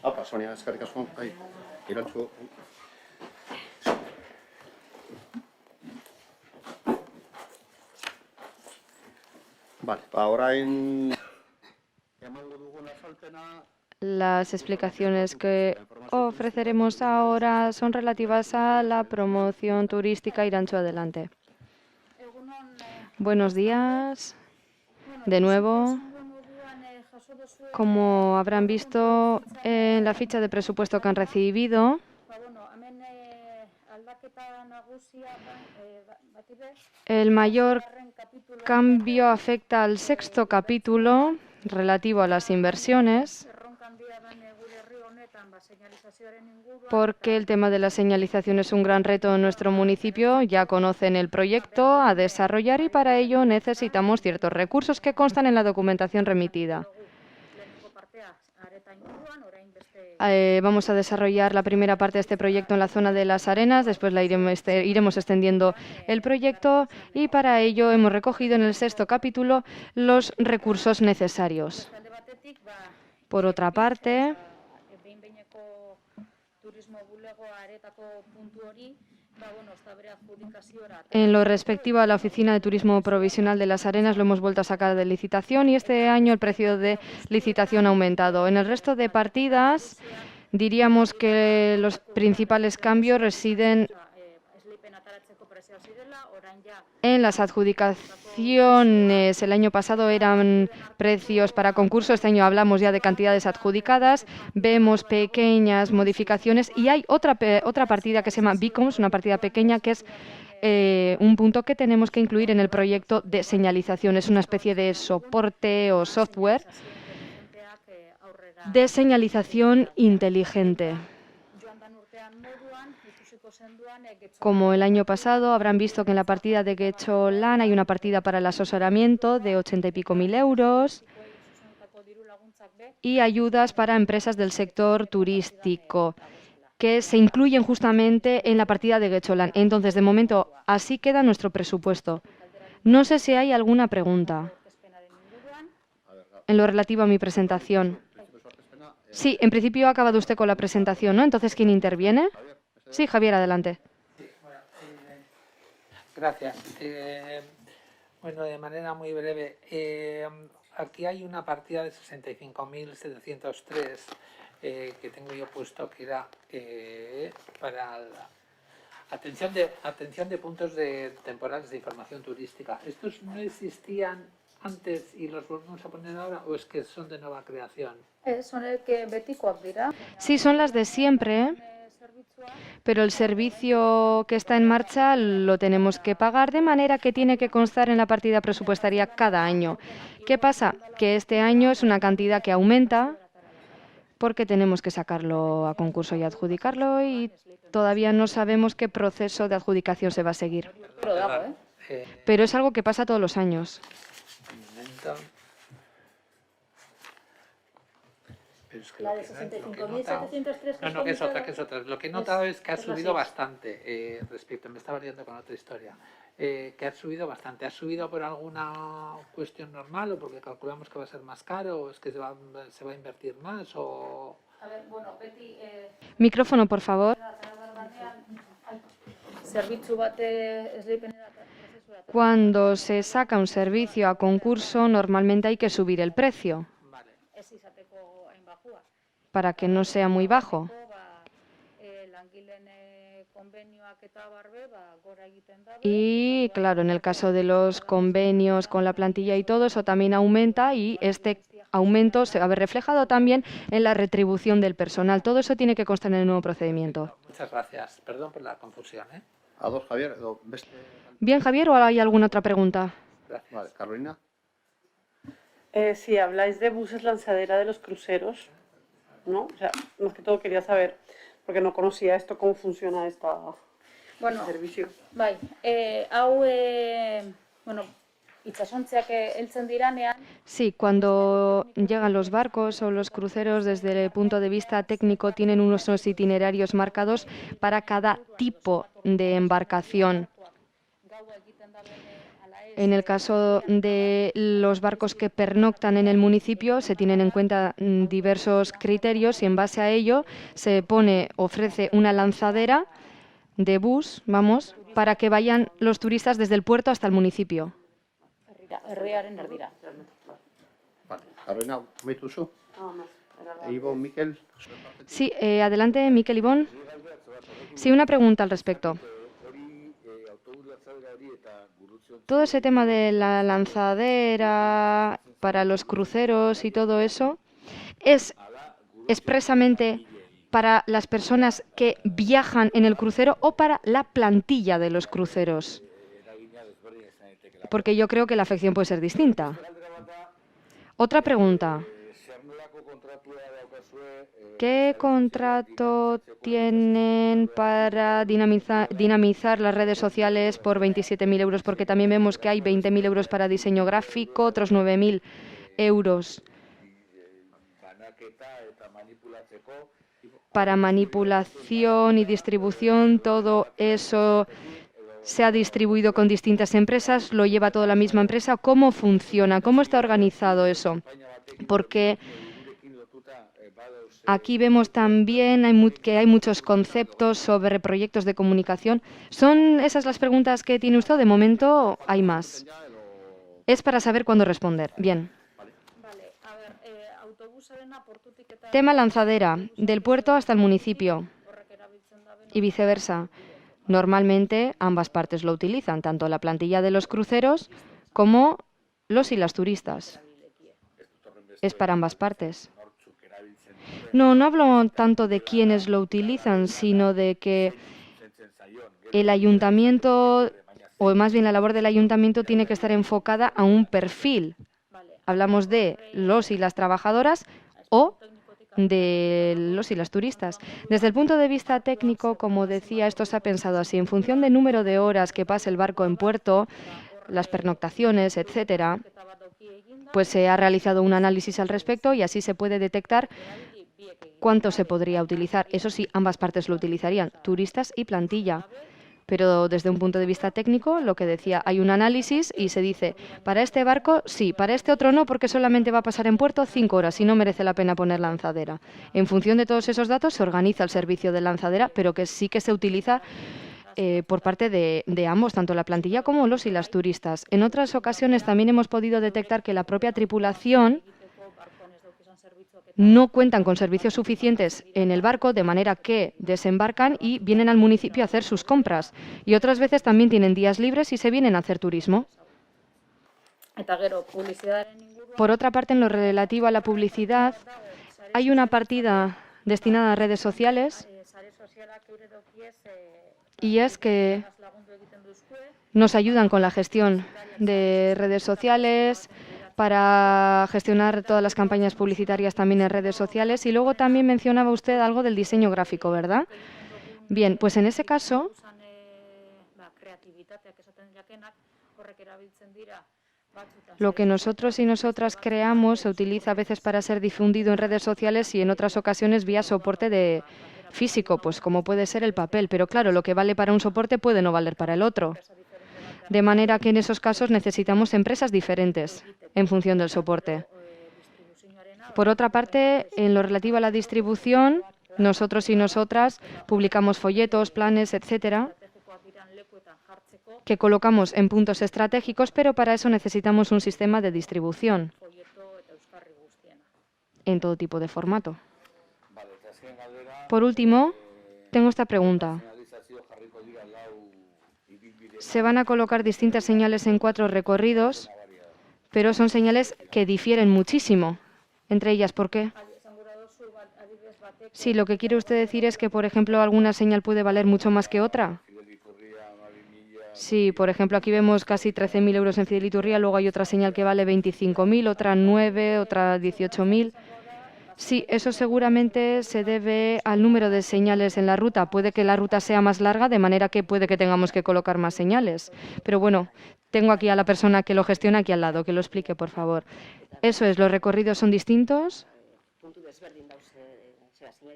Apa, Sonia, eskerrik asko. Ai, Irantzu. Vale, orain emango duguna azalpena. Las explicaciones que ofreceremos ahora son relativas a la promoción turística Irantzu Adelante. Buenos días. De nuevo, como habrán visto en la ficha de presupuesto que han recibido, el mayor cambio afecta al sexto capítulo relativo a las inversiones, porque el tema de la señalización es un gran reto en nuestro municipio. Ya conocen el proyecto a desarrollar y para ello necesitamos ciertos recursos que constan en la documentación remitida. Vamos a desarrollar la primera parte de este proyecto en la zona de las Arenas, después iremos extendiendo el proyecto y para ello hemos recogido en el sexto capítulo los recursos necesarios. Por otra parte, en lo respectivo a la Oficina de Turismo Provisional de las Arenas lo hemos vuelto a sacar de licitación y este año el precio de licitación ha aumentado. En el resto de partidas diríamos que los principales cambios residen en las adjudicaciones. El año pasado eran precios para concurso, este año hablamos ya de cantidades adjudicadas, vemos pequeñas modificaciones y hay otra partida que se llama Beacons, una partida pequeña que es un punto que tenemos que incluir en el proyecto de señalización. Es una especie de soporte o software de señalización inteligente. Como el año pasado, habrán visto que en la partida de Getxo Lan hay una partida para el asesoramiento de 80 y pico mil euros y ayudas para empresas del sector turístico que se incluyen justamente en la partida de Getxo Lan. Entonces, de momento, así queda nuestro presupuesto. No sé si hay alguna pregunta en lo relativo a mi presentación. Sí, en principio ha acabado usted con la presentación, ¿no? Entonces, ¿quién interviene? Sí, Javier, adelante. Gracias. Bueno, de manera muy breve, aquí hay una partida de 65.703 que tengo yo puesto que era para la atención de puntos temporales de información turística. ¿Estos no existían antes y los volvemos a poner ahora o es que son de nueva creación? Son el que betikoak dira. Sí, son las de siempre, pero el servicio que está en marcha lo tenemos que pagar de manera que tiene que constar en la partida presupuestaria cada año. ¿Qué pasa? Que este año es una cantidad que aumenta porque tenemos que sacarlo a concurso y adjudicarlo y todavía no sabemos qué proceso de adjudicación se va a seguir. Pero es algo que pasa todos los años. Pero es que La de 65.703. No, que es otra. Lo que he notado es que ha subido bastante respecto, me estaba liando con otra historia, que ha subido bastante. ¿Ha subido por alguna cuestión normal o porque calculamos que va a ser más caro o es que se va a invertir más o...? A ver, bueno, Betty... Micrófono, por favor. Cuando se saca un servicio a concurso, normalmente hay que subir el precio para que no sea muy bajo. Y claro, en el caso de los convenios con la plantilla y todo, eso también aumenta y este aumento se va a ver reflejado también en la retribución del personal. Todo eso tiene que constar en el nuevo procedimiento. Muchas gracias. Perdón por la confusión, ¿eh? A dos, Javier. Bien, Javier, ¿o hay alguna otra pregunta? Vale, Carolina. Si habláis de buses lanzadera de los cruceros, ¿no? O sea, más que todo quería saber, porque no conocía esto, cómo funciona este servicio. Bai, hau, bueno, itsasontziak heltzen diranean, Sí, cuando llegan los barcos o los cruceros, desde el punto de vista técnico, tienen unos itinerarios marcados para cada tipo de embarcación. En el caso de los barcos que pernoctan en el municipio, se tienen en cuenta diversos criterios y en base a ello se ofrece una lanzadera de bus, para que vayan los turistas desde el puerto hasta el municipio. herriaren erdira. Vale, Arruinado, amaitu duzu? Ibon, Miquel. Sí, adelante, Miquel Ibón. Sí, una pregunta al respecto. Todo ese tema de la lanzadera para los cruceros y todo eso es expresamente para las personas que viajan en el crucero o para la plantilla de los cruceros. Porque yo creo que la afección puede ser distinta. Otra pregunta. ¿Qué contrato tienen para dinamizar las redes sociales por 27.000 euros? Porque también vemos que hay 20.000 euros para diseño gráfico, otros 9.000 euros para manipulación y distribución. Todo eso se ha distribuido con distintas empresas, lo lleva toda la misma empresa. ¿Cómo funciona? ¿Cómo está organizado eso? Porque aquí vemos también que hay muchos conceptos sobre proyectos de comunicación. ¿Son esas las preguntas que tiene usted? De momento hay más. Es para saber cuándo responder. Bien. Tema lanzadera, del puerto hasta el municipio y viceversa. Normalmente ambas partes lo utilizan, tanto la plantilla de los cruceros como los y las turistas. Es para ambas partes. No hablo tanto de quienes lo utilizan, sino de que el ayuntamiento, o más bien la labor del ayuntamiento, tiene que estar enfocada a un perfil. Hablamos de los y las trabajadoras o de los y las turistas. Desde el punto de vista técnico, como decía, esto se ha pensado así. En función del número de horas que pase el barco en puerto, las pernoctaciones, etcétera, pues se ha realizado un análisis al respecto y así se puede detectar cuánto se podría utilizar. Eso sí, ambas partes lo utilizarían, turistas y plantilla. Pero desde un punto de vista técnico, lo que decía, hay un análisis y se dice, para este barco sí, para este otro no, porque solamente va a pasar en puerto 5 horas y no merece la pena poner lanzadera. En función de todos esos datos se organiza el servicio de lanzadera, pero que sí que se utiliza por parte de ambos, tanto la plantilla como los y las turistas. En otras ocasiones también hemos podido detectar que la propia tripulación no cuentan con servicios suficientes en el barco, de manera que desembarcan y vienen al municipio a hacer sus compras. Y otras veces también tienen días libres y se vienen a hacer turismo. Por otra parte, en lo relativo a la publicidad, hay una partida destinada a redes sociales y es que nos ayudan con la gestión de redes sociales, para gestionar todas las campañas publicitarias también en redes sociales. Y luego también mencionaba usted algo del diseño gráfico, ¿verdad? Bien, pues en ese caso, lo que nosotros y nosotras creamos se utiliza a veces para ser difundido en redes sociales y en otras ocasiones vía soporte de físico, pues como puede ser el papel. Pero claro, lo que vale para un soporte puede no valer para el otro. De manera que en esos casos necesitamos empresas diferentes en función del soporte. Por otra parte, en lo relativo a la distribución, nosotros y nosotras publicamos folletos, planes, etcétera, que colocamos en puntos estratégicos, pero para eso necesitamos un sistema de distribución en todo tipo de formato. Por último, tengo esta pregunta. Se van a colocar distintas señales en 4 recorridos, pero son señales que difieren muchísimo entre ellas. ¿Por qué? Sí, lo que quiere usted decir es que, por ejemplo, alguna señal puede valer mucho más que otra. Sí, por ejemplo, aquí vemos casi 13.000 euros en Fidel Iturria, luego hay otra señal que vale 25.000, otra 9, otra 18.000. Sí, eso seguramente se debe al número de señales en la ruta. Puede que la ruta sea más larga, de manera que puede que tengamos que colocar más señales. Pero bueno, tengo aquí a la persona que lo gestiona aquí al lado, que lo explique, por favor. Eso es, los recorridos son distintos.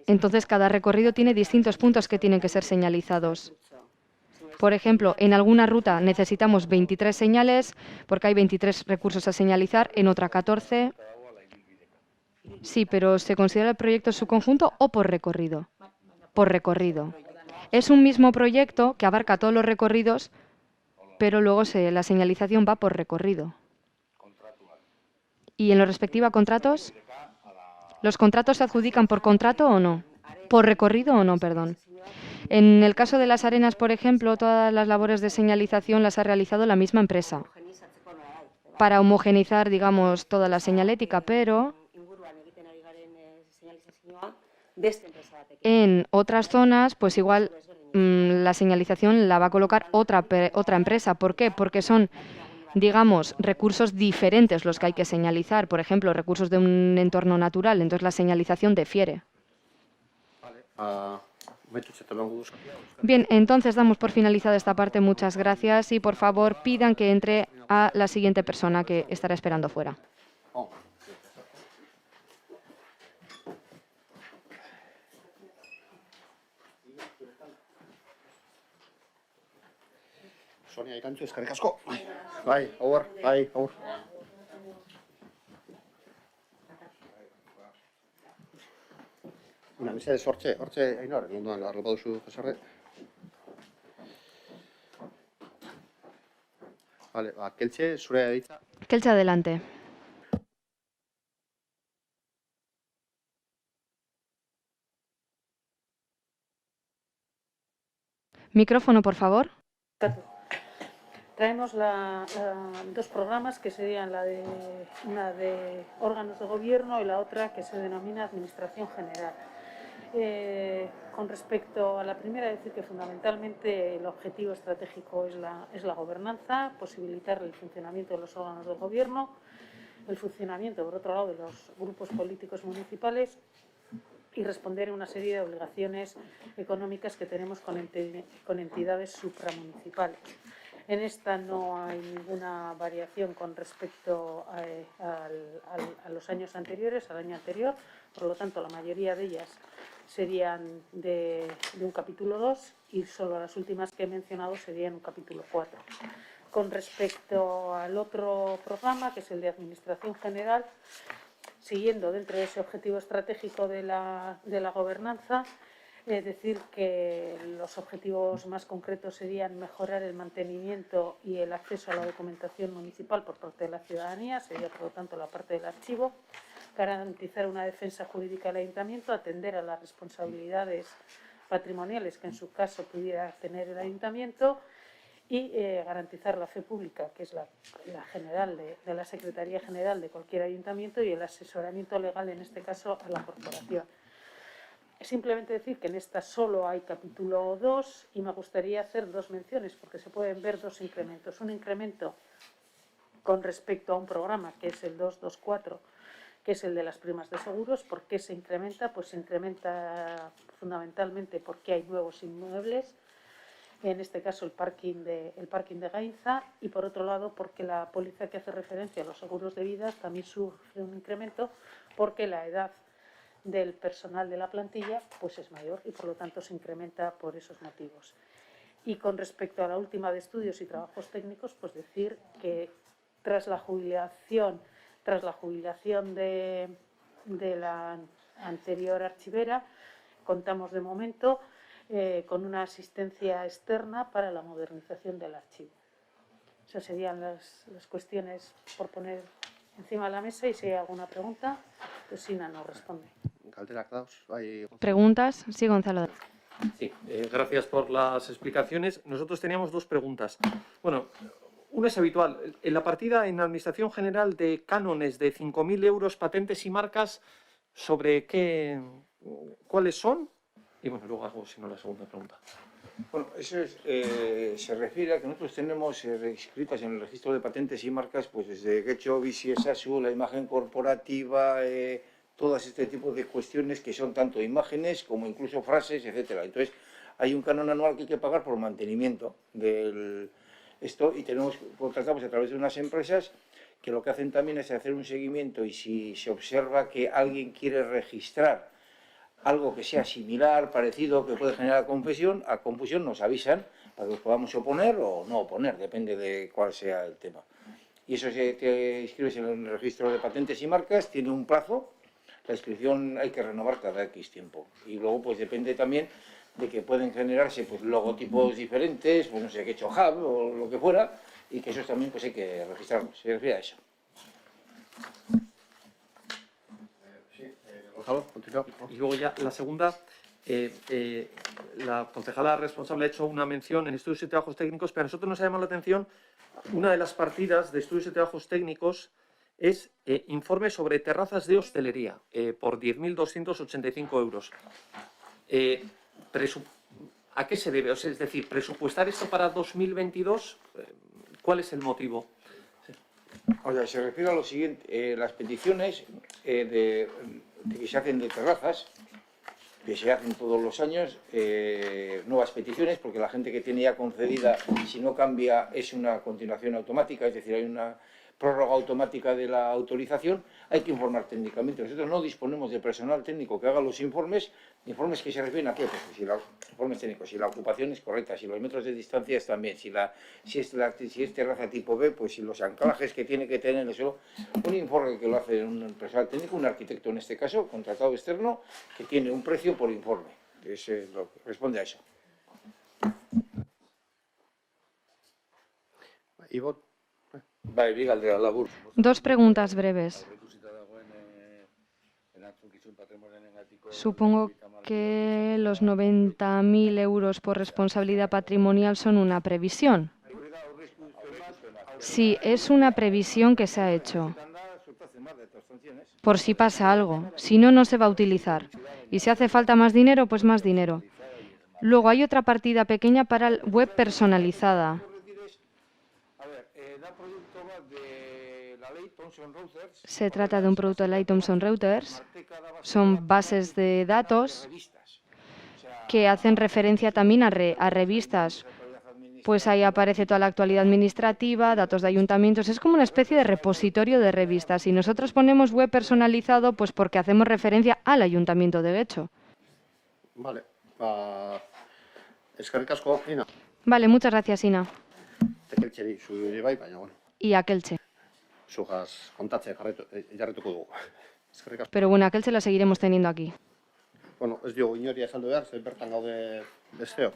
Entonces, cada recorrido tiene distintos puntos que tienen que ser señalizados. Por ejemplo, en alguna ruta necesitamos 23 señales porque hay 23 recursos a señalizar, en otra 14. Sí, pero ¿se considera el proyecto en su conjunto o por recorrido? Por recorrido. Es un mismo proyecto que abarca todos los recorridos, pero luego la señalización va por recorrido. ¿Y en lo respectivo a contratos? ¿Los contratos se adjudican por contrato o no? ¿Por recorrido o no, perdón? En el caso de las arenas, por ejemplo, todas las labores de señalización las ha realizado la misma empresa para homogeneizar, digamos, toda la señalética, pero en otras zonas, pues igual la señalización la va a colocar otra empresa. ¿Por qué? Porque son, digamos, recursos diferentes los que hay que señalizar. Por ejemplo, recursos de un entorno natural, entonces la señalización difiere. Bien, entonces damos por finalizada esta parte. Muchas gracias y por favor pidan que entre a la siguiente persona que estará esperando fuera. Sonia Irantzu, eskerrik asko. Bai, agur, bai, agur. Mesedez, hortxe, Ainhoa, munduan, arropa duzu, Jesarre. Vale, Keltxe, zure ditza. Keltxe, adelante. Micrófono, por favor. Traemos dos programas que serían una de órganos de gobierno y la otra que se denomina Administración General. Con respecto a la primera, decir que fundamentalmente el objetivo estratégico es la gobernanza, posibilitar el funcionamiento de los órganos del gobierno, el funcionamiento, por otro lado, de los grupos políticos municipales y responder a una serie de obligaciones económicas que tenemos con entidades supramunicipales. En esta no hay ninguna variación con respecto a los años anteriores, al año anterior, por lo tanto la mayoría de ellas serían de un capítulo 2 y solo las últimas que he mencionado serían un capítulo 4. Con respecto al otro programa, que es el de Administración General, siguiendo dentro de ese objetivo estratégico de la gobernanza, decir que los objetivos más concretos serían mejorar el mantenimiento y el acceso a la documentación municipal por parte de la ciudadanía, sería por lo tanto la parte del archivo, garantizar una defensa jurídica del ayuntamiento, atender a las responsabilidades patrimoniales que en su caso pudiera tener el ayuntamiento y garantizar la fe pública, que es la general de la Secretaría General de cualquier ayuntamiento, y el asesoramiento legal, en este caso, a la corporación. Simplemente decir que en esta solo hay capítulo 2 y me gustaría hacer dos menciones porque se pueden ver dos incrementos. Un incremento con respecto a un programa que es el 224, que es el de las primas de seguros. ¿Por qué se incrementa? Pues se incrementa fundamentalmente porque hay nuevos inmuebles, en este caso el parking de Gainza, y por otro lado porque la póliza que hace referencia a los seguros de vida también sufre un incremento porque la edad del personal de la plantilla pues es mayor y por lo tanto se incrementa por esos motivos. Y con respecto a la última de estudios y trabajos técnicos, pues decir que tras la jubilación de la anterior archivera, contamos de momento con una asistencia externa para la modernización del archivo. Esas serían las cuestiones por poner encima de la mesa, y si hay alguna pregunta, pues Sina nos responde. ¿Preguntas? Sí, Gonzalo. Sí, gracias por las explicaciones. Nosotros teníamos dos preguntas. Bueno, una es habitual. En la partida en Administración General de cánones de 5.000 euros, patentes y marcas, ¿sobre cuáles son? Y bueno, luego hago, si no, la segunda pregunta. Bueno, eso se refiere a que nosotros tenemos inscritas en el registro de patentes y marcas, pues desde Getxo, Bici, Esasu, la imagen corporativa, todas este tipo de cuestiones que son tanto imágenes como incluso frases, etcétera. Entonces, hay un canon anual que hay que pagar por mantenimiento de esto y contratamos a través de unas empresas que lo que hacen también es hacer un seguimiento, y si se observa que alguien quiere registrar algo que sea similar, parecido, que puede generar confusión, nos avisan para que los podamos oponer o no oponer, depende de cuál sea el tema. Y eso te inscribes en el registro de patentes y marcas, tiene un plazo, la inscripción hay que renovar cada X tiempo. Y luego pues depende también de que pueden generarse pues logotipos diferentes, pues no sé, que he hecho Hub o lo que fuera, y que esos también pues hay que registrarlos, se refiere a eso. Y luego ya la segunda, la concejala responsable ha hecho una mención en estudios y trabajos técnicos, pero a nosotros nos ha llamado la atención una de las partidas de estudios y trabajos técnicos es informe sobre terrazas de hostelería por 10.285 euros. ¿A qué se debe? O sea, es decir, presupuestar esto para 2022, ¿cuál es el motivo? O sea, se refiere a lo siguiente, las peticiones que se hacen de terrazas, que se hacen todos los años, nuevas peticiones, porque la gente que tiene ya concedida, si no cambia, es una continuación automática, es decir, hay una prórroga automática de la autorización, hay que informar técnicamente. Nosotros no disponemos de personal técnico que haga los informes que se refieren a qué, pues si los informes técnicos, si la ocupación es correcta, si los metros de distancia están bien, si es terraza tipo B, pues si los anclajes que tiene que tener, eso, un informe que lo hace un personal técnico, un arquitecto en este caso, contratado externo, que tiene un precio por informe. Entonces, responde a eso. Ivonne. Dos preguntas breves. Supongo que los 90.000 euros por responsabilidad patrimonial son una previsión. Sí, es una previsión que se ha hecho. Por si pasa algo. Si no, no se va a utilizar. Y si hace falta más dinero, pues más dinero. Luego hay otra partida pequeña para web personalizada. Se trata de un producto de la Thomson Reuters. Son bases de datos que hacen referencia también a revistas. Pues ahí aparece toda la actualidad administrativa, datos de ayuntamientos. Es como una especie de repositorio de revistas. Y nosotros ponemos web personalizado pues porque hacemos referencia al ayuntamiento de Getxo. Vale. Eskerrik asko, Ina. Vale, muchas gracias, Ina. Tekeltxeri, zu bai, baina, bueno. Y a Kelche. Zugaz kontatzea jarretuko dugu. Pero bueno, a Kelche la seguiremos teniendo aquí. Bueno, ez diogu inori azaldu behar, ze bertan gaude besteo.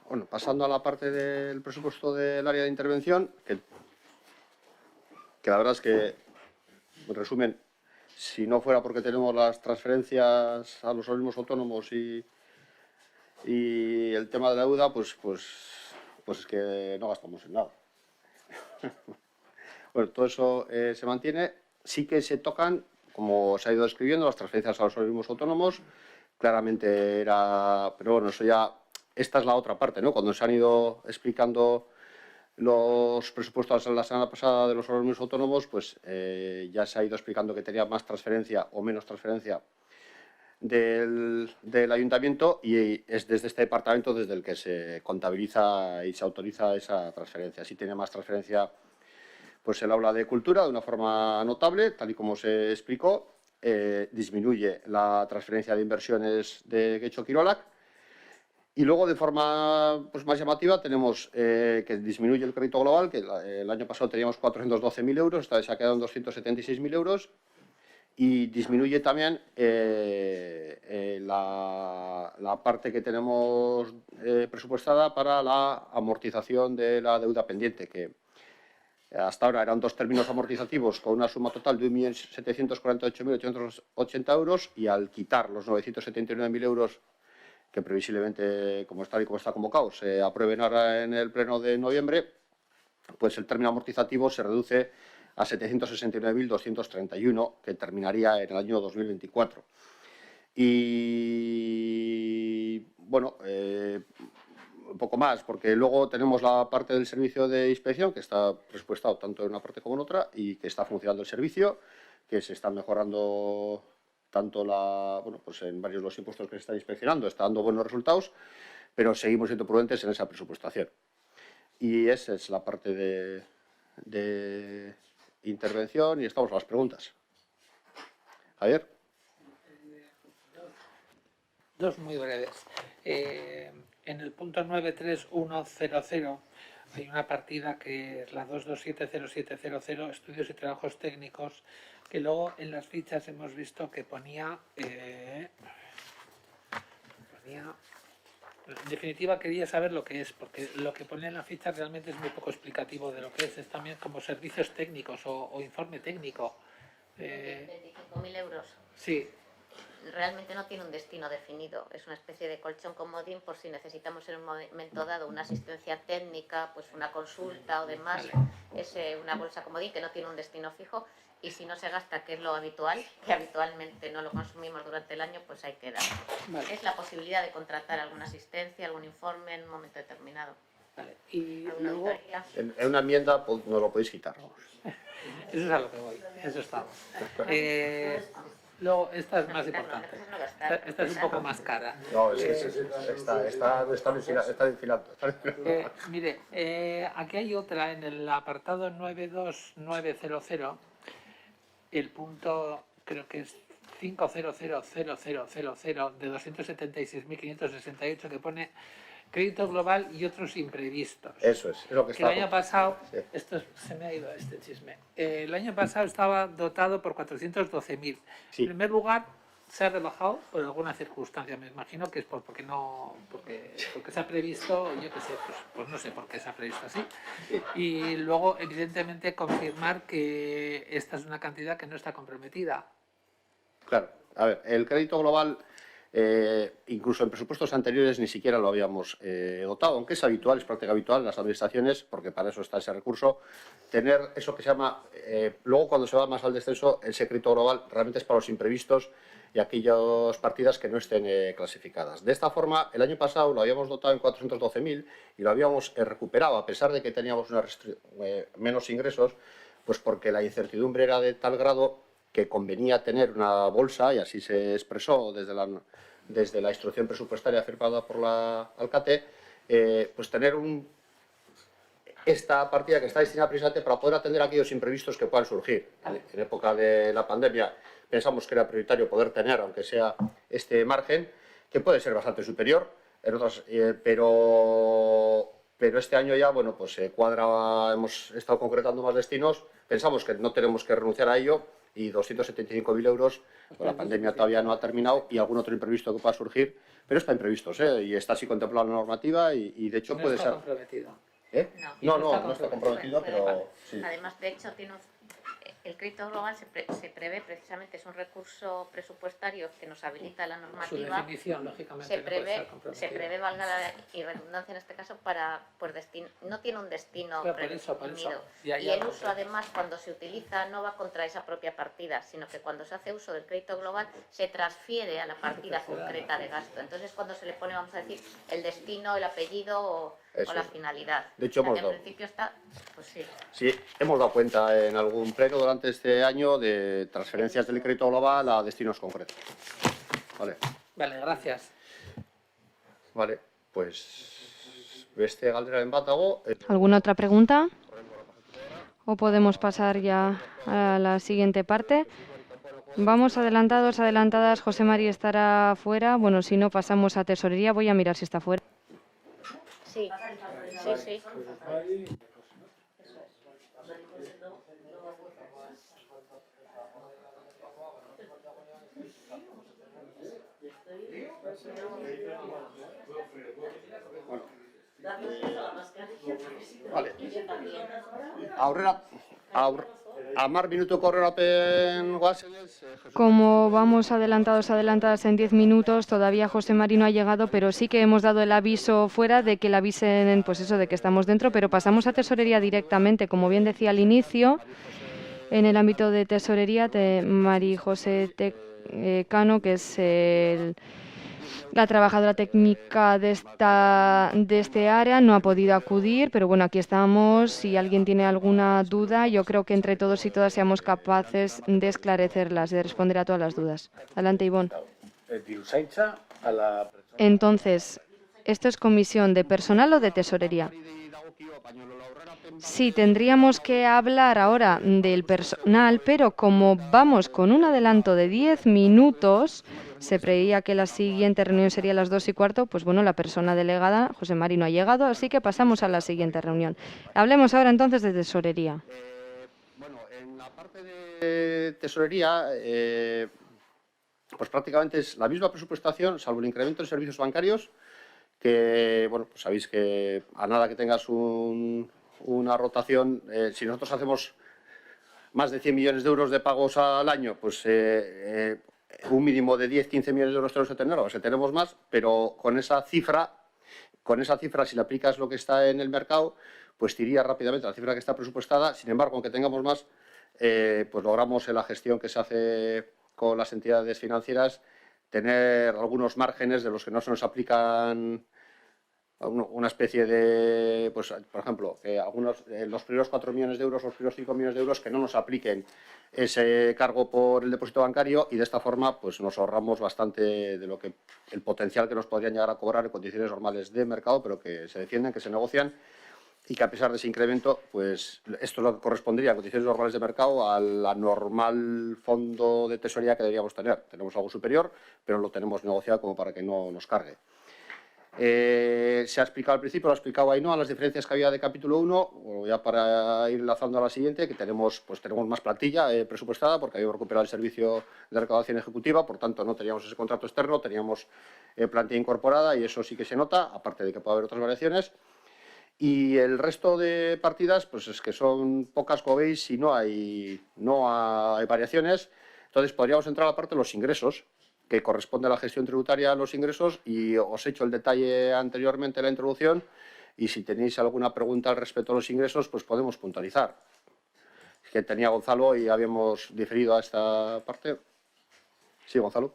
Bueno, pasando a la parte del presupuesto del área de intervención, que la verdad es que, en resumen, si no fuera porque tenemos las transferencias a los organismos autónomos y el tema de la deuda, pues es que no gastamos en nada. Bueno, todo eso se mantiene. Sí que se tocan, como se ha ido describiendo, las transferencias a los organismos autónomos. Claramente era... Pero bueno, eso ya... Esta es la otra parte, ¿no? Cuando se han ido explicando los presupuestos la semana pasada de los organismos autónomos, pues ya se ha ido explicando que tenía más transferencia o menos transferencia del ayuntamiento, y es desde este departamento desde el que se contabiliza y se autoriza esa transferencia. Si tiene más transferencia pues el aula de cultura de una forma notable, tal y como se explicó. Disminuye la transferencia de inversiones de Getxo Kirolak. Y luego, de forma pues, más llamativa, tenemos que disminuye el crédito global, que el año pasado teníamos 412.000 euros, esta vez se ha quedado en 276.000 euros. Y disminuye también la parte que tenemos presupuestada para la amortización de la deuda pendiente, que hasta ahora eran dos términos amortizativos con una suma total de 1.748.880 euros, y al quitar los 979.000 euros que previsiblemente, como está convocado, se aprueben ahora en el pleno de noviembre, pues el término amortizativo se reduce a 769.231, que terminaría en el año 2024. Y, bueno, poco más, porque luego tenemos la parte del servicio de inspección, que está presupuestado tanto en una parte como en otra, y que está funcionando el servicio, que se está mejorando tanto pues en varios de los impuestos que se están inspeccionando, está dando buenos resultados, pero seguimos siendo prudentes en esa presupuestación. Y esa es la parte de intervención, y estamos a las preguntas. Javier. Dos muy breves. En el punto 93100 hay una partida que es la 2270700, estudios y trabajos técnicos, que luego en las fichas hemos visto que ponía en definitiva quería saber lo que es, porque lo que pone en la ficha realmente es muy poco explicativo de lo que es también como servicios técnicos o informe técnico. 25.000 euros. Sí. Realmente no tiene un destino definido, es una especie de colchón comodín por si necesitamos en un momento dado una asistencia técnica, pues una consulta o demás. Vale. Es una bolsa comodín que no tiene un destino fijo, y si no se gasta, que es lo habitual, que habitualmente no lo consumimos durante el año, pues ahí queda. Vale. Es la posibilidad de contratar alguna asistencia, algún informe en un momento determinado. Vale. Y luego, en una enmienda no lo podéis quitar. Eso es a lo que voy, eso estamos. Luego, esta es más importante. Esta es un poco más cara. No, está enfilando. Mire, aquí hay otra en el apartado 92900, el punto creo que es 5000000 de 276.568, que pone crédito global y otros imprevistos. Eso es lo que está. El año pasado, sí. Se me ha ido este chisme. El año pasado estaba dotado por 412.000. Sí. En primer lugar, se ha rebajado por alguna circunstancia. Me imagino que es porque se ha previsto, yo qué sé, pues no sé por qué se ha previsto así. Y luego, evidentemente, confirmar que esta es una cantidad que no está comprometida. Claro. A ver, el crédito global, incluso en presupuestos anteriores ni siquiera lo habíamos dotado, aunque es habitual, es práctica habitual en las administraciones, porque para eso está ese recurso, tener eso que se llama, luego cuando se va más al descenso, ese crédito global realmente es para los imprevistos y aquellas partidas que no estén clasificadas. De esta forma, el año pasado lo habíamos dotado en 412.000 y lo habíamos recuperado, a pesar de que teníamos menos ingresos, pues porque la incertidumbre era de tal grado que convenía tener una bolsa, y así se expresó desde la instrucción presupuestaria firmada por la Alcate, pues tener esta partida que está destinada precisamente para poder atender a aquellos imprevistos que puedan surgir. En época de la pandemia pensamos que era prioritario poder tener, aunque sea este margen, que puede ser bastante superior, pero este año ya, bueno, pues cuadra, hemos estado concretando más destinos, pensamos que no tenemos que renunciar a ello, y 275.000 euros, pues la pandemia todavía no ha terminado, y algún otro imprevisto que pueda surgir, pero está imprevisto, y está así contemplado en la normativa, y de hecho no puede está ser... comprometido. No está comprometido, pero... Sí. Además, de hecho, el crédito global se prevé precisamente, es un recurso presupuestario que nos habilita la normativa. Su definición, lógicamente, se prevé, valga la redundancia en este caso, no tiene un destino predefinido. Y el uso, además, cuando se utiliza, no va contra esa propia partida, sino que cuando se hace uso del crédito global, se transfiere a la partida concreta de gasto. Entonces, cuando se le pone, vamos a decir, el destino, el apellido o la finalidad. De hecho, en principio está, pues sí. Sí, hemos dado cuenta en algún pleno durante este año de transferencias del crédito global a destinos concretos. Vale, gracias. Vale, pues beste galdera en batago. ¿Alguna otra pregunta? ¿O podemos pasar ya a la siguiente parte? Vamos adelantadas. José María estará fuera. Bueno, si no, pasamos a tesorería. Voy a mirar si está fuera. Sí. Vale. Amar minutuko aurrerapen goazenez. Como vamos adelantadas en 10 minutos, todavía José Mari no ha llegado, pero sí que hemos dado el aviso fuera de que le avisen, pues eso, de que estamos dentro, pero pasamos a tesorería directamente. Como bien decía al inicio, en el ámbito de tesorería, María José Cano, que es La trabajadora técnica de este área no ha podido acudir, pero bueno, aquí estamos. Si alguien tiene alguna duda, yo creo que entre todos y todas seamos capaces de esclarecerlas, de responder a todas las dudas. Adelante, Ivonne. Entonces, ¿esto es comisión de personal o de tesorería? Sí, tendríamos que hablar ahora del personal, pero como vamos con un adelanto de 10 minutos, se preveía que la siguiente reunión sería a las 2:15, pues bueno, la persona delegada, José Mari, no ha llegado, así que pasamos a la siguiente reunión. Hablemos ahora entonces de tesorería. Bueno, en la parte de tesorería, pues prácticamente es la misma presupuestación, salvo el incremento en servicios bancarios, que, bueno, pues sabéis que a nada que tengas una rotación, si nosotros hacemos más de 100 millones de euros de pagos al año, pues un mínimo de 10-15 millones de euros tenemos que tener, o sea, tenemos más, pero con esa cifra, si le aplicas lo que está en el mercado, pues te iría rápidamente a la cifra que está presupuestada. Sin embargo, aunque tengamos más, pues logramos en la gestión que se hace con las entidades financieras tener algunos márgenes de los que no se nos aplican una especie de, pues por ejemplo, que los primeros 4 millones de euros, los primeros 5 millones de euros, que no nos apliquen ese cargo por el depósito bancario, y de esta forma pues nos ahorramos bastante de lo que el potencial que nos podrían llegar a cobrar en condiciones normales de mercado, pero que se defienden, que se negocian, y que a pesar de ese incremento, pues esto es lo que correspondería en condiciones normales de mercado al normal fondo de tesorería que deberíamos tener. Tenemos algo superior, pero lo tenemos negociado como para que no nos cargue. Se ha explicado al principio, lo ha explicado Ainhoa, las diferencias que había de capítulo 1, ya para ir enlazando a la siguiente, que tenemos más plantilla presupuestada, porque habíamos recuperado el servicio de recaudación ejecutiva, por tanto no teníamos ese contrato externo, teníamos plantilla incorporada, y eso sí que se nota, aparte de que puede haber otras variaciones. Y el resto de partidas, pues es que son pocas, como veis, y no hay variaciones. Entonces podríamos entrar a la parte de los ingresos, que corresponde a la gestión tributaria de los ingresos, y os he hecho el detalle anteriormente en la introducción, y si tenéis alguna pregunta al respecto de los ingresos, pues podemos puntualizar. Es que tenía Gonzalo y habíamos diferido a esta parte. Sí, Gonzalo.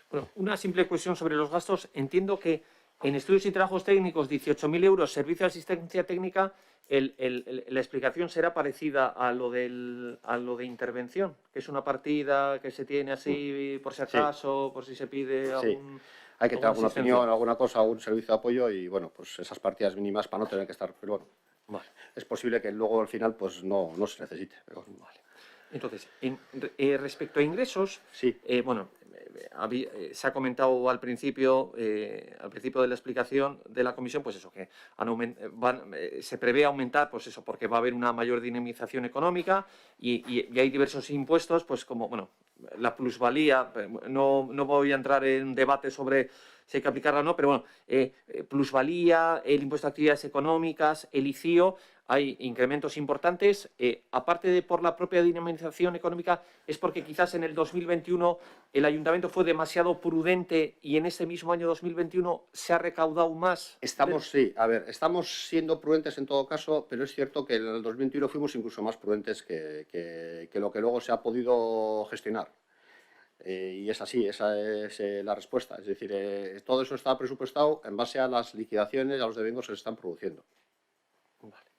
Bueno, una simple cuestión sobre los gastos. Entiendo que en estudios y trabajos técnicos, 18.000 euros, servicio de asistencia técnica, la explicación será parecida a lo de intervención, que es una partida que se tiene así por si acaso, por si se pide algún... Sí. Hay que tener alguna opinión, alguna cosa, algún servicio de apoyo, y bueno, pues esas partidas mínimas para no tener que estar... Pero bueno, vale. Es posible que luego al final pues no se necesite. Pero... Vale. Entonces, respecto a ingresos, sí. Bueno, se ha comentado al principio de la explicación de la comisión, pues eso, que se prevé aumentar, pues eso, porque va a haber una mayor dinamización económica y hay diversos impuestos, pues como, bueno, la plusvalía, no voy a entrar en debate sobre si hay que aplicarla o no, pero bueno, plusvalía, el impuesto a actividades económicas, el ICIO, hay incrementos importantes, aparte de por la propia dinamización económica, es porque quizás en el 2021 el ayuntamiento fue demasiado prudente y en este mismo año 2021 se ha recaudado más. Estamos siendo prudentes en todo caso, pero es cierto que en el 2021 fuimos incluso más prudentes que lo que luego se ha podido gestionar. Y es así, esa es la respuesta. Es decir, todo eso está presupuestado en base a las liquidaciones, a los devendos que se están produciendo. Vale.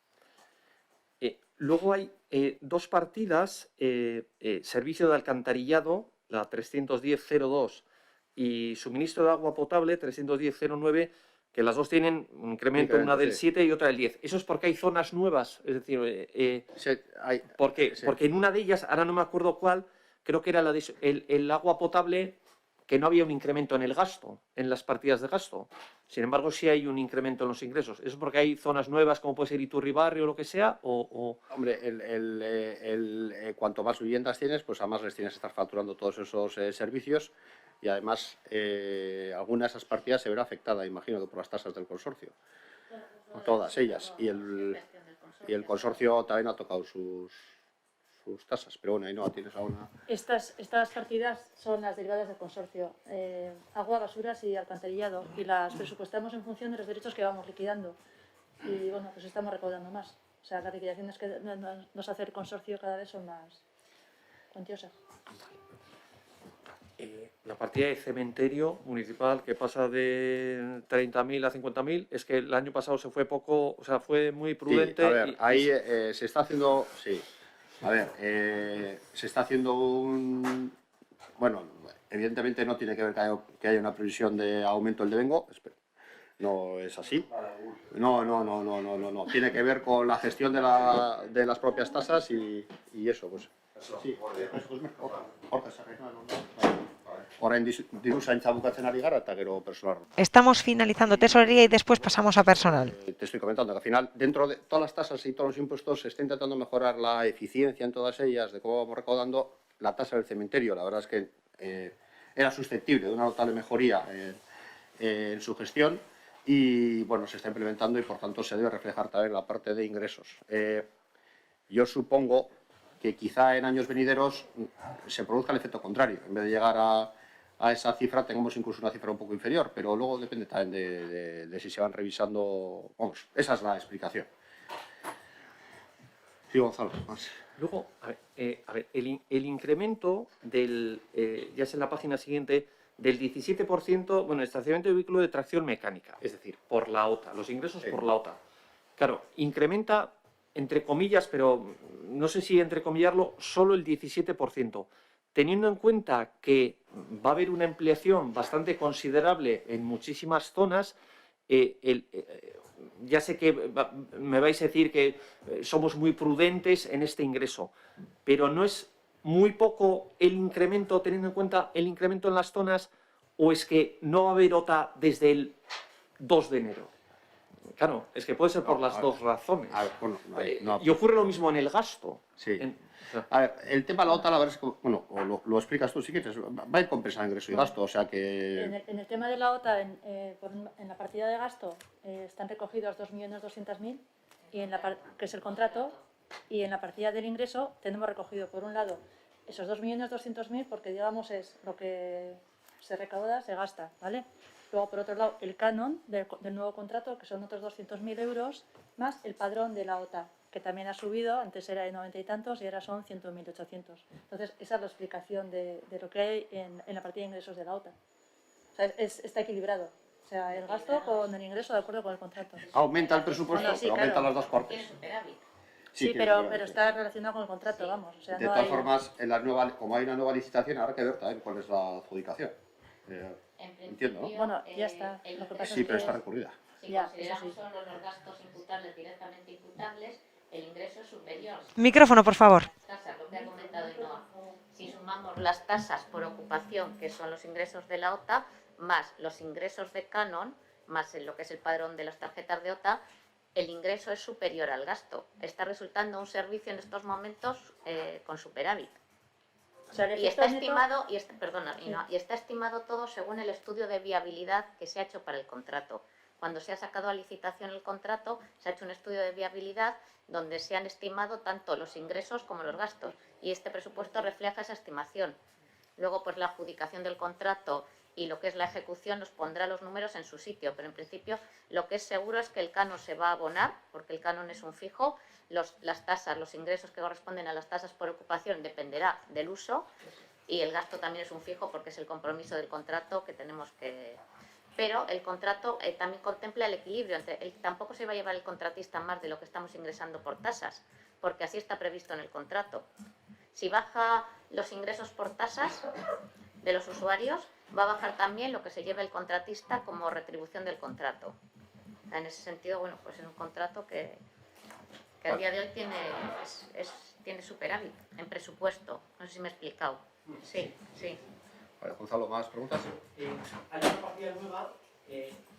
Luego hay dos partidas, servicio de alcantarillado, la 310.02, y suministro de agua potable, 310.09, que las dos tienen un incremento, una del 7 y otra del 10. Eso es porque hay zonas nuevas, es decir, porque en una de ellas, ahora no me acuerdo cuál, creo que era la de el agua potable, que no había un incremento en el gasto, en las partidas de gasto. Sin embargo, sí hay un incremento en los ingresos. ¿Eso es porque hay zonas nuevas, como puede ser Iturribarri o lo que sea? Hombre, cuanto más viviendas tienes, pues además les tienes que estar facturando todos esos servicios, y además alguna de esas partidas se verá afectada, imagino, que por las tasas del consorcio. Todas ellas. Y el consorcio también ha tocado sus tasas, pero bueno, ahí no tienes alguna... Estas partidas son las derivadas del consorcio, agua, basuras y alcantarillado, y las presupuestamos en función de los derechos que vamos liquidando, y bueno, pues estamos recaudando más. O sea, las liquidaciones que nos hace el consorcio cada vez son más cuantiosas. La partida de cementerio municipal que pasa de 30.000 a 50.000, es que el año pasado se fue poco, o sea, fue muy prudente. Sí, a ver, ahí se está haciendo, sí, a ver, se está haciendo un, bueno, evidentemente no tiene que ver que haya una previsión de aumento del devengo, no es así, no, tiene que ver con la gestión de las propias tasas y eso, pues, sí, orain diruzaintza bukatzen ari gara eta gero personal. Estamos finalizando tesorería y después pasamos a personal. Te estoy comentando que al final, dentro de todas las tasas y todos los impuestos, se está intentando mejorar la eficiencia en todas ellas, de cómo vamos recaudando. La tasa del cementerio, la verdad es que era susceptible de una notable mejoría en su gestión y, bueno, se está implementando y, por tanto, se debe reflejar también en la parte de ingresos. Yo supongo que quizá en años venideros se produzca el efecto contrario. En vez de llegar a esa cifra, tengamos incluso una cifra un poco inferior, pero luego depende también de si se van revisando. Vamos, esa es la explicación. Sí, Gonzalo, más. Luego, el incremento del, ya es en la página siguiente, del 17%, bueno, estacionamiento de vehículo de tracción mecánica, es decir, por la OTA, los ingresos por la OTA. Claro, incrementa, entre comillas, pero no sé si entrecomillarlo, solo el 17%. Teniendo en cuenta que va a haber una ampliación bastante considerable en muchísimas zonas, ya sé que me vais a decir que somos muy prudentes en este ingreso, pero ¿no es muy poco el incremento, teniendo en cuenta el incremento en las zonas, o es que no va a haber OTA desde el 2 de enero? Claro, es que puede ser por las dos razones. Y ocurre lo mismo en el gasto. Sí. A ver, el tema de la OTA, la verdad es que, bueno, lo explicas tú si quieres, va a ir compensando ingreso y gasto, o sea que... En el tema de la OTA, en la partida de gasto, están recogidos 2.200.000, que es el contrato, y en la partida del ingreso tenemos recogido, por un lado, esos 2.200.000, porque, digamos, es lo que se recauda, se gasta, ¿vale? Luego, por otro lado, el canon del nuevo contrato, que son otros 200.000 euros, más el padrón de la OTA, que también ha subido, antes era de 90 y tantos y ahora son 100.800. Entonces, esa es la explicación de lo que hay en la partida de ingresos de la OTA. O sea, está equilibrado. O sea, el gasto con el ingreso de acuerdo con el contrato. Aumenta el presupuesto, Bueno, sí, pero aumenta claro. las dos partes. Sí, pero está relacionado con el contrato, vamos. O sea, de no todas hay... formas, como hay una nueva licitación, habrá que ver también cuál es la adjudicación. Entiendo, ¿no? Bueno, ya está. Lo que pasa Sí, es pero que... está recurrida. Si consideramos solo los gastos imputables, directamente imputables, el ingreso es superior. Micrófono, por favor. Tasas, lo que ha comentado Ainhoa. Si sumamos las tasas por ocupación, que son los ingresos de la OTA, más los ingresos de canon, más lo que es el padrón de las tarjetas de OTA, el ingreso es superior al gasto. Está resultando un servicio en estos momentos con superávit. O sea, Y está estimado, y está estimado todo según el estudio de viabilidad que se ha hecho para el contrato. Cuando se ha sacado a licitación el contrato, se ha hecho un estudio de viabilidad donde se han estimado tanto los ingresos como los gastos, y este presupuesto refleja esa estimación. Luego, pues la adjudicación del contrato y lo que es la ejecución nos pondrá los números en su sitio, pero en principio lo que es seguro es que el canon se va a abonar, porque el canon es un fijo, las tasas, los ingresos que corresponden a las tasas por ocupación dependerá del uso, y el gasto también es un fijo porque es el compromiso del contrato que tenemos que... Pero el contrato también contempla el equilibrio, tampoco se va a llevar el contratista más de lo que estamos ingresando por tasas, porque así está previsto en el contrato. Si baja los ingresos por tasas de los usuarios, va a bajar también lo que se lleva el contratista como retribución del contrato. En ese sentido, bueno, pues es un contrato que a día de hoy tiene superávit en presupuesto. No sé si me he explicado. Sí, sí. Vale, Gonzalo, ¿más preguntas? Hay una partida nueva,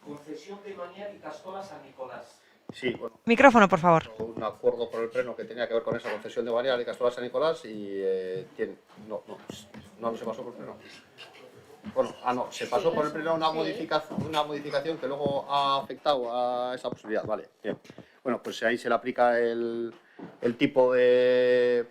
concesión de Manial y Castola San Nicolás. Sí, bueno. Micrófono, por favor. Un acuerdo por el Pleno que tenía que ver con esa concesión de Manial y Castola San Nicolás y no se pasó por el Pleno. Bueno, se pasó por el Pleno una modificación que luego ha afectado a esa posibilidad. Vale, bien. Bueno, pues ahí se le aplica el tipo de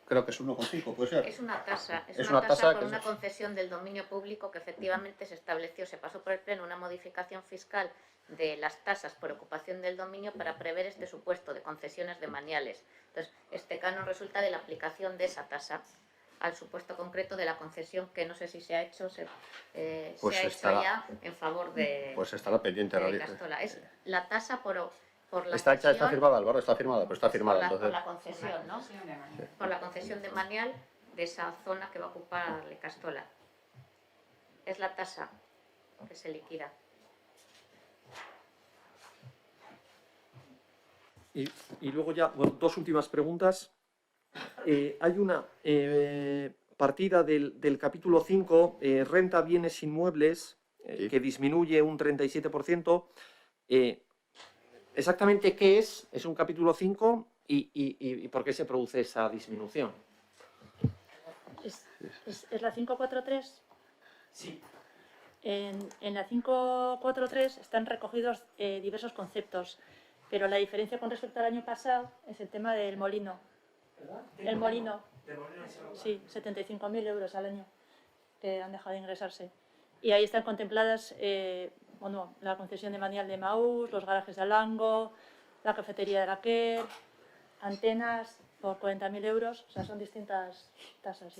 creo que es 1,5, ¿puede ser? Es una tasa, es una tasa por una concesión del dominio público que efectivamente se estableció, se pasó por el Pleno una modificación fiscal de las tasas por ocupación del dominio para prever este supuesto de concesiones de maniales. Entonces, este canon resulta de la aplicación de esa tasa al supuesto concreto de la concesión que no sé si se ha hecho, Pues se ha estará- hecho ya en favor de, Pues estará pendiente. de Castola. Es la tasa por la Está hecha, está cesión- firmada, Álvaro, está firmada, pero está firmada. por Entonces, la concesión, ¿no? Por la concesión de Manial de esa zona que va a ocupar Le Castola. Es la tasa que se liquida. Y luego ya, bueno, dos últimas preguntas. Hay una partida del capítulo 5, renta bienes inmuebles, que disminuye un 37%. ¿Exactamente qué es? ¿Es un capítulo 5? ¿Y por qué se produce esa disminución? ¿Es la 543? Sí. En la 543 están recogidos diversos conceptos, pero la diferencia con respecto al año pasado es el tema del molino. El molino. Sí, 75.000 euros al año que han dejado de ingresarse. Y ahí están contempladas bueno, la concesión de Manial de Maús, los garajes de Alango, la cafetería de Laquer, antenas por 40.000 euros. O sea, son distintas tasas.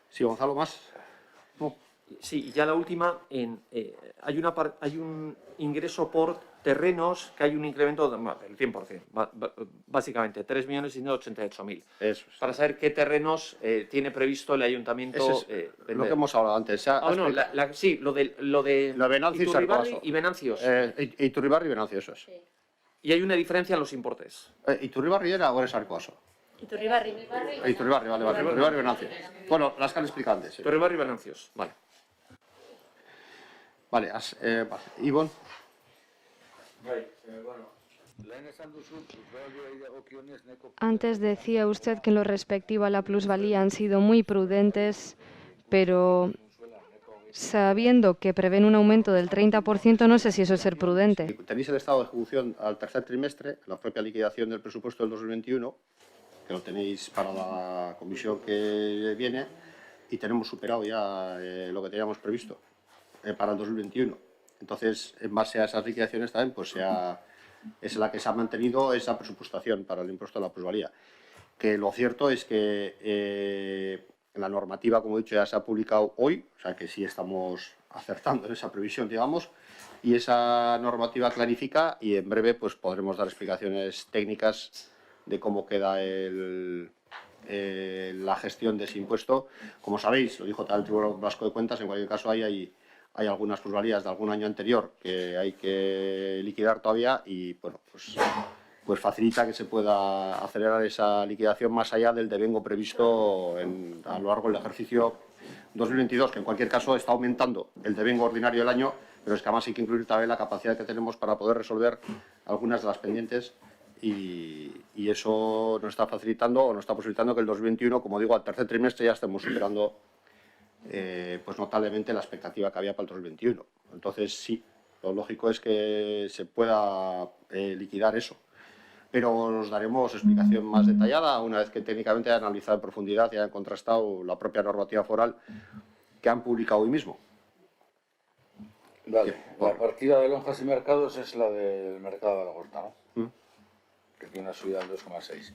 sí, Gonzalo, más. Sí, y ya la última, hay un ingreso por terrenos que hay un incremento del 100%, básicamente 3.188.000. Eso es. Para saber qué terrenos tiene previsto el ayuntamiento Ese es vender. lo que hemos hablado antes. No, sí, lo de Venancio y Iturribarri Sarcoaso. y Venancios. Iturribarri y Venancio, eso es. Y hay una diferencia en los importes. ¿Iturribarri era o era Sarcoaso? Iturribarri. Iturribarri, vale. Iturribarri y Venancio. Bueno, las que han explicado antes. Sí. Iturribarri y Venancios, vale. Vale, Ivonne. Antes decía usted que en lo respectivo a la plusvalía han sido muy prudentes, pero sabiendo que prevén un aumento del 30%, no sé si eso es ser prudente. Tenéis el estado de ejecución al tercer trimestre, la propia liquidación del presupuesto del 2021, que lo tenéis para la comisión que viene, y tenemos superado ya lo que teníamos previsto para el 2021. Entonces, en base a esas liquidaciones también, pues es la que se ha mantenido esa presupuestación para el impuesto a la plusvalía. Que lo cierto es que la normativa, como he dicho, ya se ha publicado hoy, o sea que sí estamos acertando en esa previsión, digamos, y esa normativa clarifica y en breve pues podremos dar explicaciones técnicas de cómo queda la gestión de ese impuesto. Como sabéis, lo dijo tal el Tribunal Vasco de Cuentas, en cualquier caso hay algunas plusvalías de algún año anterior que hay que liquidar todavía y bueno, pues facilita que se pueda acelerar esa liquidación más allá del devengo previsto a lo largo del ejercicio 2022, que en cualquier caso está aumentando el devengo ordinario del año, pero es que además hay que incluir también la capacidad que tenemos para poder resolver algunas de las pendientes y eso nos está facilitando o nos está posibilitando que el 2021, como digo, al tercer trimestre ya estemos superando pues notablemente la expectativa que había para el 2021. Entonces sí, lo lógico es que se pueda liquidar eso. Pero os daremos explicación más detallada una vez que técnicamente hayan analizado en profundidad y hayan contrastado la propia normativa foral que han publicado hoy mismo. Vale, la partida de lonjas y mercados es la del mercado de la Huerta, ¿no? Que tiene una subida del 2,6.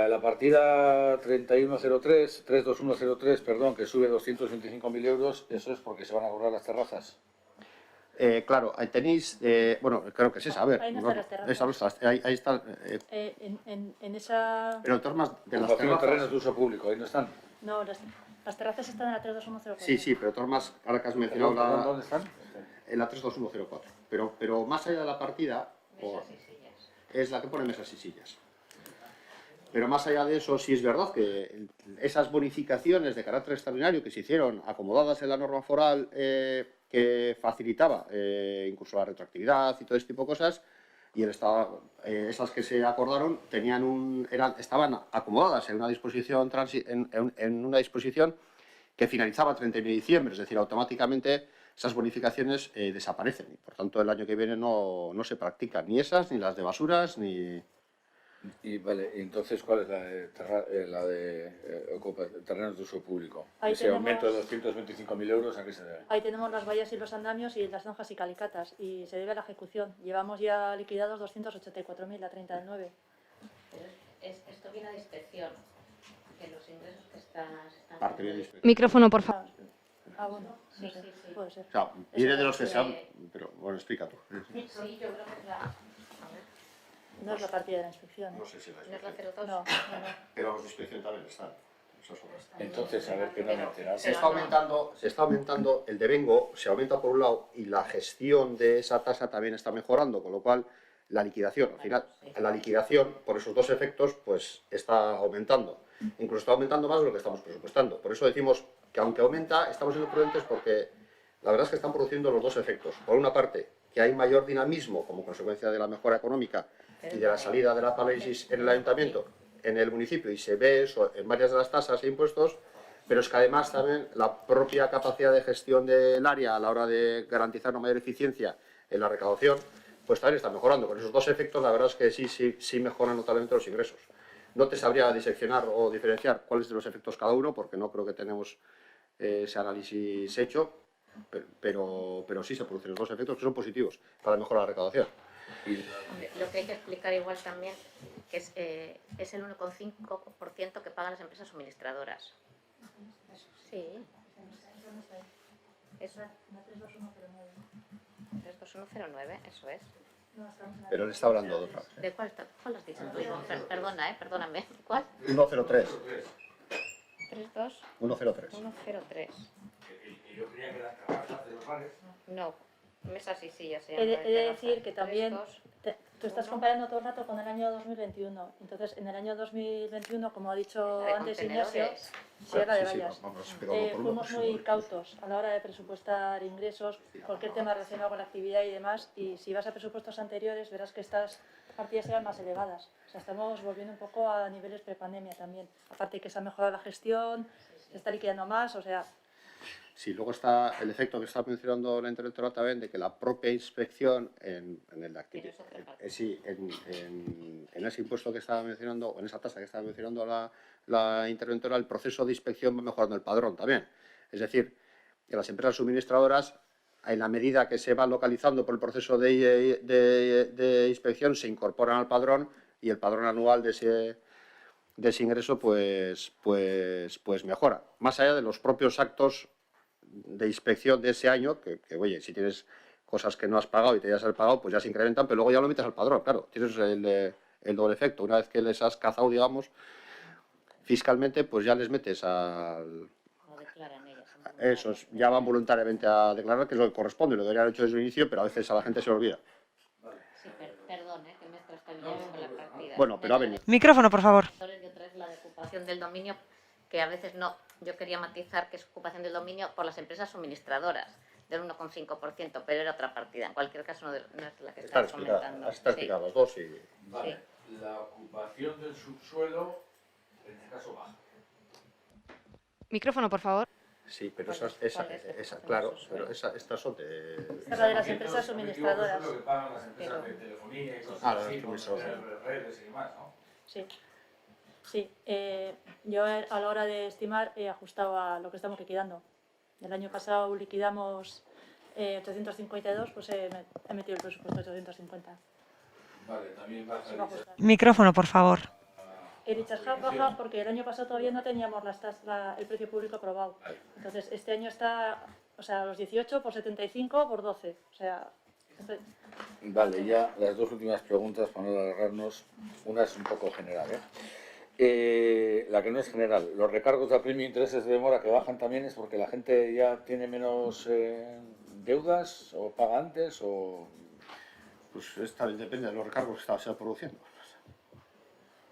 La partida 32103, perdón, que sube 225.000 euros, eso es porque se van a cobrar las terrazas. Claro, ahí tenéis, bueno, creo que es esa, a ver. Ahí no están las terrazas. Ahí está. En esa... Pero en torno de las terrazas. terrazas. De uso público, ahí no están. No, las terrazas están en la 32104. Sí, pero Tormas, ahora que has mencionado la... ¿Dónde están? En la 32104. Pero más allá de la partida, es la que pone mesas y sillas. Pero más allá de eso, sí es verdad que esas bonificaciones de carácter extraordinario que se hicieron acomodadas en la norma foral que facilitaba incluso la retroactividad y todo este tipo de cosas, y el Estado, esas que se acordaron estaban acomodadas en una disposición en una disposición que finalizaba el 31 de diciembre, es decir, automáticamente esas bonificaciones desaparecen y por tanto el año que viene no se practican ni esas, ni las de basuras, ni... Y vale, entonces ¿cuál es la de terrenos de uso público? Ahí Ese tenemos... aumento de 225.000 euros, ¿a qué se debe? Ahí tenemos las vallas y los andamios y las lonjas y calicatas y se debe a la ejecución. Llevamos ya liquidados 284.000 a 30 del 9. Esto viene de inspección. los ingresos que están... Parte de inspección. Micrófono, por favor. Bueno, Sí, sí, sí. puede ser. O sea, viene de los que se han... Pero, bueno, explica tú. Sí, yo creo que es la... A ver. No es la partida de la inspección. No sé si la ¿No es la inspección. 02? No, no. Pero los de inspección también están. Esas obras. Entonces, a ver, que no me he enterado. Se está aumentando el devengo, se aumenta por un lado y la gestión de esa tasa también está mejorando, con lo cual la liquidación, al final, la liquidación por esos dos efectos, pues está aumentando. Incluso está aumentando más de lo que estamos presupuestando. Por eso decimos que aunque aumenta, estamos siendo prudentes porque la verdad es que están produciendo los dos efectos. Por una parte, que hay mayor dinamismo como consecuencia de la mejora económica y de la salida de la parálisis en el ayuntamiento, en el municipio, y se ve eso en varias de las tasas e impuestos, pero es que además también la propia capacidad de gestión del área a la hora de garantizar una mayor eficiencia en la recaudación, pues también está mejorando. Con esos dos efectos, la verdad es que sí mejoran notablemente los ingresos. No te sabría diseccionar o diferenciar cuáles de los efectos cada uno, porque no creo que tenemos ese análisis hecho, pero sí se producen los dos efectos que son positivos para mejorar la recaudación. Hombre, lo que hay que explicar igual también que es el 1,5% que pagan las empresas suministradoras. Sí. Eso es. 32109, eso es. Pero él está hablando de otra. ¿De cuál has dicho tú? Perdona, perdóname. ¿Cuál? 103. 32. 103. 103. Yo creía que las cajas de los bares. No, mesas y sillas se He llaman. de decir que también tú estás comparando todo el rato con el año 2021. Entonces, en el año 2021, como ha dicho La de antes Ignacio, contenedores. sí, la de Sí, vallas, vamos, pero no por uno, fuimos muy cautos a la hora de presupuestar ingresos, cualquier tema relacionado con la actividad y demás, y si vas a presupuestos anteriores verás que estas partidas eran más elevadas. O sea, estamos volviendo un poco a niveles prepandemia también. Aparte que se ha mejorado la gestión, se está liquidando más, o sea... Sí, luego está el efecto que está mencionando la interventora también de que la propia inspección en ese impuesto que estaba mencionando, o en esa tasa que estaba mencionando la interventora, el proceso de inspección va mejorando el padrón también. Es decir, que las empresas suministradoras, en la medida que se van localizando por el proceso de inspección, se incorporan al padrón y el padrón anual de ese ingreso pues mejora. Más allá de los propios actos de inspección de ese año, que oye, si tienes cosas que no has pagado y te hayas pagado, pues ya se incrementan, pero luego ya lo metes al padrón, claro, tienes el doble efecto. Una vez que les has cazado, digamos, fiscalmente, pues ya les metes al... No declaran ellas. Esos ya van voluntariamente a declarar, que es lo que corresponde, lo deberían haber hecho desde el inicio, pero a veces a la gente se le olvida. Sí, perdón, que me trastabillamos con la partida. Bueno, pero ha venido. Micrófono, por favor. Y otra es la de ocupación del dominio, que a veces no. Yo quería matizar que es ocupación del dominio por las empresas suministradoras, del 1,5%, pero era otra partida. En cualquier caso, no es la que estás comentando. Está explicado los dos. Y... Vale. La ocupación del subsuelo, en este caso, baja. Micrófono, por favor. Sí, pero claro, pero estas son de... Esta es la de las empresas suministradoras. Es lo que pagan las empresas de telefonía y cosas así, por redes y demás, ¿no? Sí. Sí, yo a la hora de estimar he ajustado a lo que estamos liquidando. El año pasado liquidamos 852, pues he metido el presupuesto de 850. Vale, también baja Micrófono, por favor. El Richard baja porque el año pasado todavía no teníamos el precio público aprobado. Entonces, este año está, o sea, los 18 por 75 por 12. O sea... Vale, ya las dos últimas preguntas para no alargarnos. Una es un poco general, la que no es general. Los recargos de apremio e intereses de demora que bajan también es porque la gente ya tiene menos deudas o paga antes o... Pues esta depende de los recargos que se están produciendo.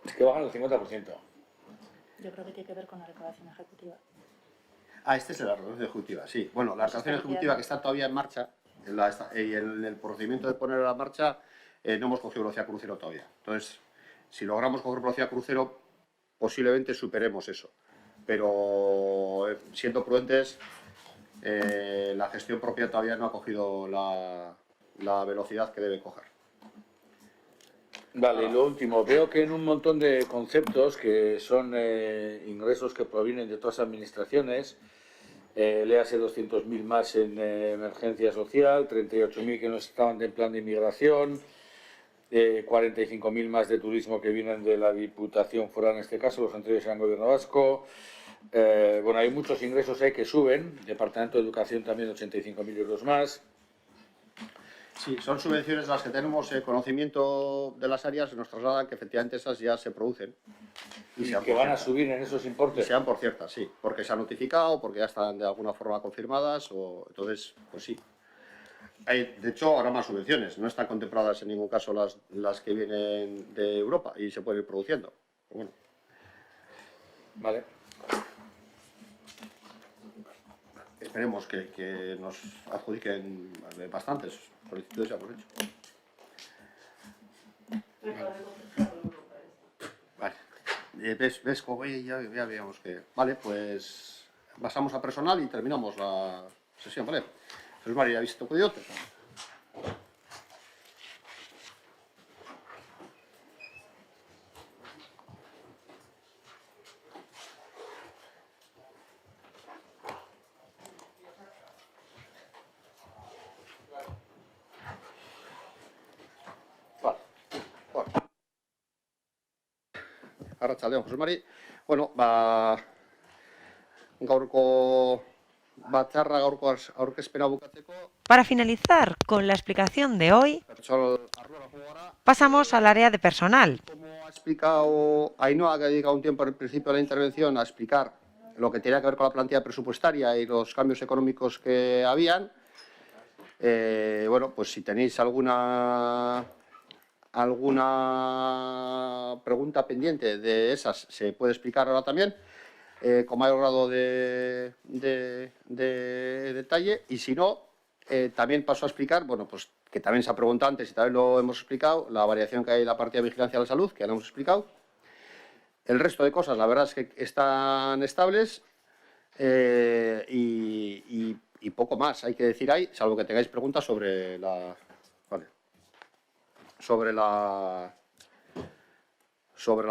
Es que bajan el 50%. Yo creo que tiene que ver con la recaudación ejecutiva. Este es la recaudación ejecutiva, sí. Bueno, la recaudación ejecutiva que está todavía en marcha, y en el procedimiento de poner a la marcha, no hemos cogido velocidad crucero todavía. Entonces, si logramos coger velocidad crucero, posiblemente superemos eso. Pero, siendo prudentes, la gestión propia todavía no ha cogido la velocidad que debe coger. Vale, y lo último, veo que en un montón de conceptos que son ingresos que provienen de todas las administraciones, léase 200.000 más en emergencia social, 38.000 que no estaban en plan de inmigración, 45.000 más de turismo que vienen de la Diputación Foral, en este caso, los anteriores eran Gobierno Vasco. Bueno, hay muchos ingresos que suben, Departamento de Educación también 85.000 euros más. Sí, son subvenciones de las que tenemos conocimiento de las áreas, nos trasladan que efectivamente esas ya se producen. Y que van a subir en esos importes. Y sean por ciertas, sí, porque se han notificado, porque ya están de alguna forma confirmadas, entonces, pues sí. Hay, de hecho, ahora más subvenciones, no están contempladas en ningún caso las que vienen de Europa y se pueden ir produciendo. Pero bueno. Vale. Esperemos que nos adjudiquen bastantes solicitudes, ya hemos hecho. Vale. ¿Ves cómo ya veíamos que... Vale, pues pasamos a personal y terminamos la sesión, ¿vale? Jesús María, ¿habéis podido? Arratsaldeon, José Mari. Bueno, gaurko batzarra gaurko aurkezpena bukatzeko. Para finalizar con la explicación de hoy, pasamos al área de personal. Como ha explicado Ainhoa, que ha dedicado un tiempo al principio de la intervención a explicar lo que tenía que ver con la plantilla presupuestaria y los cambios económicos que habían, bueno, pues si tenéis alguna pregunta pendiente de esas, se puede explicar ahora también, con mayor grado de detalle, y si no, también paso a explicar, bueno, pues que también se ha preguntado antes y también lo hemos explicado, la variación que hay en la partida de vigilancia de la salud, que ya lo hemos explicado. El resto de cosas, la verdad es que están estables y poco más hay que decir ahí, salvo que tengáis preguntas sobre la... Vale. Sobre la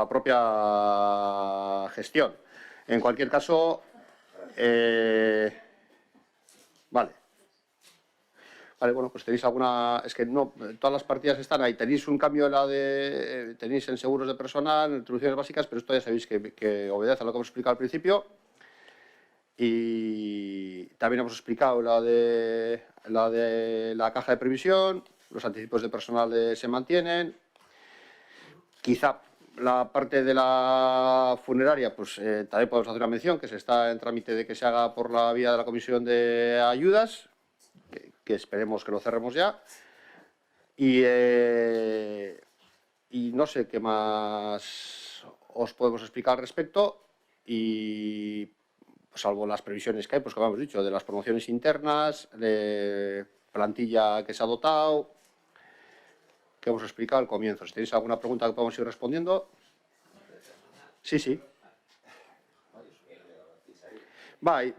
propia gestión. En cualquier caso, vale, bueno, pues tenéis alguna... Es que no, todas las partidas están ahí. Tenéis un cambio en tenéis en seguros de personal, en introducciones básicas, pero esto ya sabéis que obedece a lo que hemos explicado al principio. Y también hemos explicado la de la caja de previsión. Los anticipos de personal se mantienen. Quizá la parte de la funeraria, pues también podemos hacer una mención, que se está en trámite de que se haga por la vía de la Comisión de Ayudas, que esperemos que lo cerremos ya. Y no sé qué más os podemos explicar al respecto. Y salvo las previsiones que hay, pues como hemos dicho, de las promociones internas, de plantilla que se ha dotado, que hemos explicado al comienzo. Si tenéis alguna pregunta que podamos ir respondiendo. Sí. Bye.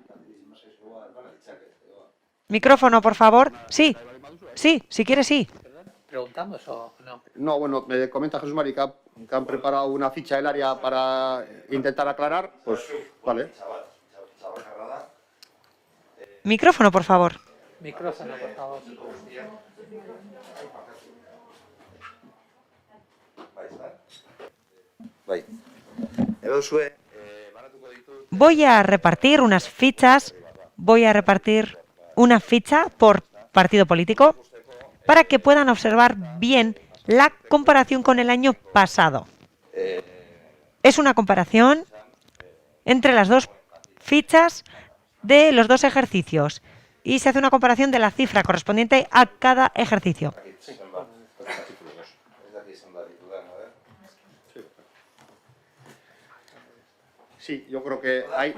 Micrófono, por favor. Sí, si quieres, sí. ¿Preguntamos o no? No, bueno, me comenta Jesús Mari que han preparado una ficha del área para intentar aclarar. Pues, vale. Micrófono, por favor. Micrófono, por favor. Voy a repartir unas fichas. Voy a repartir una ficha por partido político para que puedan observar bien la comparación con el año pasado. Es una comparación entre las dos fichas de los dos ejercicios y se hace una comparación de la cifra correspondiente a cada ejercicio. Sí, yo creo que hay...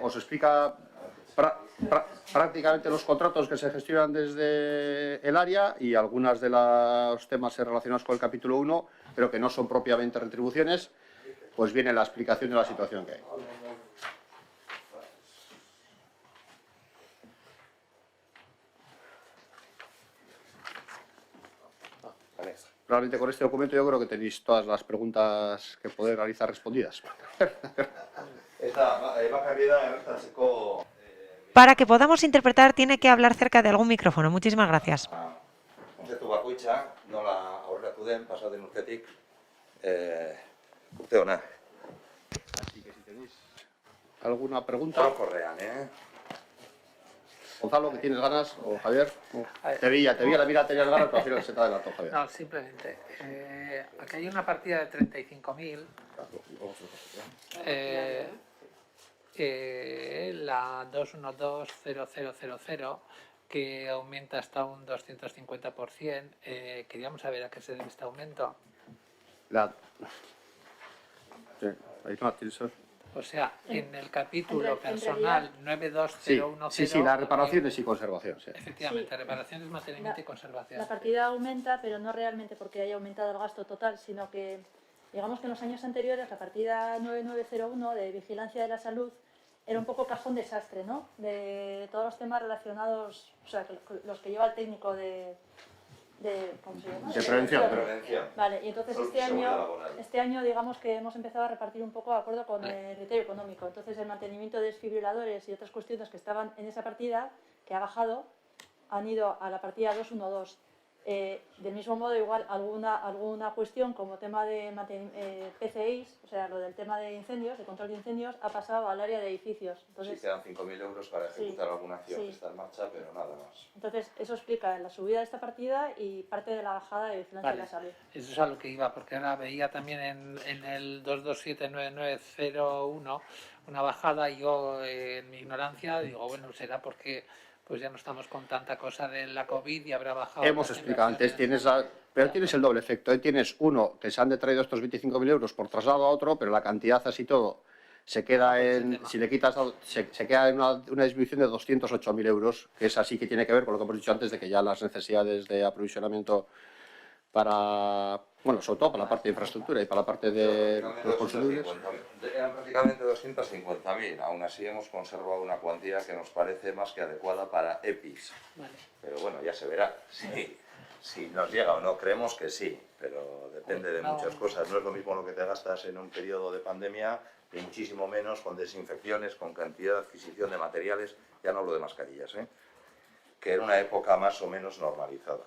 Os explica prácticamente los contratos que se gestionan desde el área y algunas de los temas relacionados con el capítulo 1, pero que no son propiamente retribuciones, pues viene la explicación de la situación que hay. Realmente con este documento yo creo que tenéis todas las preguntas que poder realizar respondidas. Eta bakarri da erreztatzeko para que podamos interpretar tiene que hablar cerca de algún micrófono. Muchísimas gracias. Kontzeptu bakoitza, nola aurreratu den, pasaden urtetik, urte hona. Así que si tenéis alguna pregunta... Orokorrean, Gonzalo, que tienes ganas, o Javier. Te veía la mirada, tenías ganas, pero al final se te adelantó, Javier. No, simplemente, aquí hay una partida de 35.000, la 2120000, que aumenta hasta un 250%. Queríamos saber a qué se debe este aumento. O sea, en el capítulo personal 920100... Sí, las reparaciones y conservación. Sí. Efectivamente, reparaciones, mantenimiento y conservación. La partida aumenta, pero no realmente porque haya aumentado el gasto total, sino que, digamos que en los años anteriores, la partida 9901 de vigilancia de la salud era un poco cajón desastre, ¿no? De todos los temas relacionados, o sea, los que lleva el técnico de ¿cómo se llama? De prevención. Vale, y entonces este año digamos que hemos empezado a repartir un poco de acuerdo con el criterio económico. Entonces el mantenimiento de desfibriladores y otras cuestiones que estaban en esa partida, que ha bajado, han ido a la partida 212. Del mismo modo, igual alguna cuestión como tema de PCIs, o sea, lo del tema de incendios, de control de incendios, ha pasado al área de edificios. Entonces, sí, quedan 5.000 euros para ejecutar alguna acción que está en marcha, pero nada más. Entonces, eso explica la subida de esta partida y parte de la bajada de vigilancia de la salud. Eso es a lo que iba, porque ahora veía también en el 2279901 una bajada y yo en mi ignorancia digo, bueno, será porque pues ya no estamos con tanta cosa de la COVID y habrá bajado. Hemos explicado antes, pero tienes el doble efecto. Tienes uno que se han detraído estos 25.000 euros por traslado a otro, pero la cantidad así todo se queda en, si le quitas, se queda en una disminución de 208.000 euros, que es así que tiene que ver con lo que hemos dicho antes de que ya las necesidades de aprovisionamiento para, bueno, sobre todo para la parte de infraestructura y para la parte de los consumibles. Eran prácticamente 250.000, aún así hemos conservado una cuantía que nos parece más que adecuada para EPIs. Vale. Pero bueno, ya se verá si nos llega o no. Creemos que sí, pero depende de muchas cosas. No es lo mismo lo que te gastas en un periodo de pandemia y muchísimo menos con desinfecciones, con cantidad de adquisición de materiales, ya no hablo de mascarillas, que era una época más o menos normalizada.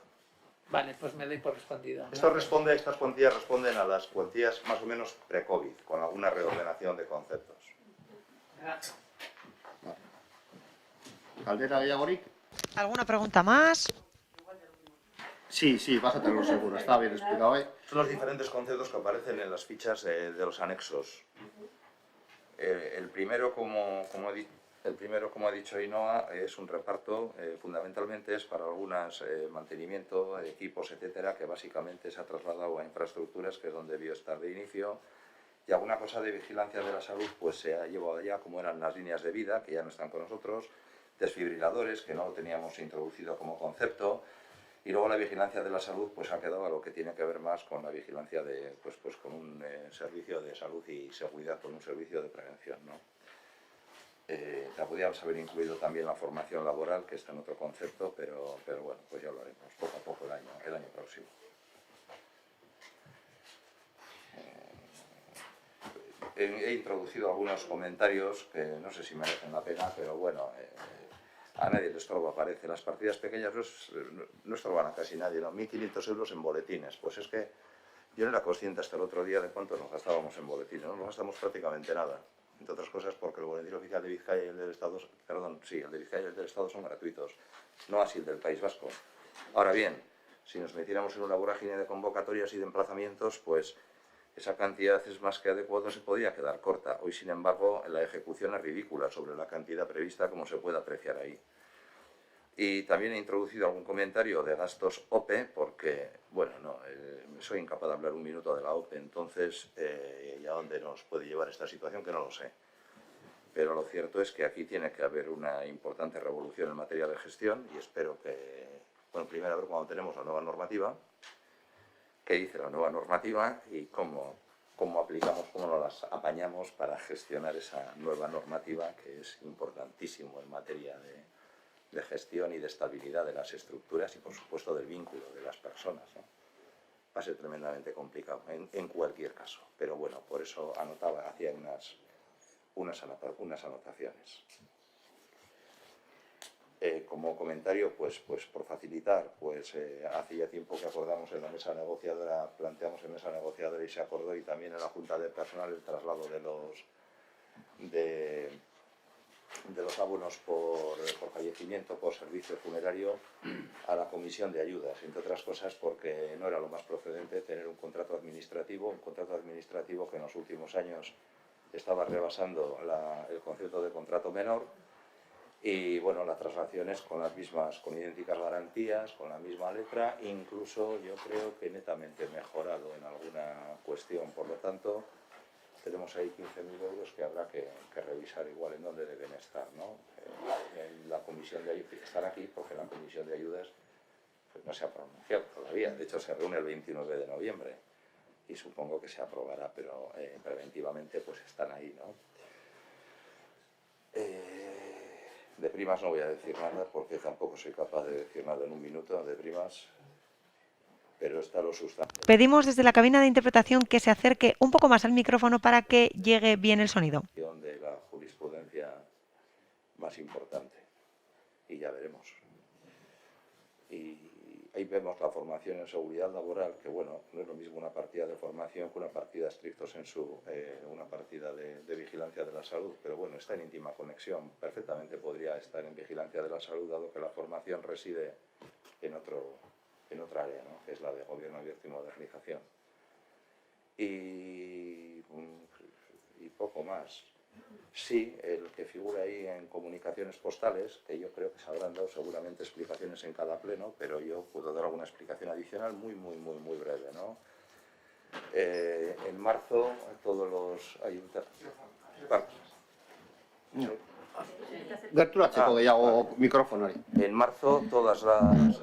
Vale, pues me doy por respondido. Estas cuantías responden a las cuantías más o menos pre-COVID, con alguna reordenación de conceptos. Gracias. Caldera y Agoric. ¿Alguna pregunta más? Sí, vas a tenerlo seguro, está bien explicado. Son los diferentes conceptos que aparecen en las fichas de los anexos. El primero, como ha dicho Ainhoa, es un reparto, fundamentalmente es para algunos mantenimiento, equipos, etcétera, que básicamente se ha trasladado a infraestructuras, que es donde debió estar de inicio, y alguna cosa de vigilancia de la salud pues se ha llevado allá, como eran las líneas de vida, que ya no están con nosotros, desfibriladores, que no lo teníamos introducido como concepto, y luego la vigilancia de la salud pues ha quedado a lo que tiene que ver más con la vigilancia de, pues con un servicio de salud y seguridad, con un servicio de prevención, ¿no? Ya podríamos haber incluido también la formación laboral, que está en otro concepto, pero bueno, pues ya lo haremos poco a poco el año próximo. He introducido algunos comentarios que no sé si merecen la pena, pero bueno, a nadie le estorba, parece. Las partidas pequeñas no estorban a casi nadie, ¿no? 1.500 euros en boletines. Pues es que yo no era consciente hasta el otro día de cuánto nos gastábamos en boletines. No nos gastamos prácticamente nada. Entre otras cosas porque el boletín oficial de Vizcaya y el del Estado, el de Vizcaya y el del Estado son gratuitos, no así el del País Vasco. Ahora bien, si nos metiéramos en una vorágine de convocatorias y de emplazamientos, pues esa cantidad es más que adecuada, se podría quedar corta. Hoy, sin embargo, la ejecución es ridícula sobre la cantidad prevista, como se puede apreciar ahí. Y también he introducido algún comentario de gastos OPE, porque, bueno, soy incapaz de hablar un minuto de la OPE, entonces, ¿y a dónde nos puede llevar esta situación? Que no lo sé. Pero lo cierto es que aquí tiene que haber una importante revolución en materia de gestión, y espero que, bueno, primero a ver cuándo tenemos la nueva normativa, qué dice la nueva normativa y cómo aplicamos, cómo nos las apañamos para gestionar esa nueva normativa, que es importantísimo en materia de gestión y de estabilidad de las estructuras y, por supuesto, del vínculo de las personas, ¿no? Va a ser tremendamente complicado en cualquier caso, pero bueno, por eso hacía unas anotaciones. Como comentario, pues por facilitar, hace ya tiempo que acordamos en la mesa negociadora, planteamos en mesa negociadora y se acordó, y también en la Junta de Personal, el traslado de los abonos por fallecimiento, por servicio funerario, a la Comisión de Ayudas, entre otras cosas porque no era lo más procedente tener un contrato administrativo que en los últimos años estaba rebasando el concepto de contrato menor. Y bueno, las traslaciones con las mismas, con idénticas garantías, con la misma letra, incluso yo creo que netamente mejorado en alguna cuestión. Por lo tanto, tenemos ahí 15.000 euros que habrá que revisar igual en dónde deben estar, ¿no? En la comisión de ayudas, están aquí porque la comisión de ayudas pues, no se ha pronunciado todavía. De hecho, se reúne el 29 de noviembre y supongo que se aprobará, pero preventivamente pues están ahí, ¿no? De primas no voy a decir nada porque tampoco soy capaz de decir nada en un minuto de primas, pero está lo sustancial. Pedimos desde la cabina de interpretación que se acerque un poco más al micrófono para que llegue bien el sonido. De la jurisprudencia más importante y ya veremos. Y ahí vemos la formación en seguridad laboral, que bueno, no es lo mismo una partida de formación que una partida estricto sensu, una partida de vigilancia de la salud, pero bueno, está en íntima conexión, perfectamente podría estar en vigilancia de la salud, dado que la formación reside en otra área, ¿no? Que es la de gobierno abierto y modernización. Y poco más. Sí, el que figura ahí en comunicaciones postales, que yo creo que se habrán dado seguramente explicaciones en cada pleno, pero yo puedo dar alguna explicación adicional muy breve, ¿no? En marzo todos los ayuntamientos... En marzo todas las...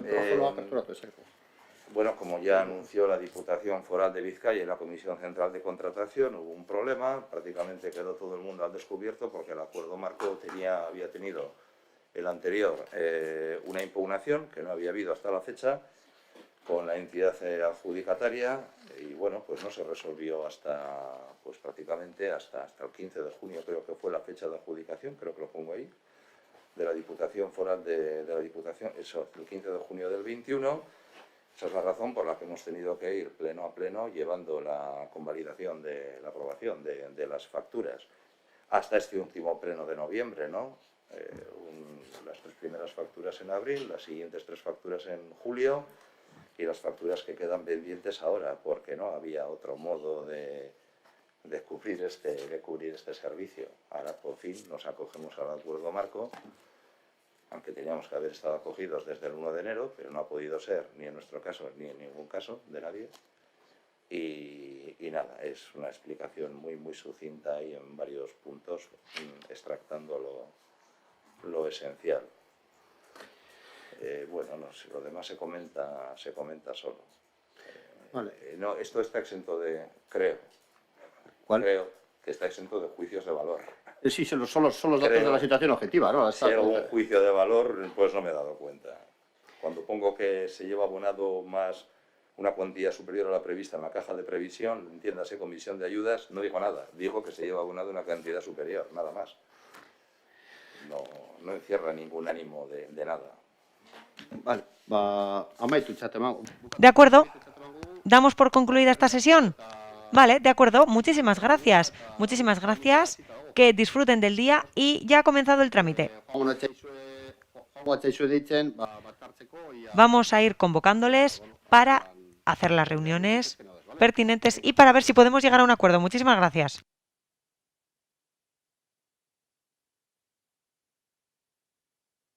Bueno, como ya anunció la Diputación Foral de Vizcaya y la Comisión Central de Contratación, hubo un problema, prácticamente quedó todo el mundo al descubierto porque el acuerdo marco había tenido el anterior una impugnación que no había habido hasta la fecha con la entidad adjudicataria y bueno, pues no se resolvió hasta pues prácticamente hasta el 15 de junio, creo que fue la fecha de adjudicación, creo que lo pongo ahí, de la Diputación Foral de la Diputación, eso, el 15 de junio del 21. Esa es la razón por la que hemos tenido que ir pleno a pleno llevando la convalidación de la aprobación de las facturas hasta este último pleno de noviembre, ¿no? Las 3 primeras facturas en abril, las siguientes 3 facturas en julio y las facturas que quedan pendientes ahora, porque no había otro modo de cubrir este servicio. Ahora por fin nos acogemos al acuerdo marco, aunque teníamos que haber estado acogidos desde el 1 de enero, pero no ha podido ser ni en nuestro caso ni en ningún caso de nadie. Y nada, es una explicación muy sucinta y en varios puntos extractando lo esencial. Bueno, no sé, lo demás se comenta solo. Vale. No, esto está exento de, creo que está exento de juicios de valor. Sí, son los datos de la situación objetiva, ¿no? Si hay algún juicio de valor, pues no me he dado cuenta. Cuando pongo que se lleva abonado más una cuantía superior a la prevista en la caja de previsión, entiéndase comisión de ayudas, no digo nada. Digo que se lleva abonado una cantidad superior, nada más. No encierra ningún ánimo de nada. Vale, amaitu txatemago. De acuerdo, damos por concluida esta sesión. Vale, de acuerdo, muchísimas gracias. Muchísimas gracias, que disfruten del día y ya ha comenzado el trámite. Vamos a ir convocándoles para hacer las reuniones pertinentes y para ver si podemos llegar a un acuerdo. Muchísimas gracias.